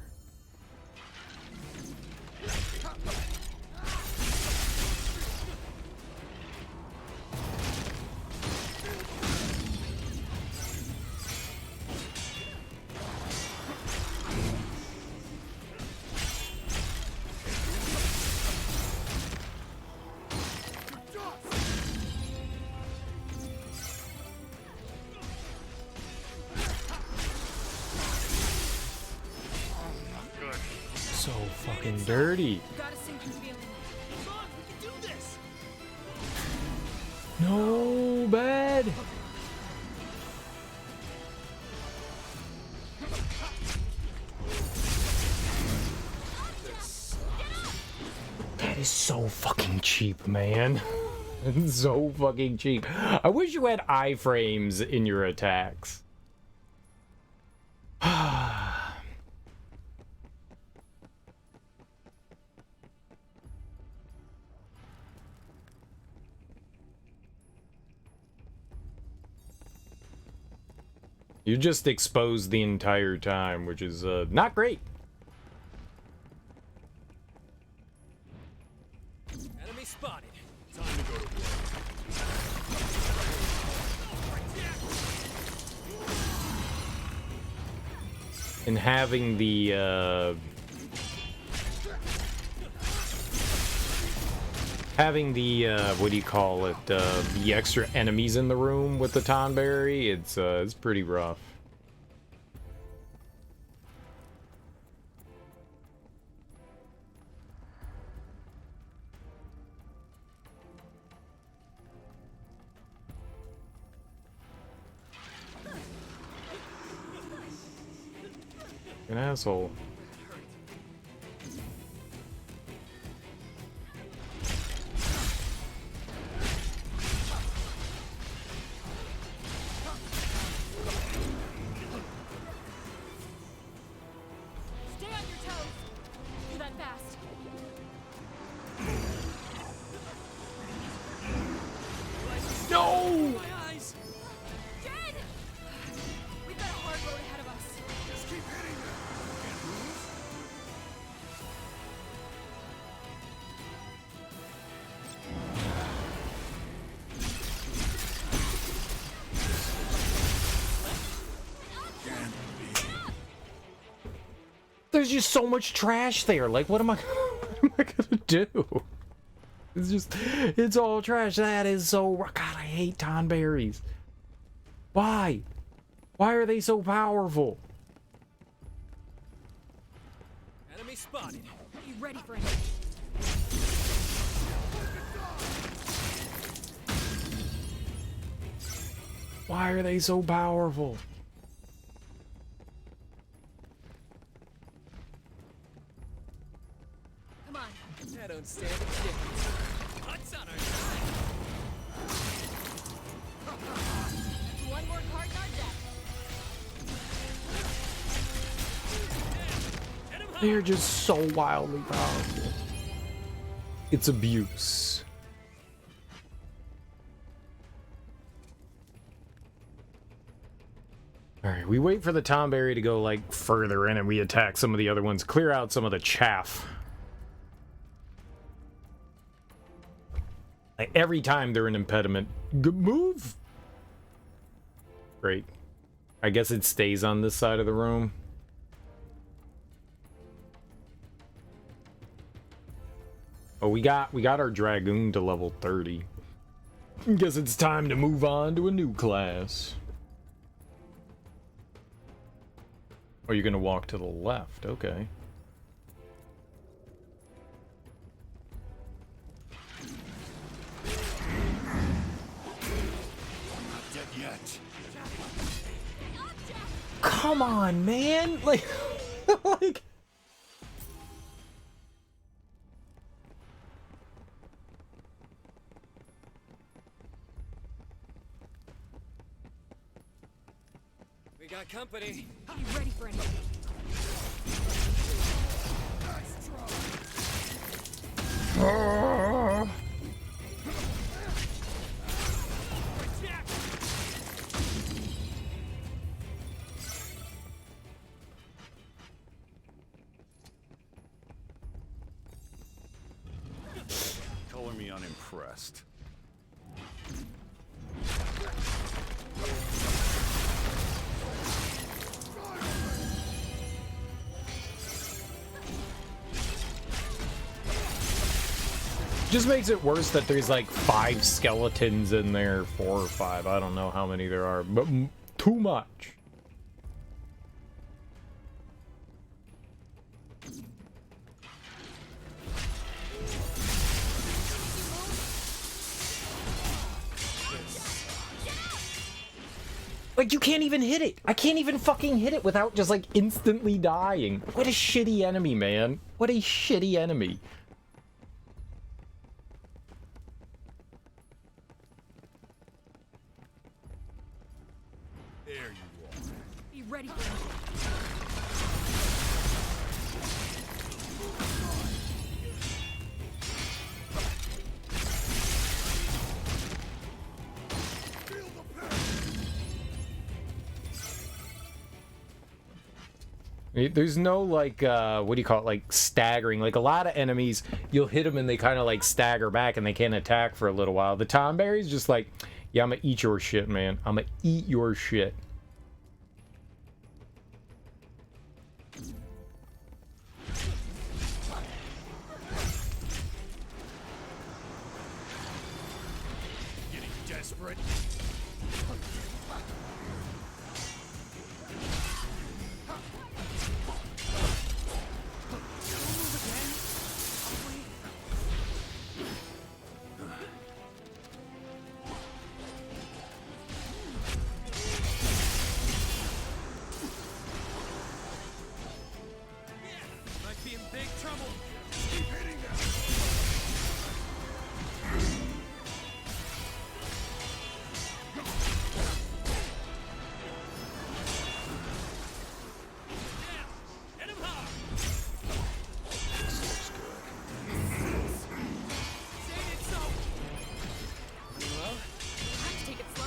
A: So fucking dirty.
D: Got a sinking feeling.
E: Come on, we can do this.
A: No bad. That is so fucking cheap, man. It's so fucking cheap. I wish you had iframes in your attacks. You're just exposed the entire time, which is not great.
E: Enemy spotted. Time to go to war.
A: And having the what do you call it, the extra enemies in the room with the tonberry, it's pretty rough. An asshole.
D: Stay on your toes. Do that fast.
A: No!
E: My eyes.
D: Jed! We've got a hard road ahead of us.
F: Just keep hitting them. Can't move.
A: There's just so much trash there. Like, what am I gonna do? It's all trash. That is so, God, I hate tonberries. Why? Why are they so powerful?
E: Enemy spotted.
D: Be ready for him.
A: Why are they so powerful?
D: Come on.
E: I don't stand a chance. Hunt's on our side.
D: That's one more card in our deck.
A: They're just so wildly powerful. It's abuse. Alright, we wait for the tonberry to go, like, further in and we attack some of the other ones. Clear out some of the chaff. Like, every time they're an impediment. Move! Great. I guess it stays on this side of the room. Oh, we got our dragoon to level 30. Guess it's time to move on to a new class. Oh, you're gonna walk to the left, okay.
F: Not dead yet.
A: Come on, man! Like, like...
E: We got company.
D: Be ready for anything.
F: Color me unimpressed.
A: Just makes it worse that there's like 5 skeletons in there, 4 or 5. I don't know how many there are, but too much. Like, you can't even hit it. I can't even fucking hit it without just like instantly dying. What a shitty enemy, man. What a shitty enemy.
D: Be ready for anything.
A: There's no, like, what do you call it, like, staggering. Like, a lot of enemies, you'll hit them and they kind of, like, stagger back and they can't attack for a little while. The tonberry's just like, yeah, I'm gonna eat your shit, man. I'm gonna eat your shit.
F: Getting desperate.
E: Might be in big trouble.
F: Keep hitting them.
E: Hit him hard.
F: This looks good.
E: Say it so. Well,
D: Have to take it slow.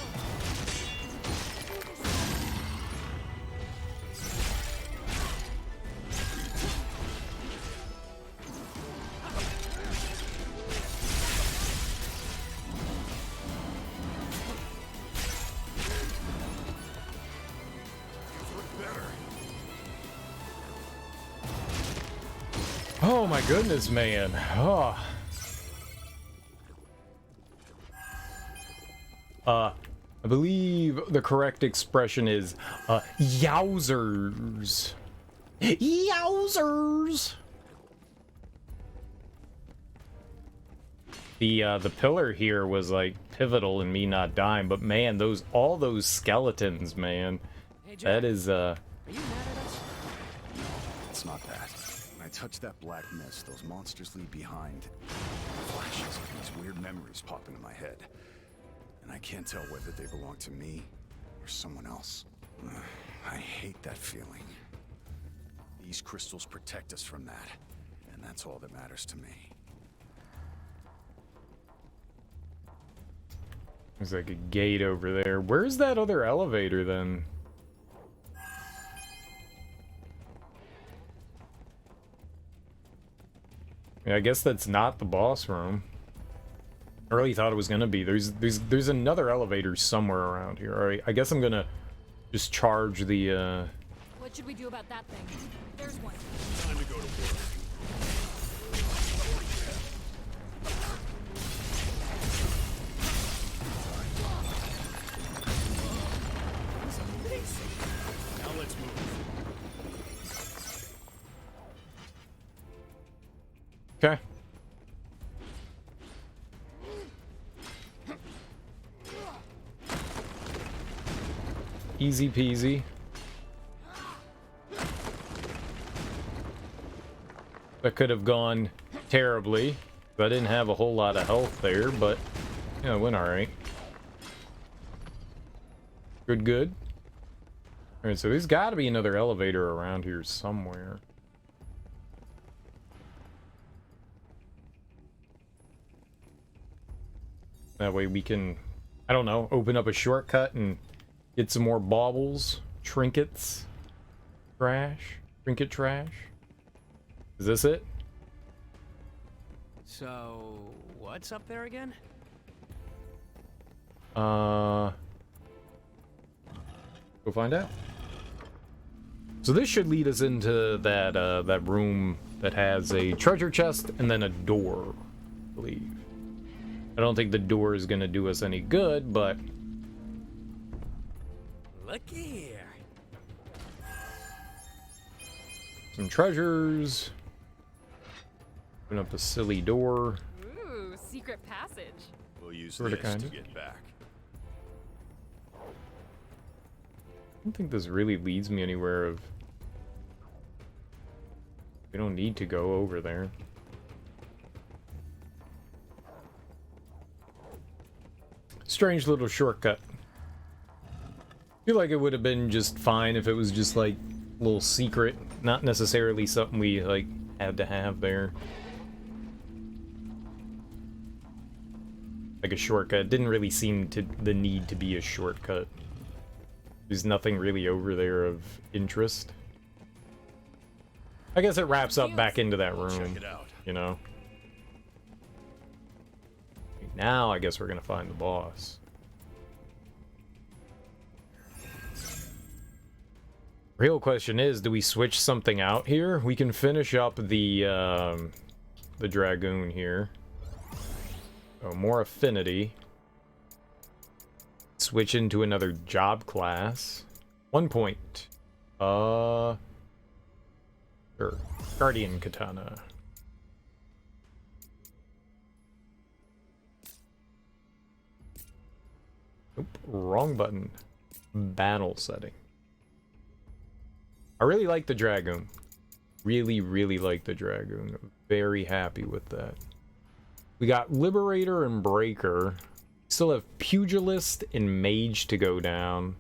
A: Oh my goodness, man. Oh. I believe the correct expression is, yowzers. Yowzers! The pillar here was, like, pivotal in me not dying, but man, all those skeletons, man.
E: hey, Jack,
A: That is,
E: are you mad at us?
F: It's not that. When I touch that black mist, those monsters leave behind flashes of these weird memories pop into my head. And I can't tell whether they belong to me or someone else. I hate that feeling. These crystals protect us from that, and that's all that matters to me.
A: There's like a gate over there. Where's that other elevator then? Yeah, I guess that's not the boss room. I really thought it was gonna be. There's another elevator somewhere around here. All right, I guess I'm gonna just charge the.
D: What should we do about that thing? There's one.
B: Time to go to work. Now let's move.
A: Okay. Easy peasy. That could have gone terribly. I didn't have a whole lot of health there, but yeah, it went alright. Good. Alright, so there's got to be another elevator around here somewhere. That way we can, I don't know, open up a shortcut and get some more baubles, trinkets, trinket trash. Is this it?
E: So, what's up there again?
A: Go find out. So this should lead us into that that room that has a treasure chest and then a door, I believe. I don't think the door is gonna do us any good, but
E: Looky here.
A: some treasures. Open up a silly door.
J: Ooh, secret passage.
F: We'll use
A: Sorta,
F: this to
A: kinda.
F: get back.
A: I don't think this really leads me anywhere of... We don't need to go over there. Strange little shortcut. I feel like it would have been just fine if it was just like a little secret, not necessarily something we like had to have there. Like a shortcut. Didn't really seem to the need to be a shortcut. There's nothing really over there of interest. I guess it wraps up back into that room,
F: Check it out.
A: you know? Now I guess we're gonna find the boss. Real question is, do we switch something out here? We can finish up the dragoon here. Oh, more affinity. Switch into another job class. 1 point. Sure. Guardian katana. Nope, wrong button. Battle setting. I really like the dragoon. Really like the dragoon. Very happy with that. We got Liberator and Breaker. Still have Pugilist and Mage to go down.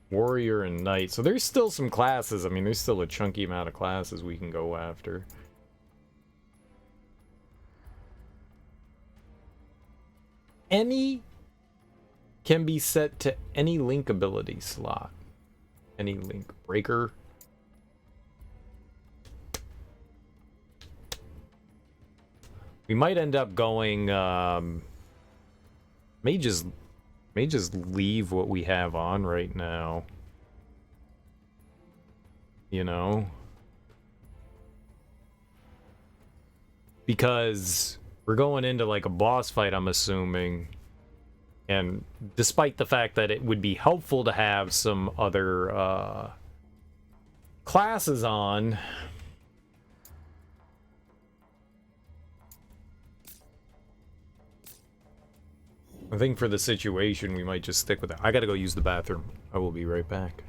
A: Warrior and Knight. So there's still some classes. I mean, there's still a chunky amount of classes we can go after. Any can be set to any link ability slot. Any link. Breaker. We might end up going, may just leave what we have on right now. You know? Because we're going into like a boss fight, I'm assuming. And despite the fact that it would be helpful to have some other classes on, I think for the situation, we might just stick with it. I gotta go use the bathroom. I will be right back.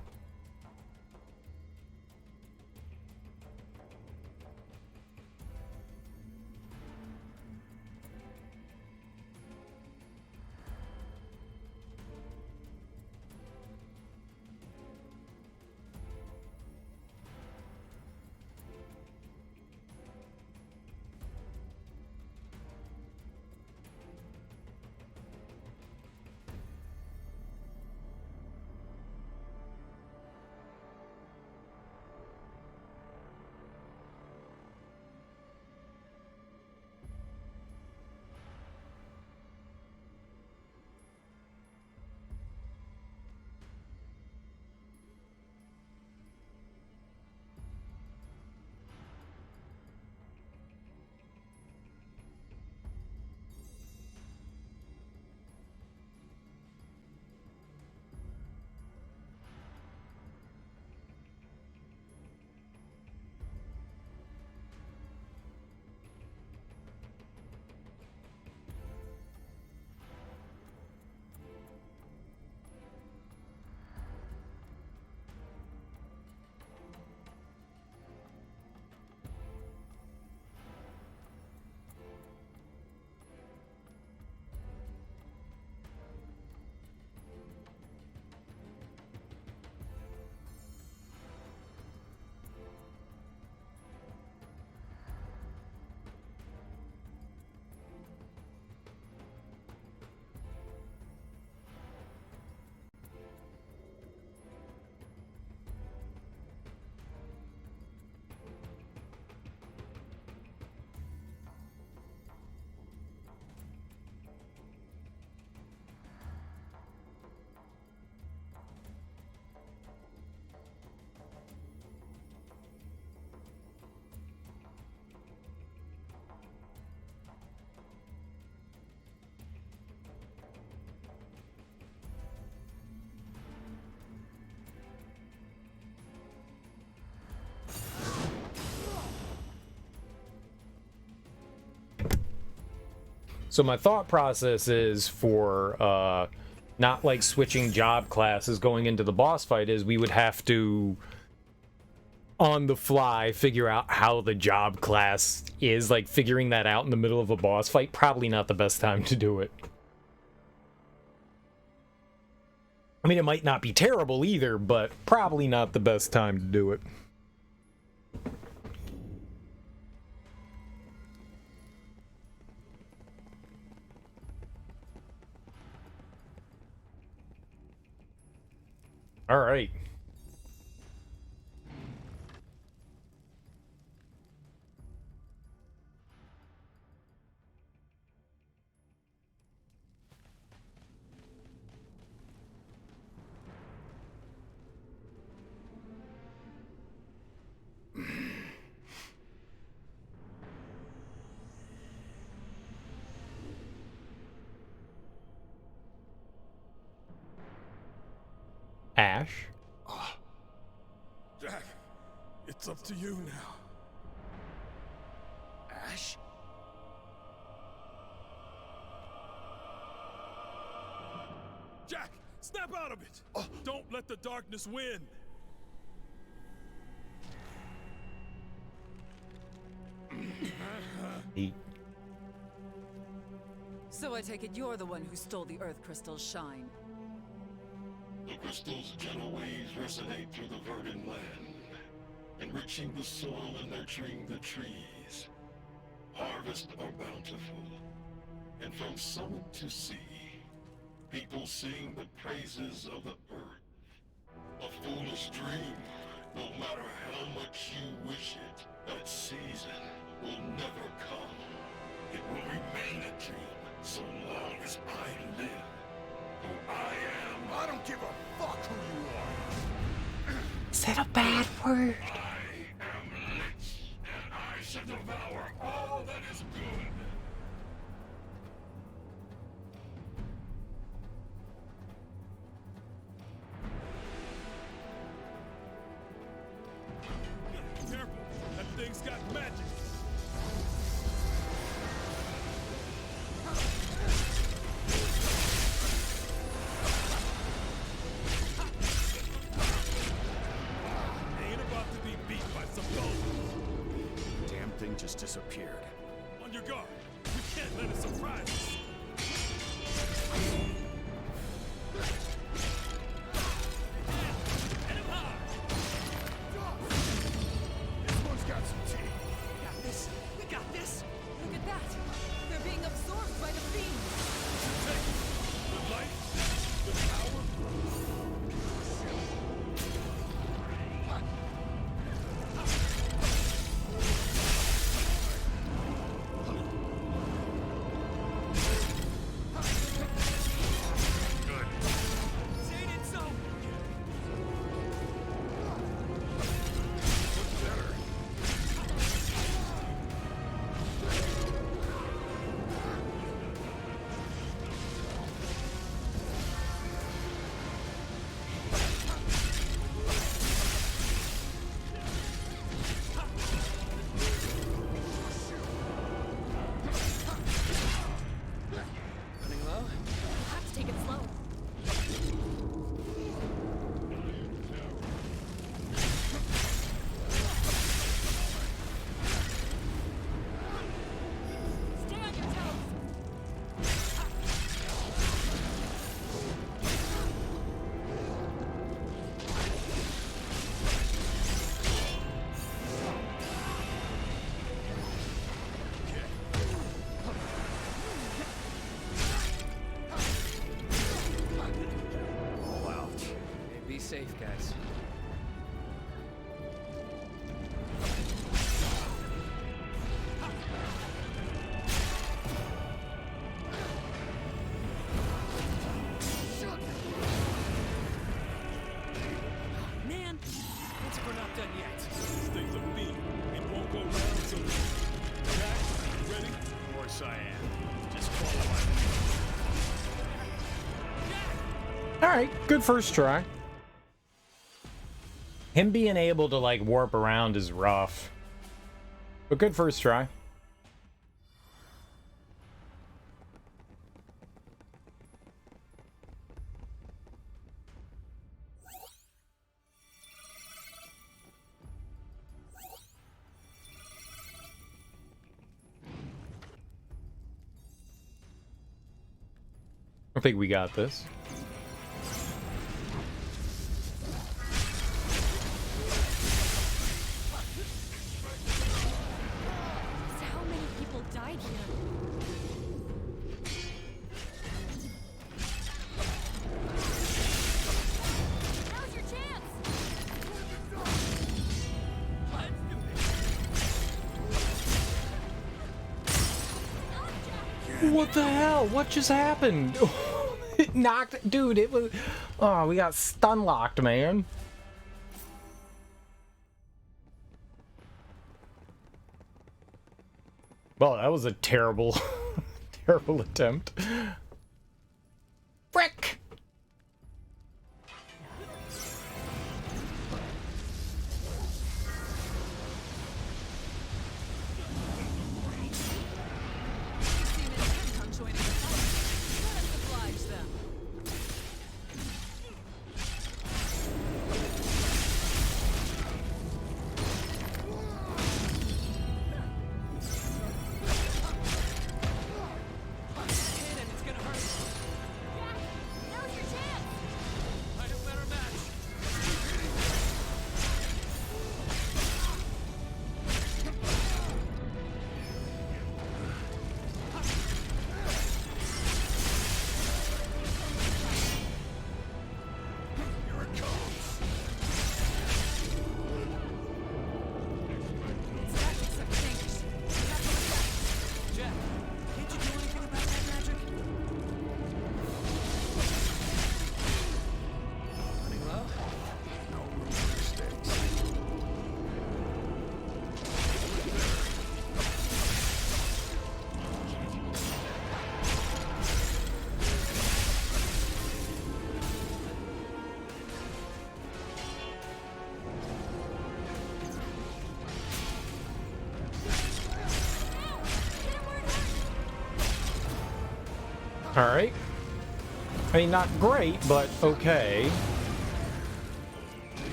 A: So my thought process is for not like switching job classes going into the boss fight is we would have to on the fly figure out how the job class is. Like figuring that out in the middle of a boss fight, probably not the best time to do it. I mean, it might not be terrible either, but probably not the best time to do it. All right. Ash?
B: Jack, it's up to you now.
F: Ash?
B: Jack, snap out of it! Don't let the darkness win!
C: So I take it you're the one who stole the Earth Crystal's shine.
K: The crystal's gentle waves resonate through the verdant land, enriching the soil and nurturing the trees. Harvests are bountiful, and from summit to sea, people sing the praises of the earth. A foolish dream, no matter how much you wish it, that season will never come. It will remain a dream so long as I live. Who I am.
F: I don't give a fuck who you are.
A: Is that a bad word?
K: I am lich, and I shall devour all that is good.
B: Careful, that thing's got magic. Ain't about to be beat by some gold.
F: Damn thing just disappeared.
B: On your guard. We can't let it surprise us. Hit him hard.
F: This one's got some teeth.
C: Got this. We got this. Look at that. They're being absorbed by the fiends.
B: Take it. The light, the power.
C: Ain't it so?
E: Running low?
J: Have to take it slow. Stay on your toes.
F: All out.
E: Hey, be safe, guys.
C: Man,
E: Looks like we're not done yet.
B: This thing's a beam. It won't go round so Jack, you ready?
F: Of course I am. Just follow my
A: All right, good first try. Him being able to like warp around is rough, but good first try. think we got this.
J: How many people died here? Now's your chance!
A: What the hell? What just happened? It knocked, dude. It was. Oh, we got stun locked, man. Well, that was a terrible, terrible attempt. Frick! All right. I mean, not great, but okay.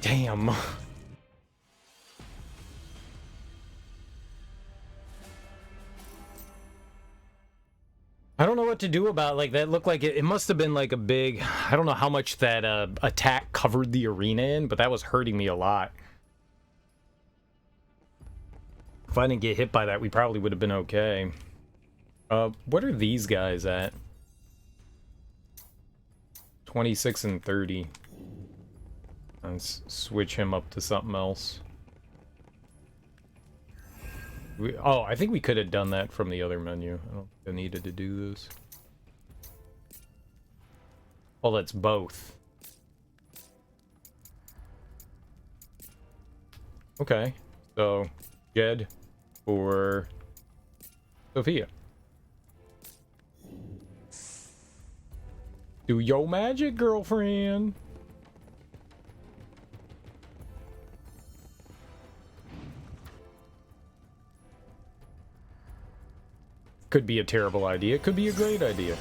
A: Damn. I don't know what to do about, like, that looked like it must have been like a big, I don't know how much that attack covered the arena in, but that was hurting me a lot. If I didn't get hit by that, we probably would have been okay. What are these guys at? 26 and 30. Let's switch him up to something else. Oh, I think we could have done that from the other menu. I don't think I needed to do this. Oh, that's both. Okay, so Jed for Sophia. Do yo magic, girlfriend. Could be a terrible idea. Could be a great idea.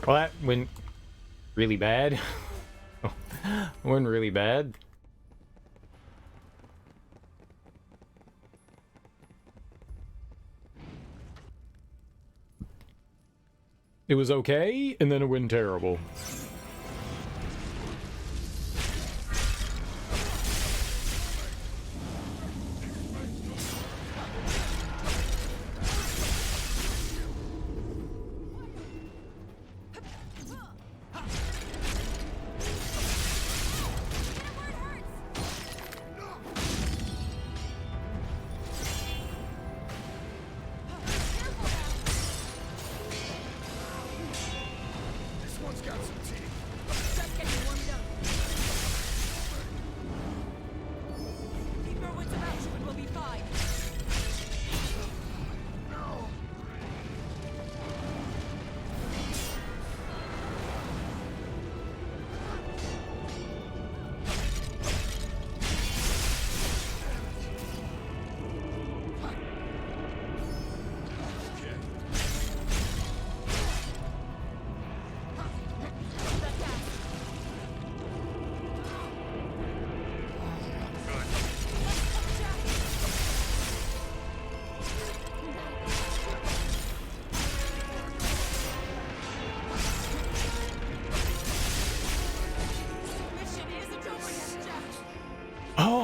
A: Well, that went really bad. Went really bad. It was okay, and then it went terrible.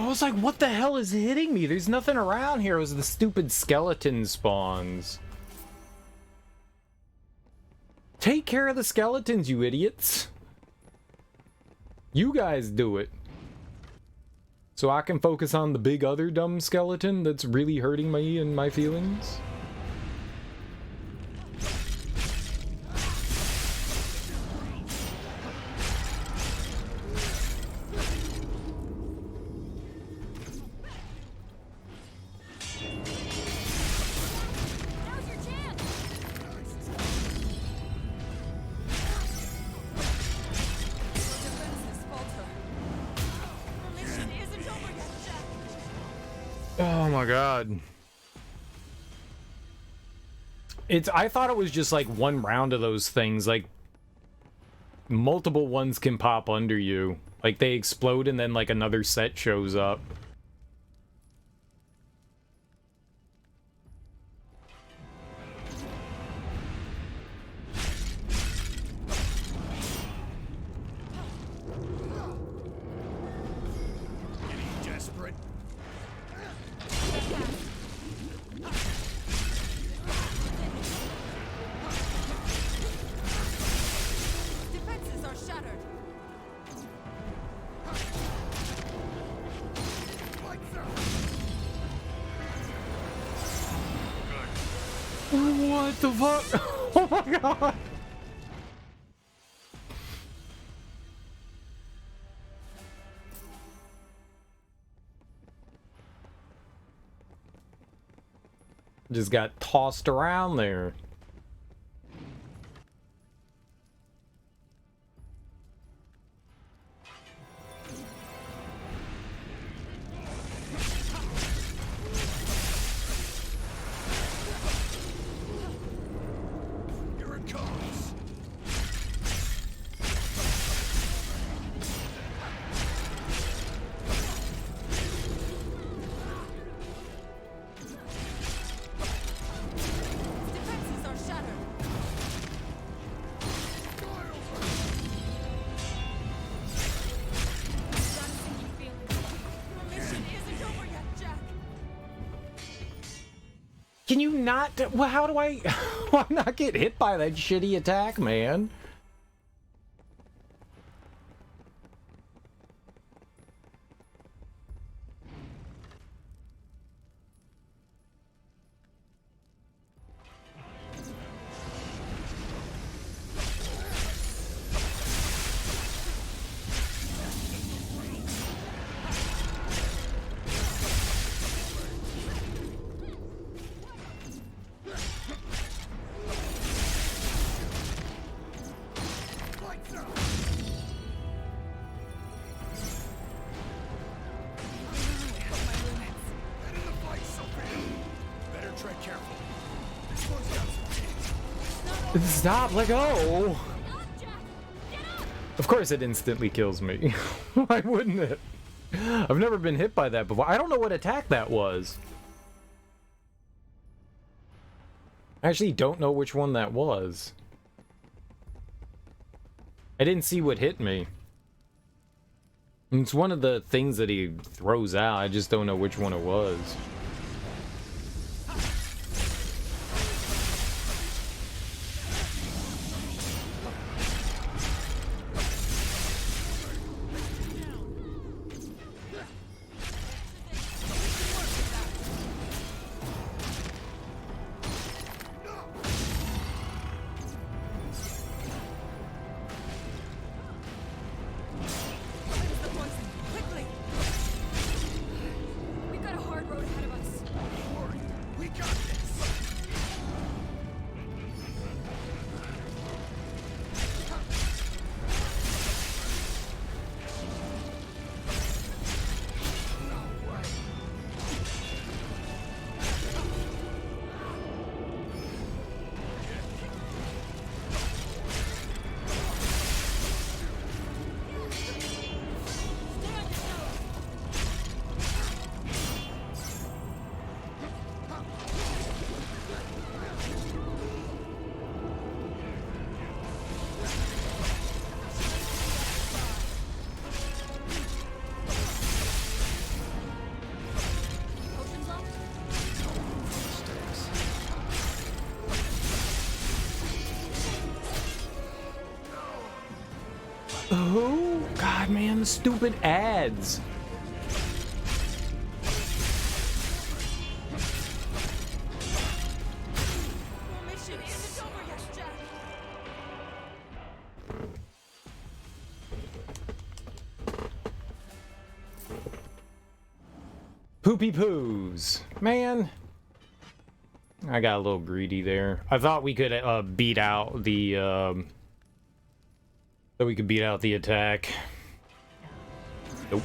A: was like, what the hell is hitting me? There's nothing around here. It was the stupid skeleton spawns. Take care of the skeletons, you idiots. You guys do it. So I can focus on the big other dumb skeleton that's really hurting me and my feelings. Oh my god. I thought it was just like one round of those things, like multiple ones can pop under you. Like they explode and then like another set shows up.
F: Desperate.
C: Defenses are shattered.
A: What the fuck? Oh my god. Just got tossed around there.
F: Here it comes.
C: Defenses are shattered. Your mission isn't over yet, Jack.
A: Can you not? Well, how do I not get hit by that shitty attack, man?
F: Better tread careful. This one's got some teeth.
A: Stop, let go. Of course it instantly kills me. Why wouldn't it? I've never been hit by that before. I don't know what attack that was. I actually don't know which one that was. I didn't see what hit me. It's one of the things that he throws out. I just don't know which one it was.
J: We've got a hard road ahead of us.
A: God, man, the stupid ads.
J: Mission isn't over yet, Jack.
A: Poopy poos. Man. I got a little greedy there. I thought we could beat out the that we could beat out the attack. Nope.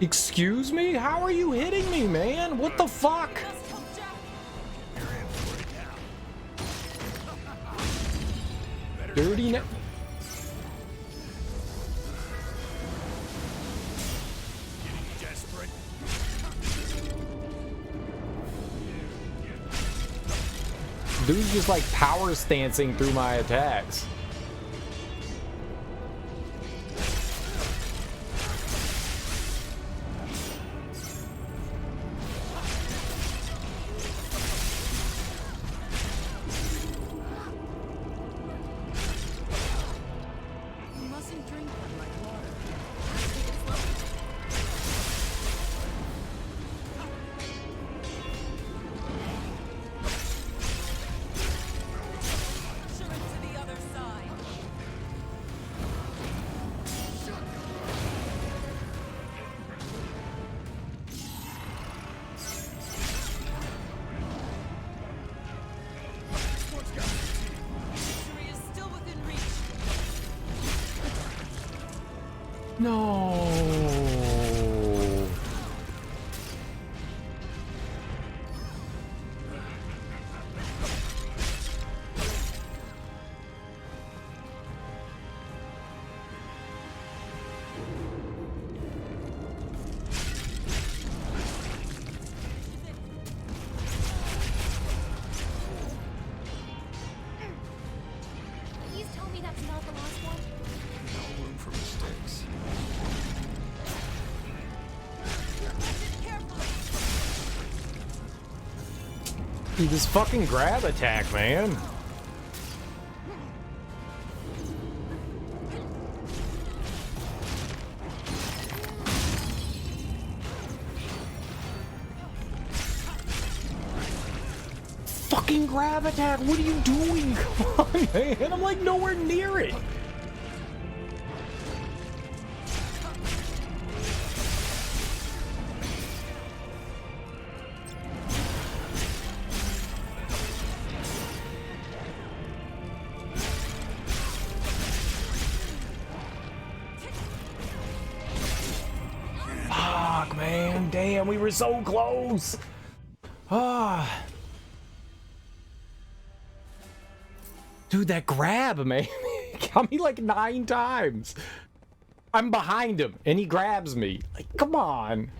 A: Excuse me? How are you hitting me, man? What the fuck? Dirty net. Dude's just like power stancing through my attacks. No.
J: Please tell me that's not the last one.
F: No room for mistakes.
A: Dude, this fucking grab attack, man. Fucking grab attack, what are you doing? Come on, man, I'm like nowhere near it. Fuck, man, damn, we were so close. Ah. Dude, that grab, man, got me like 9 times. I'm behind him, and he grabs me. Like, come on.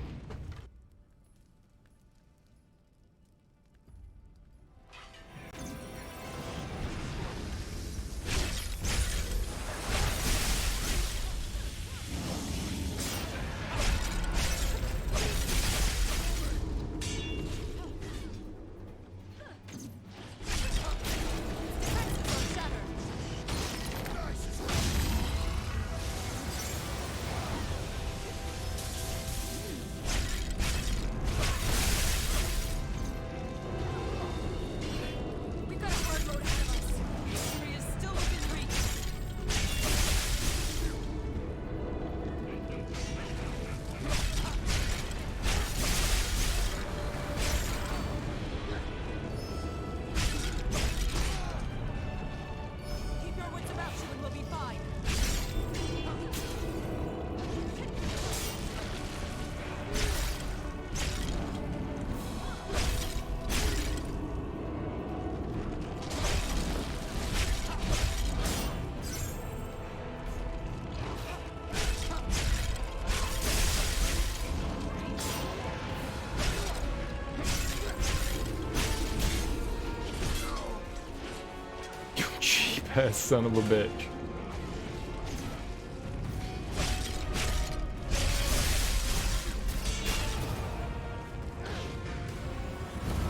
A: ass son of a bitch.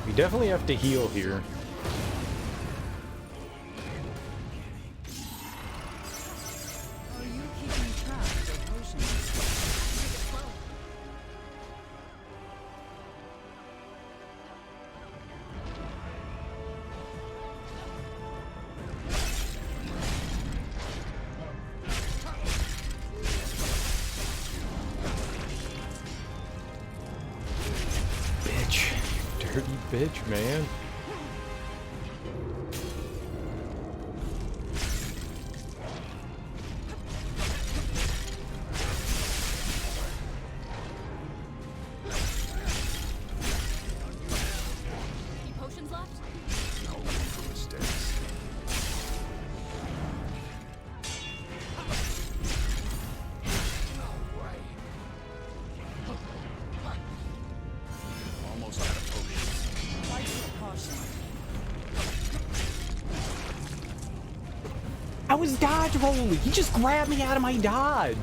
A: We definitely have to heal here.
C: Are you keeping track of your potions? Take it slow.
A: Bitch. Dirty bitch, man.
J: Any potions left?
F: No room for mistakes. Almost out of potions.
C: Fight with caution.
A: I was dodge rolling. He just grabbed me out of my dodge.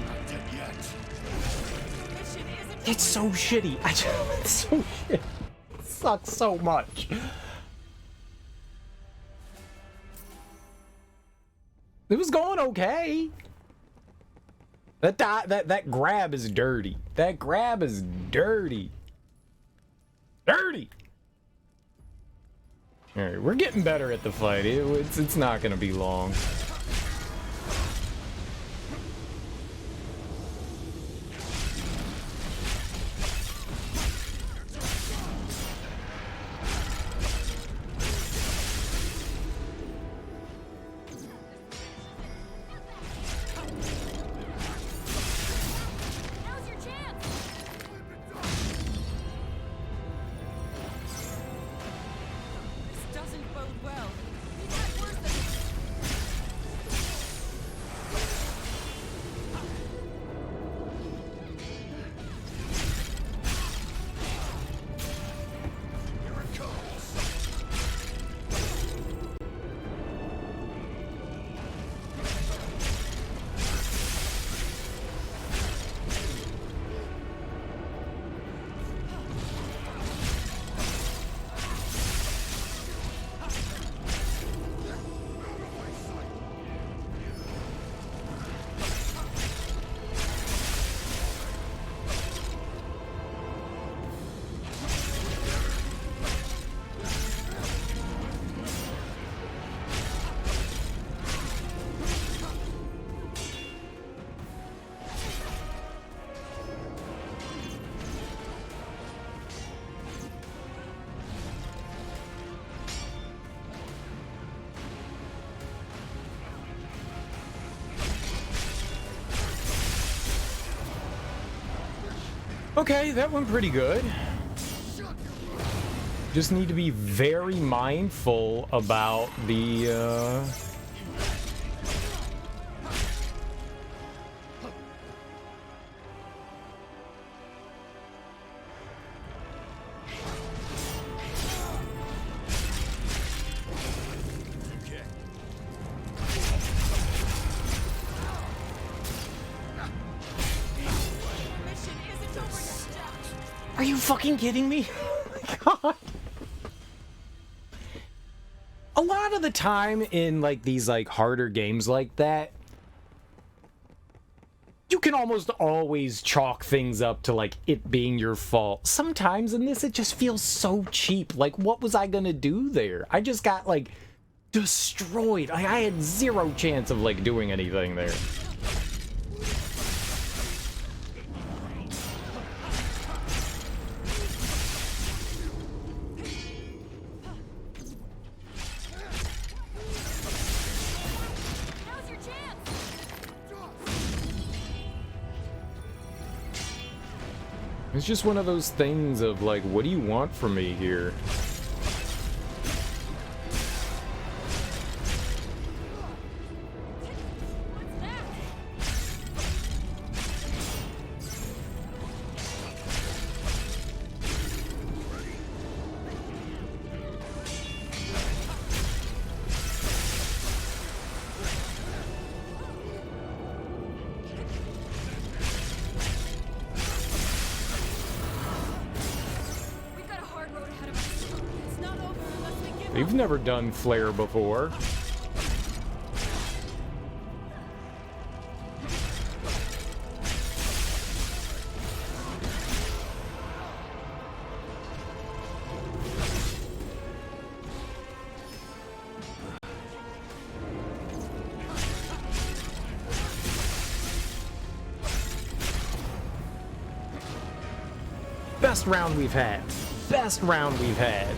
F: Not dead yet.
J: Mission isn't
A: It's so shitty. It's so shit. It sucks so much. It was going okay. That grab is dirty. That grab is dirty. Dirty. All right, we're getting better at the fight. It's not gonna be long.
J: Now's your chance!
C: This doesn't bode well.
J: We've had worse than this.
F: Here it comes.
A: Okay, that went pretty good. Just need to be very mindful about the
J: Mission isn't over yet, Jack.
A: Are you fucking kidding me? Oh my God. A lot of the time in like these like harder games like that, you can almost always chalk things up to like it being your fault. Sometimes in this it just feels so cheap. Like what was I gonna do there? I just got like destroyed. I had zero chance of like doing anything there.
J: Now's your chance!
A: It's just one of those things of like, what do you want from me here?
J: What's that?
A: They've never done flare before. Best round we've had. Best round we've had.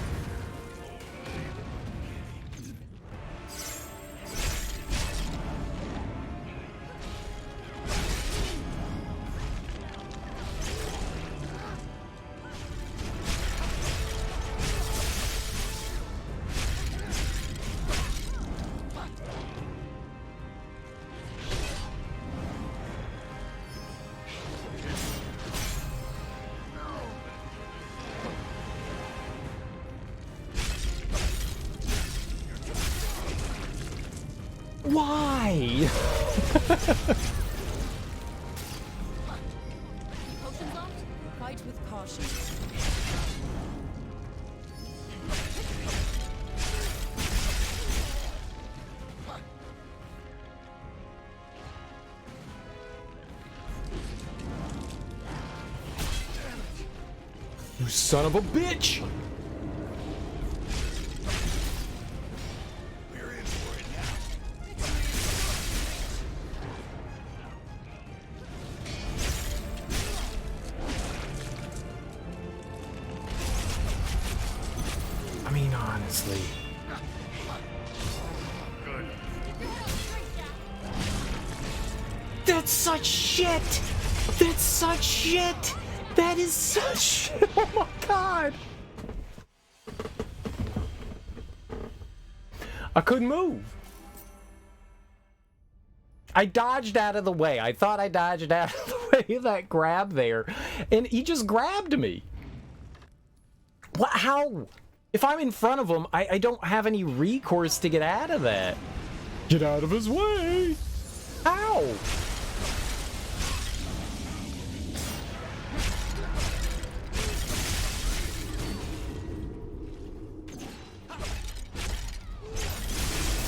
A: Why?
C: Potions locked? Fight with caution.
A: You son of a bitch! I mean, honestly. That's such shit! That's such shit! That is such shit! Oh my god! I couldn't move. I dodged out of the way. I thought I dodged out of the way of that grab there. And he just grabbed me. What? How? If I'm in front of him, I don't have any recourse to get out of that. Get out of his way! How?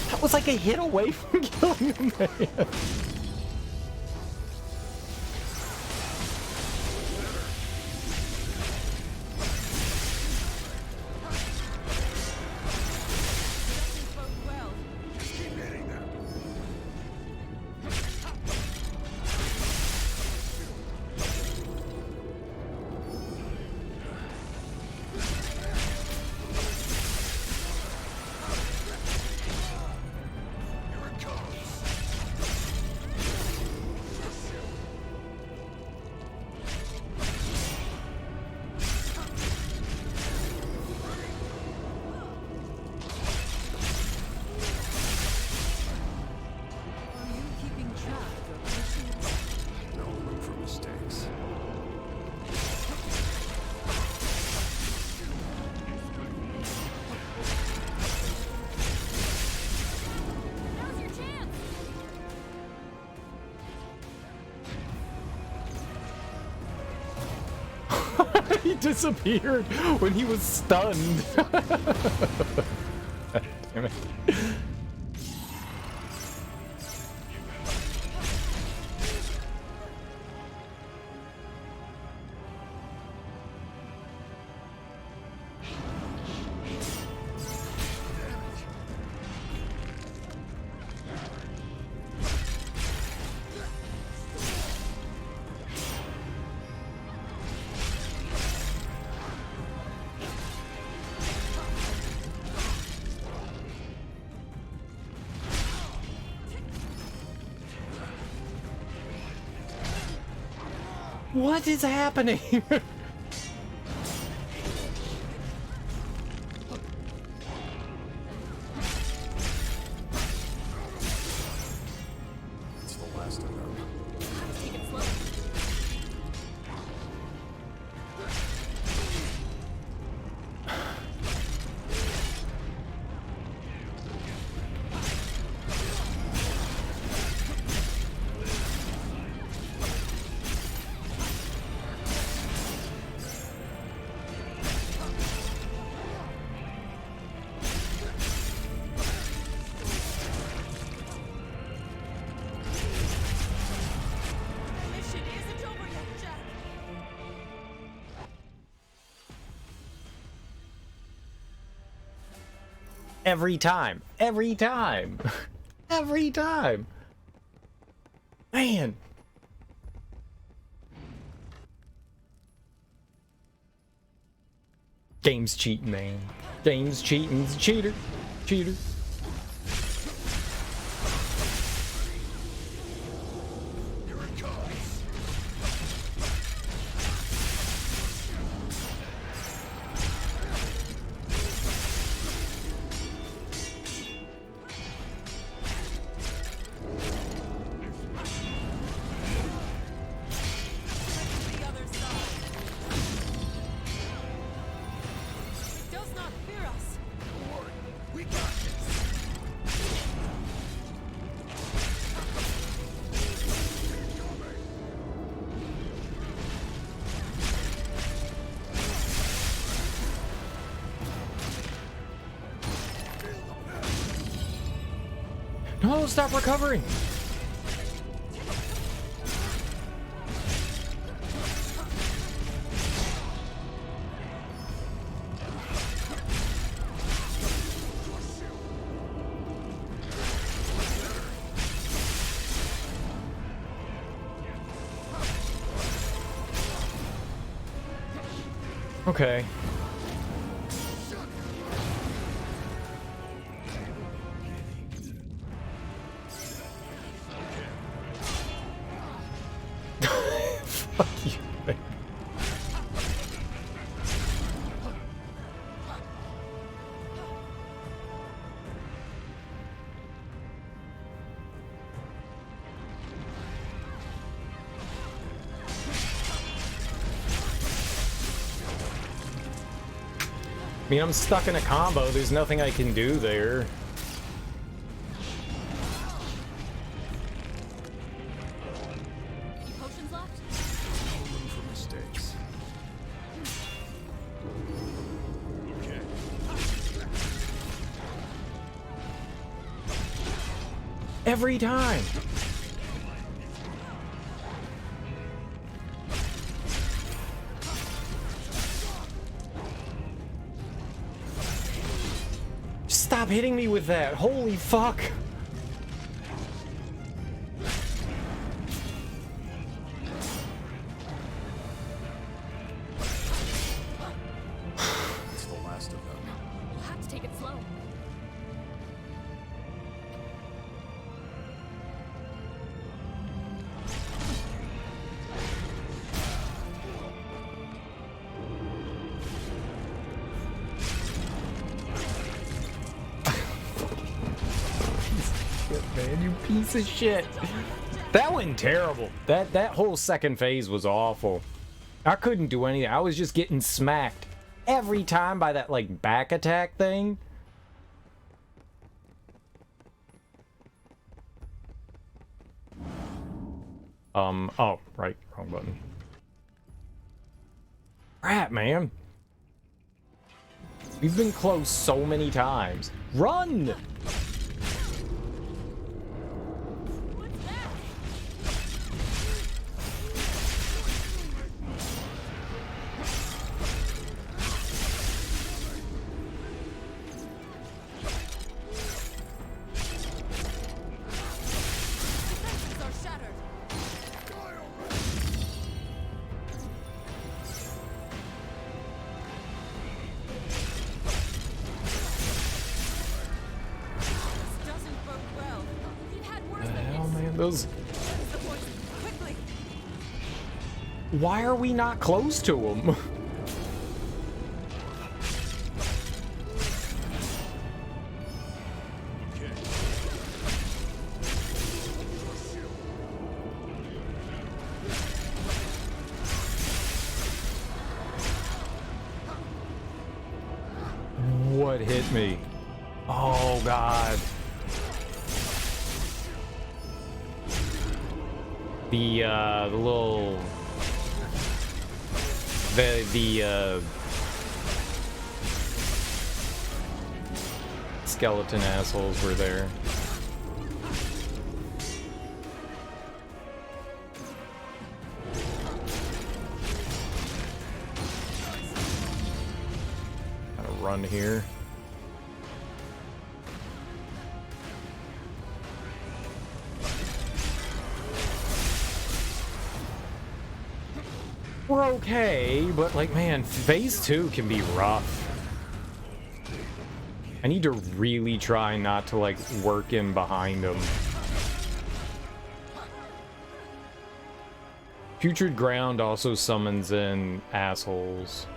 A: That was like a hit away from killing a man. He disappeared when he was stunned. Damn it. What is happening?
F: It's the last of them.
J: Take it slow.
A: Every time. Every time. Every time. Man. Game's cheating, man. Game's cheating. Cheater. Cheater. No, stop recovering. Okay. Fuck you, man. I mean, I'm stuck in a combo. There's nothing I can do there.
D: Potions left?
F: No room for mistakes. Okay.
A: Every time. Stop hitting me with that. Holy fuck.
F: It's the last of them.
D: We'll have to take it slow.
A: Man, you piece of shit. That went terrible. That whole second phase was awful. I couldn't do anything. I was just getting smacked every time by that like back attack thing. Oh, right, wrong button. Crap, man. We've been close so many times. Run! Those... Why are we not close to him? What hit me? Oh god. The little the skeleton assholes were there. Gotta run here. We're okay, but like, man, phase 2 can be rough. I need to really try not to like work in behind him. Putrid Ground also summons in assholes.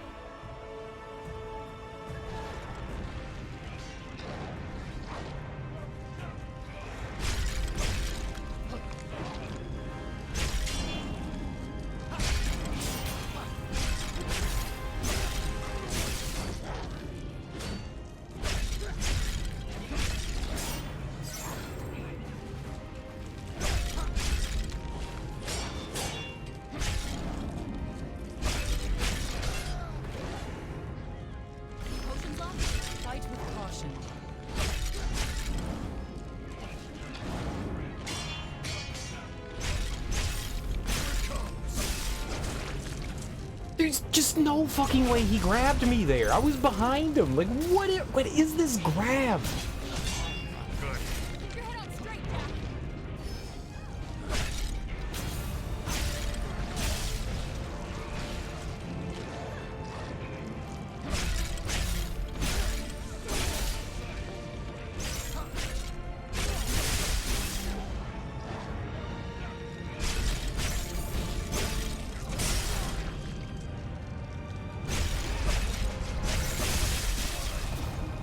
C: Potions locked. Fight with caution.
A: There's just no fucking way he grabbed me there. I was behind him. Like, what is this grab?
J: Keep your head on straight, Jack.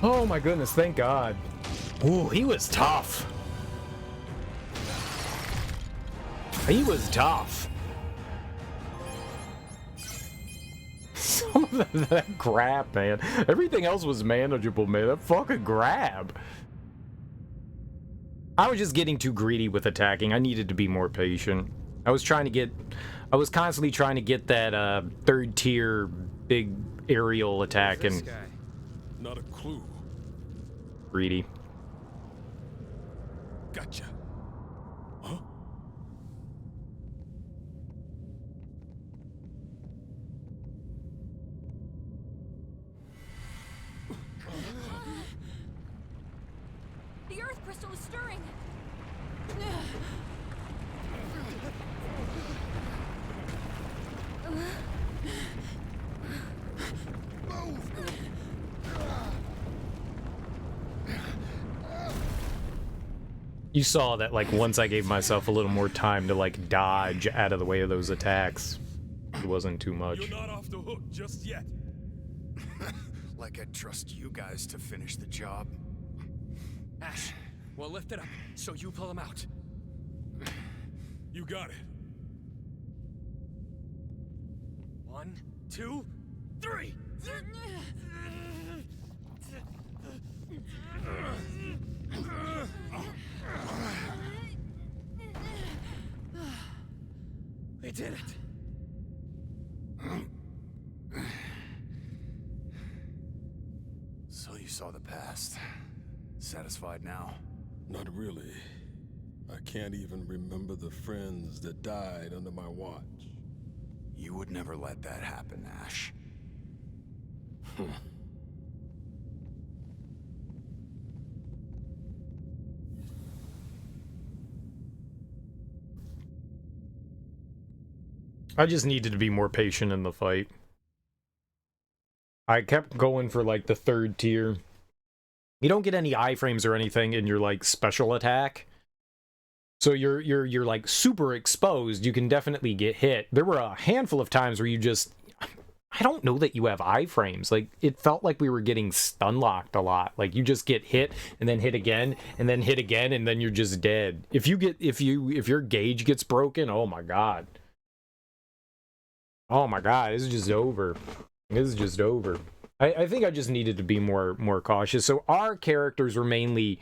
A: Oh my goodness, thank God. Ooh, he was tough. He was tough. Some of that grab, man. Everything else was manageable, man. That fucking grab. I was just getting too greedy with attacking. I needed to be more patient. I was constantly trying to get that third tier big aerial attack and
B: Not a clue.
A: greedy.
B: Gotcha. Huh?
J: The earth crystal is stirring.
A: You saw that, like, once I gave myself a little more time to, like, dodge out of the way of those attacks, it wasn't too much.
B: You're not off the hook just yet.
F: Like I'd trust you guys to finish the job.
E: Ash, we'll lift it up so you pull him out.
B: You got it.
E: 1, 2, 3. We did it.
F: So you saw the past. Satisfied now?
B: Not really. I can't even remember the friends that died under my watch.
F: You would never let that happen, Ash.
A: I just needed to be more patient in the fight. I kept going for, like, the third tier. You don't get any iframes or anything in your, like, special attack. So you're like super exposed. You can definitely get hit. There were a handful of times where you just, I don't know that you have iframes. Like, it felt like we were getting stun locked a lot. Like, you just get hit and then hit again and then hit again and then you're just dead. If your gauge gets broken, oh my god. Oh my god, this is just over. This is just over. I think I just needed to be more cautious. So our characters were mainly,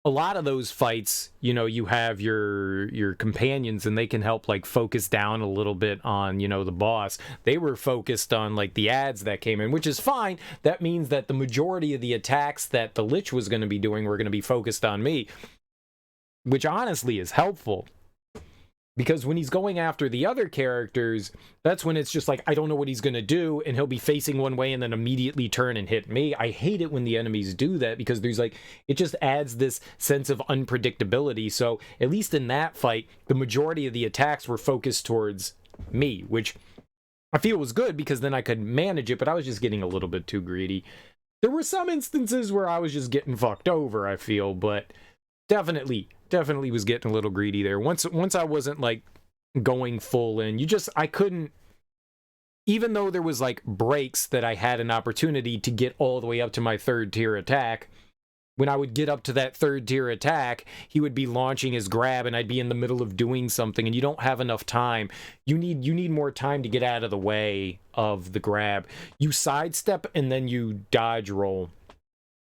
A: a lot of those fights, you know, you have your companions and they can help, like, focus down a little bit on, you know, the boss. They were focused on, like, the ads that came in, which is fine. That means that the majority of the attacks that the Lich was going to be doing were going to be focused on me, which honestly is helpful. Because when he's going after the other characters, that's when it's just like, I don't know what he's going to do, and he'll be facing one way and then immediately turn and hit me. I hate it when the enemies do that, because there's like, it just adds this sense of unpredictability. So at least in that fight, the majority of the attacks were focused towards me, which I feel it was good because then I could manage it, but I was just getting a little bit too greedy. There were some instances where I was just getting fucked over, I feel, but definitely was getting a little greedy there. Once I wasn't like going full in, I couldn't, even though there was like breaks that I had an opportunity to get all the way up to my 3rd tier attack. When I would get up to that 3rd tier attack, he would be launching his grab and I'd be in the middle of doing something, and you don't have enough time. You need more time to get out of the way of the grab. You sidestep and then you dodge roll.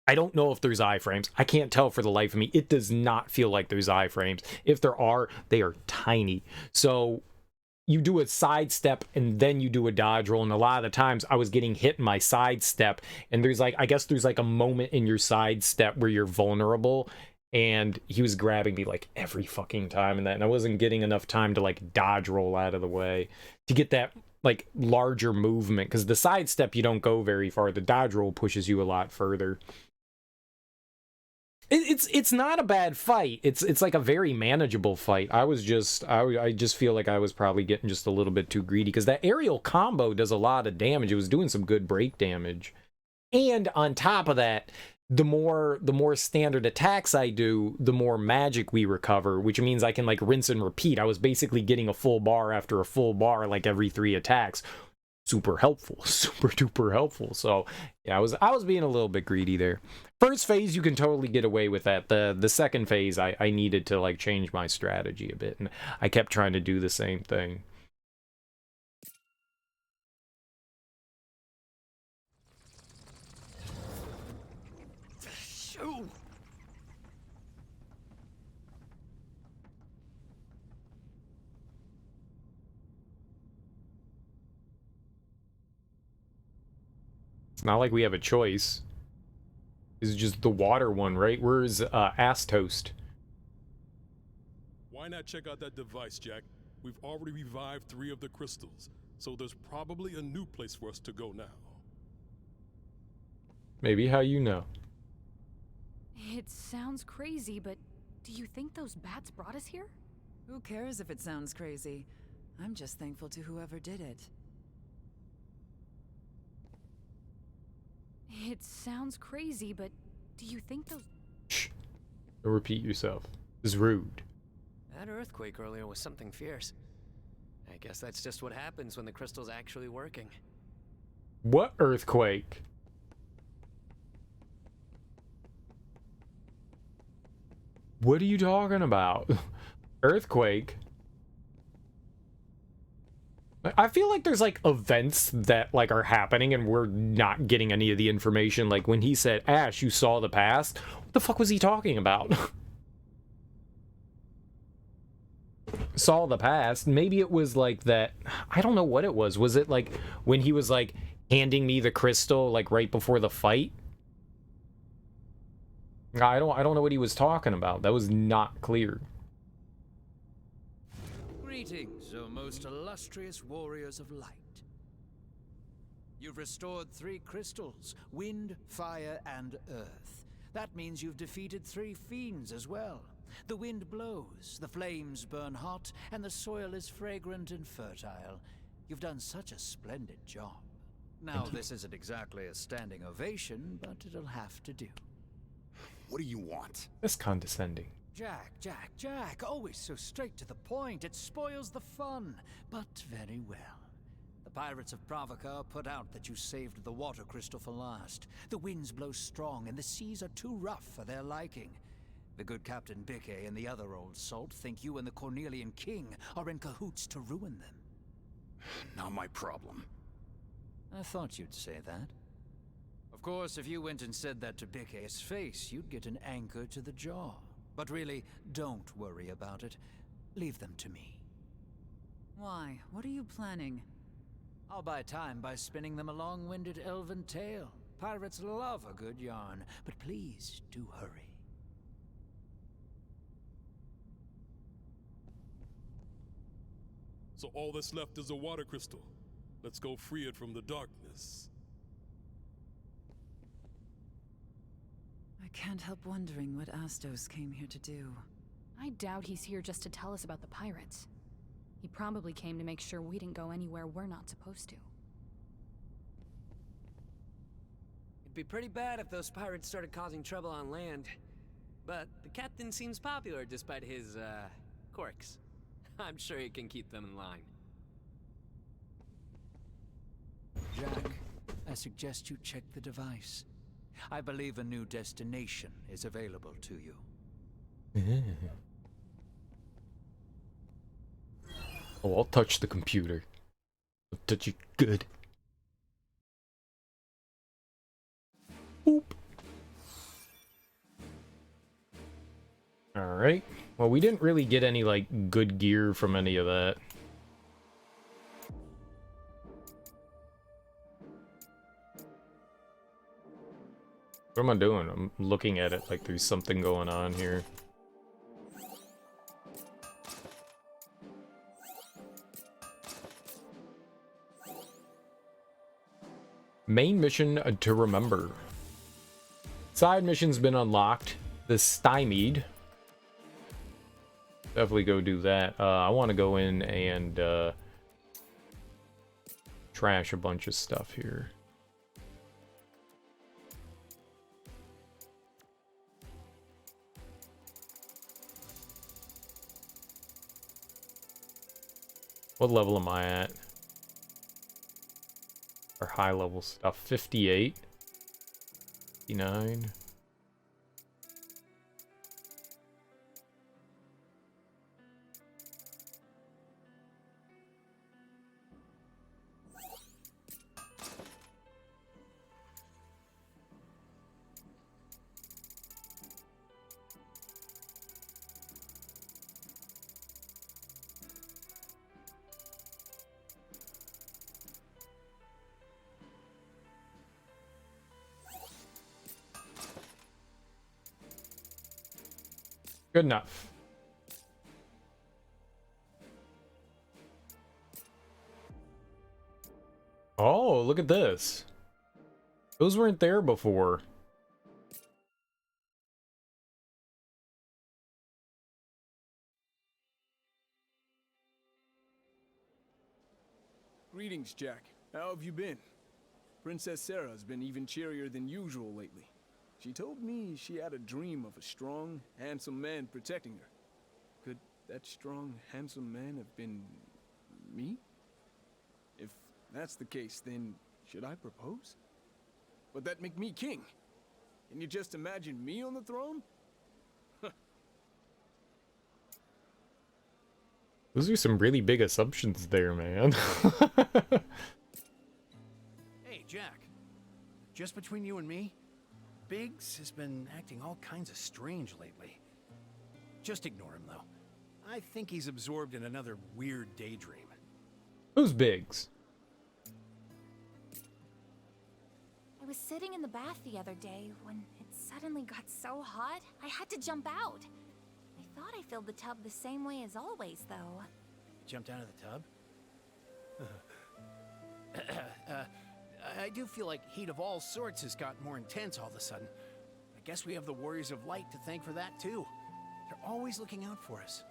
A: I don't know if there's iframes. I can't tell for the life of me. It does not feel like there's iframes. If there are, they are tiny. So you do a sidestep and then you do a dodge roll, and a lot of the times I was getting hit in my sidestep, and there's like, I guess there's like a moment in your sidestep where you're vulnerable, and he was grabbing me like every fucking time in that, and I wasn't getting enough time to like dodge roll out of the way to get that like larger movement, because the sidestep you don't go very far, the dodge roll pushes you a lot further. It's not a bad fight. It's like a very manageable fight. I just feel like I was probably getting just a little bit too greedy, because that aerial combo does a lot of damage. It was doing some good break damage, and on top of that, the more standard attacks I do, the more magic we recover, which means I can like rinse and repeat. I was basically getting a full bar after a full bar like every 3 attacks. Super helpful, super duper helpful. So yeah, I was being a little bit greedy there. First phase you can totally get away with that. The second phase I needed to like change my strategy a bit, and I kept trying to do the same thing.
E: Shoo!
A: It's not like we have a choice. This is just the water one, right? Where's Astos?
B: Why not check out that device, Jack? We've already revived 3 of the crystals, so there's probably a new place for us to go now.
A: Maybe. How you know?
D: It sounds crazy, but do you think those bats brought us here?
C: Who cares if it sounds crazy? I'm just thankful to whoever did it.
D: It sounds crazy, but do you think those...
A: Shh. Don't repeat yourself. This is rude.
E: That earthquake earlier was something fierce. I guess that's just what happens when the crystal's actually working.
A: What earthquake? What are you talking about? Earthquake? I feel like there's like events that like are happening and we're not getting any of the information. Like when he said, Ash, you saw the past? What the fuck was he talking about? Saw the past? Maybe it was like that. I don't know what it was. Was it like when he was like handing me the crystal like right before the fight? I don't know what he was talking about. That was not clear.
I: Greetings, O most illustrious warriors of light. You've restored 3 crystals, wind, fire, and earth. That means you've defeated 3 fiends as well. The wind blows, the flames burn hot, and the soil is fragrant and fertile. You've done such a splendid job. Now, this isn't exactly a standing ovation, but it'll have to do.
F: What do you want?
A: That's condescending.
I: Jack, always so straight to the point. It spoils the fun, but very well. The pirates of Pravaka put out that you saved the water crystal for last. The winds blow strong and the seas are too rough for their liking. The good Captain Bickey and the other old salt think you and the Cornelian King are in cahoots to ruin them.
F: Not my problem.
I: I thought you'd say that. Of course, if you went and said that to Bickey's face, you'd get an anchor to the jaw. But really, don't worry about it. Leave them to me.
C: Why? What are you planning?
I: I'll buy time by spinning them a long-winded elven tale. Pirates love a good yarn, but please do hurry.
B: So all that's left is a water crystal. Let's go free it from the darkness.
C: I can't help wondering what Astos came here to do.
D: I doubt he's here just to tell us about the pirates. He probably came to make sure we didn't go anywhere we're not supposed to.
E: It'd be pretty bad if those pirates started causing trouble on land. But the captain seems popular despite his, quirks. I'm sure he can keep them in line.
I: Jack, I suggest you check the device. I believe a new destination is available to you.
A: Oh, I'll touch the computer. I'll touch it good. Boop. Alright. Well, we didn't really get any, like, good gear from any of that. What am I doing? I'm looking at it like there's something going on here. Main mission to remember. Side mission's been unlocked. The stymied. Definitely go do that. I want to go in and trash a bunch of stuff here. What level am I at? Our high level stuff. 58. 59. Good enough. Oh, look at this. Those weren't there before.
B: Greetings, Jack. How have you been? Princess Sarah's been even cheerier than usual lately. She told me she had a dream of a strong, handsome man protecting her. Could that strong, handsome man have been me? If that's the case, then should I propose? Would that make me king? Can you just imagine me on the throne?
A: Those are some really big assumptions there, man.
L: Hey, Jack. Just between you and me, Biggs has been acting all kinds of strange lately. Just ignore him, though. I think he's absorbed in another weird daydream.
A: Who's Biggs?
M: I was sitting in the bath the other day when it suddenly got so hot, I had to jump out. I thought I filled the tub the same way as always, though.
L: Jumped out of the tub? I do feel like heat of all sorts has gotten more intense all of a sudden. I guess we have the Warriors of Light to thank for that, too. They're always looking out for us.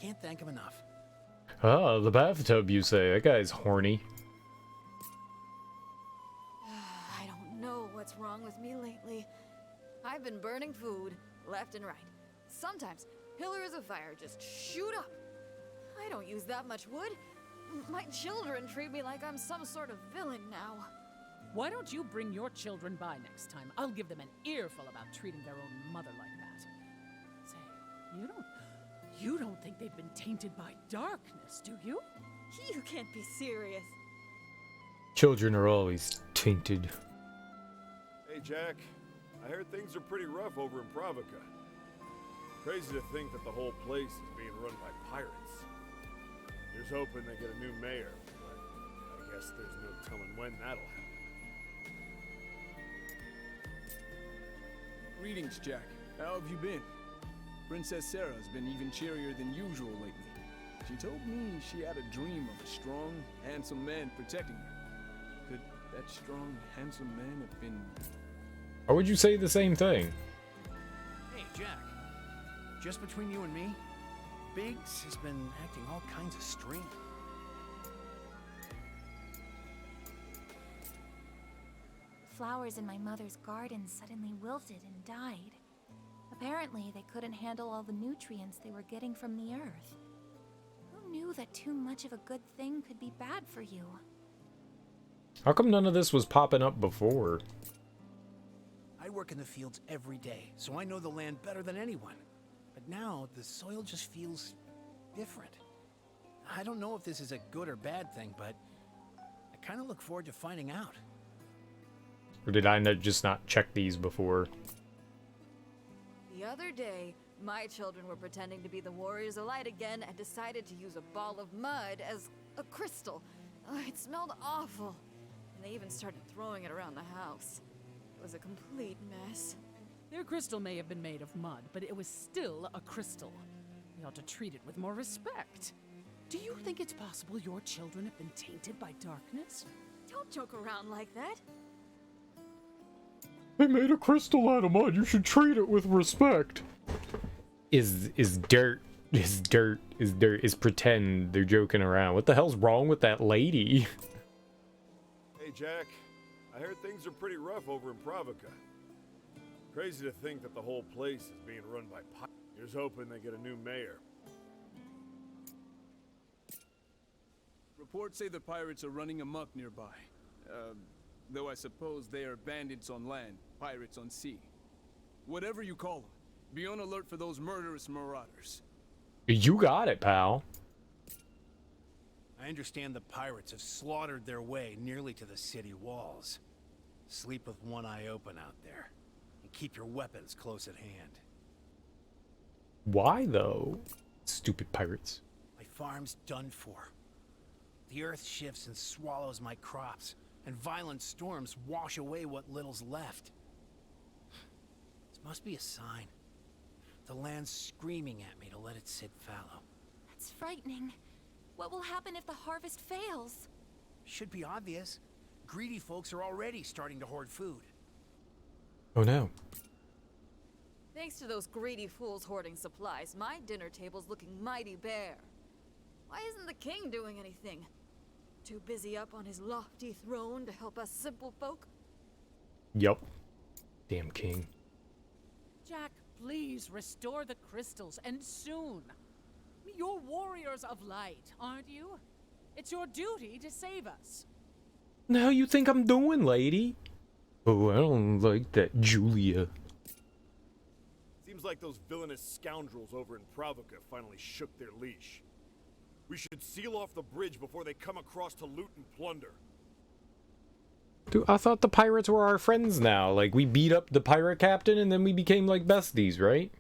L: Can't thank them enough.
A: Ah, the bathtub, you say. That guy's horny.
J: I don't know what's wrong with me lately. I've been burning food left and right. Sometimes pillars of fire just shoot up. I don't use that much wood. My children treat me like I'm some sort of villain now.
N: Why don't you bring your children by next time? I'll give them an earful about treating their own mother like that. Say, you don't think they've been tainted by darkness, do you?
J: You can't be serious.
A: Children are always tainted.
O: Hey, Jack. I heard things are pretty rough over in Provoca. Crazy to think that the whole place is being run by pirates. Here's hoping they get a new mayor, but I guess there's no telling when that'll happen.
B: Greetings, Jack. How have you been? Princess Sarah's been even cheerier than usual lately. She told me she had a dream of a strong, handsome man protecting her. Could that strong, handsome man have been...
A: Or would you say the same thing?
L: Hey, Jack. Just between you and me, Biggs has been acting all kinds of strange.
M: Flowers in my mother's garden suddenly wilted and died. Apparently, they couldn't handle all the nutrients they were getting from the earth. Who knew that too much of a good thing could be bad for you?
A: How come none of this was popping up before?
L: I work in the fields every day, so I know the land better than anyone. But now, the soil just feels different. I don't know if this is a good or bad thing, but I kind of look forward to finding out.
A: Or did I just not check these before?
J: The other day, my children were pretending to be the Warriors of Light again and decided to use a ball of mud as a crystal. It smelled awful. And they even started throwing it around the house. It was a complete mess.
N: Their crystal may have been made of mud, but it was still a crystal. We ought to treat it with more respect. Do you think it's possible your children have been tainted by darkness?
J: Don't joke around like that.
G: They made a crystal out of mud. You should treat it with respect.
A: Is pretend they're joking around. What the hell's wrong with that lady?
O: Hey, Jack. I heard things are pretty rough over in Provoca. Crazy to think that the whole place is being run by pirates. Here's hoping they get a new mayor.
B: Reports say the pirates are running amok nearby. Though I suppose they are bandits on land, pirates on sea. Whatever you call them, be on alert for those murderous marauders.
A: You got it, pal.
L: I understand the pirates have slaughtered their way nearly to the city walls. Sleep with one eye open out there, and keep your weapons close at hand.
A: Why, though? Stupid pirates.
L: My farm's done for. The earth shifts and swallows my crops, and violent storms wash away what little's left. This must be a sign. The land's screaming at me to let it sit fallow.
M: That's frightening. What will happen if the harvest fails?
L: Should be obvious. Greedy folks are already starting to hoard food.
A: Oh no.
J: Thanks to those greedy fools hoarding supplies, my dinner table's looking mighty bare. Why isn't the king doing anything? Too busy up on his lofty throne to help us simple folk?
A: Yup. Damn king.
N: Jack, please restore the crystals, and soon. You're warriors of light, aren't you? It's your duty to save us.
A: The hell you think I'm doing, lady? Oh, I don't like that, Julia.
O: Seems like those villainous scoundrels over in Provoca finally shook their leash. We should seal off the bridge before they come across to loot and plunder.
A: Dude, I thought the pirates were our friends now. Like, we beat up the pirate captain and then we became like besties, right?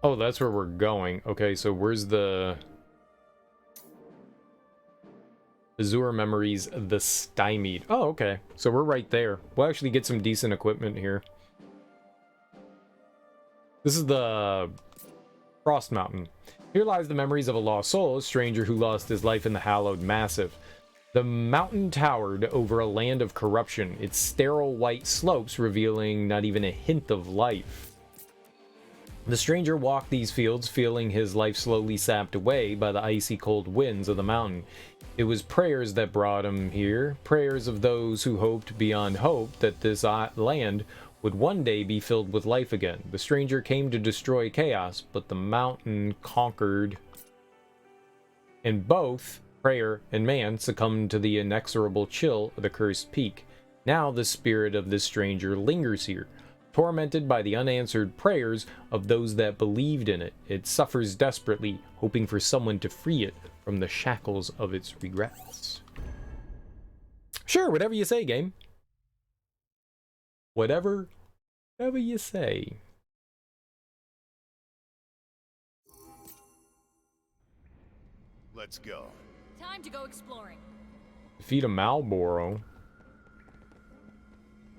A: Oh, that's where we're going. Okay, so where's the Azure Memories, the Stymied? Oh, okay. So we're right there. We'll actually get some decent equipment here. This is the Frost Mountain. Here lies the memories of a lost soul, a stranger who lost his life in the hallowed massive. The mountain towered over a land of corruption, its sterile white slopes revealing not even a hint of life. The stranger walked these fields, feeling his life slowly sapped away by the icy cold winds of the mountain. It was prayers that brought him here, prayers of those who hoped beyond hope that this land would one day be filled with life again. The stranger came to destroy chaos, but the mountain conquered, and both prayer and man succumbed to the inexorable chill of the cursed peak. Now the spirit of this stranger lingers here, tormented by the unanswered prayers of those that believed in it. It suffers desperately, hoping for someone to free it from the shackles of its regrets. Sure, whatever you say, game. Whatever you say.
F: Let's go.
D: Time to go exploring.
A: Defeat a Malboro.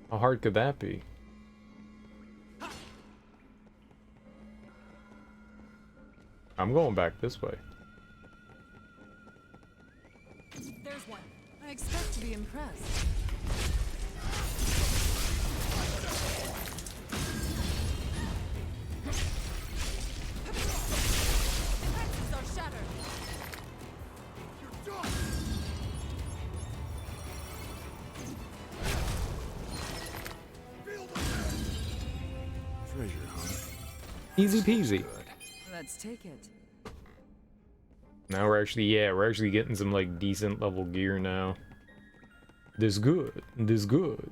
A: How hard could that be? I'm going back this way.
C: to be impressed. Defenses are shattered.
F: Treasure, huh?
A: Easy peasy.
C: Let's take it.
A: Now we're actually, yeah, we're actually getting some like decent level gear now. This good. This good.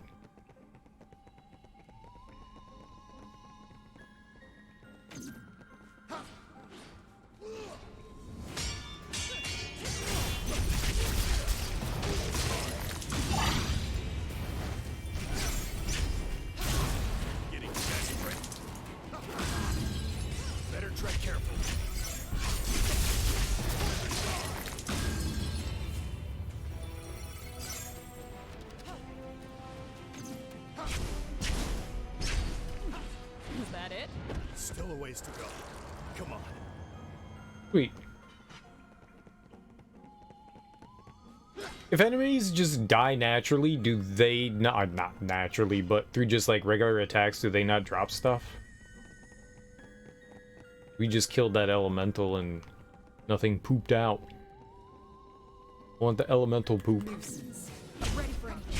L: Getting desperate. Better tread careful.
N: Is that it?
L: Still a ways to go. Come on.
A: Sweet. If enemies just die naturally, do they not naturally, but through just like regular attacks, do they not drop stuff? We just killed that elemental and nothing pooped out. I want the elemental poop.
C: Nuisance.
J: Ready for anything.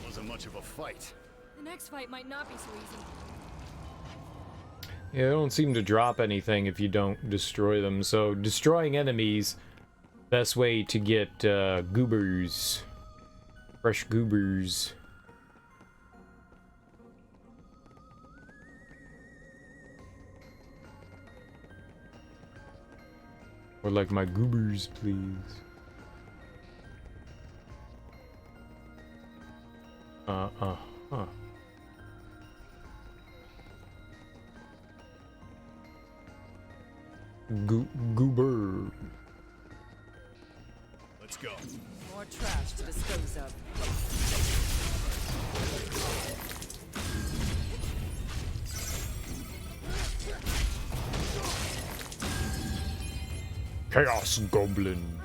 L: Wasn't much of a fight.
J: The next fight might not be so easy.
A: Yeah, they don't seem to drop anything if you don't destroy them. So destroying enemies, best way to get goobers, fresh goobers. Or like my goobers, please. Huh. Goober.
L: Let's go.
C: More trash to dispose of.
A: Chaos Goblin.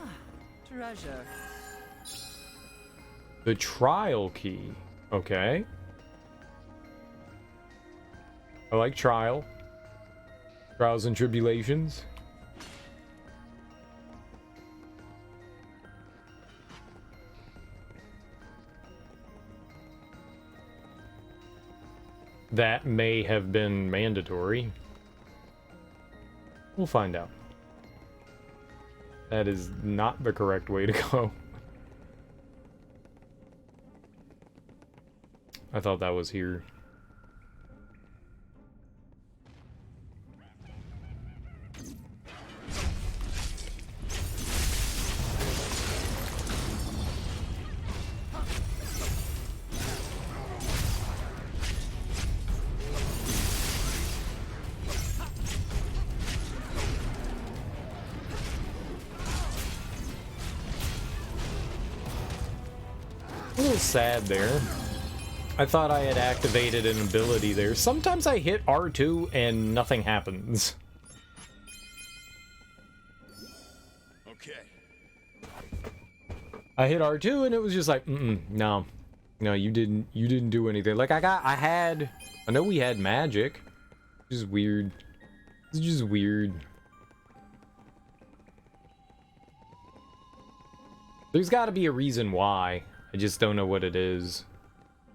C: Treasure.
A: The trial key. Okay. I like trial. Trials and tribulations. That may have been mandatory. We'll find out. That is not the correct way to go. I thought that was here. A little sad there. I thought I had activated an ability there. Sometimes I hit R2 and nothing happens.
L: Okay.
A: I hit R2 and it was just like, no. No, you didn't do anything. Like I know we had magic. It's just weird. It's just weird. There's gotta be a reason why. I just don't know what it is.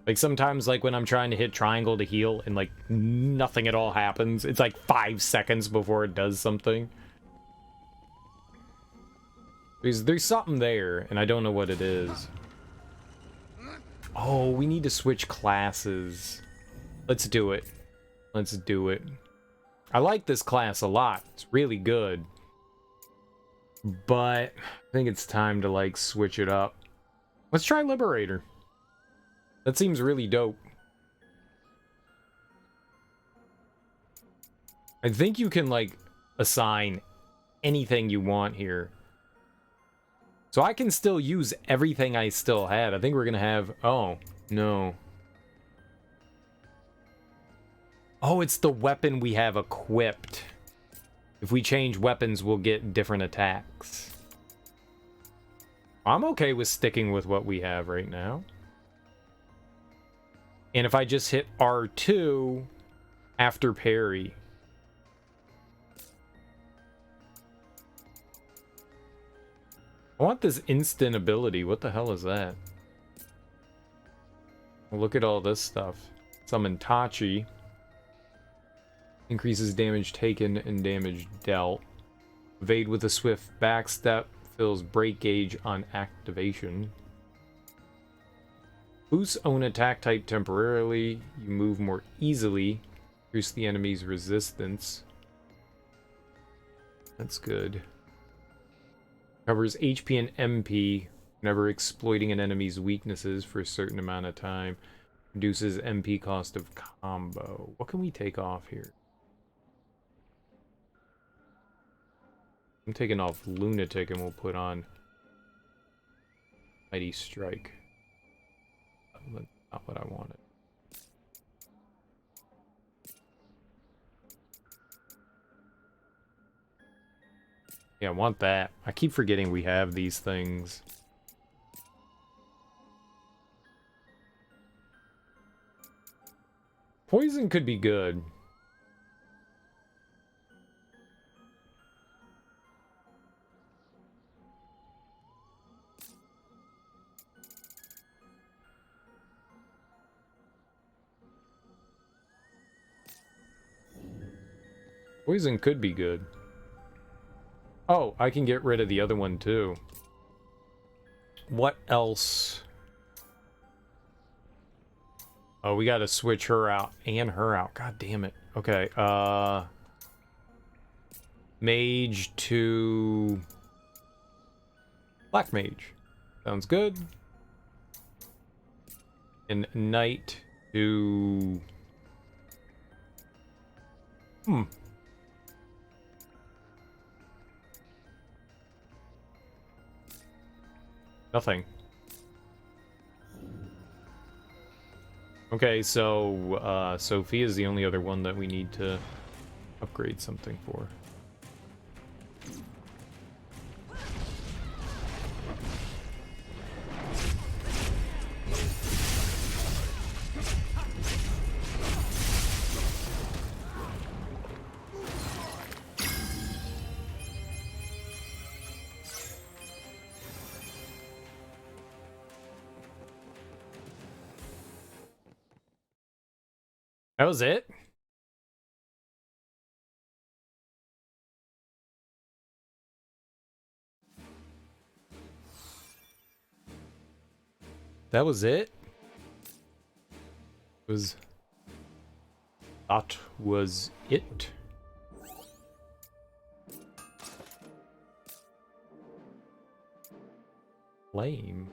A: Like sometimes, like when I'm trying to hit triangle to heal and like nothing at all happens. It's like 5 seconds before it does something. There's something there and I don't know what it is. Oh, we need to switch classes. Let's do it. Let's do it. I like this class a lot. It's really good. But I think it's time to like switch it up. Let's try Liberator. That seems really dope. I think you can like assign anything you want here. So I can still use everything I still had. I think we're gonna have... Oh, no. Oh, it's the weapon we have equipped. If we change weapons, we'll get different attacks. I'm okay with sticking with what we have right now. And if I just hit R2 after parry... I want this instant ability. What the hell is that? Well, look at all this stuff. Summon Tachi. Increases damage taken and damage dealt. Evade with a swift backstep. Fills break gauge on activation. Boosts own attack type temporarily. You move more easily. Reduce the enemy's resistance. That's good. Covers HP and MP whenever exploiting an enemy's weaknesses for a certain amount of time. Reduces MP cost of combo. What can we take off here? I'm taking off Lunatic and we'll put on Mighty Strike. That's not what I wanted. Yeah, I want that. I keep forgetting we have these things. Poison could be good. Poison could be good. Oh, I can get rid of the other one too. What else? Oh, we gotta switch her out and her out. God damn it. Okay, Mage to... Black Mage. Sounds good. And Knight to... Nothing. Okay, so Sophie is the only other one that we need to upgrade something for. That was it? That was it? That was it? Lame.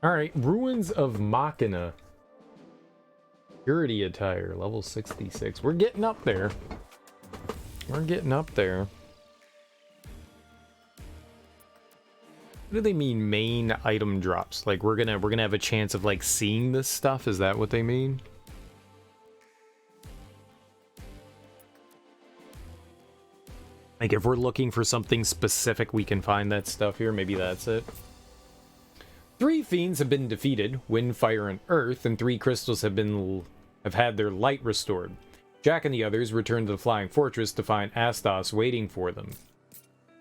A: Alright, Ruins of Machina. Purity attire, level 66. We're getting up there. We're getting up there. What do they mean main item drops? Like we're gonna have a chance of like seeing this stuff? Is that what they mean? Like if we're looking for something specific, we can find that stuff here. Maybe that's it. 3 fiends have been defeated, wind, fire, and earth, and 3 crystals have had their light restored. Jack and the others return to the Flying Fortress to find Astos waiting for them.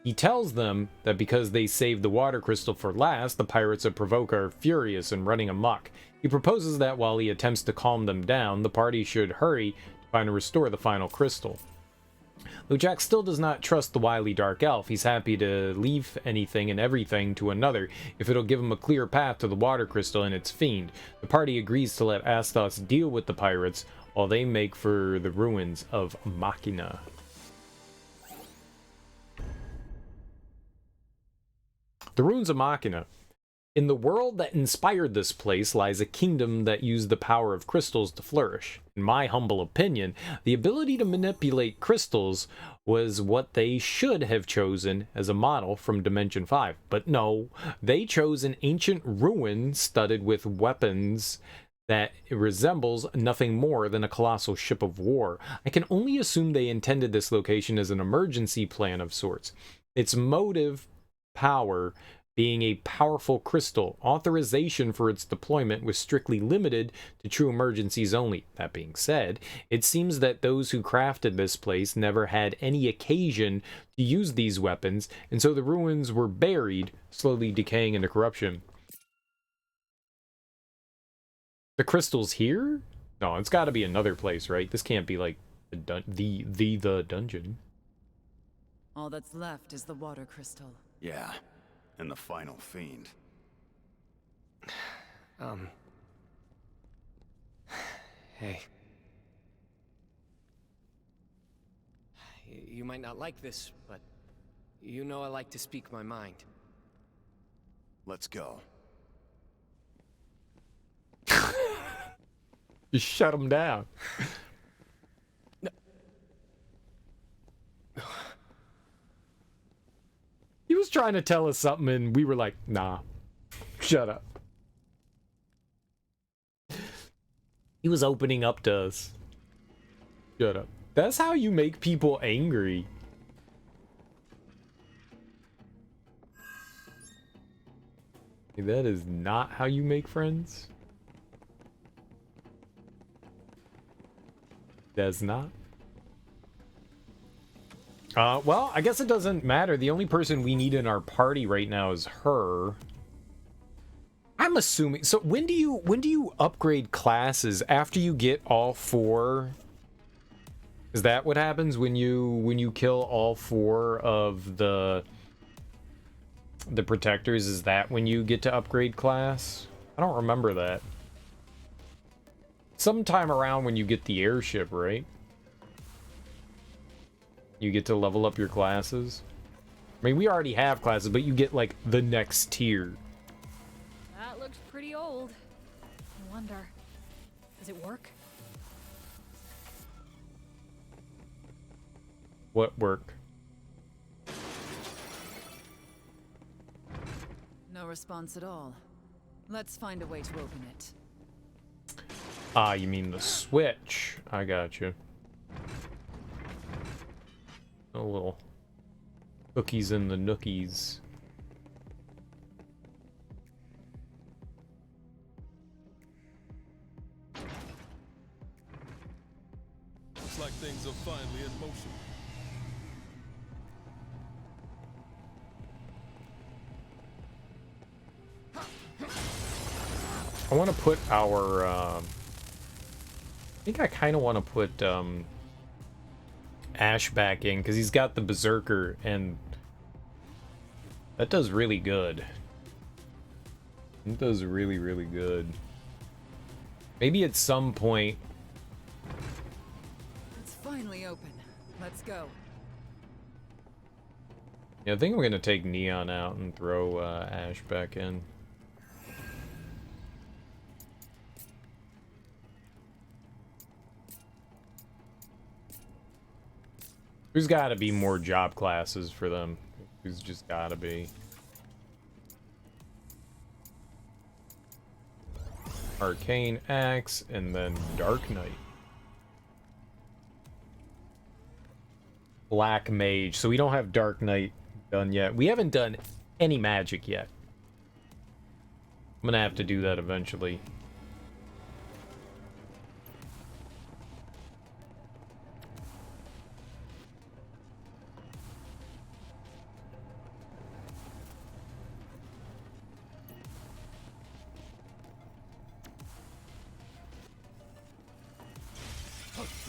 A: He tells them that because they saved the water crystal for last, the pirates of Provoke are furious and running amok. He proposes that while he attempts to calm them down, the party should hurry to find and restore the final crystal. Though Jack still does not trust the wily Dark Elf, he's happy to leave anything and everything to another if it'll give him a clear path to the water crystal and its fiend. The party agrees to let Astos deal with the pirates while they make for the ruins of Machina. The ruins of Machina. In the world that inspired this place lies a kingdom that used the power of crystals to flourish. In my humble opinion, the ability to manipulate crystals was what they should have chosen as a model from Dimension 5. But no, they chose an ancient ruin studded with weapons that resembles nothing more than a colossal ship of war. I can only assume they intended this location as an emergency plan of sorts. Its motive power being a powerful crystal, authorization for its deployment was strictly limited to true emergencies only. That being said, it seems that those who crafted this place never had any occasion to use these weapons, and so the ruins were buried, slowly decaying into corruption. The crystal's here? No, it's got to be another place, right? This can't be like the dungeon.
C: All that's left is the water crystal.
F: Yeah, and the final fiend.
E: Hey. You might not like this, but you know I like to speak my mind.
F: Let's go.
A: Just shut him down.
E: No.
A: He was trying to tell us something and we were like, nah, shut up. He was opening up to us. Shut up. That's how you make people angry. That is not how you make friends. Does not. Well, I guess it doesn't matter. The only person we need in our party right now is her. I'm assuming. So when do you upgrade classes after you get all 4? Is that what happens when you kill all 4 of the protectors? Is that when you get to upgrade class? I don't remember that. Sometime around when you get the airship, right? You get to level up your classes. I mean, we already have classes, but you get like the next tier.
D: That looks pretty old. I wonder, does it work?
A: What work?
C: No response at all. Let's find a way to open it.
A: Ah, you mean the switch. I got you. A little cookies in the nookies.
P: Looks like things are finally in motion.
A: I want to put our, I think I kind of want to put, Ash back in, because he's got the Berserker, and that does really good. It does really, really good. Maybe at some point...
C: It's finally open. Let's go.
A: Yeah, I think I'm going to take Neon out and throw Ash back in. There's got to be more job classes for them. There's just got to be. Arcane Axe, and then Dark Knight. Black Mage. So we don't have Dark Knight done yet. We haven't done any magic yet. I'm gonna have to do that eventually.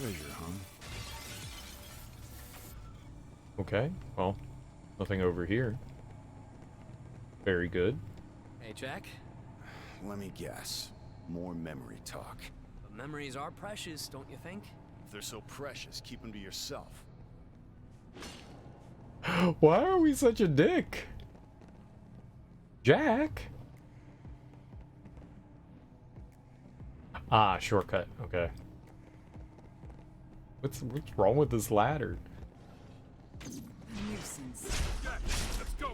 F: Treasure, huh?
A: Okay, well, nothing over here. Very good.
E: Hey, Jack.
F: Let me guess. More memory talk.
E: But memories are precious, don't you think?
F: If they're so precious, keep them to yourself.
A: Why are we such a dick? Jack? Ah, shortcut. Okay. What's wrong with this ladder?
C: Nuisance.
P: Let's go.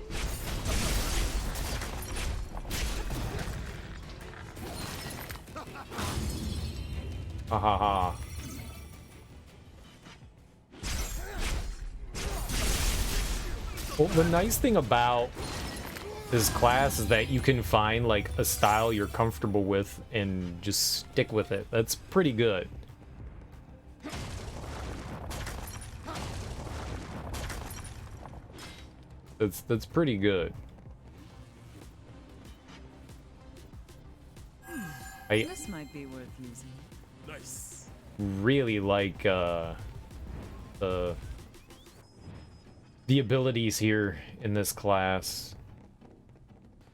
A: Ha ha ha. Well, the nice thing about this class is that you can find like a style you're comfortable with and just stick with it. That's pretty good. That's pretty good.
C: This might be worth using.
P: Nice.
A: Really like the abilities here in this class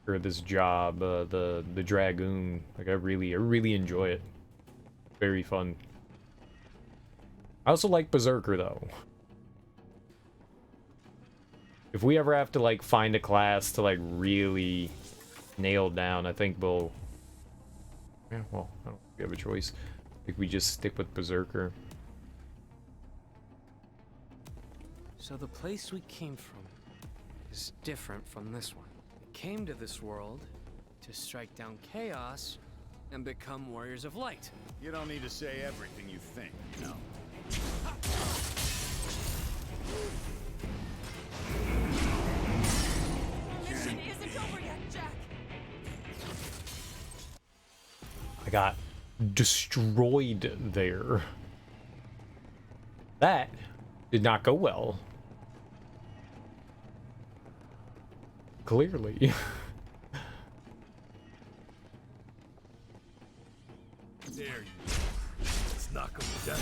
A: or this job, the dragoon. Like I really enjoy it. Very fun. I also like Berserker though. If we ever have to like find a class to like really nail down, I think we'll. Yeah, well, I don't think we have a choice. I think we just stick with Berserker.
E: So the place we came from is different from this one. We came to this world to strike down chaos and become warriors of light.
F: You don't need to say everything you think, no.
J: Mission isn't over yet, Jack.
A: I got destroyed there. That did not go well. Clearly.
P: There you go. Let's knock him down.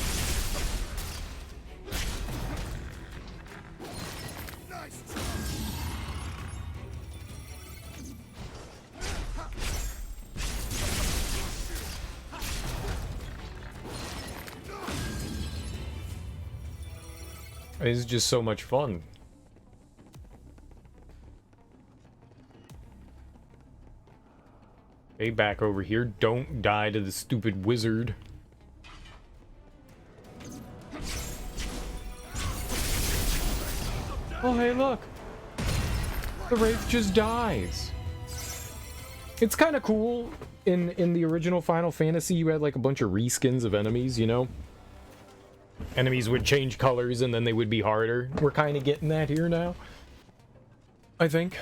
P: Nice.
A: It's just so much fun. Okay, back over here. Don't die to the stupid wizard. Oh, hey, look. The Wraith just dies. It's kind of cool. In the original Final Fantasy, you had like a bunch of reskins of enemies, you know? Enemies would change colors and then they would be harder. We're kind of getting that here now, I think.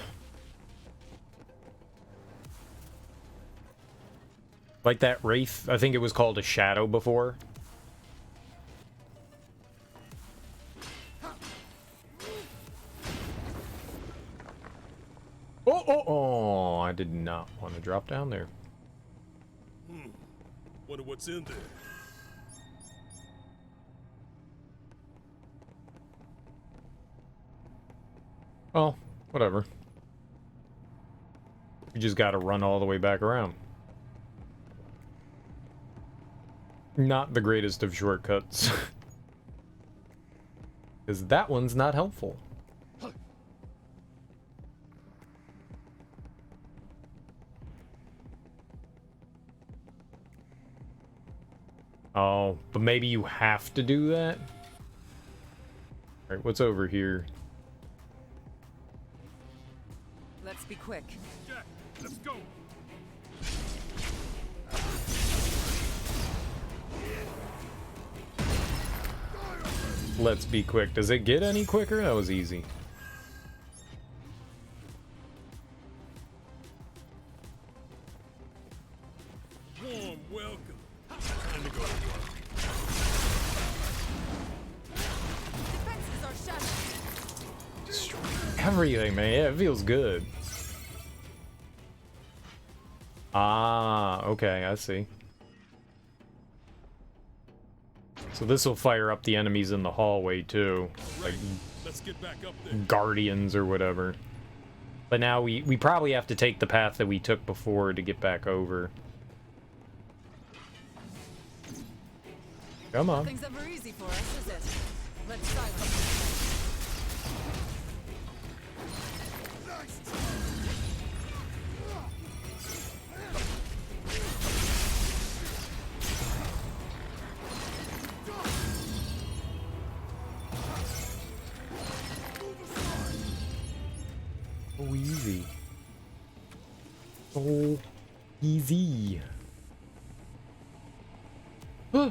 A: Like that Wraith, I think it was called a Shadow before. Oh, I did not want to drop down there.
P: Wonder what's in there.
A: Well, whatever. We just gotta run all the way back around. Not the greatest of shortcuts. Because that one's not helpful. Oh, but maybe you have to do that? Alright, what's over here?
C: Let's be quick.
P: Jack, let's go.
A: Let's be quick. Does it get any quicker? That was easy.
P: Warm welcome. Time to go to work.
J: Defenses are shattered.
A: Destroy everything, man. Yeah, it feels good. Ah, okay, I see. So this will fire up the enemies in the hallway too, like
P: Let's get back up there.
A: guardians or whatever. But now we probably have to take the path that we took before to get back over. Come on.
C: Nothing's ever easy for us, is it? Let's silence.
A: easy. So easy. Huh.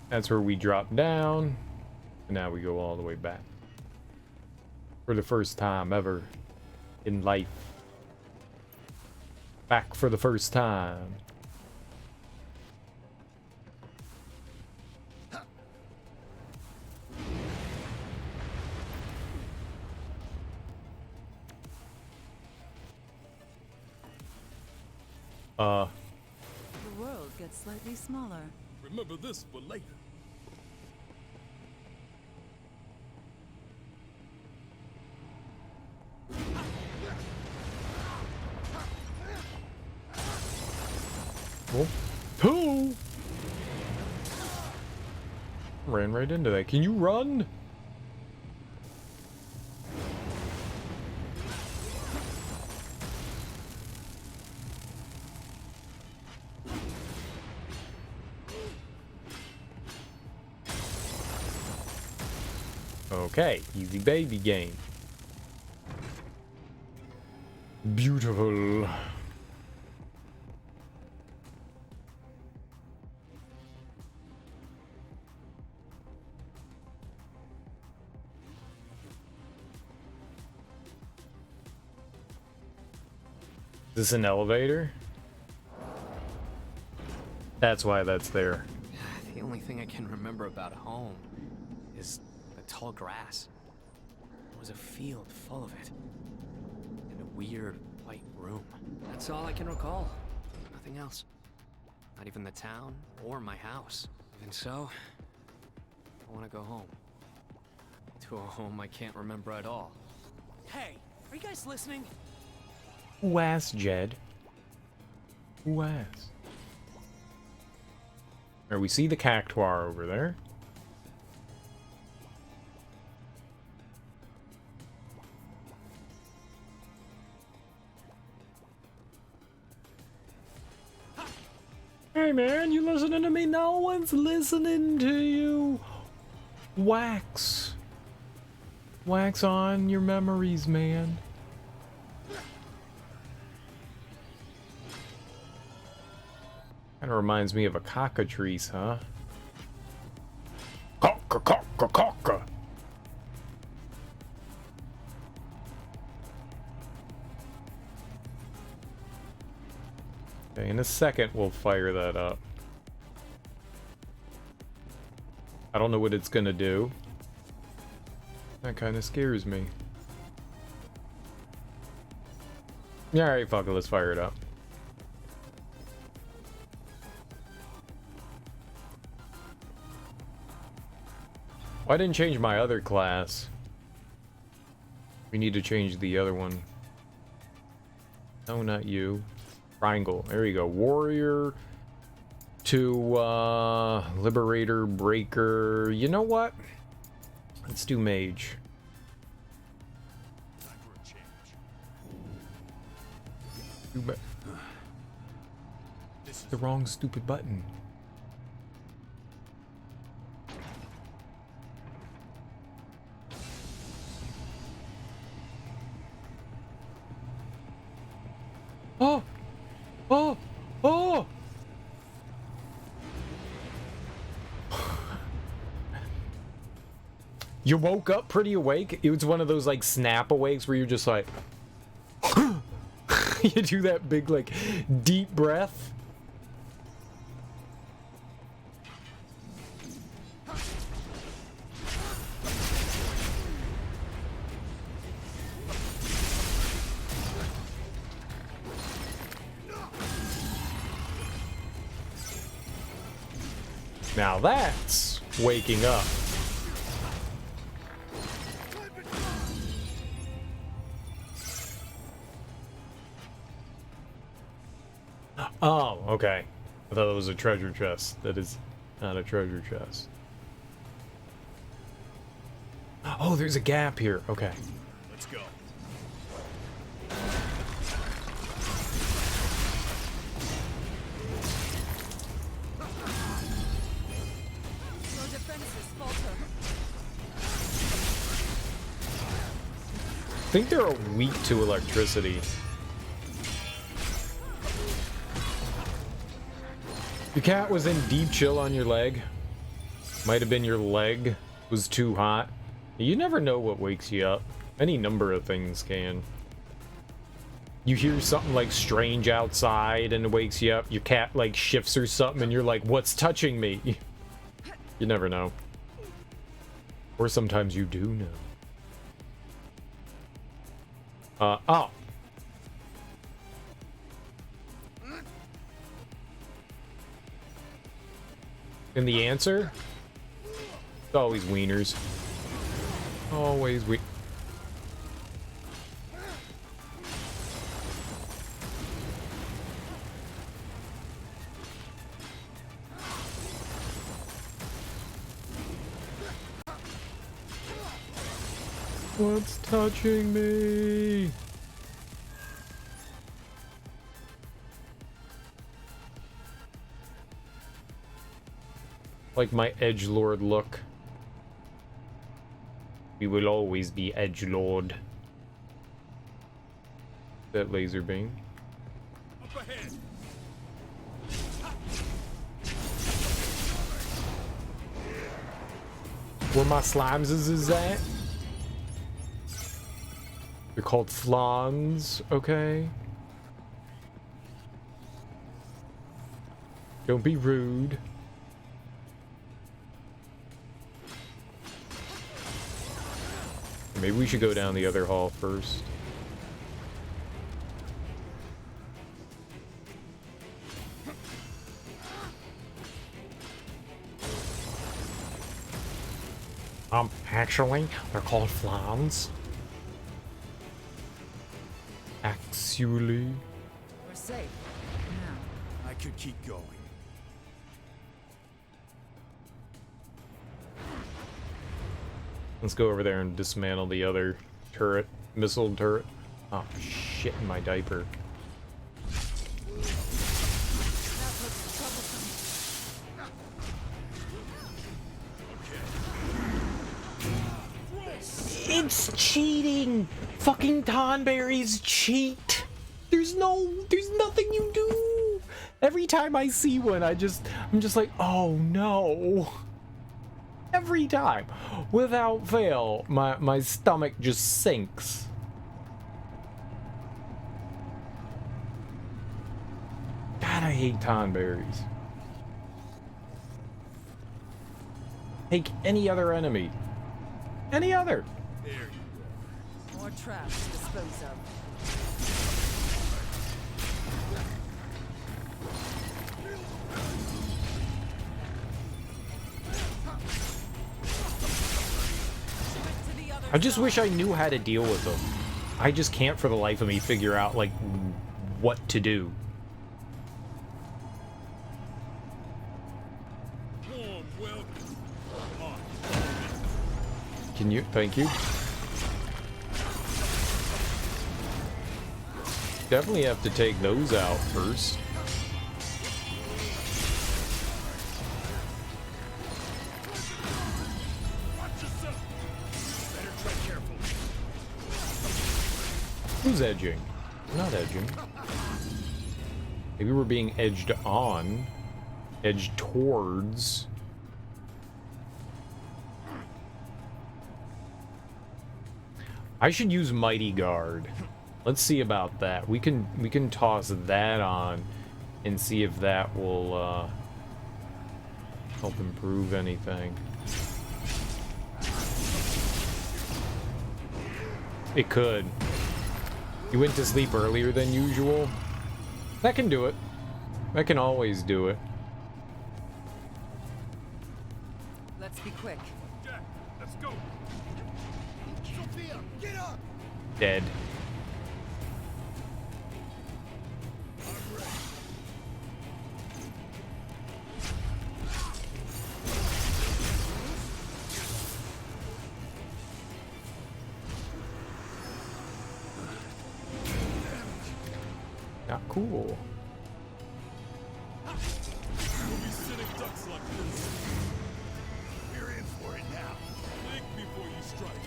A: That's where we drop down. And now we go all the way back. For the first time ever in life. Back for the first time.
C: The world gets slightly smaller.
P: Remember this for later.
A: Oh. Oh! Ran right into that. Can you run? Okay, easy baby game. Beautiful. Is this an elevator? That's why that's there.
E: The only thing I can remember about home is the tall grass. There was a field full of it. And a weird white room. That's all I can recall. Nothing else. Not even the town or my house. Even so, I want to go home. To a home I can't remember at all. Hey, are you guys listening?
A: Who asked, Jed? Who asked? There, we see the cactuar over there. Hey man, you listening to me? No one's listening to you. Wax. Wax on your memories, man. Kind of reminds me of a cockatrice, huh? Cocka. Okay, in a second we'll fire that up. I don't know what it's gonna do. That kind of scares me. Yeah, alright, fuck it, let's fire it up. Why didn't change my other class? We need to change the other one. No, not you. Triangle. There you go. Warrior to Liberator, Breaker. You know what? Let's do Mage. The wrong stupid button. Oh! Oh! Oh! You woke up pretty awake? It was one of those like snap awakes where you're just like you do that big like deep breath. Now that's waking up. Oh, okay. I thought it was a treasure chest. That is not a treasure chest. Oh, there's a gap here. Okay.
P: Let's go.
A: think they're weak to electricity. Your cat was in deep chill on your leg. Might have been your leg was too hot. You never know what wakes you up. Any number of things can. You hear something like strange outside and it wakes you up. Your cat like shifts or something and you're like, what's touching me? You never know. Or sometimes you do know. Oh. And the answer? It's always wieners. Always What's touching me? Like my edgelord look. We will always be edgelord. That laser beam.
P: Up ahead.
A: Where my slimes is at? They're called flans, okay? Don't be rude. Maybe we should go down the other hall first. Actually, they're called flans. Actually.
C: We're safe. Now.
L: I could keep going.
A: Let's go over there and dismantle the other turret, missile turret. Oh, shit in my diaper. It's cheating! Fucking tonberries cheat! There's nothing you do! Every time I see one, I'm just like, oh no! Every time, without fail, my stomach just sinks. God, I hate tonberries. Take any other enemy. Any other.
C: More traps to dispose of.
A: I just wish I knew how to deal with them. I just can't for the life of me figure out, like, what to do. Can you? Thank you. Definitely have to take those out first. Who's edging? We're not edging. Maybe we're being edged on. Edged towards. I should use Mighty Guard. Let's see about that. We can toss that on and see if that will help improve anything. It could. You went to sleep earlier than usual? That can do it. That can always do it.
C: Let's be quick.
P: Jack, let's go. Sophia, get up.
A: Dead. Not cool.
P: We'll be sitting ducks like this. We're in for it now. Think before you strike.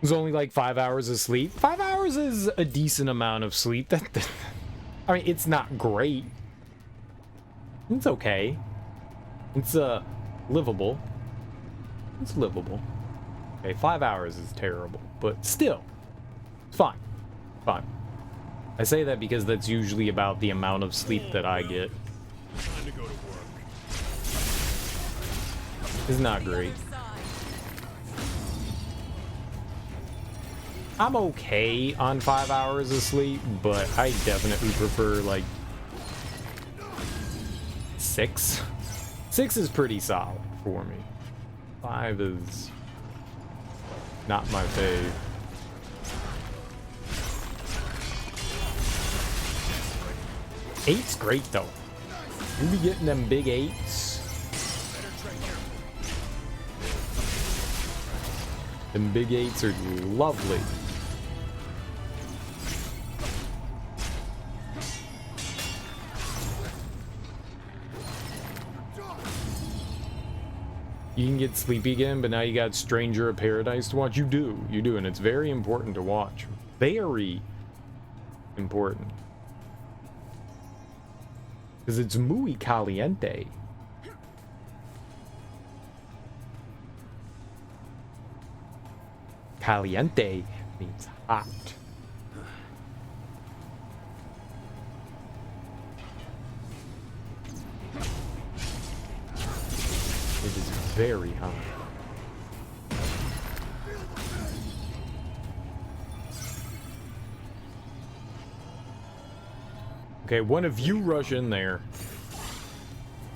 A: It's only like 5 hours of sleep. 5 hours is a decent amount of sleep. I mean, it's not great. It's okay. It's livable. It's livable. Okay, 5 hours is terrible, but still, it's fine. Fine. I say that because that's usually about the amount of sleep that I get.
O: Time to go to work.
A: It's not great. I'm okay on 5 hours of sleep, but I definitely prefer like 6. 6 is pretty solid for me. 5 is not my fave. 8's great though. You be getting them big 8s. Them big 8s are lovely. You can get sleepy again, but now you got Stranger of Paradise to watch. You do, and it's very important to watch. Very important. Because it's muy caliente. Caliente means hot. It is very hot. Okay, one of you rush in there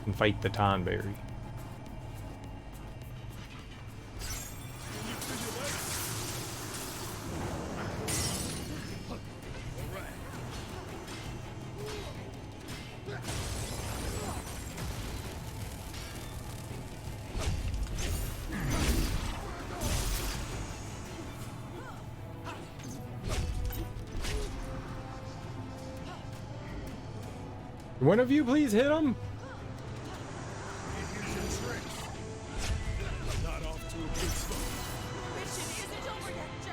A: and fight the tonberry. One of you please hit him.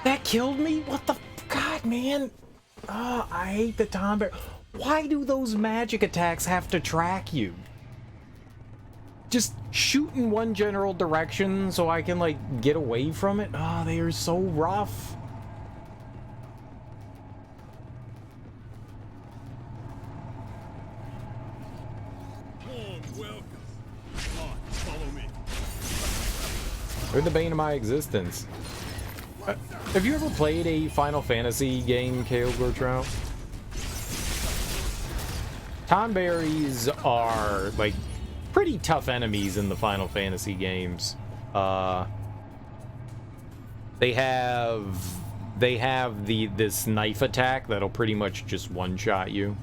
A: That killed me? What the God, man? Oh, I hate the tonberry. Why do those magic attacks have to track you? Just shoot in one general direction so I can, like, get away from it? Oh, they are so rough. They're the bane of my existence. Have you ever played a Final Fantasy game, Kale Gortrout? Tonberries are, like, pretty tough enemies in the Final Fantasy games. They have this knife attack that'll pretty much just one-shot you,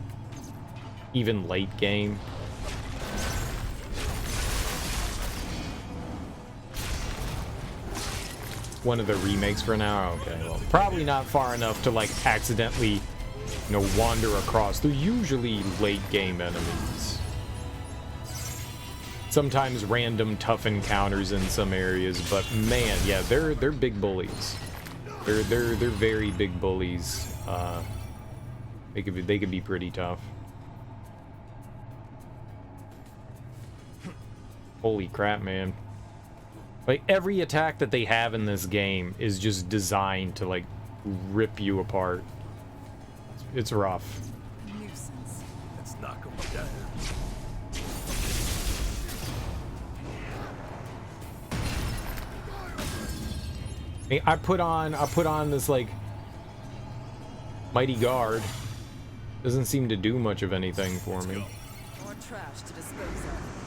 A: even late game. One of the remakes for now. Okay, well, probably not far enough to like accidentally, wander across. They're usually late game enemies. Sometimes random tough encounters in some areas, but man, yeah, they're big bullies. They're very big bullies. They could be pretty tough. Holy crap, man. Like, every attack that they have in this game is just designed to, like, rip you apart. It's rough.
B: Nuisance. Let's knock him down.
A: Hey, I put on this, like, mighty guard. Doesn't seem to do much of anything for me.
C: More trash to dispose of.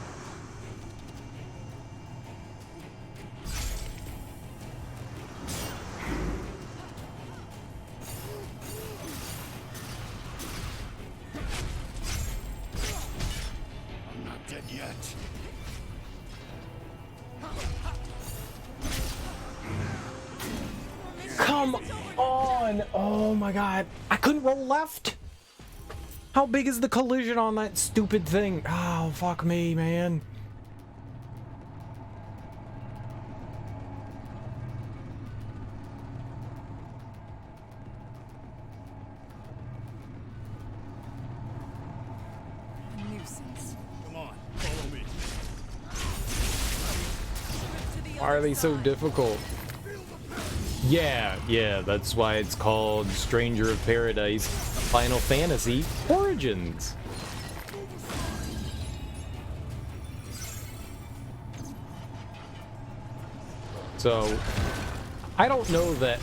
A: Come on! Oh my god. I couldn't roll left? How big is the collision on that stupid thing? Oh, fuck me, man. Why are they so difficult? Yeah, that's why it's called Stranger of Paradise Final Fantasy Origins. So, I don't know that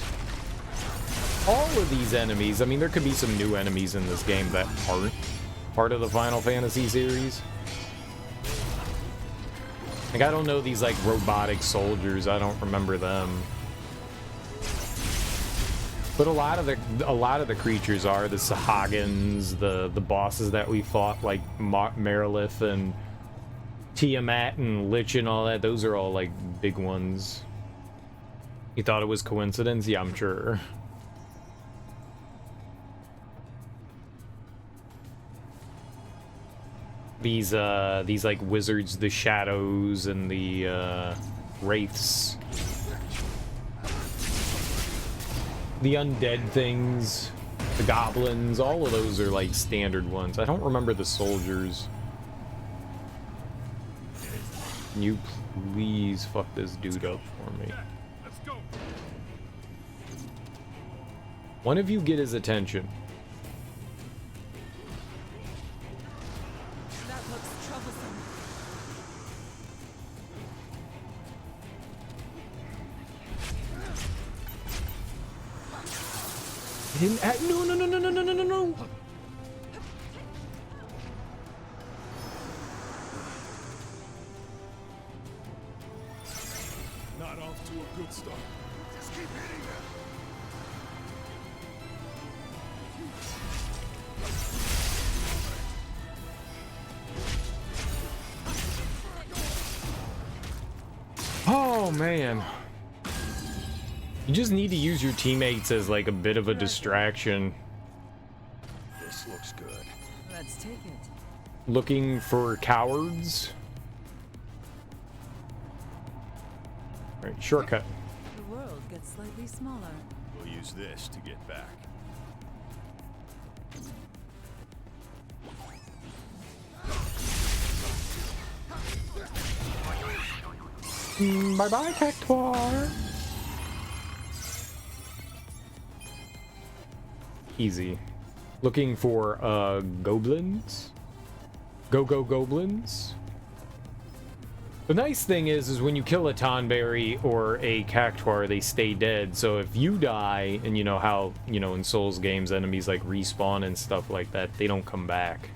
A: all of these enemies, I mean, there could be some new enemies in this game that aren't part of the Final Fantasy series. Like, I don't know these, like, robotic soldiers. I don't remember them. But a lot of the creatures are the Sahagins, the bosses that we fought, like Merilith and Tiamat and Lich and all that. Those are all, like, big ones. You thought it was coincidence? Yeah, I'm sure. These like wizards, the shadows and the wraiths, the undead things, the goblins, all of those are like standard ones. I don't remember the soldiers. Can you please fuck this dude up for me? One of you get his attention.
C: That looks troublesome.
A: He didn't act. No.
P: Not off to a good start. Just keep hitting them.
A: Oh man. You just need to use your teammates as like a bit of a distraction.
F: This looks good.
C: Let's take it.
A: Looking for cowards. Right, shortcut.
C: The world gets slightly smaller.
F: We'll use this to get back.
A: Bye-bye, Cactuar. Easy. Looking for goblins. Go goblins. The nice thing is when you kill a tonberry or a cactuar, they stay dead. So if you die, and you know how, you know, in Souls games, enemies like respawn and stuff like that, they don't come back.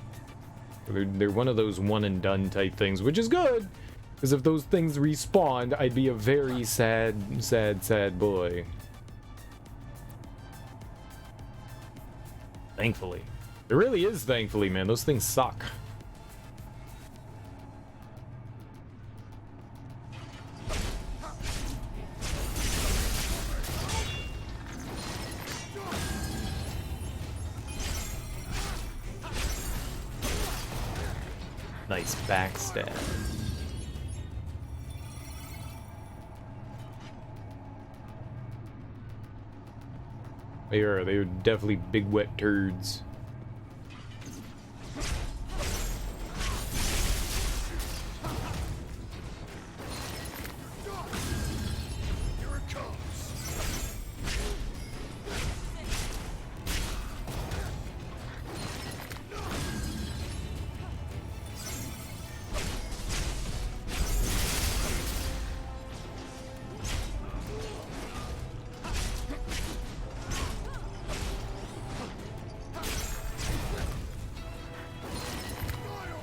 A: They're one of those one and done type things, which is good. Because if those things respawned, I'd be a very sad boy. Thankfully. It really is thankfully, man. Those things suck. Nice backstab. They're definitely big wet turds.
P: Here it comes.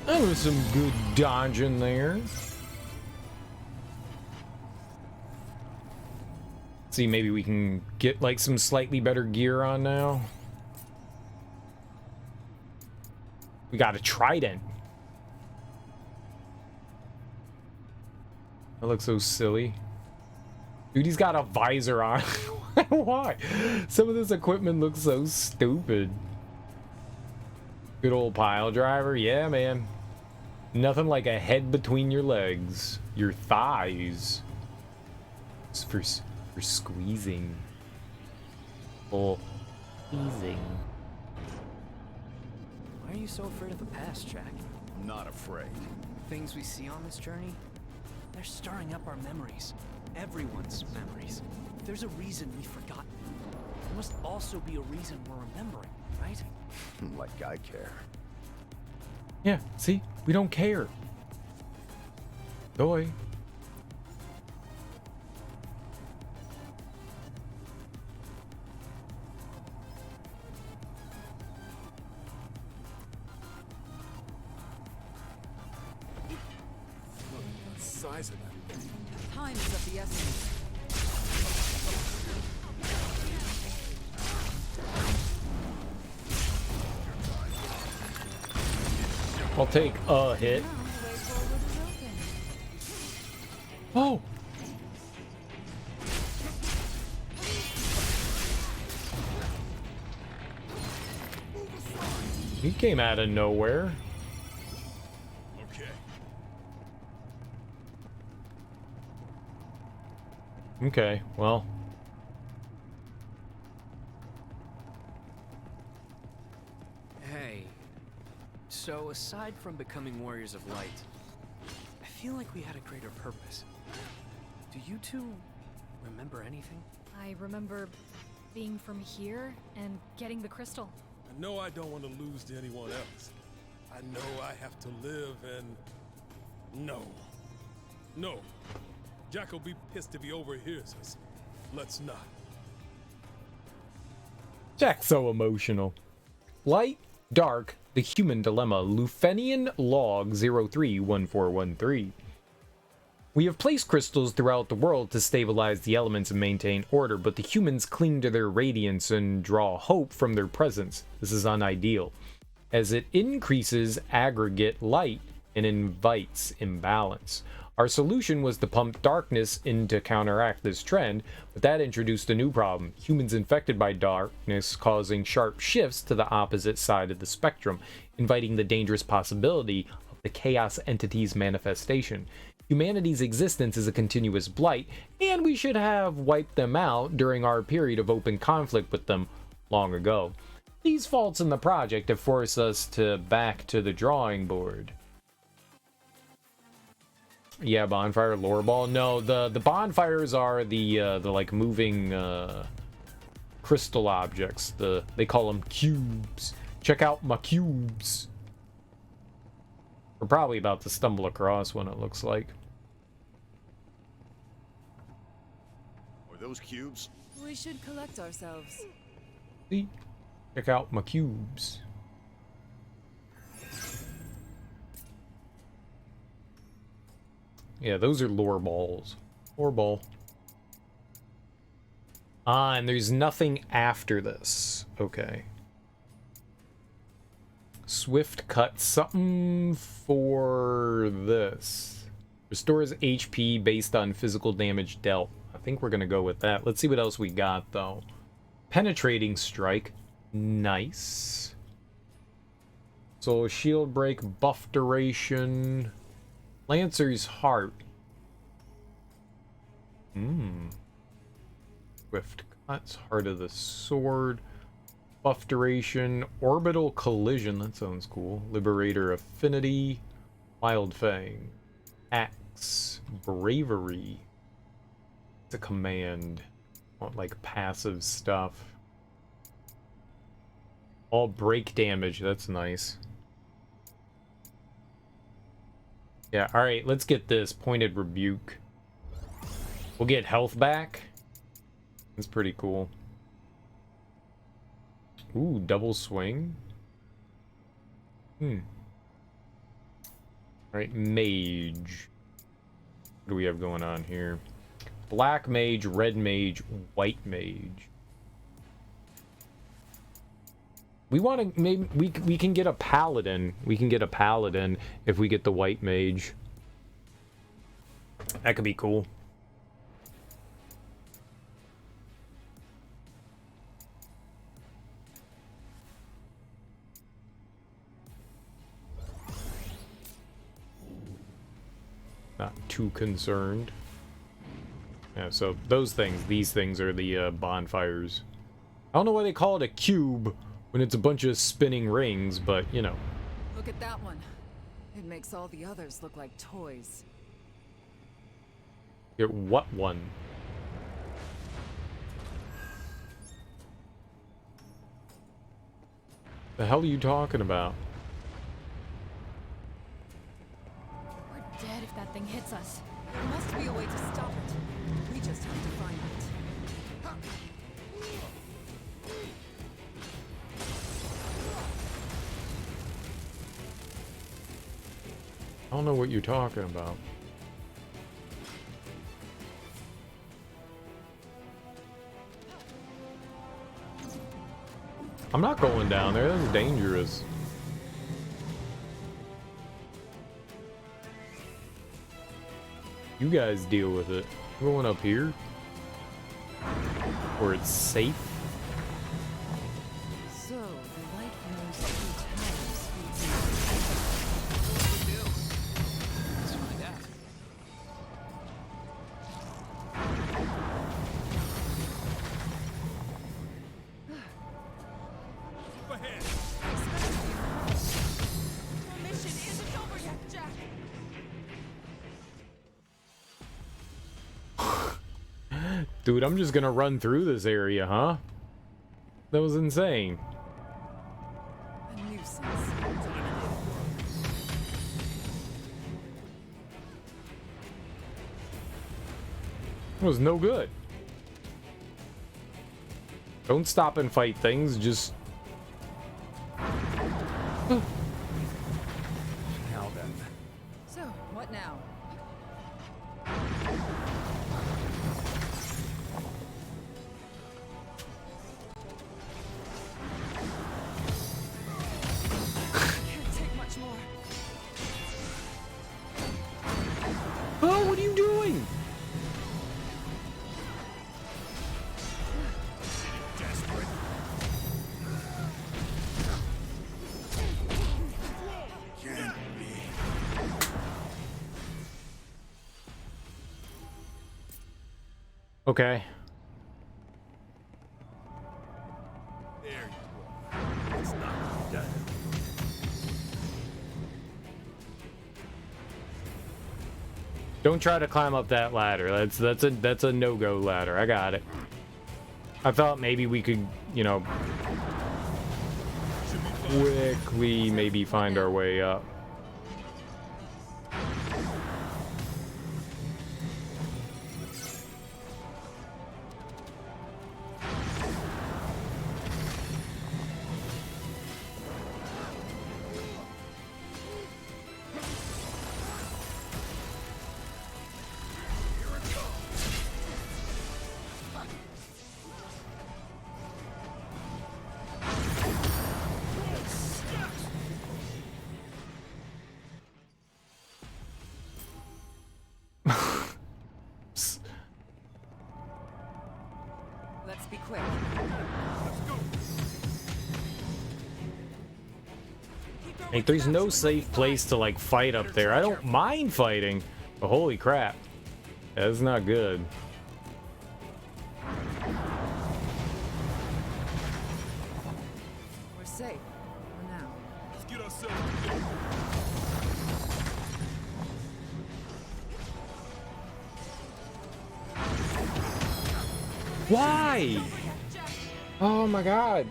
A: That was some good dodging there. See, maybe we can get like some slightly better gear on now. We got a trident. That looks so silly. Dude, he's got a visor on. Why? Some of this equipment looks so stupid. Good old pile driver. Yeah, man. Nothing like a head between your legs. Your thighs. It's for squeezing. Oh, squeezing.
E: Why are you so afraid of the past, Jack?
F: I'm not afraid.
E: Things we see on this journey, they're stirring up our memories. everyone's memories. If there's a reason we've forgotten, there must also be a reason we're remembering, right?
F: Like I care.
A: Yeah, see? We don't care. Boy.
B: Look, the size of that.
C: Time is of the essence.
A: I'll take a hit.
C: Now the way forward is open.
A: Oh! He came out of nowhere.
O: Okay.
A: Okay, well.
E: Hey, so aside from becoming warriors of light, I feel like we had a greater purpose. Do you two remember anything?
D: I remember being from here and getting the crystal.
P: I know I don't want to lose to anyone else. I know I have to live and... No. Jack will be pissed if he overhears us. Let's not.
A: Jack's so emotional. Light, dark, the human dilemma. Lufenian log 031413. We have placed crystals throughout the world to stabilize the elements and maintain order, but the humans cling to their radiance and draw hope from their presence. This is unideal, as it increases aggregate light and invites imbalance. Our solution was to pump darkness in to counteract this trend, but that introduced a new problem. Humans infected by darkness causing sharp shifts to the opposite side of the spectrum, inviting the dangerous possibility of the chaos entity's manifestation. Humanity's existence is a continuous blight, and we should have wiped them out during our period of open conflict with them long ago. These faults in the project have forced us back to the drawing board. Yeah, bonfire, lore ball. No, the bonfires are the like moving crystal objects. They call them cubes. Check out my cubes. We're probably about to stumble across one, it looks like.
F: Are those cubes?
C: We should collect ourselves.
A: See? Check out my cubes. Yeah, those are lore balls. Lore ball. Ah, and there's nothing after this. Okay. Swift cut. Something for this. Restores HP based on physical damage dealt. I think we're going to go with that. Let's see what else we got, though. Penetrating strike. Nice. So, shield break, buff duration. Lancer's heart. Swift cuts, heart of the sword. Buff duration, orbital collision. That sounds cool. Liberator affinity. Wild Fang. Axe. Bravery. It's a command. Want like passive stuff. All break damage. That's nice. Yeah, alright, let's get this. Pointed rebuke. We'll get health back. That's pretty cool. Ooh, double swing. Alright, mage. What do we have going on here? Black mage, red mage, white mage. We want to, maybe we can get a paladin. We can get a paladin if we get the white mage. That could be cool. Not too concerned. Yeah, so those things, these things are the bonfires. I don't know why they call it a cube when it's a bunch of spinning rings, but, you know.
C: Look at that one. It makes all the others look like toys.
A: Get what one? The hell are you talking about?
D: We're dead if that thing hits us.
C: There must be a way to stop it. We just have to find it.
A: I don't know what you're talking about. I'm not going down there. That's dangerous. You guys deal with it. I'm going up here. Where it's safe.
C: So, the light from those two towers feeds
E: What do we do? Let's find out.
P: Keep ahead.
J: Our mission isn't over yet, Jack.
A: Dude, I'm just gonna run through this area, huh? That was insane.
C: a nuisance.
A: It was no good. Don't stop and fight things, just...
F: Now then.
C: So, what now? Can't take much more.
A: Oh, what are you doing?
P: Desperate.
F: Can't be.
A: Okay.
P: There you go. Let's knock him down.
A: Don't try to climb up that ladder. That's a no-go ladder. I got it. I thought maybe we could, you know, quickly maybe find our way up.
C: Let's be quick.
A: Like, there's no safe place to, like, fight up there. I don't mind fighting, but holy crap. That's not good.
C: We're safe. For now.
P: Let's get ourselves together.
A: Why? Oh my god.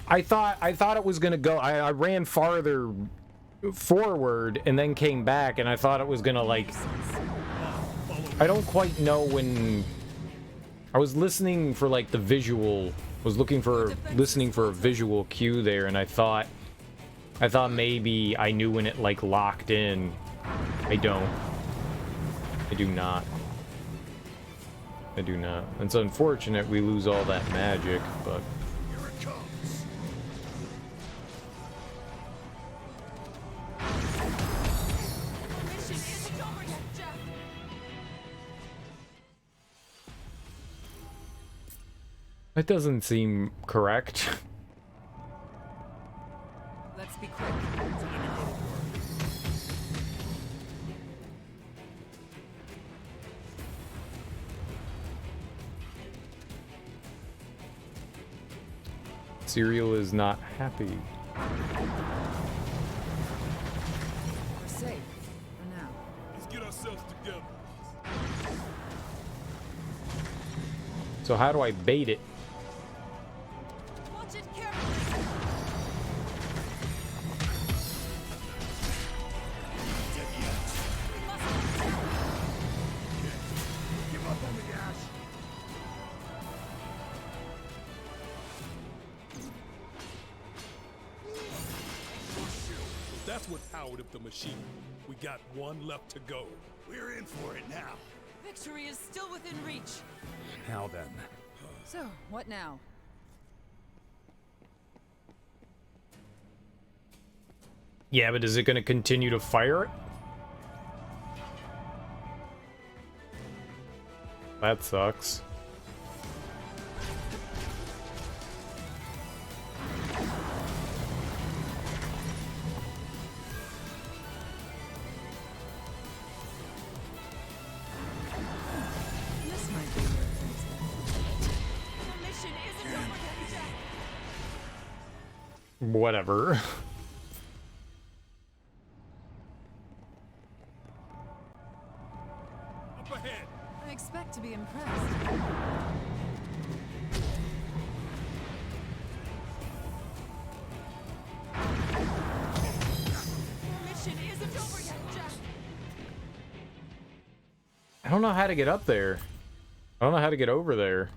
A: I thought it was gonna go. I ran farther forward and then came back, and I thought it was gonna, like, I don't quite know when I was listening for, like, the visual, listening for a visual cue there, and I thought maybe I knew when it, like, locked in. I don't. I do not. I do not. It's unfortunate we lose all that magic, but...
P: Here it comes.
J: Mission isn't over yet, Jack.
A: That doesn't seem correct.
C: Let's be quick.
A: Serial is not happy.
C: We're safe. For now.
P: Let's get ourselves together.
A: So how do I bait it?
J: Watch it carefully.
F: Give up on the gas.
P: That's what powered up the machine. We got one left to go.
F: We're in for it now.
C: Victory is still within reach.
F: Now then.
C: So, what now?
A: Yeah, but is it going to continue to fire it? That sucks.
C: This might be where
J: The mission isn't over yet, Jack.
A: Whatever.
P: Up ahead.
C: I expect to be impressed.
J: The mission isn't over yet, Jack.
A: I don't know how to get up there. I don't know how to get over there.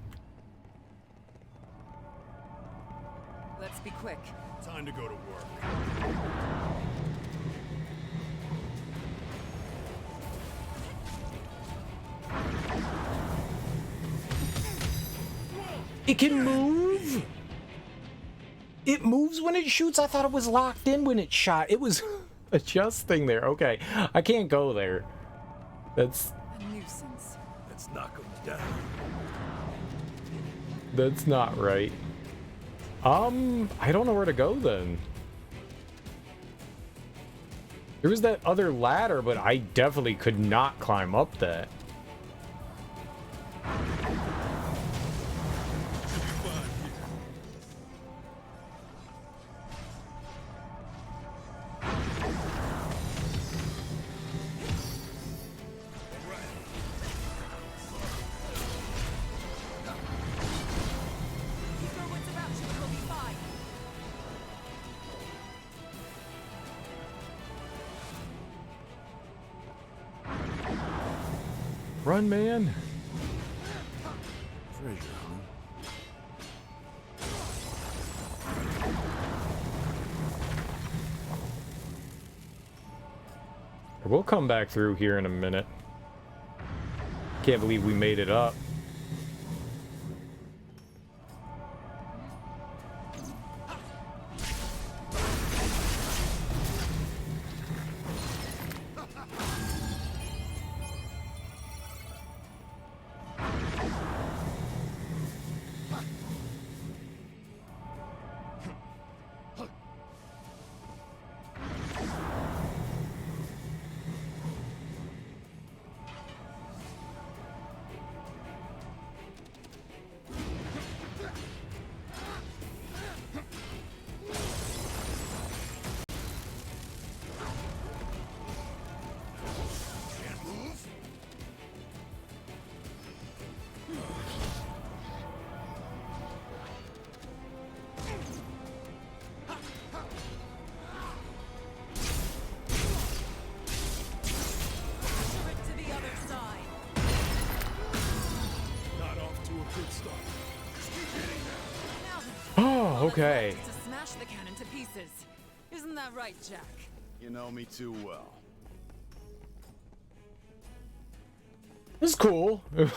C: Let's be quick.
P: Time to go to work.
A: It can move? It moves when it shoots? I thought it was locked in when it shot. It was adjusting there. Okay, I can't go there. That's
C: A nuisance.
P: Let's knock them down.
A: That's not right. I don't know where to go then. There was that other ladder, but I definitely could not climb up that.
J: Keep your wits about you and we'll be fine.
A: Run, man.
F: Treasure, huh?
A: We'll come back through here in a minute. Can't believe we made it up. Oh, okay.
C: To smash the cannon to pieces. Isn't that right, Jack?
F: You know me too well.
A: It was cool. It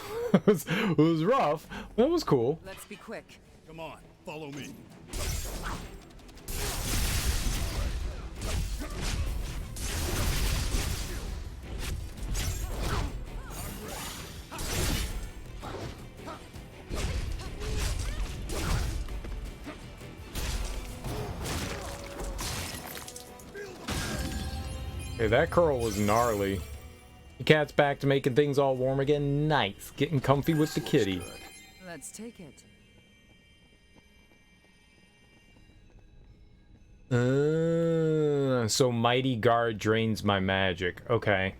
A: was rough. That was cool.
C: Let's be quick.
P: Come on, follow me.
A: Okay, that curl was gnarly. The cat's back to making things all warm again. Nice. Getting comfy with the kitty.
C: Let's take it.
A: So Mighty Guard drains my magic. Okay.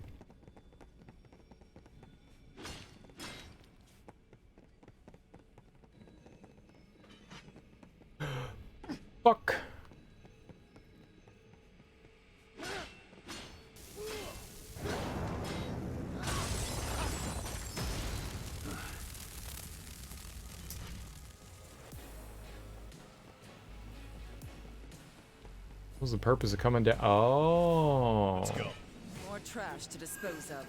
A: What's the purpose of coming down? Oh.
C: Let's go. More trash to dispose of.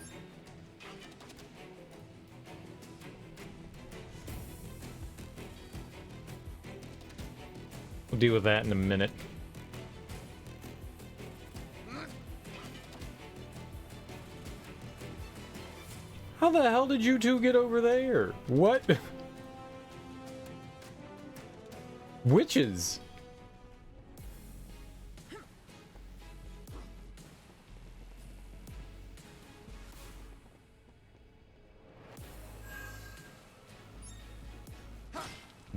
A: We'll deal with that in a minute. How the hell did you two get over there? What? Witches.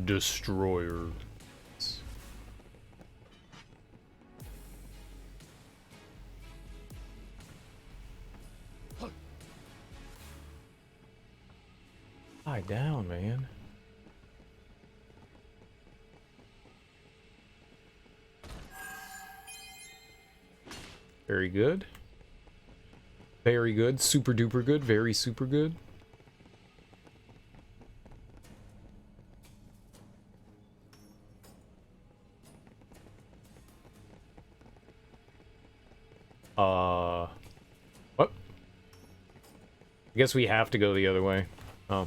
A: Destroyer. Lie down, man. Very good. Very good. Super duper good. Very super good. What? I guess we have to go the other way. Oh.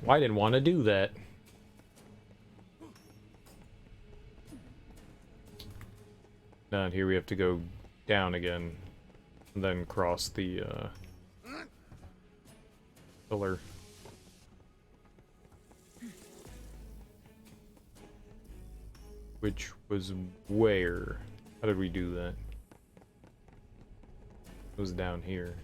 A: Well, I didn't want to do that. Not here, we have to go down again. And then cross the, pillar. Which was where? How did we do that? It was down here.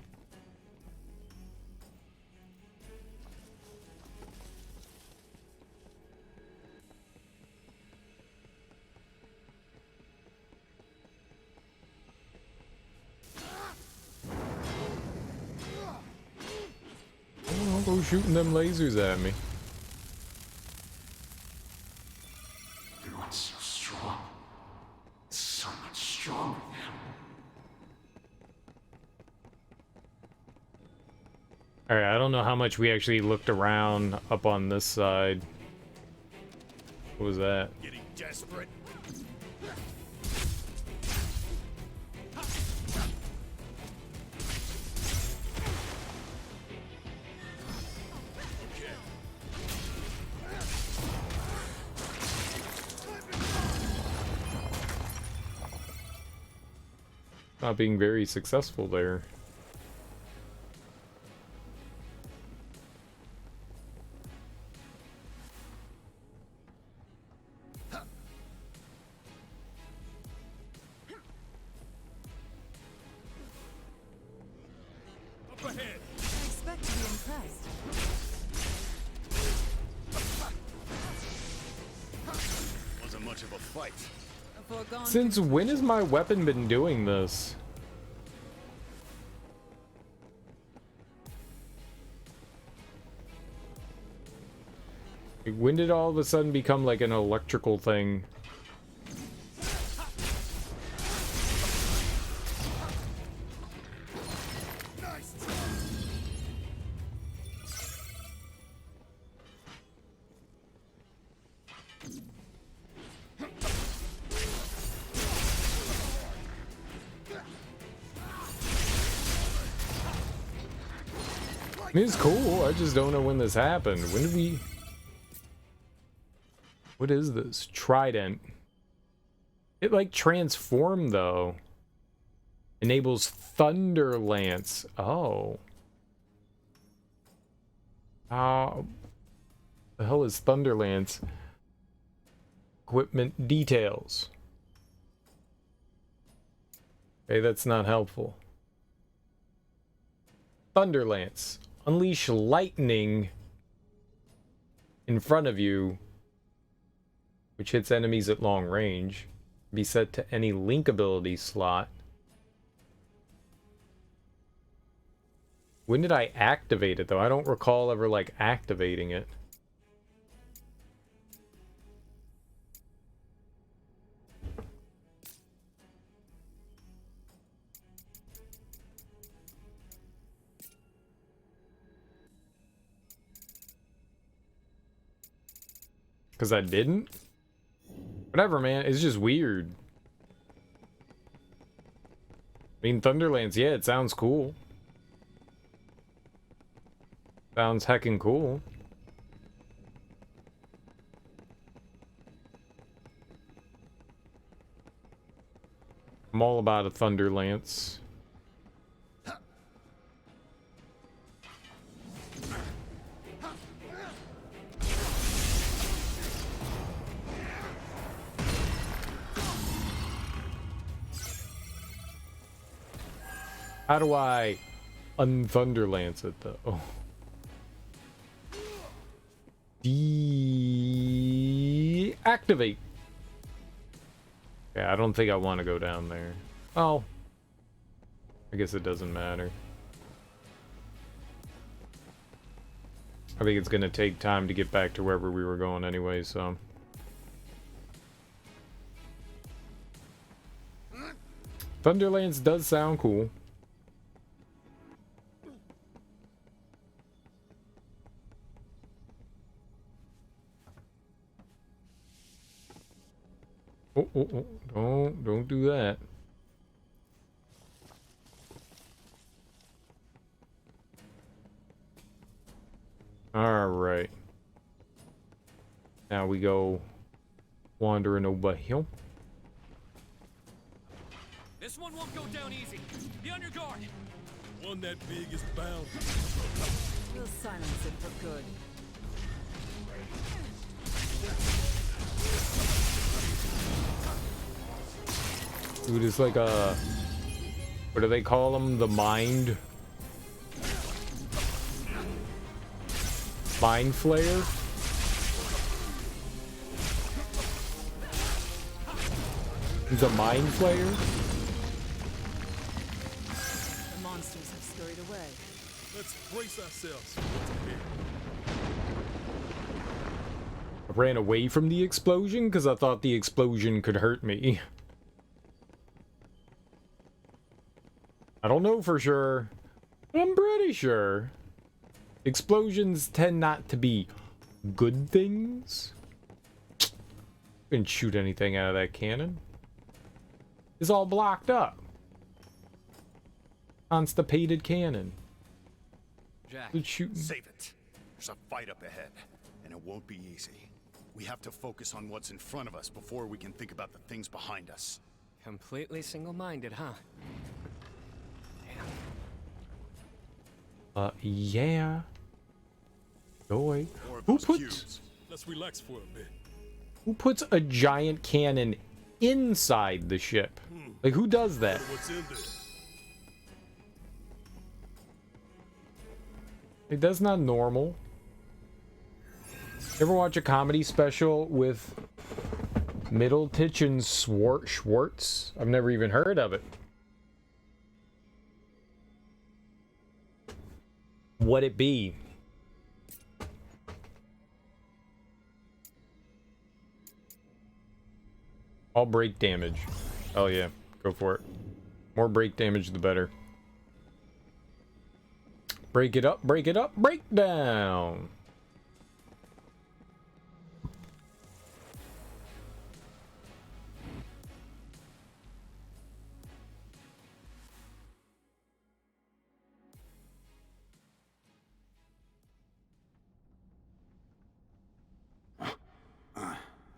A: Don't go shooting them lasers at me.
K: Everyone's so strong. So much stronger now.
A: Alright, I don't know how much we actually looked around up on this side. What was that?
O: Getting desperate.
A: Not being very successful there.
O: Up ahead.
C: I expect to be impressed.
O: Wasn't much of a fight.
A: Since when has my weapon been doing this? When did all of a sudden become like an electrical thing? I mean, it's cool. I just don't know when this happened. When did we... What is this? Trident. It, like, transformed, though. Enables Thunder Lance. Oh. How the hell is Thunder Lance? Equipment details. Okay, that's not helpful. Thunder Lance. Unleash lightning in front of you, which hits enemies at long range. Be set to any link ability slot. When did I activate it, though? I don't recall ever, like, activating it. Because I didn't? Whatever, man. It's just weird. mean, Thunderlands, yeah, it sounds cool. Sounds heckin' cool. I'm all about a Thunderlance. How do I unthunderlance it though? Deactivate. Yeah, I don't think I want to go down there. Oh. I guess it doesn't matter. I think it's gonna take time to get back to wherever we were going anyway, so. Thunderlance does sound cool. Oh, don't do that. All right. Now we go wandering over here.
E: This one won't go down easy. Be on your guard.
P: One that big is bound.
C: We'll silence it for good.
A: Dude, it's like a... What do they call them? The mind... Mind Flayer? He's a Mind Flayer?
C: The monsters have scurried away.
P: Let's brace ourselves for what's ahead.
A: I ran away from the explosion because I thought the explosion could hurt me. I don't know for sure, but I'm pretty sure. Explosions tend not to be good things. Couldn't shoot anything out of that cannon. It's all blocked up. Constipated cannon.
F: Jack,
A: Good shooting.
F: save it. There's a fight up ahead, and it won't be easy. We have to focus on what's in front of us before we can think about the things behind us.
E: Completely single-minded, huh?
A: Yeah. Go away.
P: Let's relax for a bit.
A: Who puts a giant cannon inside the ship? Like, who does that?
P: What's in there?
A: Like, that's not normal. Ever watch a comedy special with Middletich and Schwartz? I've never even heard of it. What'd it be? All break damage. Oh yeah, go for it. More break damage, the better. Break it up, break down.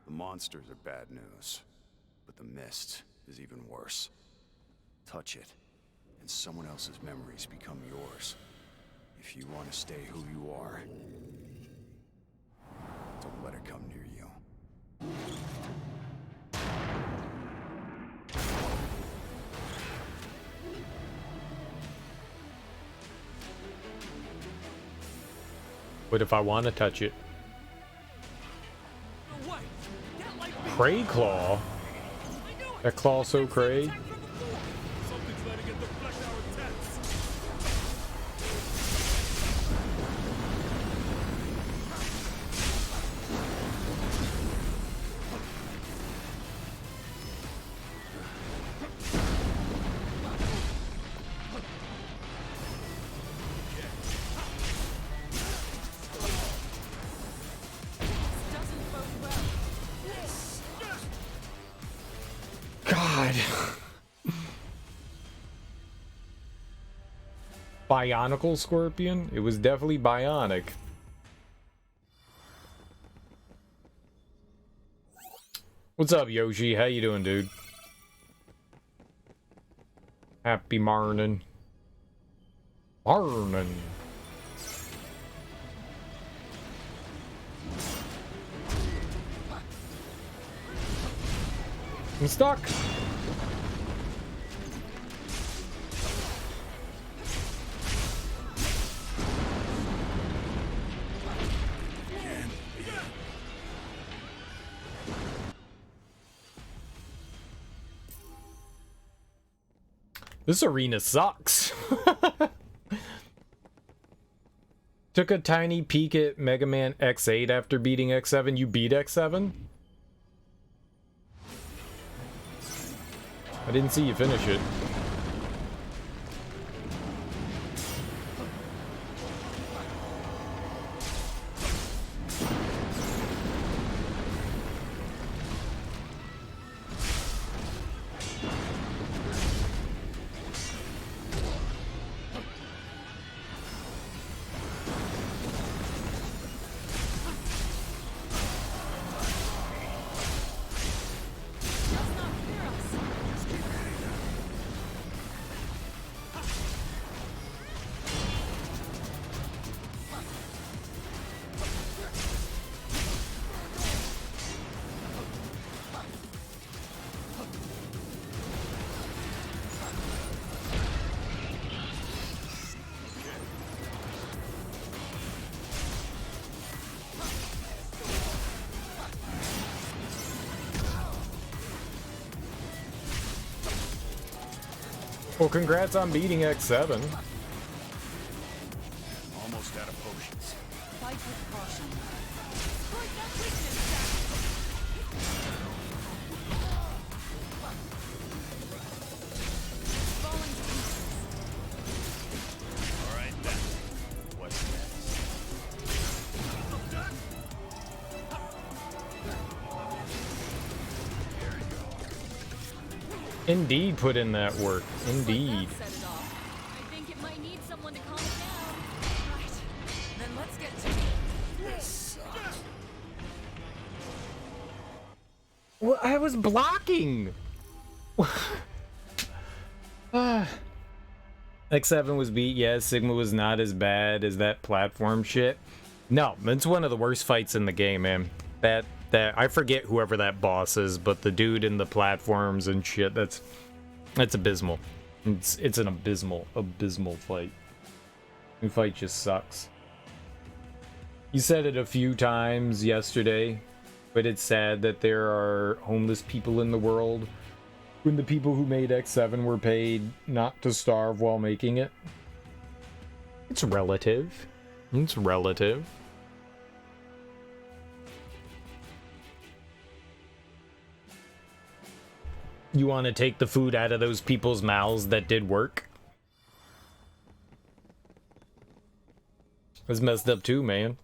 F: The monsters are bad news, but the mist is even worse. Touch it, and someone else's memories become yours. If you want to stay who you are, don't let it come near you.
A: What if I want to touch it? Cray claw? That claw so cray? God. Bionicle scorpion? It was definitely bionic. What's up, Yoshi? How you doing, dude? Happy morning. Morning. I'm stuck. This arena sucks. Took a tiny peek at Mega Man X8 after beating X7. You beat X7? I didn't see you finish it. Well, congrats on beating X7.
F: Almost out of potions.
C: Fight with caution.
F: All right, then. What's next?
A: Indeed, put in that work. Indeed.
J: I think it might need someone to calm it down.
C: Right. Then let's get to
F: This sucks.
A: Well, I was blocking. X7 was beat. Yes, Sigma was not as bad as that platform shit. No, it's one of the worst fights in the game, man. That I forget whoever that boss is, but the dude in the platforms and shit, that's abysmal. It's an abysmal fight. The fight just sucks. You said it a few times yesterday, but it's sad that there are homeless people in the world when the people who made X7 were paid not to starve while making it. It's relative. It's relative. You want to take the food out of those people's mouths that did work? That's messed up too, man.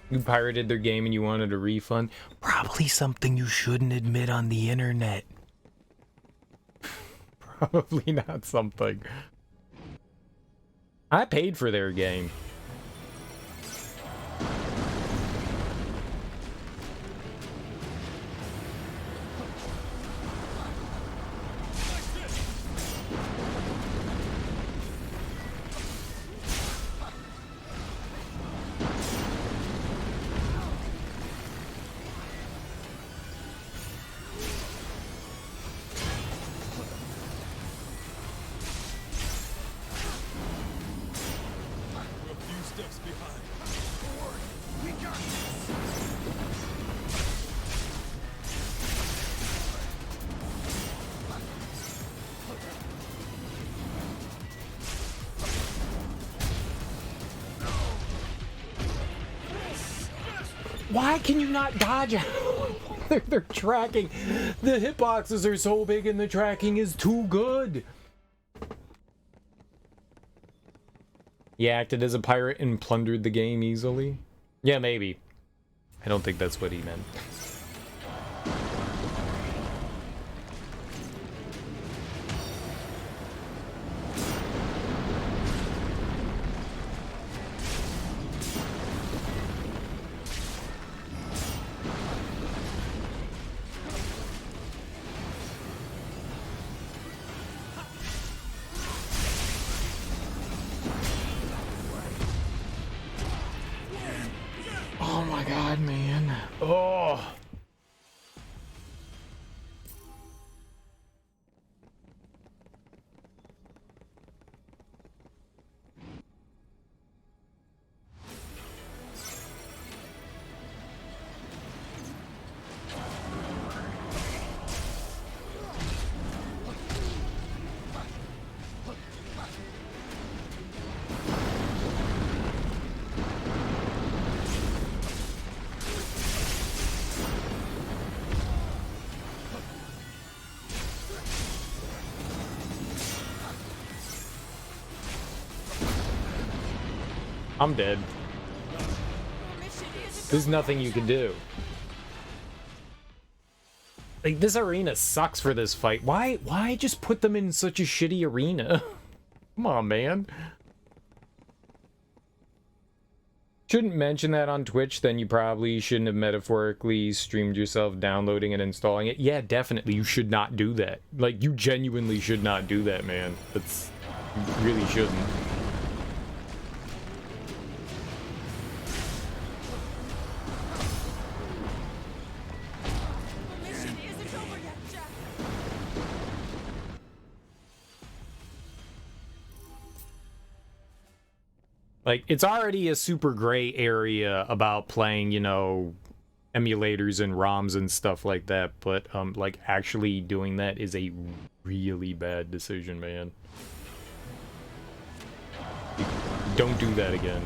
A: You pirated their game and you wanted a refund? Probably something you shouldn't admit on the internet. Probably not something. I paid for their game. Why can you not dodge out? They're tracking. The hitboxes are so big and the tracking is too good. He acted as a pirate and plundered the game easily. Yeah, maybe. I don't think that's what he meant. Oh my god, man. Oh. I'm dead. There's nothing you can do. Like, this arena sucks for this fight. Why just put them in such a shitty arena? Come on, man. Shouldn't mention that on Twitch, then you probably shouldn't have metaphorically streamed yourself downloading and installing it. Yeah, definitely, you should not do that. Like, you genuinely should not do that, man. That's... You really shouldn't. Like, it's already a super gray area about playing, you know, emulators and ROMs and stuff like that, but, like, actually doing that is a really bad decision, man. Don't do that again.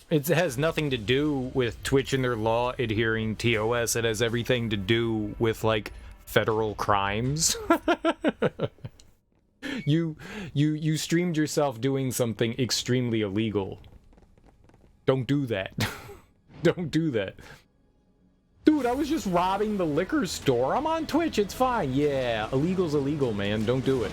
A: It has nothing to do with Twitch and their law adhering TOS. It has everything to do with, like, federal crimes. You streamed yourself doing something extremely illegal. Don't do that. Don't do that. Dude, I was just robbing the liquor store. I'm on Twitch. It's fine. Yeah, illegal's illegal, man. Don't do it.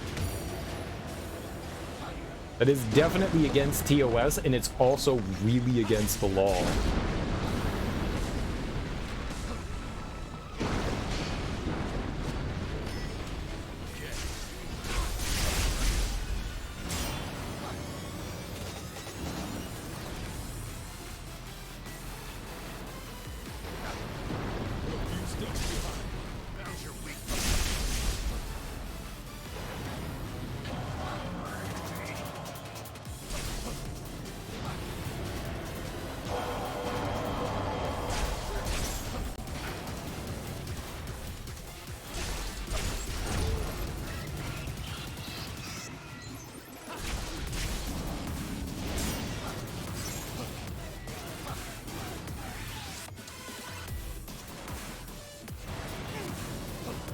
A: That is definitely against TOS, and it's also really against the law.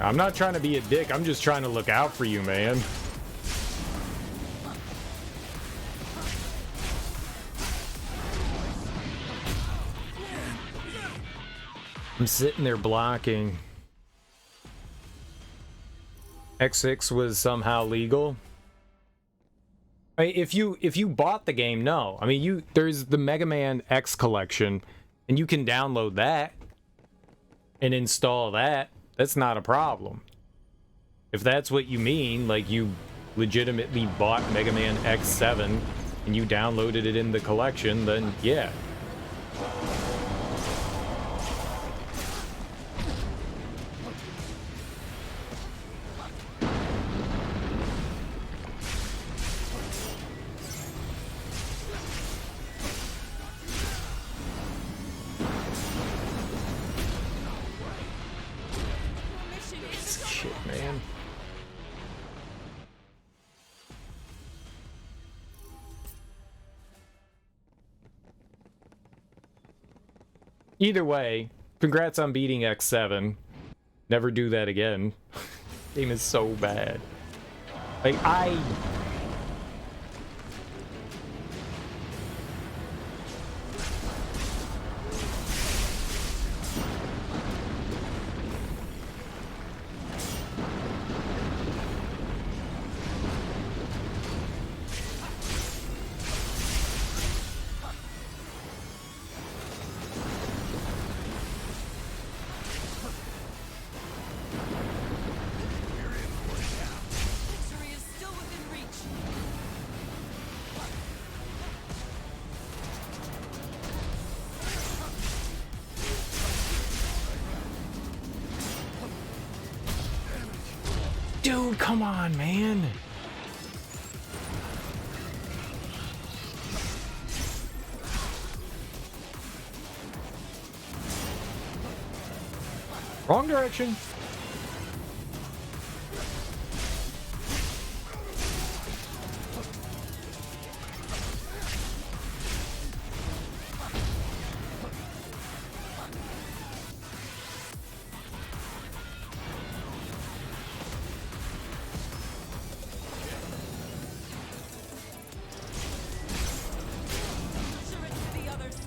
A: I'm not trying to be a dick, I'm just trying to look out for you, man. I'm sitting there blocking. X6 was somehow legal. I mean, if you bought the game, no. I mean, there's the Mega Man X collection, and you can download that and install that. That's not a problem. If that's what you mean, like you legitimately bought Mega Man X7 and you downloaded it in the collection, then yeah. man. Either way, congrats on beating X7. Never do that again. Game is so bad. Like,
C: Victory is still within reach.
A: dude, come on, man. Wrong direction.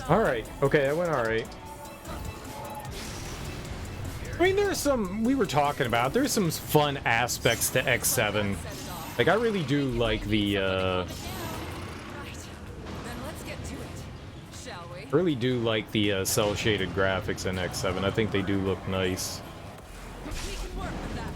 A: Alright, okay, that went alright. I mean, there's some, we were talking about, there's some fun aspects to X7. Like, I really do like the,
C: Then let's get to it, shall we?
A: really do like the cel-shaded graphics in X7. I think they do look nice.
C: We can work with that.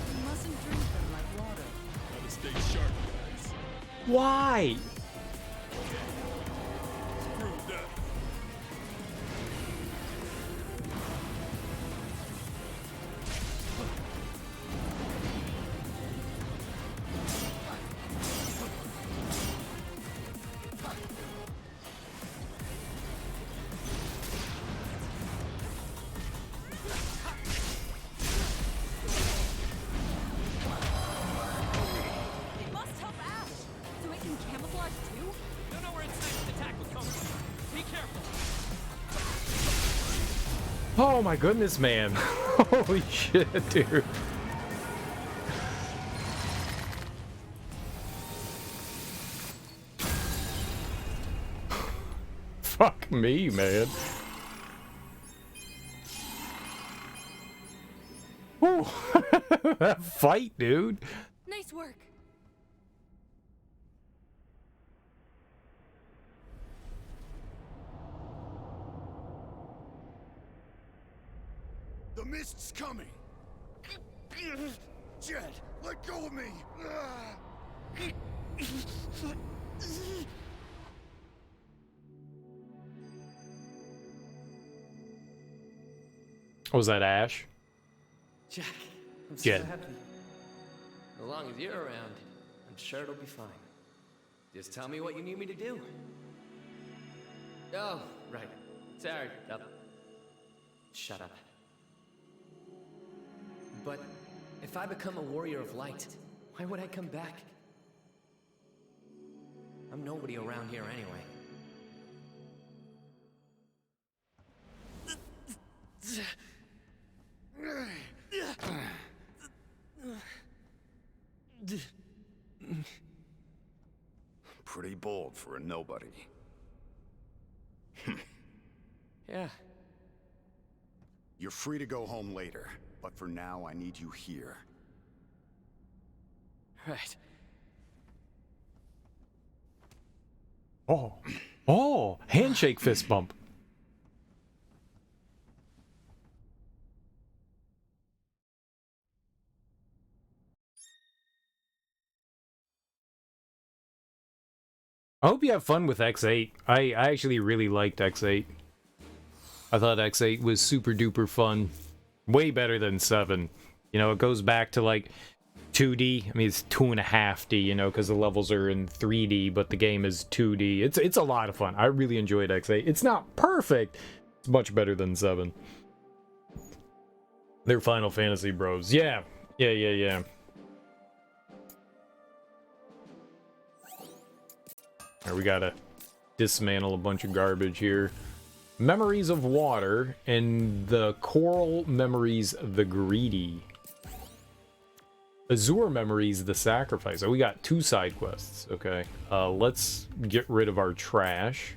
C: You mustn't drink them like water.
P: Gotta stay sharp, guys.
A: Why?
P: Screw that.
C: It must help Ash, so it can camouflage too?
E: Don't know where its next attack will come from. Be careful.
A: Oh my goodness, man. Holy shit, dude. Fuck me, man. Woo. That fight, dude.
C: Nice work.
F: The mist's coming! Jed, let go of me!
A: Was that Ash?
E: Jack, I'm so
A: Jed.
E: happy. As long as you're around, I'm sure it'll be fine. Just tell me what you need me to do. Oh, right. Sorry. Shut up. But if I become a warrior of light, why would I come back? I'm nobody around here anyway.
F: Pretty bold for a nobody.
E: Yeah.
F: You're free to go home later, but for now I need you here.
E: Right.
A: Oh. Oh, handshake fist bump. I hope you have fun with X8. I actually really liked X8. I thought X8 was super duper fun. Way better than 7. You know, it goes back to like 2D. I mean, it's 2.5D, you know, because the levels are in 3D, but the game is 2D. It's a lot of fun. I really enjoyed X8. It's not perfect. It's much better than 7. They're Final Fantasy bros. Yeah. Yeah. Alright, we gotta dismantle a bunch of garbage here. Memories of Water and the Coral Memories the Greedy. Azure Memories the Sacrifice. Oh, we got 2 side quests. Okay. Let's get rid of our trash.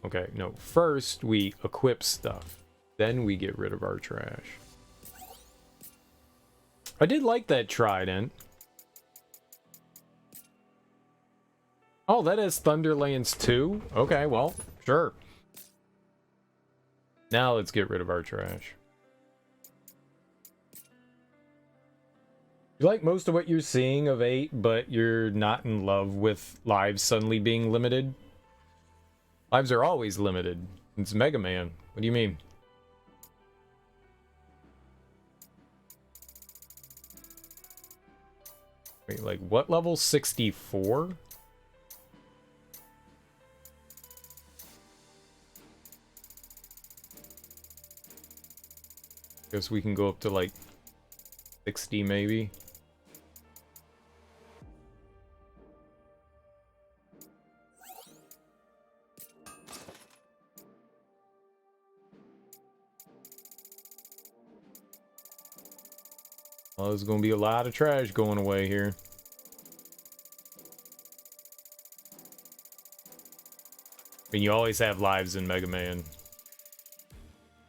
A: Okay, no. First, we equip stuff. Then we get rid of our trash. I did like that trident. Oh, that is Thunderlands 2? Okay, well, sure. Now let's get rid of our trash. You like most of what you're seeing of 8, but you're not in love with lives suddenly being limited? Lives are always limited. It's Mega Man. What do you mean? Wait, like what level? 64? Guess we can go up to like 60 maybe. Well, there's gonna be a lot of trash going away here. I mean, you always have lives in Mega Man,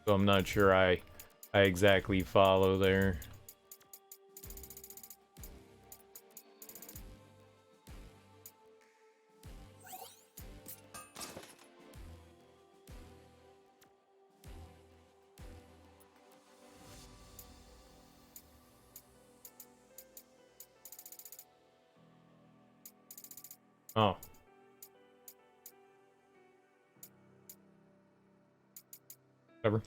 A: so I'm not sure I exactly follow there. Oh. Whatever.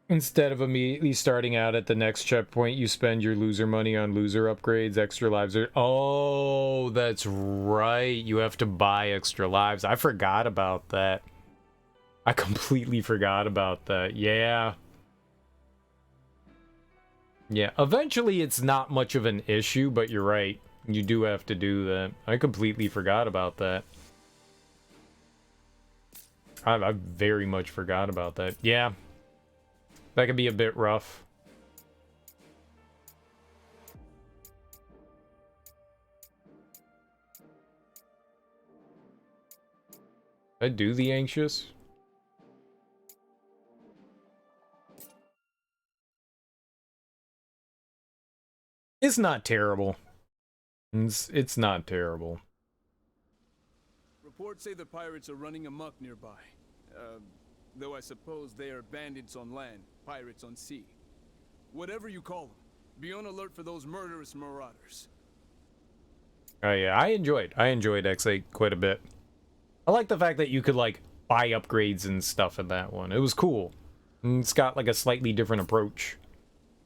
A: Instead of immediately starting out at the next checkpoint, you spend your loser money on loser upgrades, extra lives are... Oh, that's right. You have to buy extra lives. I forgot about that. I completely forgot about that. Yeah. Yeah, eventually it's not much of an issue, but you're right. You do have to do that. I completely forgot about that. I very much forgot about that. Yeah. That could be a bit rough. Did I do the anxious? It's not terrible. It's not terrible.
B: Reports say the pirates are running amok nearby. Though I suppose they are bandits on land, pirates on sea. Whatever you call them, be on alert for those murderous marauders.
A: Oh yeah, I enjoyed X8 quite a bit. I like the fact that you could like buy upgrades and stuff in that one. It was cool. And it's got like a slightly different approach.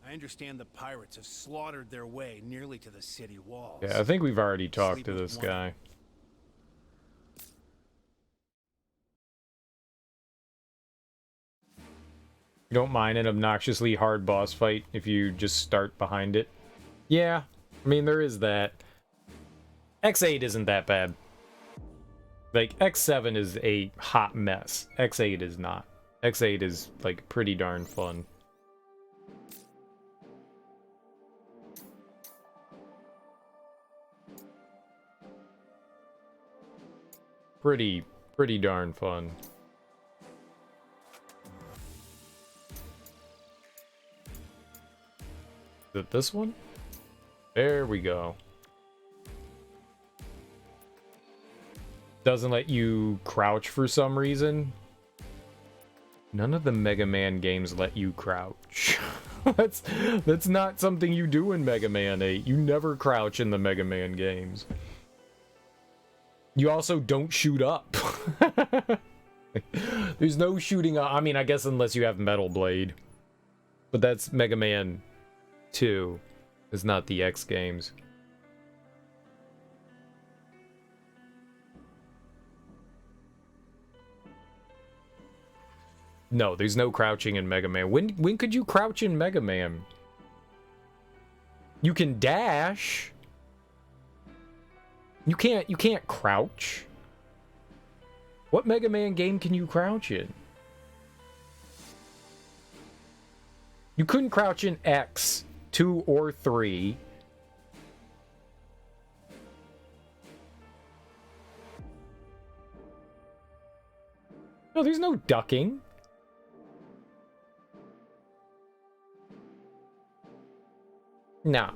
L: I understand the pirates have slaughtered their way nearly to the city walls.
A: Yeah, I think we've already talked to this guy. You don't mind an obnoxiously hard boss fight if you just start behind it? Yeah, I mean, there is that. X8 isn't that bad. Like, X7 is a hot mess. X8 is not. X8 is, like, pretty darn fun. Pretty darn fun. Is it this one? There we go. Doesn't let you crouch for some reason. None of the Mega Man games let you crouch. That's not something you do in Mega Man 8. You never crouch in the Mega Man games. You also don't shoot up. There's no shooting up. I mean, I guess unless you have Metal Blade. But that's Mega Man 2. It's not the X games. No, there's no crouching in Mega Man. When could you crouch in Mega Man? You can dash. You can't crouch. What Mega Man game can you crouch in? You couldn't crouch in X, 2, or 3. No, there's no ducking. No.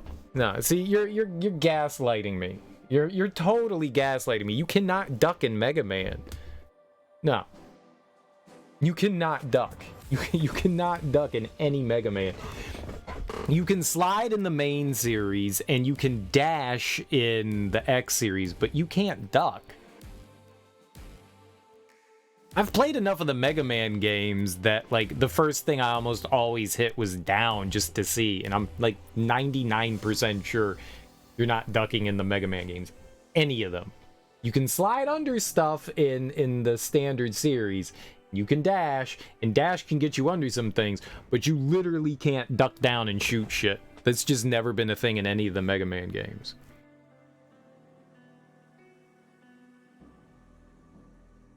A: See, you're gaslighting me. You're totally gaslighting me. You cannot duck in Mega Man. No. You cannot duck. You cannot duck in any Mega Man. You can slide in the main series and you can dash in the X series, but you can't duck. I've played enough of the Mega Man games that, like, the first thing I almost always hit was down just to see, and I'm, like, 99% sure you're not ducking in the Mega Man games. Any of them. You can slide under stuff in the standard series. You can dash, and dash can get you under some things, but you literally can't duck down and shoot shit. That's just never been a thing in any of the Mega Man games.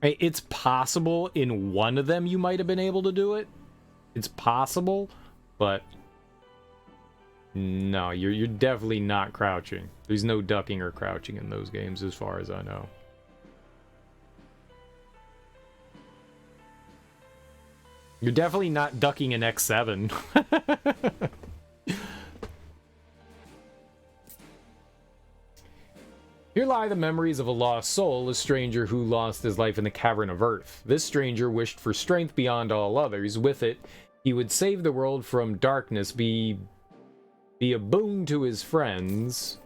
A: It's possible in one of them you might have been able to do it. It's possible, but no, you're definitely not crouching. There's no ducking or crouching in those games as far as I know. You're definitely not ducking in X7. Here lie the memories of a lost soul, a stranger who lost his life in the cavern of earth. This stranger wished for strength beyond all others. With it, he would save the world from darkness, be a boon to his friends,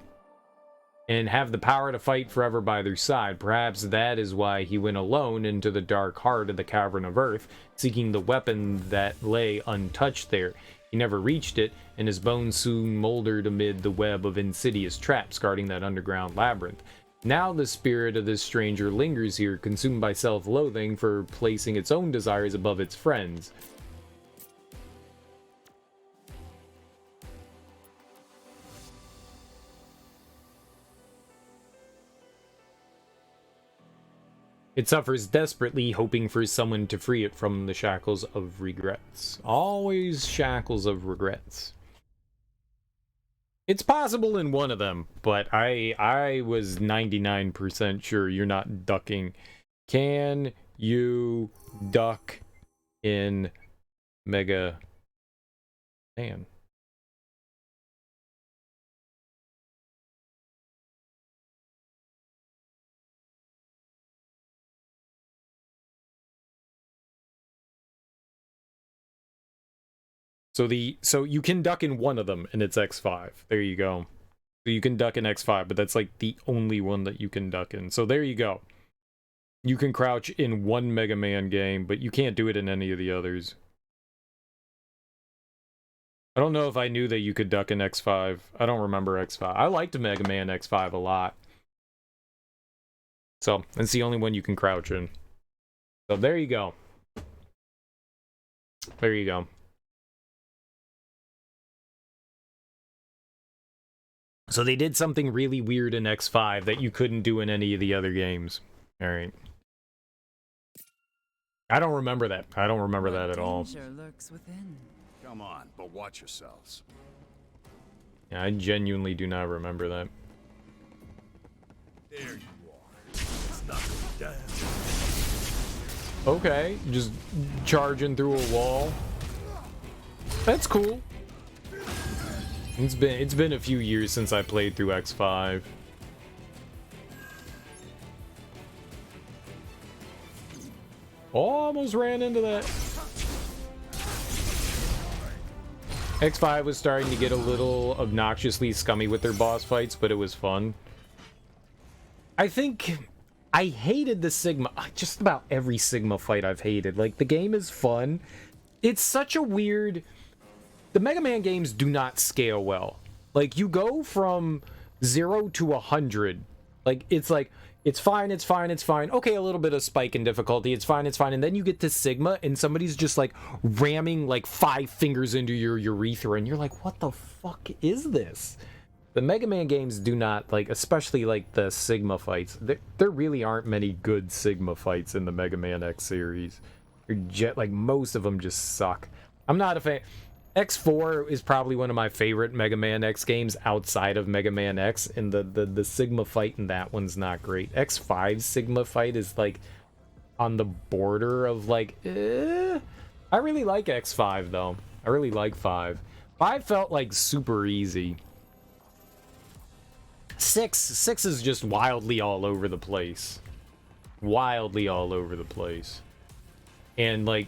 A: and have the power to fight forever by their side. Perhaps that is why he went alone into the dark heart of the cavern of earth, seeking the weapon that lay untouched there. He never reached it, and his bones soon moldered amid the web of insidious traps guarding that underground labyrinth. Now the spirit of this stranger lingers here, consumed by self-loathing for placing its own desires above its friends. It suffers desperately, hoping for someone to free it from the shackles of regrets. Always shackles of regrets. It's possible in one of them, but I was 99% sure you're not ducking. Can you duck in Mega Man? So you can duck in one of them, and it's X5. There you go. So you can duck in X5, but that's like the only one that you can duck in. So there you go. You can crouch in one Mega Man game, but you can't do it in any of the others. I don't know if I knew that you could duck in X5. I don't remember X5. I liked Mega Man X5 a lot. So, it's the only one you can crouch in. So there you go. There you go. So they did something really weird in X5 that you couldn't do in any of the other games. Alright. I don't remember that. I don't remember that at all.
C: Danger lurks within.
F: Come on, but watch yourselves.
A: Yeah, I genuinely do not remember that.
P: There you are. It's not going down.
A: Okay, just charging through a wall. That's cool. It's been a few years since I played through X5. Almost ran into that. X5 was starting to get a little obnoxiously scummy with their boss fights, but it was fun. I think I hated the Sigma. Just about every Sigma fight I've hated. Like, the game is fun. It's such a weird... The Mega Man games do not scale well. Like, you go from 0 to 100. Like, it's fine, it's fine, it's fine. Okay, a little bit of spike in difficulty. It's fine, it's fine. And then you get to Sigma, and somebody's just, like, ramming, like, 5 fingers into your urethra. And you're like, what the fuck is this? The Mega Man games do not, like, especially, like, the Sigma fights. There really aren't many good Sigma fights in the Mega Man X series. Like, most of them just suck. I'm not a fan. X4 is probably one of my favorite Mega Man X games outside of Mega Man X, and the Sigma fight in that one's not great. X5's Sigma fight is, like, on the border of, like, I really like X5, though. I really like 5. 5 felt, like, super easy. 6 is just wildly all over the place. Wildly all over the place. And, like,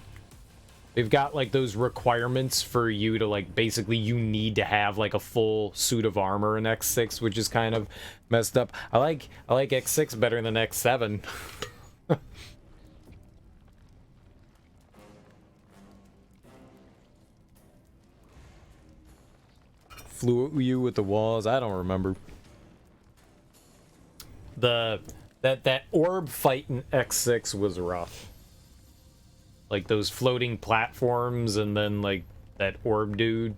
A: they've got, like, those requirements for you to, like, basically you need to have, like, a full suit of armor in X6, which is kind of messed up. I like X6 better than X7. Flew at you with the walls? I don't remember. That orb fight in X6 was rough. Like those floating platforms and then like that orb dude,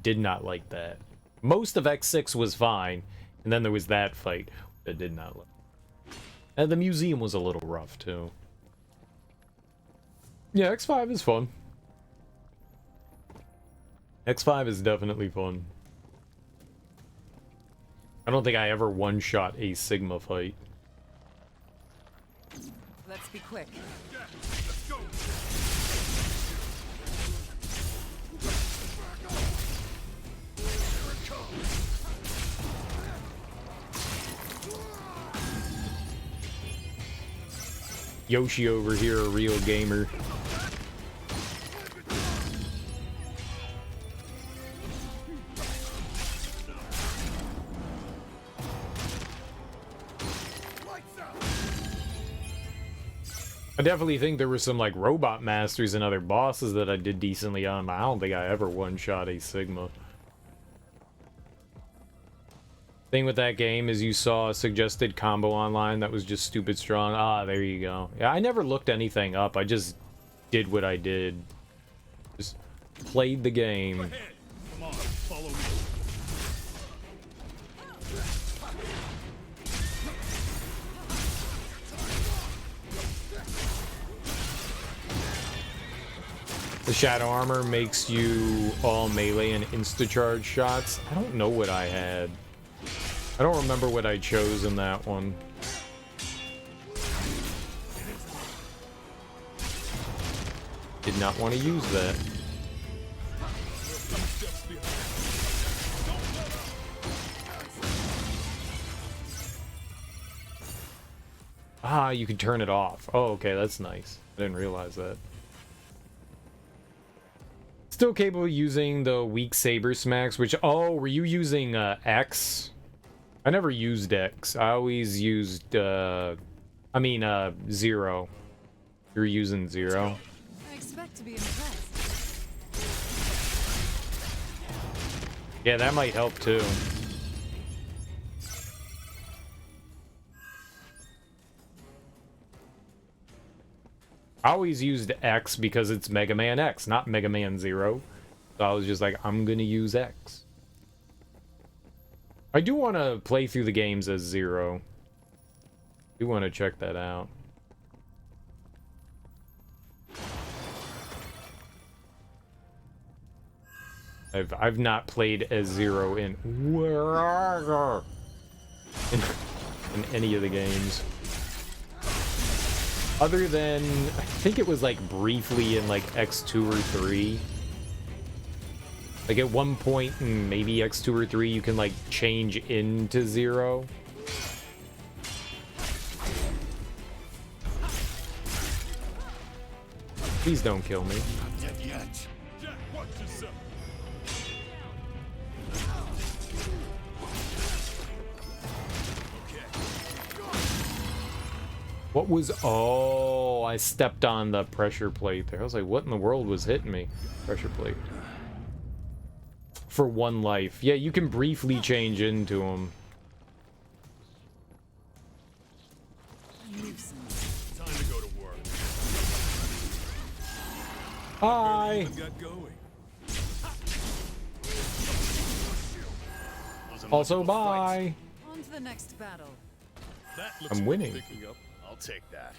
A: did not like that. Most of X6 was fine, and then there was that fight that did not like. And the museum was a little rough too. Yeah, X5 is fun. X5 is definitely fun. I don't think I ever one-shot a Sigma fight.
C: Let's be quick.
O: Let's go.
A: Yoshi over here, a real gamer. I definitely think there were some like robot masters and other bosses that I did decently on, but I don't think I ever one-shot a Sigma. Thing with that game is you saw a suggested combo online that was just stupid strong. Ah, there you go. Yeah, I never looked anything up. I just did what I did. Just played the game.
P: Come on, follow me.
A: The shadow armor makes you all melee and insta-charge shots. I don't know what I had. I don't remember what I chose in that one. Did not want to use that. Ah, you can turn it off. Oh, okay, that's nice. I didn't realize that. Still capable of using the weak saber smacks, which... Oh, were you using X? I never used X. I always used, 0. You're using 0.
C: I expect to be impressed.
A: Yeah, that might help too. I always used X because it's Mega Man X, not Mega Man 0. So I was just like, I'm gonna use X. I do want to play through the games as 0. I do want to check that out. I've not played as 0 in any of the games. Other than, I think it was like briefly in like X2 or 3. Like at one point in maybe X2 or 3 you can like change into 0. Please don't kill me.
K: Not dead yet.
P: Jack, watch yourself.
A: What was... Oh, I stepped on the pressure plate there. I was like, what in the world was hitting me? Pressure plate. For 1 life. Yeah, you can briefly change into them.
P: Time to go to work.
A: Hi. Also, bye.
C: On to the next battle.
A: I'm winning.
F: I'll take that.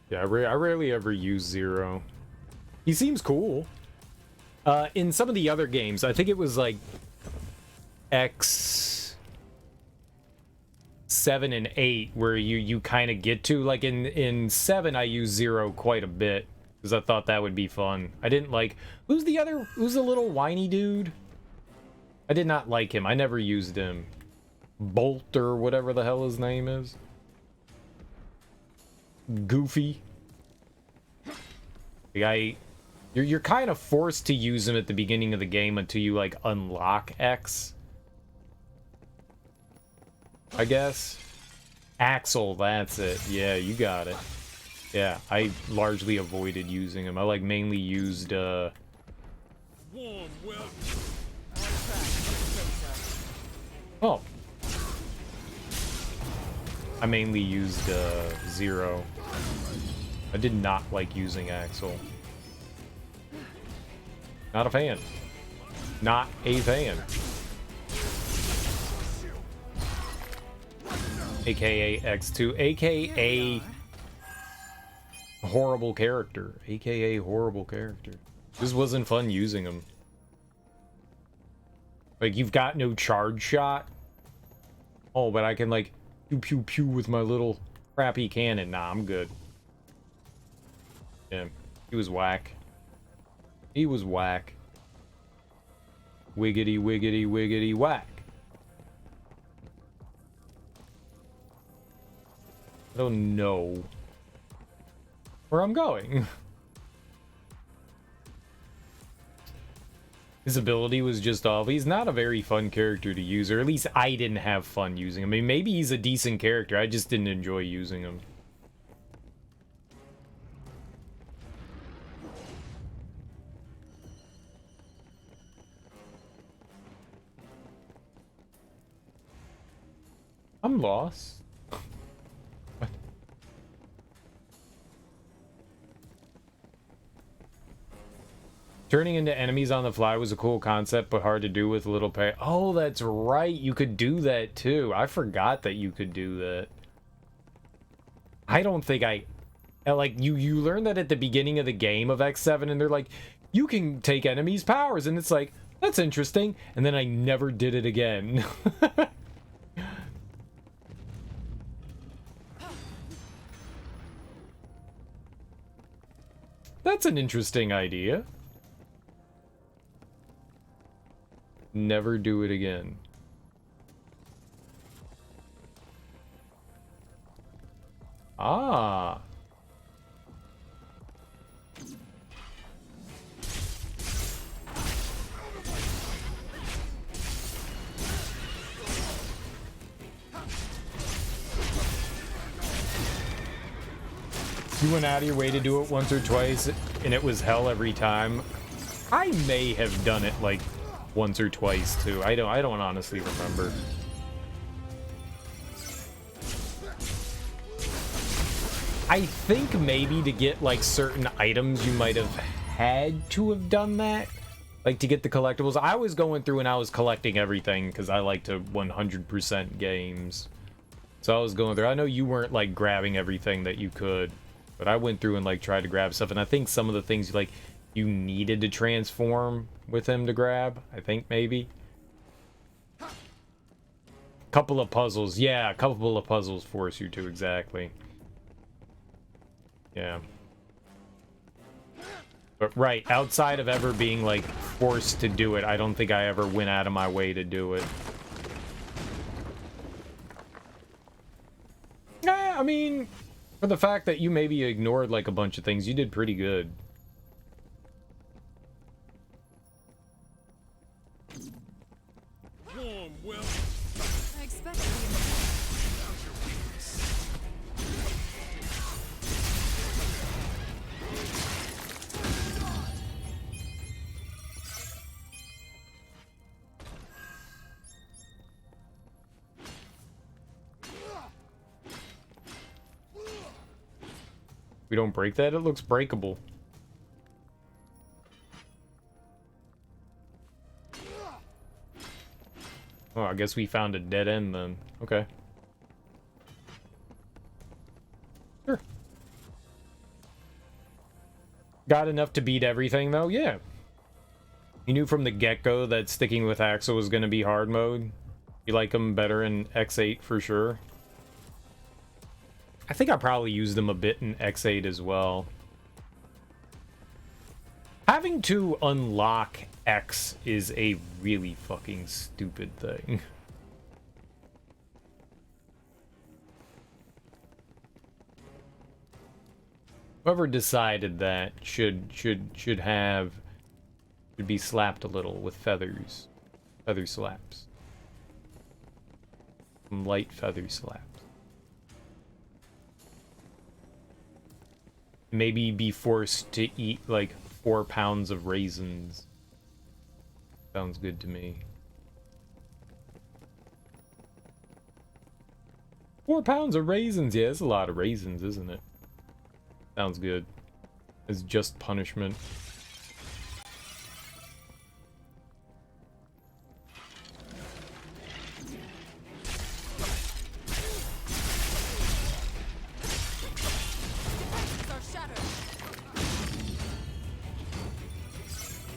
A: Yeah, I rarely ever use Zero. He seems cool. In some of the other games, I think it was like X 7 and 8 where you kind of get to, like in 7 I use Zero quite a bit because I thought that would be fun. I didn't like who's the little whiny dude? I did not like him. I never used him. Bolt or whatever the hell his name is. Goofy. The guy, you're kind of forced to use him at the beginning of the game until you like unlock X, I guess. Axel, that's it. Yeah, you got it. Yeah, I largely avoided using him. I like mainly used
P: Warm,
A: oh. I mainly used Zero. I did not like using Axel. Not a fan. Not a fan. AKA X2. AKA horrible character. AKA horrible character. This wasn't fun using him. Like, you've got no charge shot. Oh, but I can, like, pew pew pew with my little crappy cannon. Nah, I'm good. Yeah, he was whack. He was whack. Wiggity, wiggity, wiggity, whack. I don't know where I'm going. His ability was just off. He's not a very fun character to use, or at least I didn't have fun using him. I mean, maybe he's a decent character. I just didn't enjoy using him. I'm lost. What? Turning into enemies on the fly was a cool concept, but hard to do with little pay. Oh, that's right. You could do that too. I forgot that you could do that. I don't think like you learn that at the beginning of the game of X7, and they're like, you can take enemies' powers, and it's like, that's interesting. And then I never did it again. That's an interesting idea. Never do it again. Ah. You went out of your way to do it once or twice, and it was hell every time. I may have done it like once or twice too. I don't honestly remember. I think maybe to get like certain items you might have had to have done that. Like to get the collectibles. I was going through and I was collecting everything because I like to 100% games. So I was going through. I know you weren't like grabbing everything that you could, but I went through and like tried to grab stuff, and I think some of the things like you needed to transform with him to grab. I think maybe. Couple of puzzles. Yeah, a couple of puzzles force you to, exactly. Yeah. But right, outside of ever being like forced to do it, I don't think I ever went out of my way to do it. I mean, for the fact that you maybe ignored like a bunch of things, you did pretty good. We don't break that? It looks breakable. Oh, I guess we found a dead end then. Okay. Sure. Got enough to beat everything, though? Yeah. You knew from the get-go that sticking with Axel was going to be hard mode. You like him better in X8 for sure. I think I probably used him a bit in X8 as well. Having to unlock X is a really fucking stupid thing. Whoever decided that should be slapped a little with feathers. Feather slaps. Some light feather slaps. Maybe be forced to eat like 4 pounds of raisins. Sounds good to me. 4 pounds of raisins. Yeah, it's a lot of raisins, isn't it? Sounds good. It's just punishment.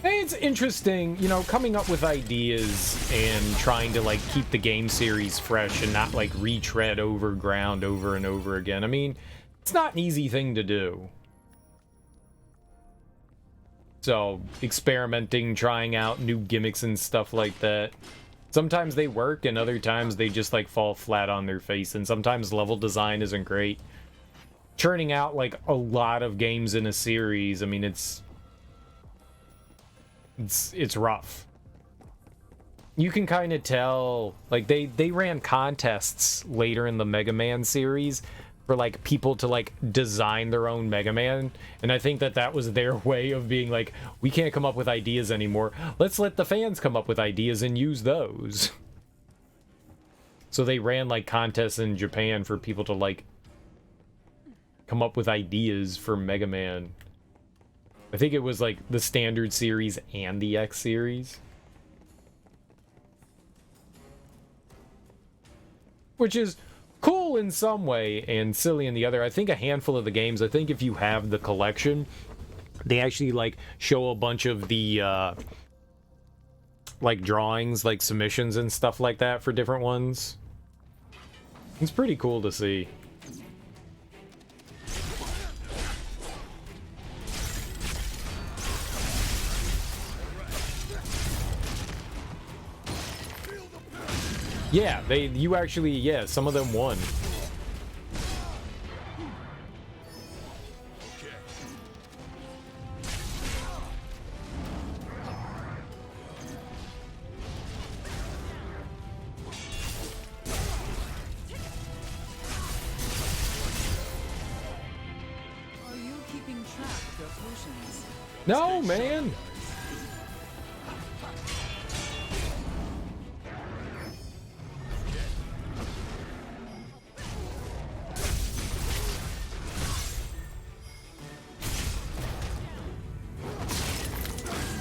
A: Hey, it's interesting, you know, coming up with ideas and trying to, like, keep the game series fresh and not, like, retread over ground over and over again. I mean, it's not an easy thing to do. So, experimenting, trying out new gimmicks and stuff like that. Sometimes they work, and other times they just, like, fall flat on their face. And sometimes level design isn't great. Churning out, like, a lot of games in a series, I mean, it's rough. You can kind of tell, like, they ran contests later in the Mega Man series for, like, people to, like, design their own Mega Man, and I think that was their way of being like, we can't come up with ideas anymore, let's let the fans come up with ideas and use those. So they ran, like, contests in Japan for people to, like, come up with ideas for Mega Man. I think it was, like, the Standard Series and the X Series. Which is cool in some way and silly in the other. I think a handful of the games, I think if you have the collection, they actually, like, show a bunch of the, like, drawings, like, submissions and stuff like that for different ones. It's pretty cool to see. Yeah, you actually, yeah, some of them won.
C: Are you keeping track of your potions?
A: No, man.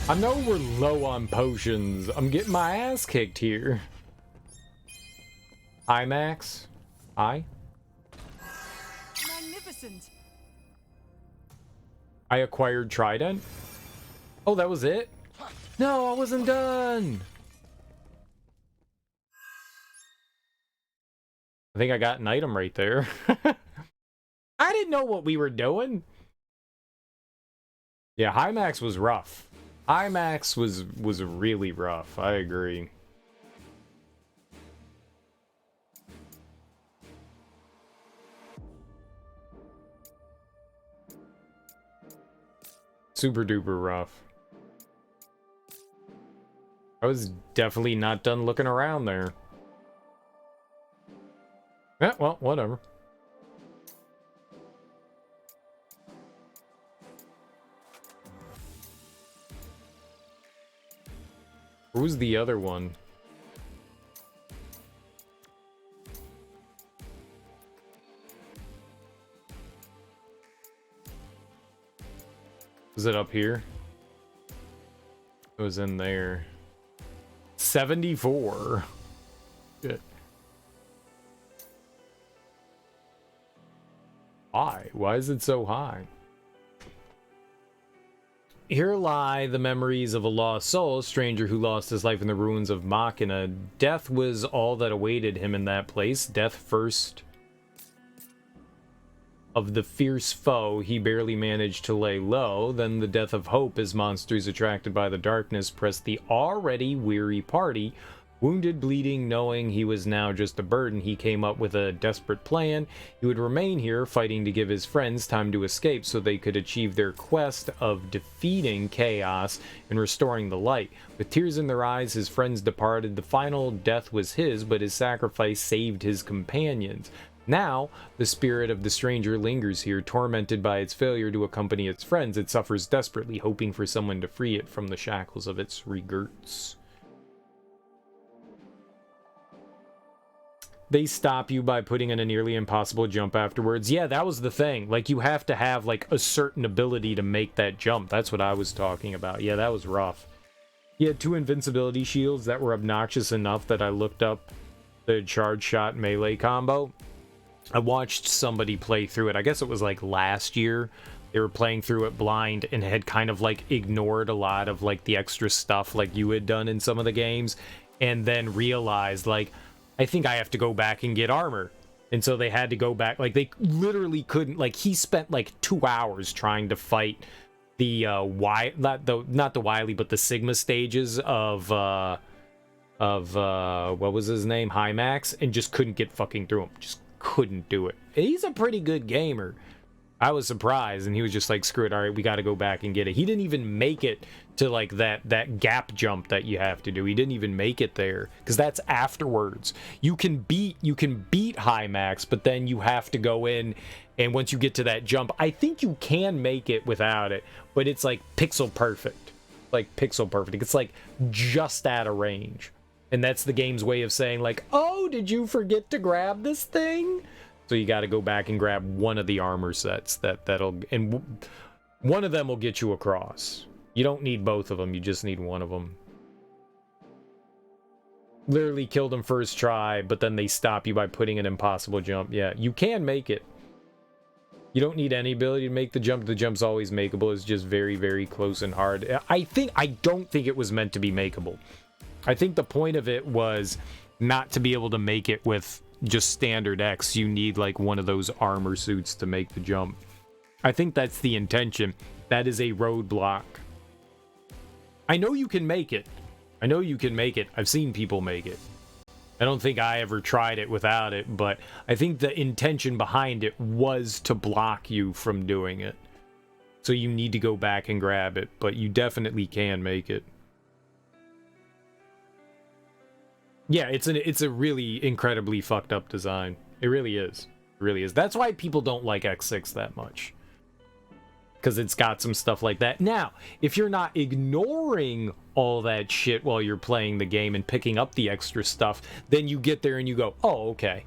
A: I know we're low on potions. I'm getting my ass kicked here. Hi, Max. Hi.
C: Magnificent.
A: I acquired Trident. Oh, that was it? No, I wasn't done. I think I got an item right there. I didn't know what we were doing. Yeah, Hymax was rough. Hymax was really rough. I agree. Super duper rough. I was definitely not done looking around there. Yeah, well, whatever. Who's the other one? Was it up here? It was in there. 74. Good. Why? Why is it so high? Here lie the memories of a lost soul, a stranger who lost his life in the ruins of Machina. Death was all that awaited him in that place. Death first of the fierce foe he barely managed to lay low. Then the death of hope as monsters attracted by the darkness pressed the already weary party. Wounded, bleeding, knowing he was now just a burden, he came up with a desperate plan. He would remain here, fighting to give his friends time to escape so they could achieve their quest of defeating chaos and restoring the light. With tears in their eyes, his friends departed. The final death was his, but his sacrifice saved his companions. Now, the spirit of the stranger lingers here, tormented by its failure to accompany its friends. It suffers desperately, hoping for someone to free it from the shackles of its regrets. They stop you by putting in a nearly impossible jump afterwards. Yeah, that was the thing. Like, you have to have, like, a certain ability to make that jump. That's what I was talking about. Yeah, that was rough. He had 2 invincibility shields that were obnoxious enough that I looked up the charge shot melee combo. I watched somebody play through it. I guess it was, like, last year. They were playing through it blind and had kind of, like, ignored a lot of, like, the extra stuff like you had done in some of the games. And then realized, like, I think I have to go back and get armor. And so they had to go back. Like, they literally couldn't. Like, he spent, like, 2 hours trying to fight the, not the Wily, but the Sigma stages of what was his name? Hymax, and just couldn't get fucking through him. Just couldn't do it. He's a pretty good gamer. I was surprised, and he was just like, screw it, all right, we got to go back and get it. He didn't even make it to, like, that gap jump that you have to do. He didn't even make it there, because that's afterwards. You can beat high max, but then you have to go in, and once you get to that jump, I think you can make it without it, but it's, like, pixel perfect. Like, pixel perfect. It's, like, just out of range. And that's the game's way of saying, like, oh, did you forget to grab this thing? So you got to go back and grab one of the armor sets and one of them will get you across. You don't need both of them, you just need one of them. Literally killed him first try, but then they stop you by putting an impossible jump. Yeah, you can make it. You don't need any ability to make the jump. The jump's always makeable. It's just very, very close and hard. I don't think it was meant to be makeable. I think the point of it was not to be able to make it with just standard X. You need, like, one of those armor suits to make the jump. I think that's the intention. That is a roadblock. I know you can make it. I know you can make it. I've seen people make it. I don't think I ever tried it without it, but I think the intention behind it was to block you from doing it. So you need to go back and grab it, but you definitely can make it. Yeah, it's a really incredibly fucked up design. It really is. It really is. That's why people don't like X6 that much. Because it's got some stuff like that. Now, if you're not ignoring all that shit while you're playing the game and picking up the extra stuff, then you get there and you go, oh, okay.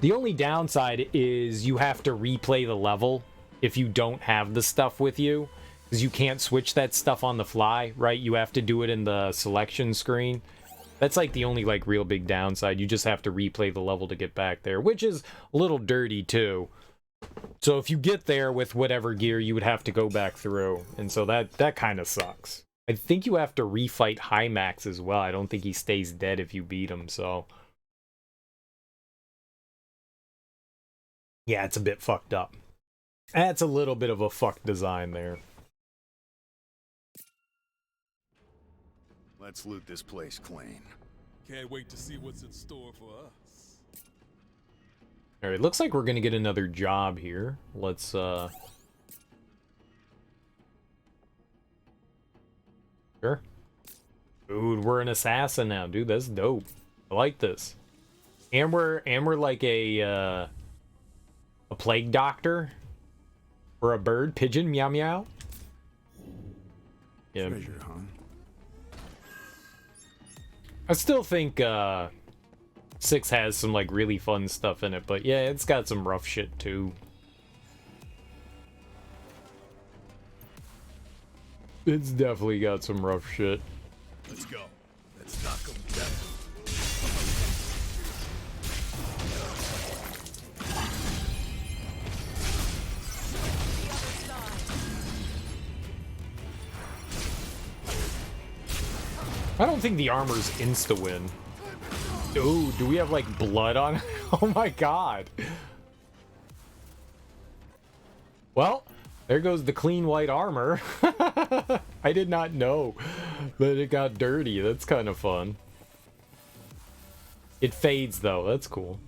A: The only downside is you have to replay the level if you don't have the stuff with you. Because you can't switch that stuff on the fly, right? You have to do it in the selection screen. That's, like, the only, like, real big downside. You just have to replay the level to get back there, which is a little dirty, too. So if you get there with whatever gear, you would have to go back through. And so that kind of sucks. I think you have to refight Hymax as well. I don't think he stays dead if you beat him, so... yeah, it's a bit fucked up. That's a little bit of a fucked design there.
F: Let's loot this place clean.
P: Can't wait to see what's in store for us.
A: Alright, looks like we're gonna get another job here. Let's, Sure. Dude, we're an assassin now, dude. That's dope. I like this. And we're like a plague doctor. Or a bird. Pigeon. Meow meow. Yeah.
F: Treasure, huh?
A: I still think 6 has some, like, really fun stuff in it, but yeah, it's got some rough shit too. It's definitely got some rough shit.
P: Let's go. Let's knock them down.
A: I don't think the armor's insta-win. Ooh, do we have, like, blood on it? Oh my god. Well, there goes the clean white armor. I did not know that it got dirty. That's kind of fun. It fades, though. That's cool.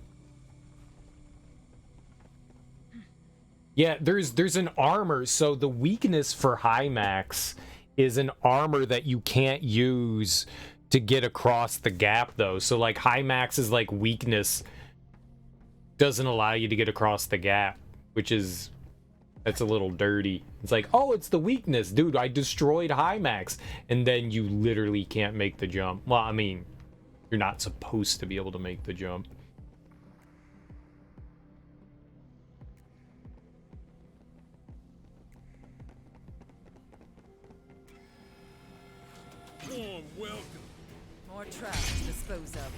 A: Yeah, there's an armor. So the weakness for high max is an armor that you can't use to get across the gap, though. So, like, high max's, like, weakness doesn't allow you to get across the gap, which is... that's a little dirty. It's like, oh, it's the weakness. Dude, I destroyed high max. And then you literally can't make the jump. Well, I mean, you're not supposed to be able to make the jump.
P: Warm welcome.
C: More trash to dispose of.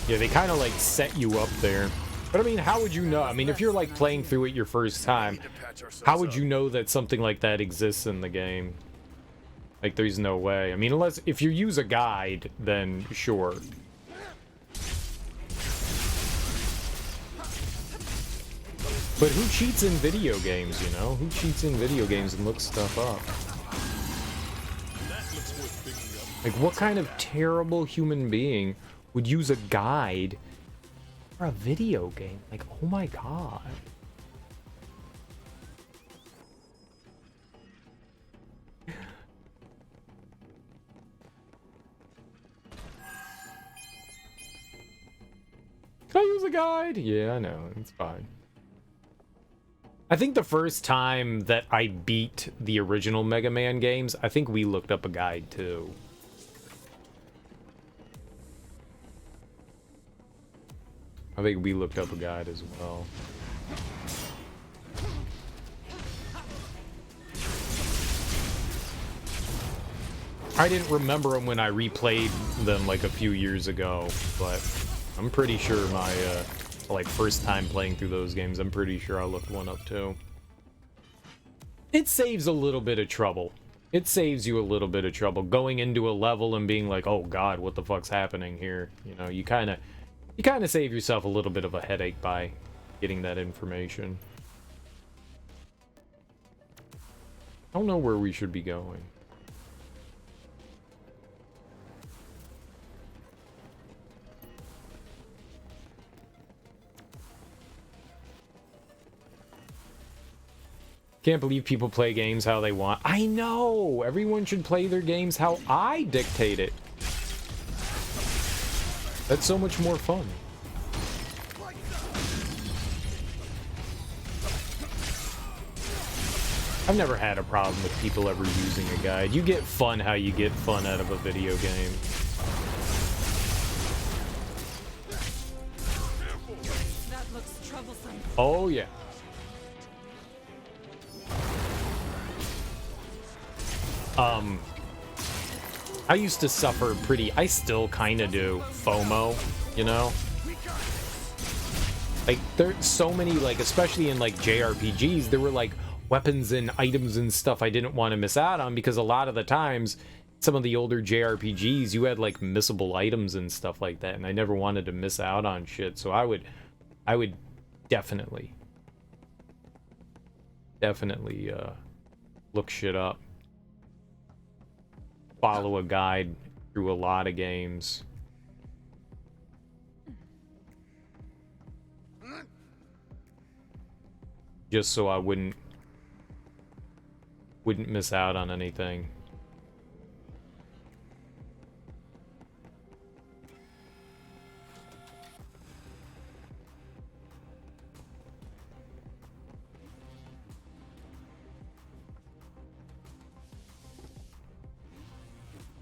A: Yeah, they kind of like set you up there. But I mean, how would you know? I mean, if you're like playing through it your first time, how would you know that something like that exists in the game? Like, there's no way. I mean, unless if you use a guide, then sure. But who cheats in video games, you know? Who cheats in video games and looks stuff up? Like, what kind of terrible human being would use a guide for a video game? Like, oh my god. Can I use a guide? Yeah, I know. It's fine. I think the first time that I beat the original Mega Man games, I think we looked up a guide too. I think we looked up a guide as well. I didn't remember them when I replayed them like a few years ago, but I'm pretty sure my like first time playing through those games, I'm pretty sure I looked one up too. It saves a little bit of trouble. It saves you a little bit of trouble going into a level and being like, oh god, what the fuck's happening here? You know, you kind of save yourself a little bit of a headache by getting that information. I don't know where we should be going. Can't believe people play games how they want. I know! Everyone should play their games how I dictate it. That's so much more fun. I've never had a problem with people ever using a guide. You get fun how you get fun out of a video game.
C: That looks troublesome.
A: Oh, yeah. I used to suffer I still kind of do, FOMO, you know? Like, there's so many, like, especially in, like, JRPGs, there were, like, weapons and items and stuff I didn't want to miss out on, because a lot of the times, some of the older JRPGs, you had, like, missable items and stuff like that, and I never wanted to miss out on shit, so I would definitely look shit up. Follow a guide through a lot of games. Just so I wouldn't miss out on anything.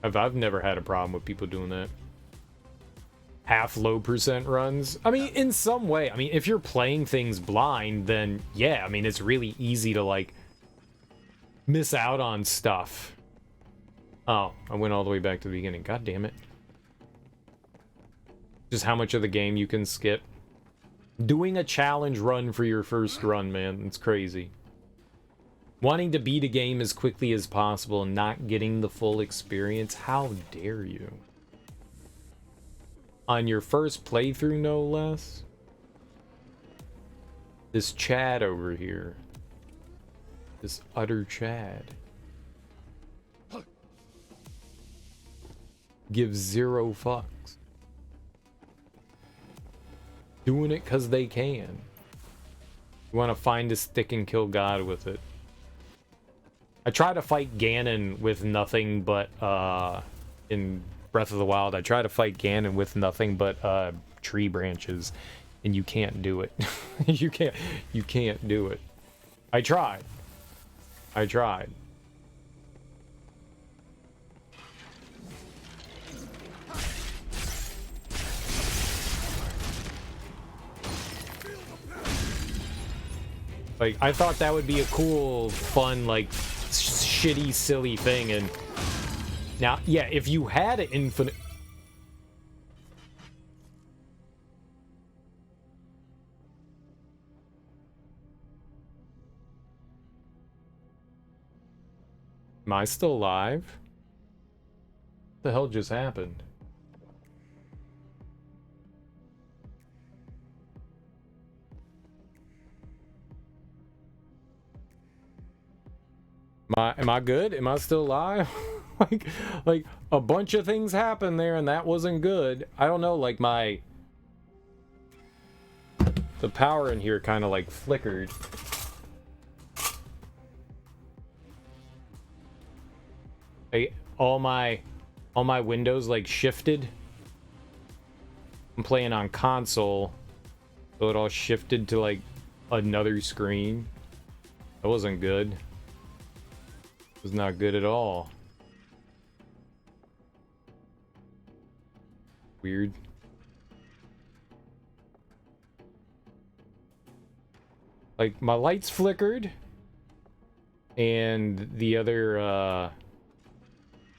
A: I've never had a problem with people doing that. Half low percent runs. I mean, in some way. I mean, if you're playing things blind, then yeah, I mean, it's really easy to like miss out on stuff. Oh, I went all the way back to the beginning. God damn it. Just how much of the game you can skip. Doing a challenge run for your first run, man. It's crazy. Wanting to beat a game as quickly as possible and not getting the full experience. How dare you? On your first playthrough, no less. This Chad over here. This utter Chad. Gives 0 fucks. Doing it because they can. You want to find a stick and kill God with it. I try to fight Ganon with nothing but, in Breath of the Wild, I try to fight Ganon with nothing but, tree branches. And you can't do it. you can't do it. I tried. Like, I thought that would be a cool, fun, like, shitty, silly thing, and... Now, yeah, if you had an infinite... Am I still alive? What the hell just happened? Am I good? Am I still alive? like a bunch of things happened there and that wasn't good. I don't know, like the power in here kind of like flickered. All my windows like shifted. I'm playing on console, so it all shifted to like another screen. That wasn't good. It was not good at all. Weird. Like my lights flickered, and the other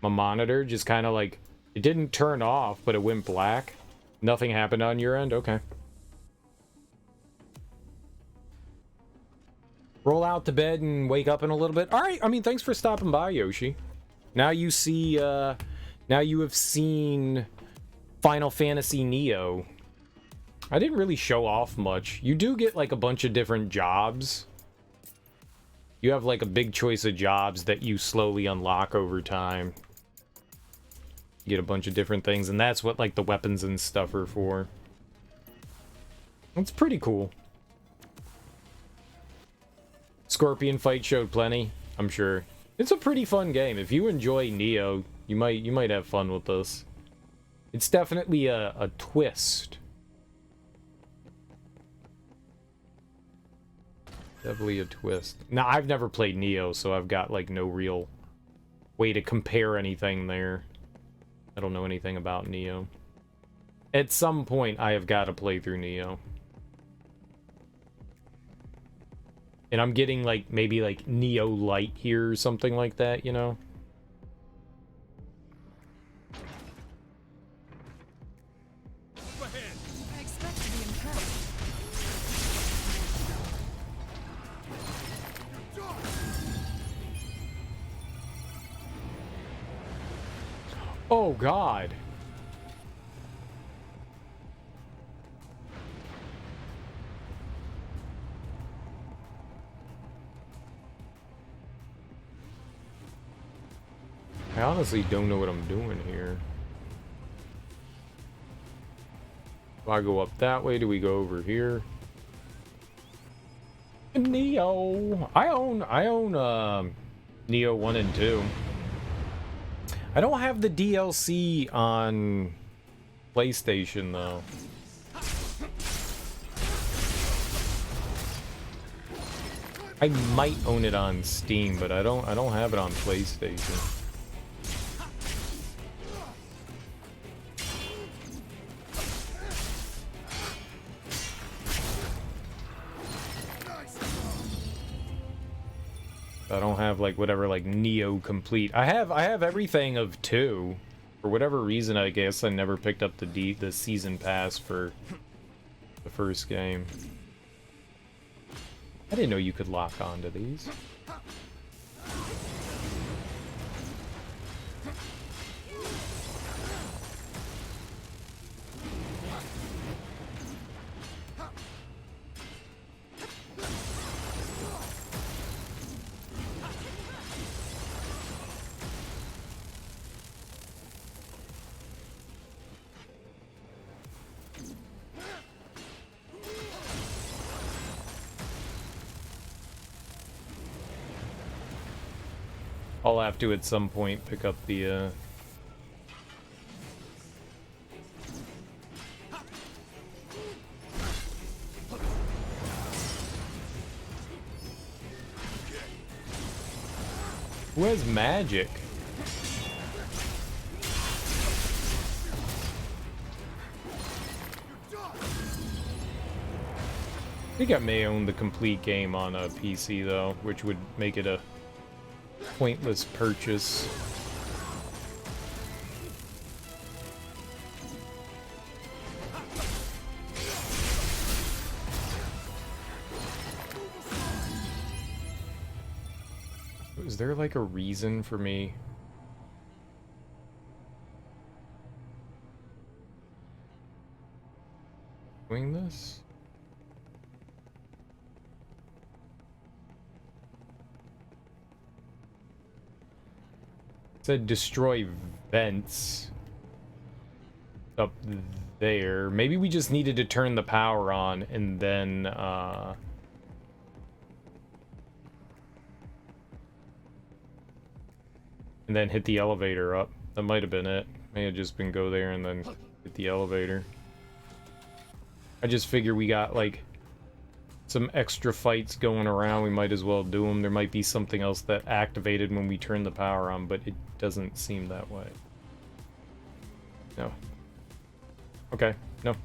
A: my monitor just kind of like, it didn't turn off, but it went black. Nothing happened on your end? Okay. Roll out to bed and wake up in a little bit. All right, I mean, thanks for stopping by, Yoshi. Now you see, now you have seen Final Fantasy Neo. I didn't really show off much. You do get like a bunch of different jobs. You have like a big choice of jobs that you slowly unlock over time. You get a bunch of different things, and that's what like the weapons and stuff are for. It's pretty cool. Scorpion fight showed plenty, I'm sure. It's a pretty fun game. If you enjoy Neo, you might have fun with this. It's definitely a twist. Definitely a twist. Now, I've never played Neo, so I've got like no real way to compare anything there. I don't know anything about Neo. At some point, I have got to play through Neo. And I'm getting like maybe like Neo Light here or something like that, you know?
C: I expect to be impressed.
A: Oh, God. I honestly don't know what I'm doing here. Do I go up that way? Do we go over here? Neo. I own Neo 1 and 2. I don't have the DLC on PlayStation though. I might own it on Steam, but I don't have it on PlayStation. I don't have like whatever like Neo complete. I have everything of 2. For whatever reason, I guess I never picked up the season pass for the first game. I didn't know you could lock onto these. I'll have to at some point pick up the Who has magic? I think I may own the complete game on a PC though, which would make it a pointless purchase. Is there like a reason for me doing this? Said destroy vents up there. Maybe we just needed to turn the power on and then hit the elevator up. That might have been it. May have just been go there and then hit the elevator. I just figure we got like some extra fights going around. We might as well do them. There might be something else that activated when we turn the power on, but it doesn't seem that way. No. Okay, no.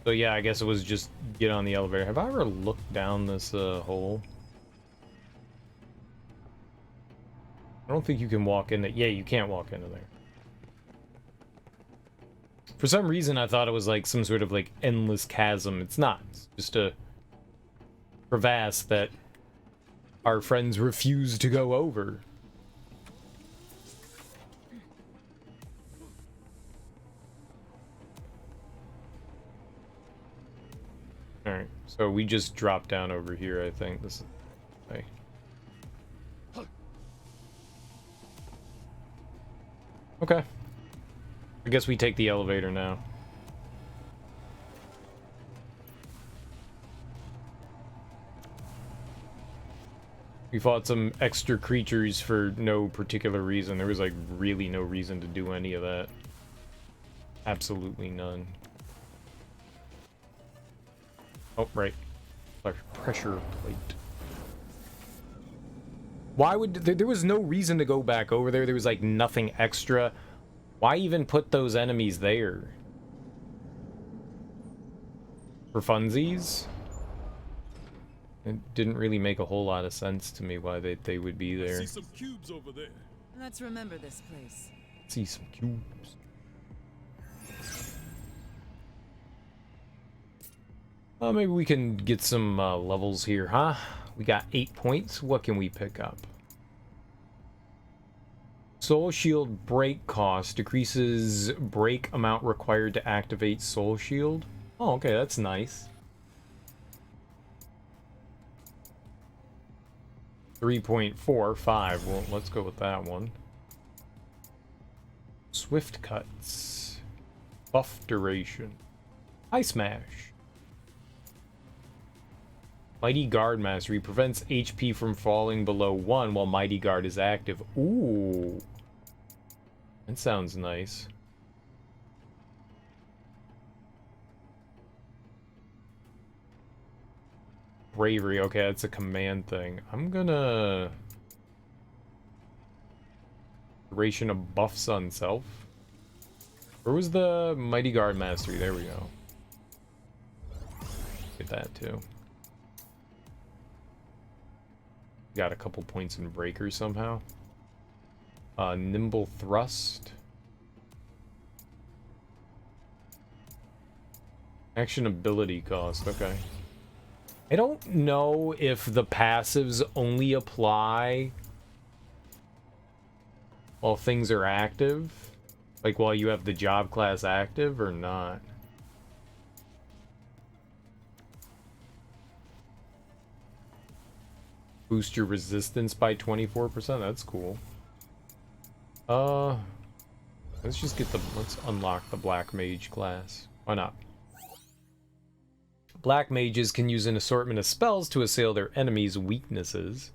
A: So yeah, I guess it was just get on the elevator. Have I ever looked down this hole? I don't think you can walk in it. Yeah, you can't walk into there. For some reason, I thought it was like some sort of like endless chasm. It's not. It's just a crevasse that our friends refuse to go over. Alright, so we just dropped down over here, I think. This is... Okay. Okay. I guess we take the elevator now. We fought some extra creatures for no particular reason. There was like really no reason to do any of that. Absolutely none. Oh, right. Pressure plate. Why would... There was no reason to go back over there. There was like nothing extra. Why even put those enemies there? For funsies? It didn't really make a whole lot of sense to me why they would be there.
P: I see some cubes over there.
C: Let's remember this place.
A: See some cubes. Maybe we can get some levels here, huh? We got 8 points. What can we pick up? Soul Shield break cost decreases break amount required to activate Soul Shield. Oh, okay, that's nice. 3.45. Well, let's go with that one. Swift cuts. Buff duration. High smash. Mighty Guard Mastery prevents HP from falling below 1 while Mighty Guard is active. Ooh. That sounds nice. Bravery. Okay, that's a command thing. I'm gonna... Duration of buffs on self. Where was the Mighty Guard Mastery? There we go. Get that too. Got a couple points in breaker somehow. Nimble thrust. Action ability cost, okay. I don't know if the passives only apply while things are active. Like while you have the job class active or not. Boost your resistance by 24%, that's cool. Let's unlock the Black Mage class. Why not? Black mages can use an assortment of spells to assail their enemies' weaknesses.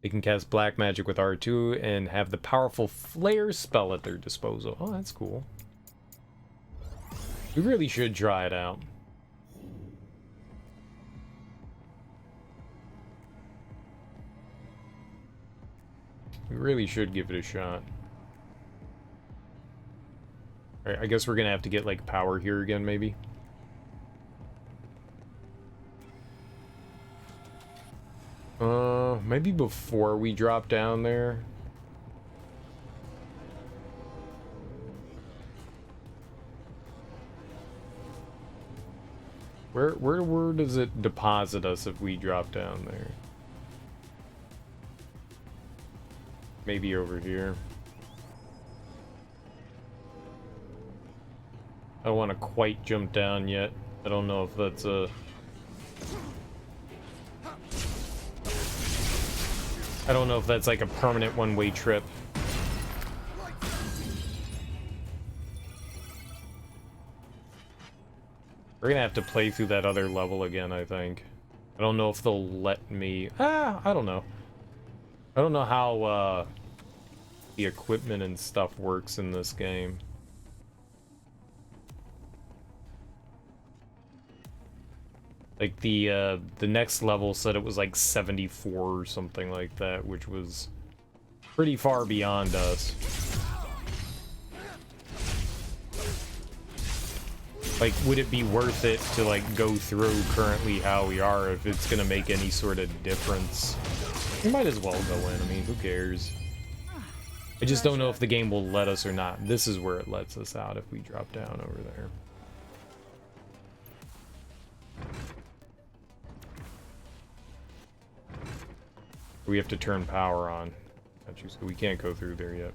A: They can cast black magic with R2 and have the powerful flare spell at their disposal. Oh, that's cool. We really should try it out. We really should give it a shot. Alright, I guess we're gonna have to get, like, power here again, maybe? Maybe before we drop down there. Where does it deposit us if we drop down there? Maybe over here. I don't want to quite jump down yet. I don't know if that's a... I don't know if that's like a permanent one-way trip. We're gonna have to play through that other level again, I think. I don't know if they'll let me... I don't know. I don't know how the equipment and stuff works in this game. Like the next level said it was like 74 or something like that, which was pretty far beyond us. Like, would it be worth it to like go through currently how we are if it's gonna make any sort of difference? We might as well go in. I mean, who cares? I just don't know if the game will let us or not. This is where it lets us out if we drop down over there. We have to turn power on. So we can't go through there yet.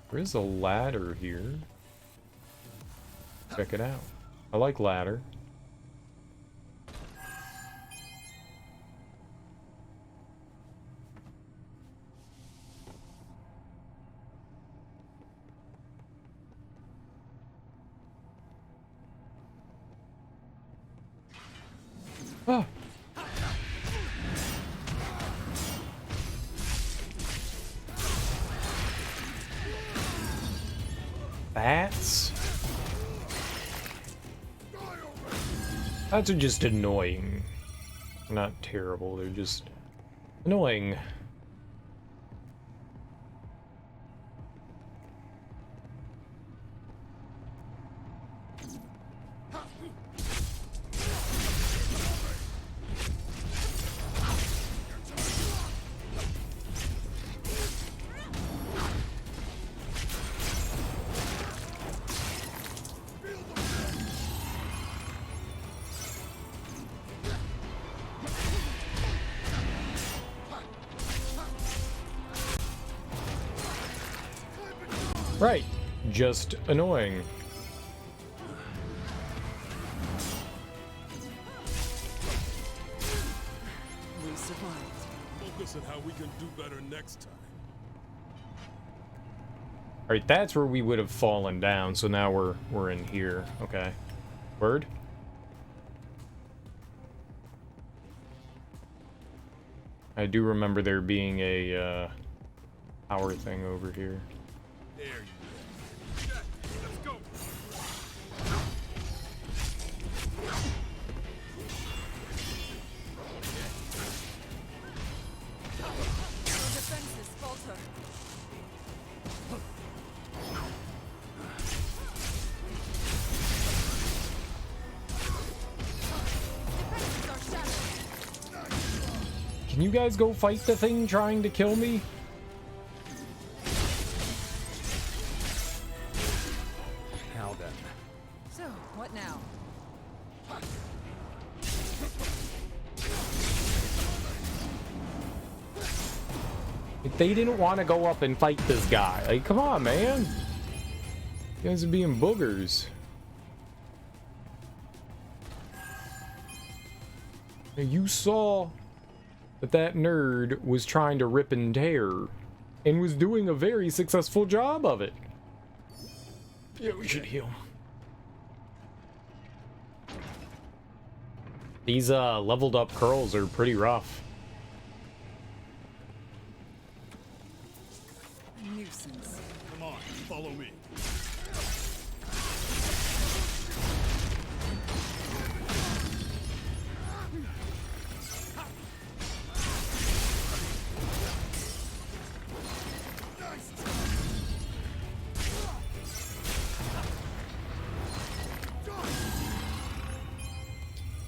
A: There is a ladder here. Check it out. I like ladder. Ah. Bats? Bats are just annoying. Not terrible, they're just annoying. Right, just annoying.
P: We survived. Focus on how we can do better next time.
A: Alright, that's where we would have fallen down, so now we're in here. Okay. Word? I do remember there being a power thing over here.
P: There you go. Jack, let's go.
J: Defenses falter.
A: Can you guys go fight the thing trying to kill me?
L: Now then.
C: So, what now?
A: Like, they didn't want to go up and fight this guy. Like, come on, man. You guys are being boogers. Now, you saw that that nerd was trying to rip and tear and was doing a very successful job of it. Yeah, we should heal. These leveled up curls are pretty rough.
C: Nuisance.
O: Come on, follow me.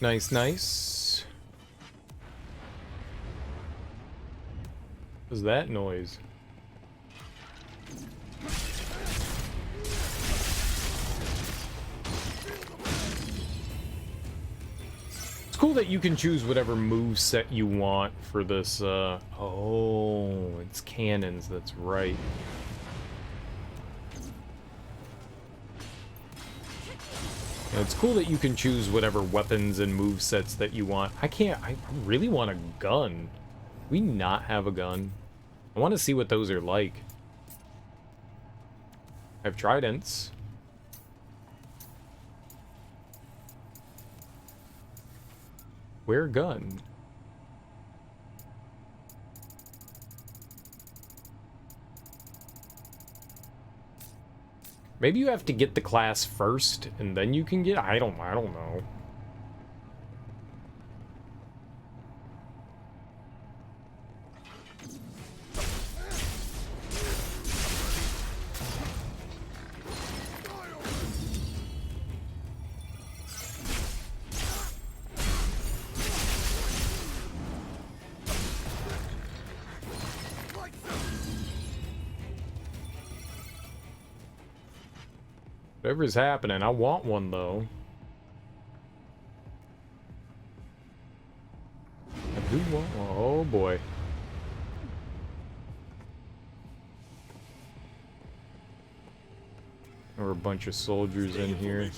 A: Nice, nice. What's that noise? It's cool that you can choose whatever move set you want for this. Oh, it's cannons. That's right. Yeah, it's cool that you can choose whatever weapons and move sets that you want. I really want a gun. We not have a gun. I want to see what those are like. I have tridents. Where gun? Maybe you have to get the class first and then you can get, I don't know. Whatever's happening, I want one though. I do want one. Oh boy. There are a bunch of soldiers in here.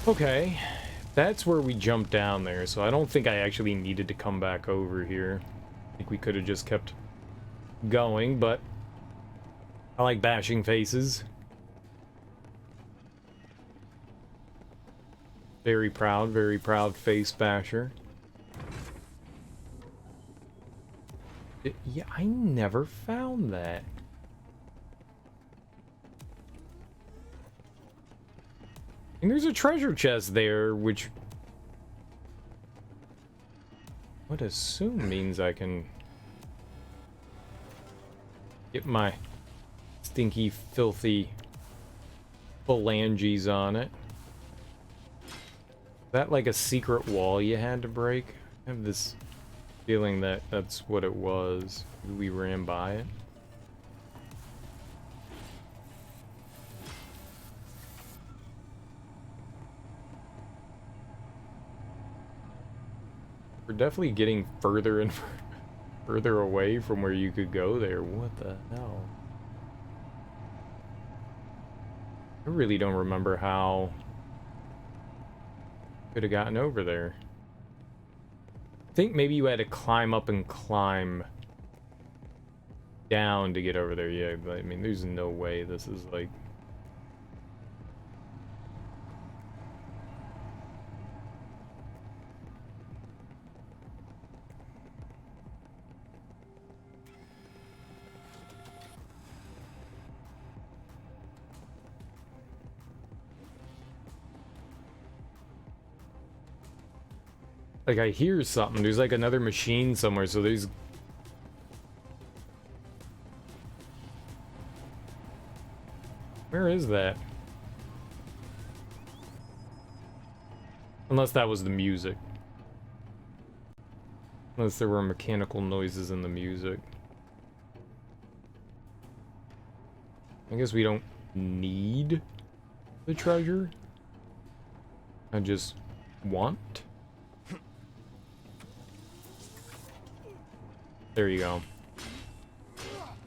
A: Okay, that's where we jumped down there, so I don't think I actually needed to come back over here. I think we could have just kept going, but I like bashing faces. Very proud face basher. Yeah, I never found that. And there's a treasure chest there, which would assume means I can get my stinky, filthy phalanges on it. Is that like a secret wall you had to break? I have this feeling that that's what it was. We ran by it. We're definitely getting further and further away from where you could go there. What the hell? I really don't remember how could have gotten over there. I think maybe you had to climb up and climb down to get over there. Yeah, but I mean, there's no way this is like... Like, I hear something. There's like another machine somewhere, so there's... Where is that? Unless that was the music. Unless there were mechanical noises in the music. I guess we don't need the treasure. I just want. There you go.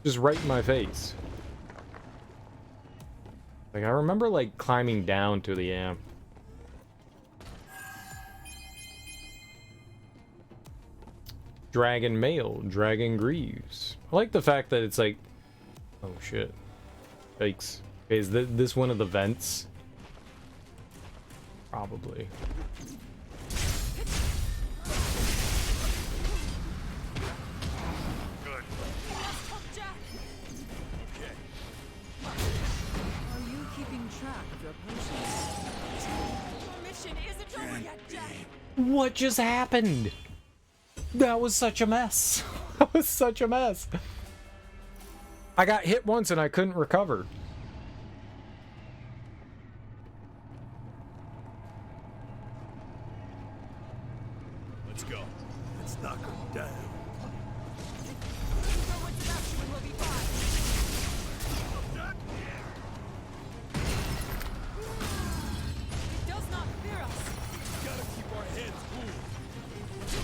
A: Just right in my face. Like, I remember, like, climbing down to the amp. Dragon Mail, Dragon Greaves. I like the fact that it's like... Oh, shit. Yikes. Okay, is this one of the vents? Probably. What just happened? That was such a mess. That was such a mess. I got hit once and I couldn't recover.
O: Let's go. Let's knock him down.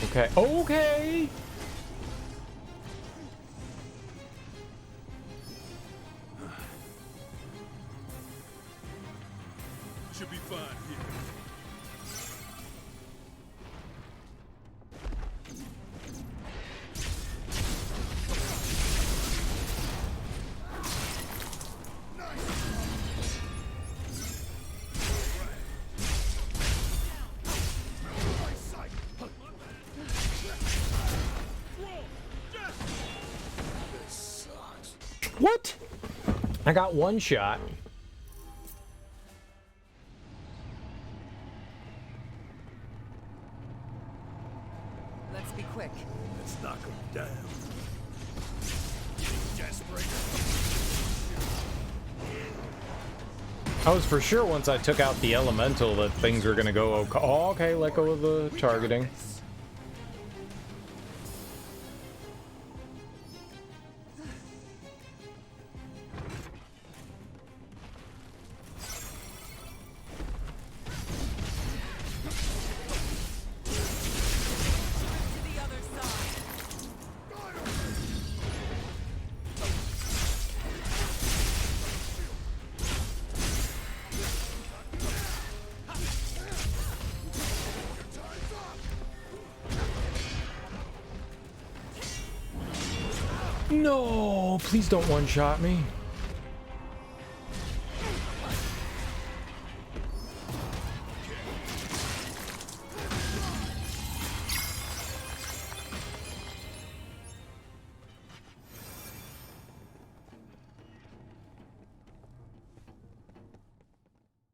A: Okay. Okay.
P: Should be fine here.
A: What? I got one shot.
C: Let's be quick.
O: Let's knock him down.
A: I was for sure once I took out the elemental that things were gonna go okay. Oh, okay, let go of the targeting. No, please don't one-shot me.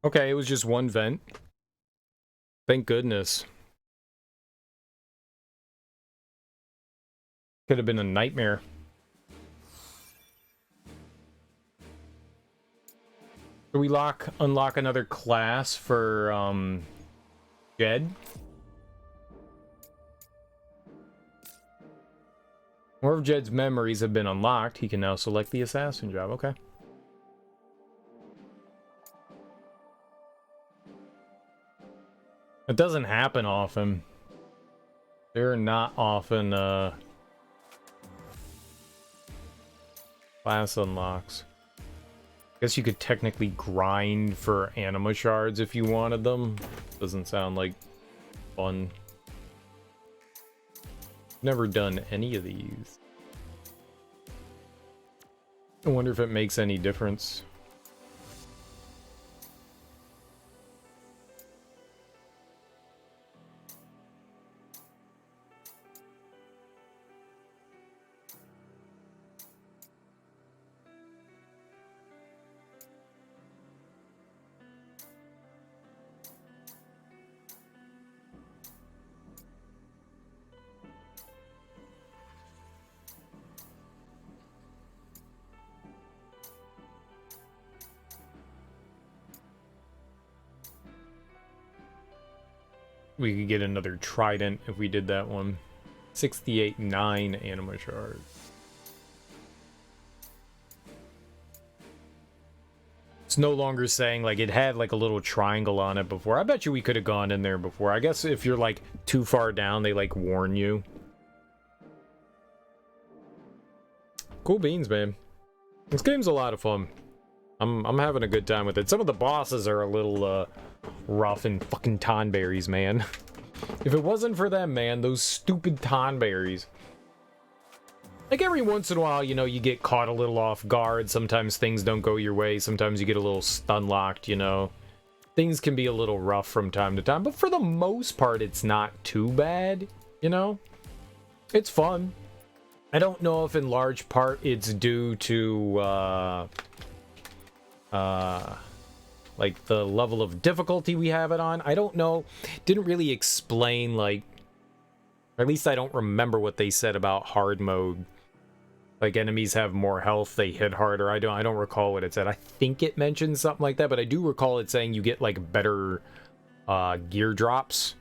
A: Okay, it was just one vent. Thank goodness. Could have been a nightmare. Do we unlock another class for Jed? More of Jed's memories have been unlocked. He can now select the assassin job. Okay. It doesn't happen often. There are not often class unlocks. Guess you could technically grind for anima shards if you wanted them. Doesn't sound like fun. Never done any of these. I wonder if it makes any difference. We could get another trident if we did that one. 68.9 anima shards. It's no longer saying, like, it had like a little triangle on it before. I bet you we could have gone in there before. I guess if you're like too far down, they like warn you. Cool beans, man. This game's a lot of fun. I'm having a good time with it. Some of the bosses are a little rough and fucking tonberries, man. If it wasn't for them, man, those stupid tonberries. Like every once in a while, you know, you get caught a little off guard. Sometimes things don't go your way. Sometimes you get a little stun locked, you know. Things can be a little rough from time to time, but for the most part, it's not too bad, you know. It's fun. I don't know if in large part it's due to like the level of difficulty we have it on. I don't know. Didn't really explain, like, or at least I don't remember what they said about hard mode. Like enemies have more health, they hit harder. I don't recall what it said. I think it mentioned something like that, but I do recall it saying you get like better gear drops.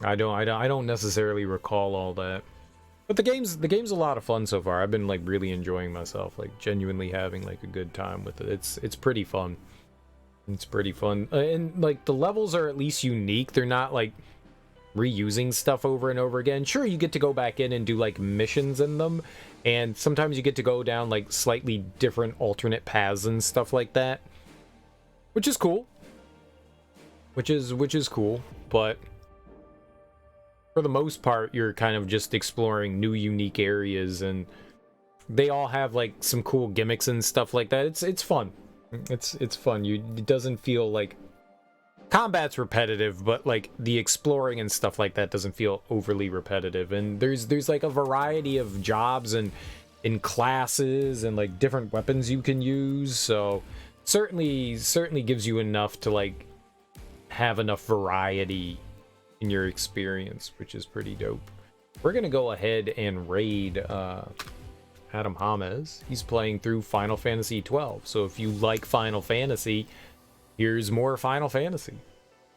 A: I don't necessarily recall all that. But the game's a lot of fun so far. I've been like really enjoying myself, like genuinely having like a good time with it. It's pretty fun. It's pretty fun. And like the levels are at least unique. They're not like reusing stuff over and over again. Sure, you get to go back in and do like missions in them, and sometimes you get to go down like slightly different alternate paths and stuff like that, which is cool. Which is cool, but for the most part, you're kind of just exploring new, unique areas, and they all have like some cool gimmicks and stuff like that. It's fun. It's fun. It doesn't feel like combat's repetitive, but like the exploring and stuff like that doesn't feel overly repetitive. And there's like a variety of jobs and in classes and like different weapons you can use. So certainly gives you enough to like have enough variety in your experience, which is pretty dope. We're gonna go ahead and raid Adam James. He's playing through Final Fantasy 12. So if you like Final Fantasy, here's more Final Fantasy.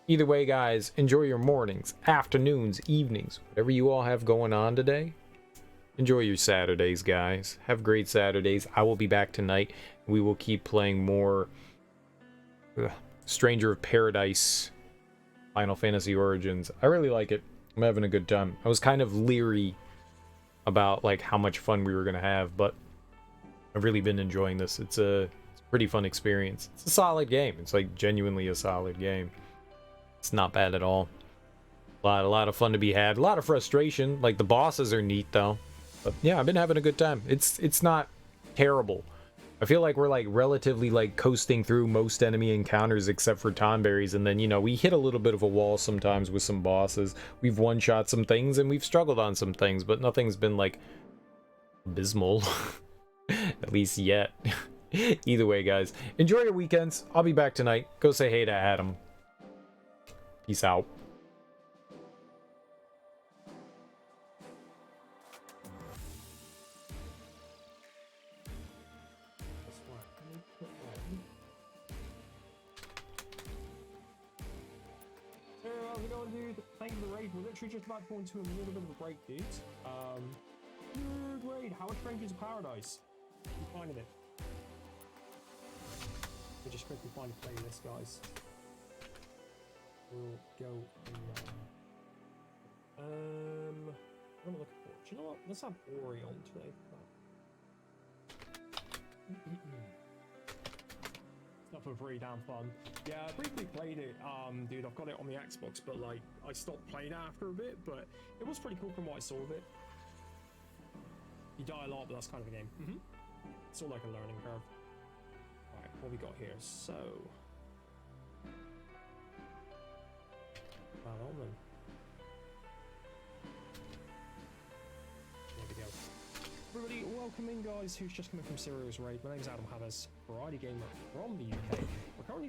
A: Either way, guys, enjoy your mornings, afternoons, evenings, whatever you all have going on today. Enjoy your Saturdays, guys. Have great Saturdays. I will be back tonight. We will keep playing more Stranger of Paradise Final Fantasy Origins. I really like it. I'm having a good time. I was kind of leery about like how much fun we were gonna have, but I've really been enjoying this. It's a pretty fun experience. It's a solid game. It's like genuinely a solid game. It's not bad at all. A lot of fun to be had. A lot of frustration. Like the bosses are neat though. But yeah, I've been having a good time. It's not terrible. I feel like we're like relatively like coasting through most enemy encounters except for tonberries, and then, you know, we hit a little bit of a wall sometimes with some bosses. We've one-shot some things and we've struggled on some things, but nothing's been like abysmal. At least yet. Either way, guys, enjoy your weekends. I'll be back tonight. Go say hey to Adam. Peace out.
Q: Thank you for the raid. We're literally just about to go into a little bit of a break, dudes. Good raid. How are Strangers of Paradise? I'm finding it. We just quickly find a playlist, guys. We'll go in what am I looking for? Do you know what? Let's have Ori on today. stuff are pretty damn fun. Yeah, I briefly played it, dude. I've got it on the Xbox, but like I stopped playing after a bit. But it was pretty cool from what I saw of it. You die a lot, but that's kind of the game. It's all like a learning curve. Alright, what we got here? So, Bad Omen. There we go. Everybody, welcome in, guys. Who's just coming from Serious Raid? My name's Adam Havers, variety gamer from the UK. We're currently